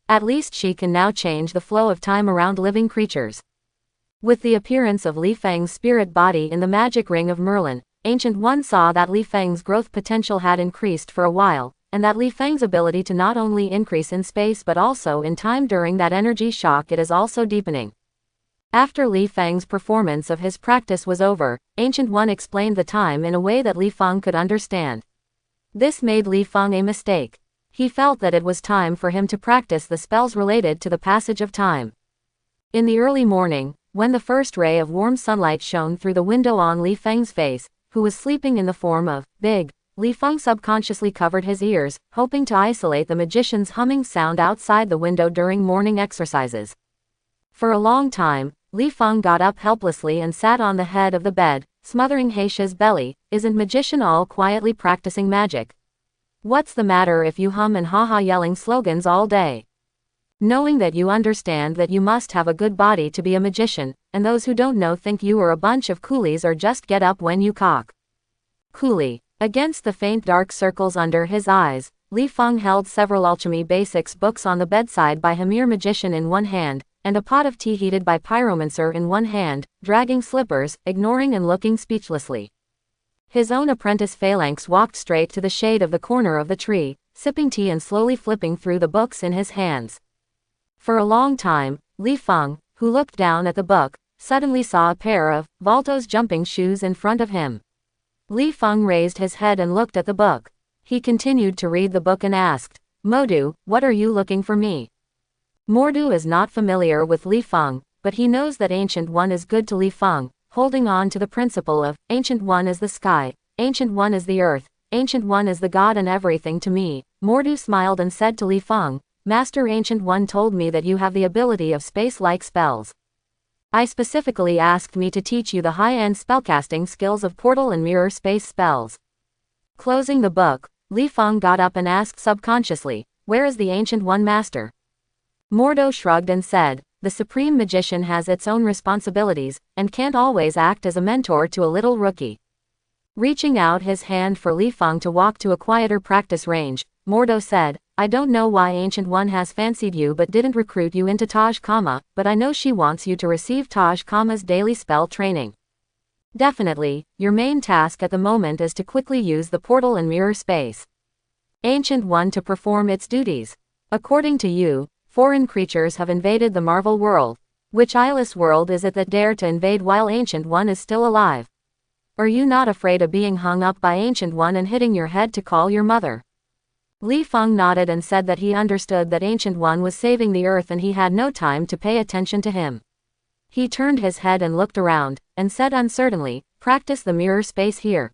At least she can now change the flow of time around living creatures. With the appearance of Li Feng's spirit body in the magic ring of Merlin, Ancient One saw that Li Feng's growth potential had increased for a while, and that Li Feng's ability to not only increase in space but also in time during that energy shock it is also deepening. After Li Feng's performance of his practice was over, Ancient One explained the time in a way that Li Feng could understand. This made Li Feng a mistake. He felt that it was time for him to practice the spells related to the passage of time. In the early morning, when the first ray of warm sunlight shone through the window on Li Feng's face, who was sleeping in the form of Big, Li Feng subconsciously covered his ears, hoping to isolate the magician's humming sound outside the window during morning exercises. For a long time, Li Feng got up helplessly and sat on the head of the bed, smothering Heisha's belly. Isn't magician all quietly practicing magic? What's the matter if you hum and haha yelling slogans all day? Knowing that you understand that you must have a good body to be a magician, and those who don't know think you are a bunch of coolies or just get up when you cock. Coolie. Against the faint dark circles under his eyes, Li Feng held several alchemy basics books on the bedside by Hamir Magician in one hand, and a pot of tea heated by Pyromancer in one hand, dragging slippers, ignoring and looking speechlessly. His own apprentice Phalanx walked straight to the shade of the corner of the tree, sipping tea and slowly flipping through the books in his hands. For a long time, Li Feng, who looked down at the book, suddenly saw a pair of Balthazar jumping shoes in front of him. Li Feng raised his head and looked at the book. He continued to read the book and asked, Mordu, what are you looking for me? Mordu is not familiar with Li Feng, but he knows that Ancient One is good to Li Feng, holding on to the principle of, Ancient One is the sky, Ancient One is the earth, Ancient One is the god and everything to me. Mordu smiled and said to Li Feng, Master Ancient One told me that you have the ability of space-like spells. I specifically asked me to teach you the high-end spellcasting skills of portal and mirror space spells. Closing the book, Li Feng got up and asked subconsciously, where is the Ancient One Master? Mordu shrugged and said, the Supreme Magician has its own responsibilities, and can't always act as a mentor to a little rookie. Reaching out his hand for Li Feng to walk to a quieter practice range, Mordu said, I don't know why Ancient One has fancied you but didn't recruit you into Taj Kama, but I know she wants you to receive Taj Kama's daily spell training. Definitely, your main task at the moment is to quickly use the portal and mirror space. Ancient One to perform its duties. According to you, foreign creatures have invaded the Marvel world. Which eyeless world is it that dare to invade while Ancient One is still alive? Are you not afraid of being hung up by Ancient One and hitting your head to call your mother? Li Feng nodded and said that he understood that Ancient One was saving the earth and he had no time to pay attention to him. He turned his head and looked around, and said uncertainly, practice the mirror space here.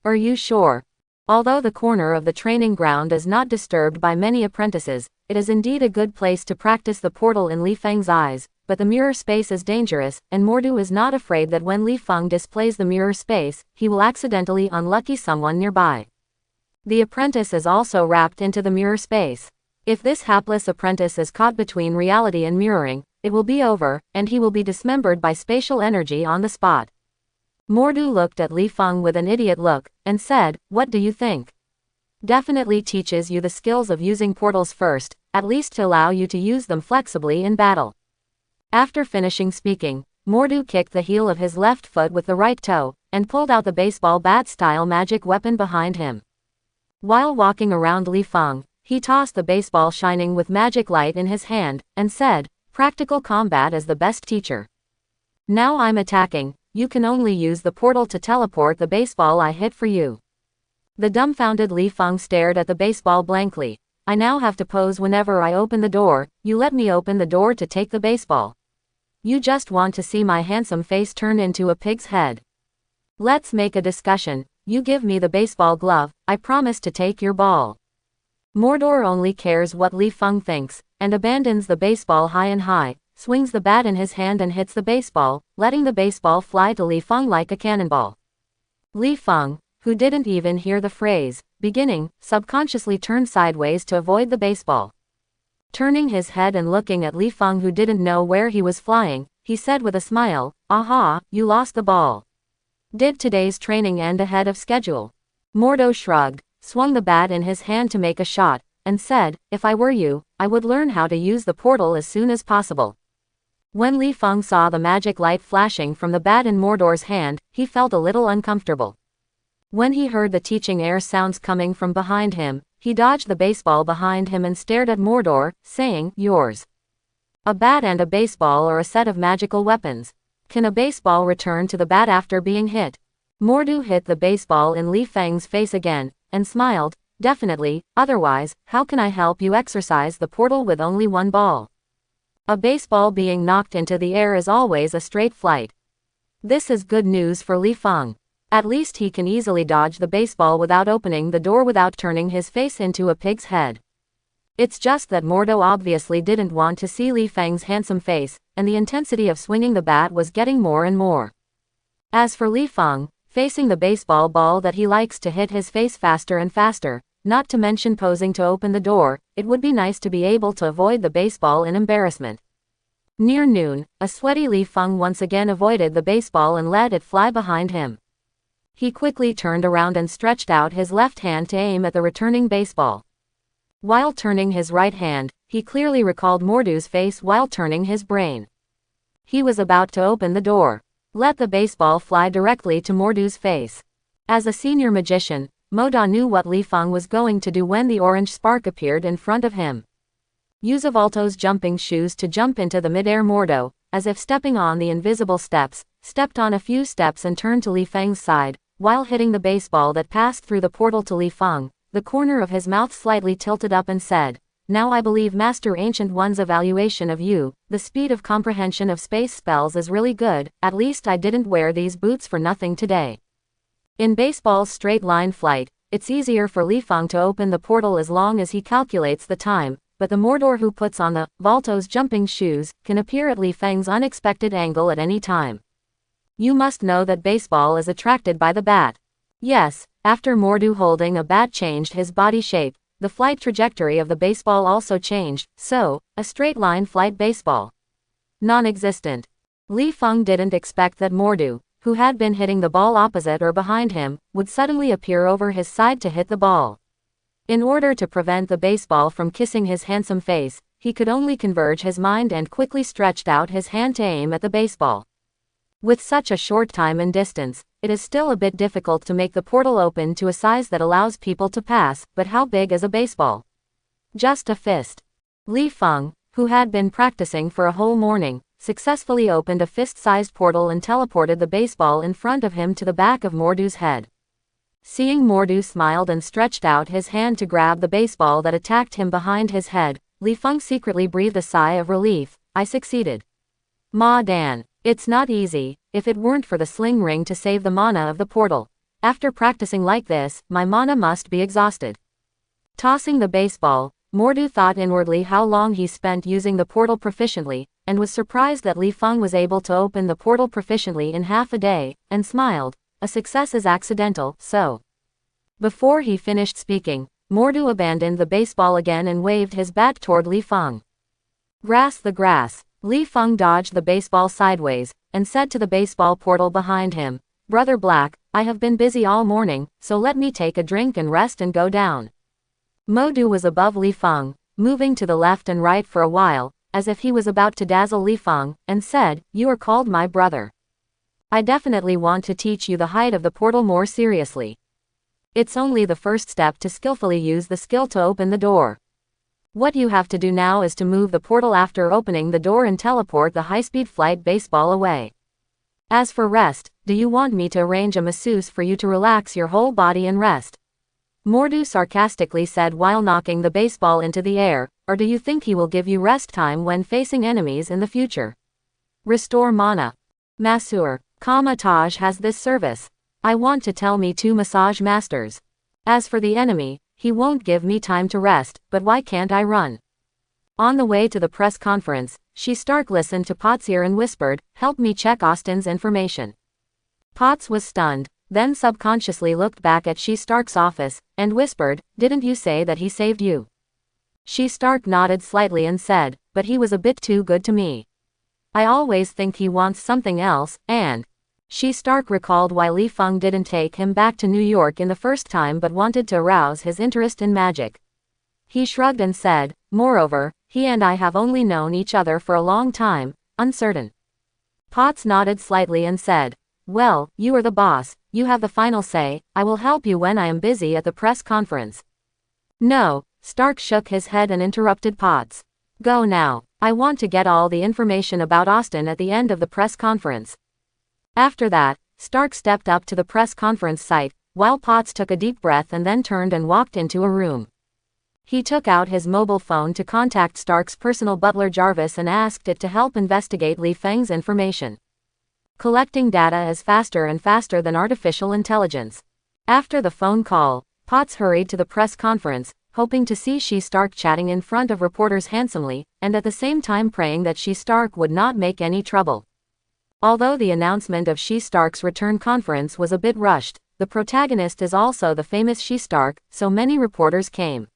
Are you sure? Although the corner of the training ground is not disturbed by many apprentices, it is indeed a good place to practice the portal in Li Feng's eyes, but the mirror space is dangerous, and Mordu is not afraid that when Li Feng displays the mirror space, he will accidentally unlucky someone nearby. The apprentice is also wrapped into the mirror space. If this hapless apprentice is caught between reality and mirroring, it will be over, and he will be dismembered by spatial energy on the spot. Mordu looked at Li Feng with an idiot look, and said, "What do you think? Definitely teaches you the skills of using portals first, at least to allow you to use them flexibly in battle." After finishing speaking, Mordu kicked the heel of his left foot with the right toe, and pulled out the baseball bat-style magic weapon behind him. While walking around Li Feng, he tossed the baseball shining with magic light in his hand, and said, "Practical combat is the best teacher. Now I'm attacking, you can only use the portal to teleport the baseball I hit for you." The dumbfounded Li Feng stared at the baseball blankly. "I now have to pose whenever I open the door, you let me open the door to take the baseball. You just want to see my handsome face turn into a pig's head. Let's make a discussion, you give me the baseball glove, I promise to take your ball." Mordor only cares what Li Feng thinks, and abandons the baseball high and high, swings the bat in his hand and hits the baseball, letting the baseball fly to Li Feng like a cannonball. Li Feng, who didn't even hear the phrase, beginning, subconsciously turned sideways to avoid the baseball. Turning his head and looking at Li Feng, who didn't know where he was flying, he said with a smile, "Aha, you lost the ball. Did today's training end ahead of schedule?" Mordo shrugged, swung the bat in his hand to make a shot, and said, "If I were you, I would learn how to use the portal as soon as possible." When Li Feng saw the magic light flashing from the bat in Mordor's hand, he felt a little uncomfortable. When he heard the teaching air sounds coming from behind him, he dodged the baseball behind him and stared at Mordor, saying, "Yours. A bat and a baseball are a set of magical weapons. Can a baseball return to the bat after being hit?" Mordu hit the baseball in Li Feng's face again, and smiled, "Definitely, otherwise, how can I help you exercise the portal with only one ball? A baseball being knocked into the air is always a straight flight." This is good news for Li Feng. At least he can easily dodge the baseball without opening the door without turning his face into a pig's head. It's just that Mordo obviously didn't want to see Li Feng's handsome face, and the intensity of swinging the bat was getting more and more. As for Li Feng, facing the baseball ball that he likes to hit his face faster and faster, not to mention posing to open the door, it would be nice to be able to avoid the baseball in embarrassment. Near noon, a sweaty Li Feng once again avoided the baseball and let it fly behind him. He quickly turned around and stretched out his left hand to aim at the returning baseball. While turning his right hand, he clearly recalled Mordu's face while turning his brain. He was about to open the door. Let the baseball fly directly to Mordu's face. As a senior magician, Moda knew what Li Feng was going to do when the orange spark appeared in front of him. Use Avalto's jumping shoes to jump into the mid-air. Mordo, as if stepping on the invisible steps, stepped on a few steps and turned to Li Feng's side, while hitting the baseball that passed through the portal to Li Feng. The corner of his mouth slightly tilted up and said, "Now I believe Master Ancient One's evaluation of you, the speed of comprehension of space spells is really good, at least I didn't wear these boots for nothing today." In baseball's straight line flight, it's easier for Li Feng to open the portal as long as he calculates the time, but the Mordor who puts on the Valto's jumping shoes can appear at Li Feng's unexpected angle at any time. You must know that baseball is attracted by the bat. Yes, after Mordu holding a bat changed his body shape, the flight trajectory of the baseball also changed, so, a straight line flight baseball. Non-existent. Li Feng didn't expect that Mordu, who had been hitting the ball opposite or behind him, would suddenly appear over his side to hit the ball. In order to prevent the baseball from kissing his handsome face, he could only converge his mind and quickly stretched out his hand to aim at the baseball. With such a short time and distance, it is still a bit difficult to make the portal open to a size that allows people to pass, but how big is a baseball? Just a fist. Li Feng, who had been practicing for a whole morning, successfully opened a fist-sized portal and teleported the baseball in front of him to the back of Mordu's head. Seeing Mordu smiled and stretched out his hand to grab the baseball that attacked him behind his head, Li Feng secretly breathed a sigh of relief. "I succeeded. Ma Dan. It's not easy, if it weren't for the sling ring to save the mana of the portal. After practicing like this, my mana must be exhausted." Tossing the baseball, Mordu thought inwardly how long he spent using the portal proficiently, and was surprised that Li Feng was able to open the portal proficiently in half a day, and smiled. A success is accidental, so. Before he finished speaking, Mordu abandoned the baseball again and waved his bat toward Li Feng. Grass the grass. Li Feng dodged the baseball sideways, and said to the baseball portal behind him, "Brother Black, I have been busy all morning, so let me take a drink and rest and go down." Mordu was above Li Feng, moving to the left and right for a while, as if he was about to dazzle Li Feng, and said, "You are called my brother. I definitely want to teach you the height of the portal more seriously. It's only the first step to skillfully use the skill to open the door. What you have to do now is to move the portal after opening the door and teleport the high-speed flight baseball away. As for rest, do you want me to arrange a masseuse for you to relax your whole body and rest?" Mordu sarcastically said while knocking the baseball into the air, "Or do you think he will give you rest time when facing enemies in the future? Restore mana. Masseur. Kamar-Taj has this service. I want to tell me 2 massage masters. As for the enemy, he won't give me time to rest, but why can't I run?" On the way to the press conference, Stark listened to Potts' ear and whispered, "Help me check Austin's information." Potts was stunned, then subconsciously looked back at Stark's office, and whispered, "Didn't you say that he saved you?" Stark nodded slightly and said, "But he was a bit too good to me. I always think he wants something else, and..." Stark recalled why Li Feng didn't take him back to New York in the first time but wanted to arouse his interest in magic. He shrugged and said, "Moreover, he and I have only known each other for a long time, uncertain." Potts nodded slightly and said, "Well, you are the boss, you have the final say, I will help you when I am busy at the press conference." "No," Stark shook his head and interrupted Potts. "Go now. I want to get all the information about Austin at the end of the press conference." After that, Stark stepped up to the press conference site, while Potts took a deep breath and then turned and walked into a room. He took out his mobile phone to contact Stark's personal butler Jarvis and asked it to help investigate Li Feng's information. Collecting data is faster and faster than artificial intelligence. After the phone call, Potts hurried to the press conference, hoping to see Stark chatting in front of reporters handsomely, and at the same time praying that Stark would not make any trouble. Although the announcement of Stark's return conference was a bit rushed, the protagonist is also the famous Stark, so many reporters came.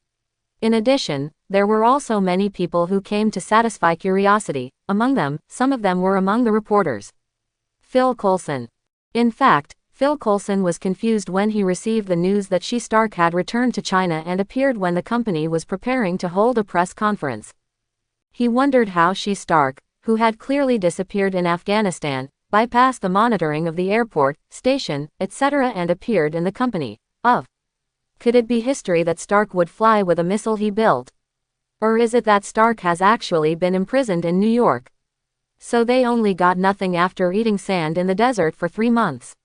In addition, there were also many people who came to satisfy curiosity. Among them, some of them were among the reporters. Phil Coulson. In fact, Phil Coulson was confused when he received the news that Stark had returned to China and appeared when the company was preparing to hold a press conference. He wondered how Stark, who had clearly disappeared in Afghanistan, bypassed the monitoring of the airport, station, etc. and appeared in the company of. Could it be history that Stark would fly with a missile he built? Or is it that Stark has actually been imprisoned in New York? So they only got nothing after eating sand in the desert for 3 months.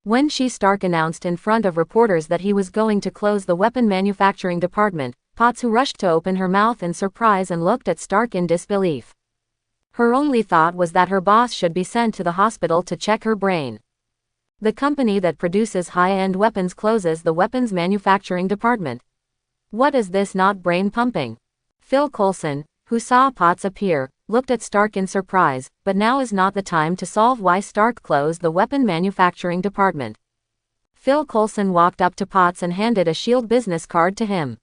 When Stark announced in front of reporters that he was going to close the weapon manufacturing department, Potts who rushed to open her mouth in surprise and looked at Stark in disbelief. Her only thought was that her boss should be sent to the hospital to check her brain. The company that produces high-end weapons closes the weapons manufacturing department. What is this not brain pumping? Phil Coulson, who saw Potts appear, looked at Stark in surprise, but now is not the time to solve why Stark closed the weapon manufacturing department. Phil Coulson walked up to Potts and handed a SHIELD business card to him.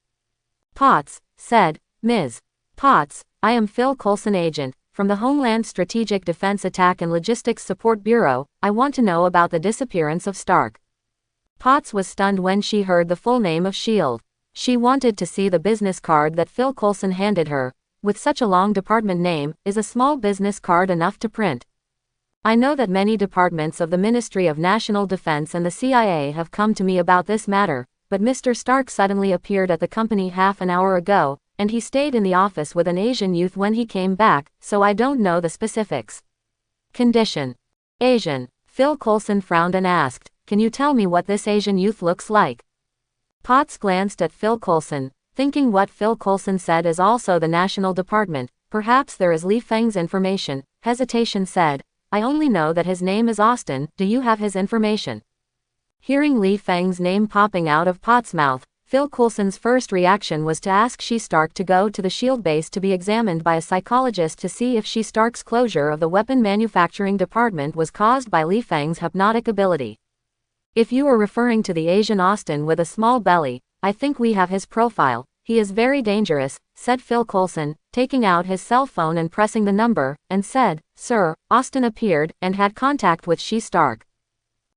Potts said, "Ms. Potts, I am Phil Coulson, agent from the Homeland Strategic Defense Attack and Logistics Support Bureau. I want to know about the disappearance of Stark." Potts was stunned when she heard the full name of SHIELD. She wanted to see the business card that Phil Coulson handed her. With such a long department name, is a small business card enough to print? I know that many departments of the Ministry of National Defense and the CIA have come to me about this matter, but Mr. Stark suddenly appeared at the company half an hour ago, and he stayed in the office with an Asian youth when he came back, so I don't know the specifics. Condition. Asian. Phil Coulson frowned and asked, "Can you tell me what this Asian youth looks like?" Potts glanced at Phil Coulson, thinking what Phil Coulson said is also the National Department. Perhaps there is Li Feng's information. Hesitation said, "I only know that his name is Austin. Do you have his information?" Hearing Li Feng's name popping out of Potts' mouth, Phil Coulson's first reaction was to ask She-Stark to go to the SHIELD base to be examined by a psychologist to see if She-Stark's closure of the weapon manufacturing department was caused by Li Fang's hypnotic ability. If you are referring to the Asian Austin with a small belly, I think we have his profile. He is very dangerous, said Phil Coulson, taking out his cell phone and pressing the number, and said, Sir, Austin appeared and had contact with She-Stark.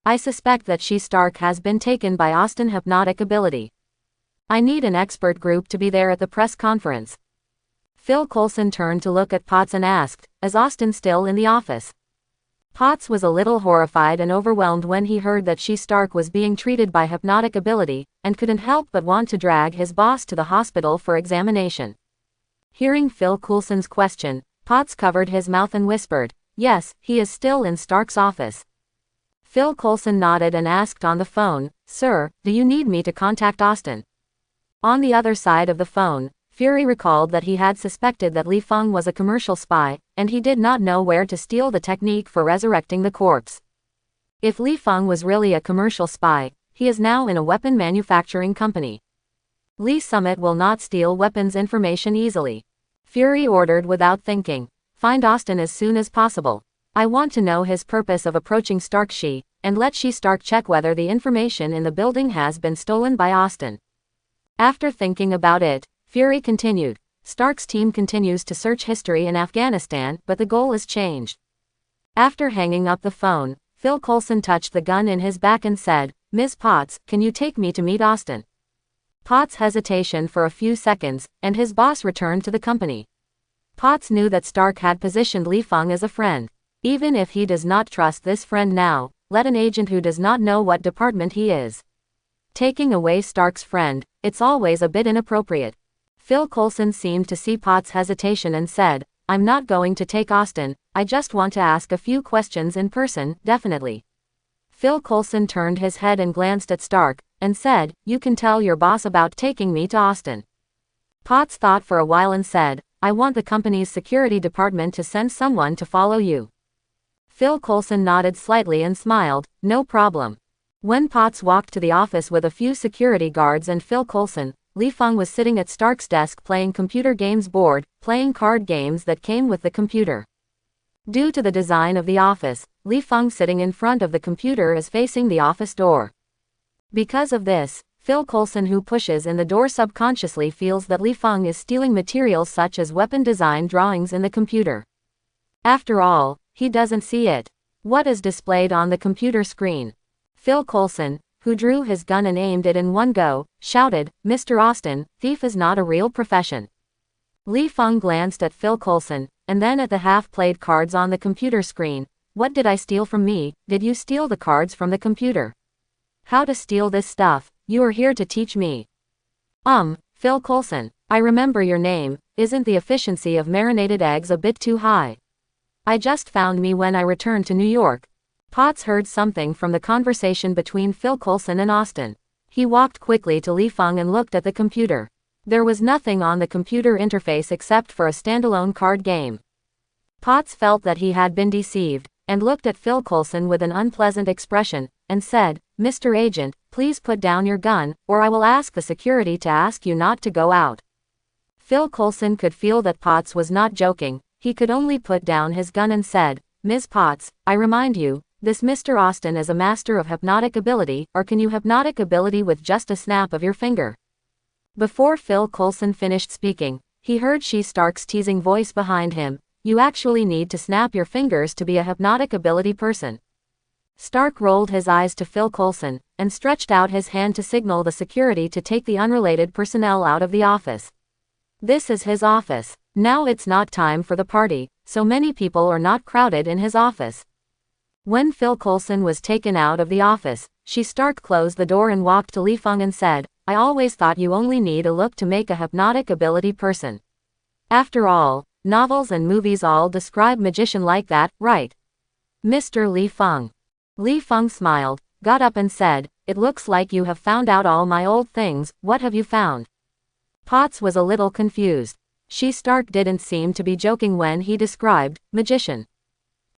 I suspect that She-Stark has been taken by Austin hypnotic ability. I need an expert group to be there at the press conference. Phil Coulson turned to look at Potts and asked, Is Austin still in the office? Potts was a little horrified and overwhelmed when he heard that She-Stark was being treated by hypnotic ability, and couldn't help but want to drag his boss to the hospital for examination. Hearing Phil Coulson's question, Potts covered his mouth and whispered, Yes, he is still in Stark's office. Phil Coulson nodded and asked on the phone, Sir, do you need me to contact Austin? On the other side of the phone, Fury recalled that he had suspected that Li Fang was a commercial spy, and he did not know where to steal the technique for resurrecting the corpse. If Li Fang was really a commercial spy, he is now in a weapon manufacturing company. Li Summit will not steal weapons information easily. Fury ordered without thinking, Find Austin as soon as possible. I want to know his purpose of approaching Stark and let She-Stark check whether the information in the building has been stolen by Austin. After thinking about it, Fury continued, Stark's team continues to search history in Afghanistan, but the goal is changed. After hanging up the phone, Phil Coulson touched the gun in his back and said, Ms. Potts, can you take me to meet Austin? Potts' hesitation for a few seconds, and his boss returned to the company. Potts knew that Stark had positioned Li Fang as a friend. Even if he does not trust this friend now, let an agent who does not know what department he is taking away Stark's friend, it's always a bit inappropriate. Phil Coulson seemed to see Potts' hesitation and said, I'm not going to take Austin, I just want to ask a few questions in person, definitely. Phil Coulson turned his head and glanced at Stark, and said, You can tell your boss about taking me to Austin. Potts thought for a while and said, I want the company's security department to send someone to follow you. Phil Coulson nodded slightly and smiled, No problem. When Potts walked to the office with a few security guards and Phil Coulson, Li Fang was sitting at Stark's desk playing computer games board, playing card games that came with the computer. Due to the design of the office, Li Fang sitting in front of the computer is facing the office door. Because of this, Phil Coulson who pushes in the door subconsciously feels that Li Fang is stealing materials such as weapon design drawings in the computer. After all, he doesn't see it. What is displayed on the computer screen? Phil Coulson, who drew his gun and aimed it in one go, shouted, Mr. Austin, thief is not a real profession. Li Fang glanced at Phil Coulson, and then at the half-played cards on the computer screen. What did I steal from me? Did you steal the cards from the computer? How to steal this stuff? You are here to teach me. Phil Coulson, I remember your name. Isn't the efficiency of marinated eggs a bit too high? I just found me when I returned to New York. Potts heard something from the conversation between Phil Coulson and Austin. He walked quickly to Li Fang and looked at the computer. There was nothing on the computer interface except for a standalone card game. Potts felt that he had been deceived, and looked at Phil Coulson with an unpleasant expression, and said, Mr. Agent, please put down your gun, or I will ask the security to ask you not to go out. Phil Coulson could feel that Potts was not joking. He could only put down his gun and said, Ms. Potts, I remind you, this Mr. Austin is a master of hypnotic ability, or can you hypnotic ability with just a snap of your finger? Before Phil Coulson finished speaking, he heard She-Stark's teasing voice behind him, You actually need to snap your fingers to be a hypnotic ability person. Stark rolled his eyes to Phil Coulson, and stretched out his hand to signal the security to take the unrelated personnel out of the office. This is his office. Now it's not time for the party, so many people are not crowded in his office. When Phil Coulson was taken out of the office, She-Stark closed the door and walked to Li Fang and said, I always thought you only need a look to make a hypnotic ability person. After all, novels and movies all describe magician like that, right? Mr. Li Fang. Li Fang smiled, got up and said, It looks like you have found out all my old things. What have you found? Potts was a little confused. She-Stark didn't seem to be joking when he described magician.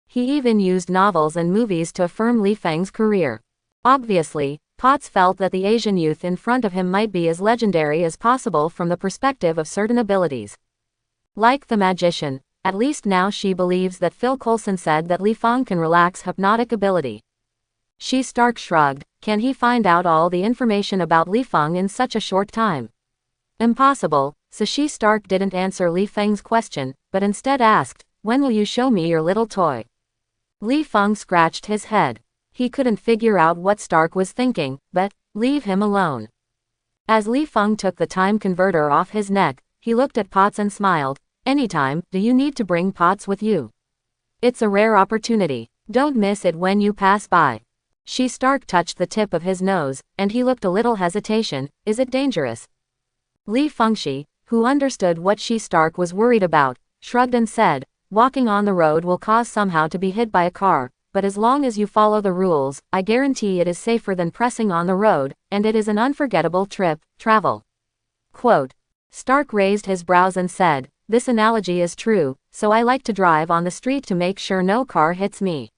He even used novels and movies to affirm Li Fang's career. Obviously, Potts felt that the Asian youth in front of him might be as legendary as possible from the perspective of certain abilities. Like the magician, at least now she believes that Phil Coulson said that Li Feng can relax hypnotic ability. She Stark shrugged. Can he find out all the information about Li Feng in such a short time? Impossible, so she Stark didn't answer Li Feng's question, but instead asked, when will you show me your little toy? Li Feng scratched his head. He couldn't figure out what Stark was thinking, but, leave him alone. As Li Feng took the time converter off his neck, he looked at Potts and smiled. Anytime, do you need to bring Potts with you? It's a rare opportunity. Don't miss it when you pass by. She Stark touched the tip of his nose, and he looked a little hesitation. Is it dangerous? Li Fengshi, who understood what she Stark was worried about, shrugged and said, walking on the road will cause somehow to be hit by a car, but as long as you follow the rules, I guarantee it is safer than pressing on the road, and it is an unforgettable travel. Quote. Stark raised his brows and said, this analogy is true, so I like to drive on the street to make sure no car hits me.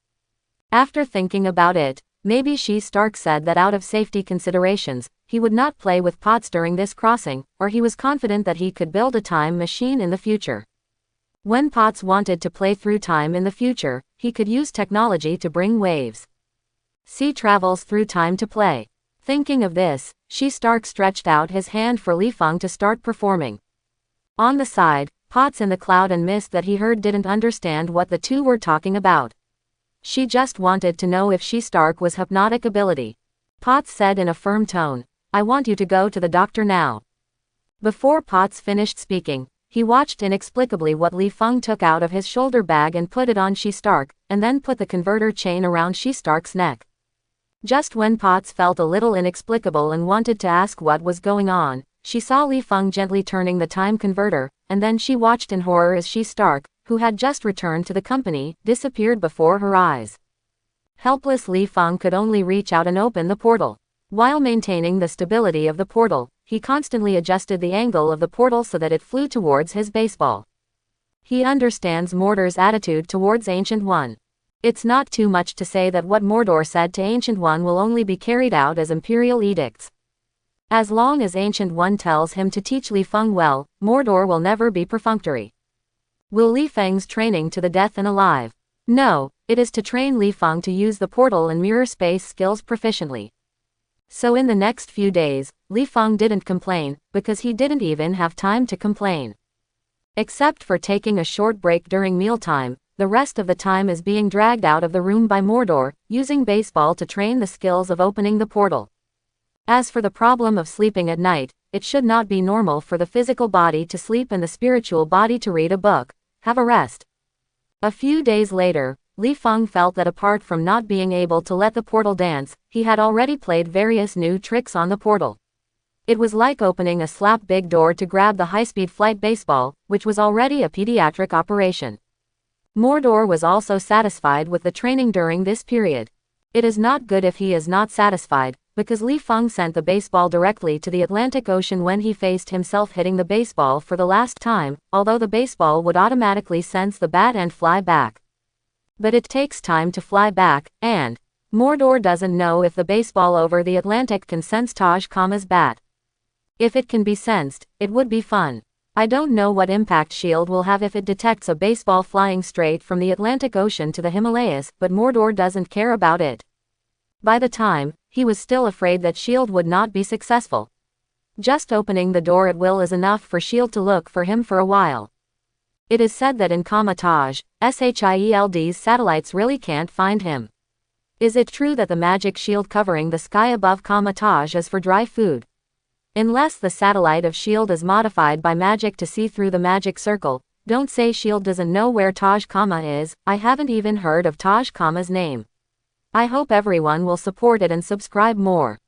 After thinking about it, maybe she Stark said that out of safety considerations, he would not play with Potts during this crossing, or he was confident that he could build a time machine in the future. When Potts wanted to play through time in the future, he could use technology to bring waves. He travels through time to play. Thinking of this, she Stark stretched out his hand for Li Feng to start performing. On the side, Potts in the cloud and mist that he heard didn't understand what the two were talking about. She just wanted to know if she Stark was hypnotic ability. Potts said in a firm tone, I want you to go to the doctor now. Before Potts finished speaking, he watched inexplicably what Li Feng took out of his shoulder bag and put it on she Stark, and then put the converter chain around she Stark's neck. Just when Potts felt a little inexplicable and wanted to ask what was going on, she saw Li Feng gently turning the time converter, and then she watched in horror as she Stark, who had just returned to the company, disappeared before her eyes. Helpless Li Feng could only reach out and open the portal. While maintaining the stability of the portal, he constantly adjusted the angle of the portal so that it flew towards his baseball. He understands Mordor's attitude towards Ancient One. It's not too much to say that what Mordor said to Ancient One will only be carried out as imperial edicts. As long as Ancient One tells him to teach Li Feng well, Mordor will never be perfunctory. Will Li Feng's training to the death and alive? No, it is to train Li Feng to use the portal and mirror space skills proficiently. So in the next few days, Li Feng didn't complain, because he didn't even have time to complain. Except for taking a short break during mealtime, the rest of the time is being dragged out of the room by Mordor, using baseball to train the skills of opening the portal. As for the problem of sleeping at night, it should not be normal for the physical body to sleep and the spiritual body to read a book, have a rest. A few days later, Li Feng felt that apart from not being able to let the portal dance, he had already played various new tricks on the portal. It was like opening a slap big door to grab the high-speed flight baseball, which was already a pediatric operation. Mordor was also satisfied with the training during this period. It is not good if he is not satisfied, because Li Feng sent the baseball directly to the Atlantic Ocean when he faced himself hitting the baseball for the last time, although the baseball would automatically sense the bat and fly back. But it takes time to fly back, and Mordor doesn't know if the baseball over the Atlantic can sense Taj-Kama's bat. If it can be sensed, it would be fun. I don't know what impact shield will have if it detects a baseball flying straight from the Atlantic Ocean to the Himalayas, but Mordor doesn't care about it. By the time, he was still afraid that shield would not be successful. Just opening the door at will is enough for shield to look for him for a while. It is said that in Kamar-Taj, Shield's satellites really can't find him. Is it true that the magic shield covering the sky above Kamar-Taj is for dry food? Unless the satellite of shield is modified by magic to see through the magic circle, don't say shield doesn't know where Taj-Kama is. I haven't even heard of Taj-Kama's name. I hope everyone will support it and subscribe more.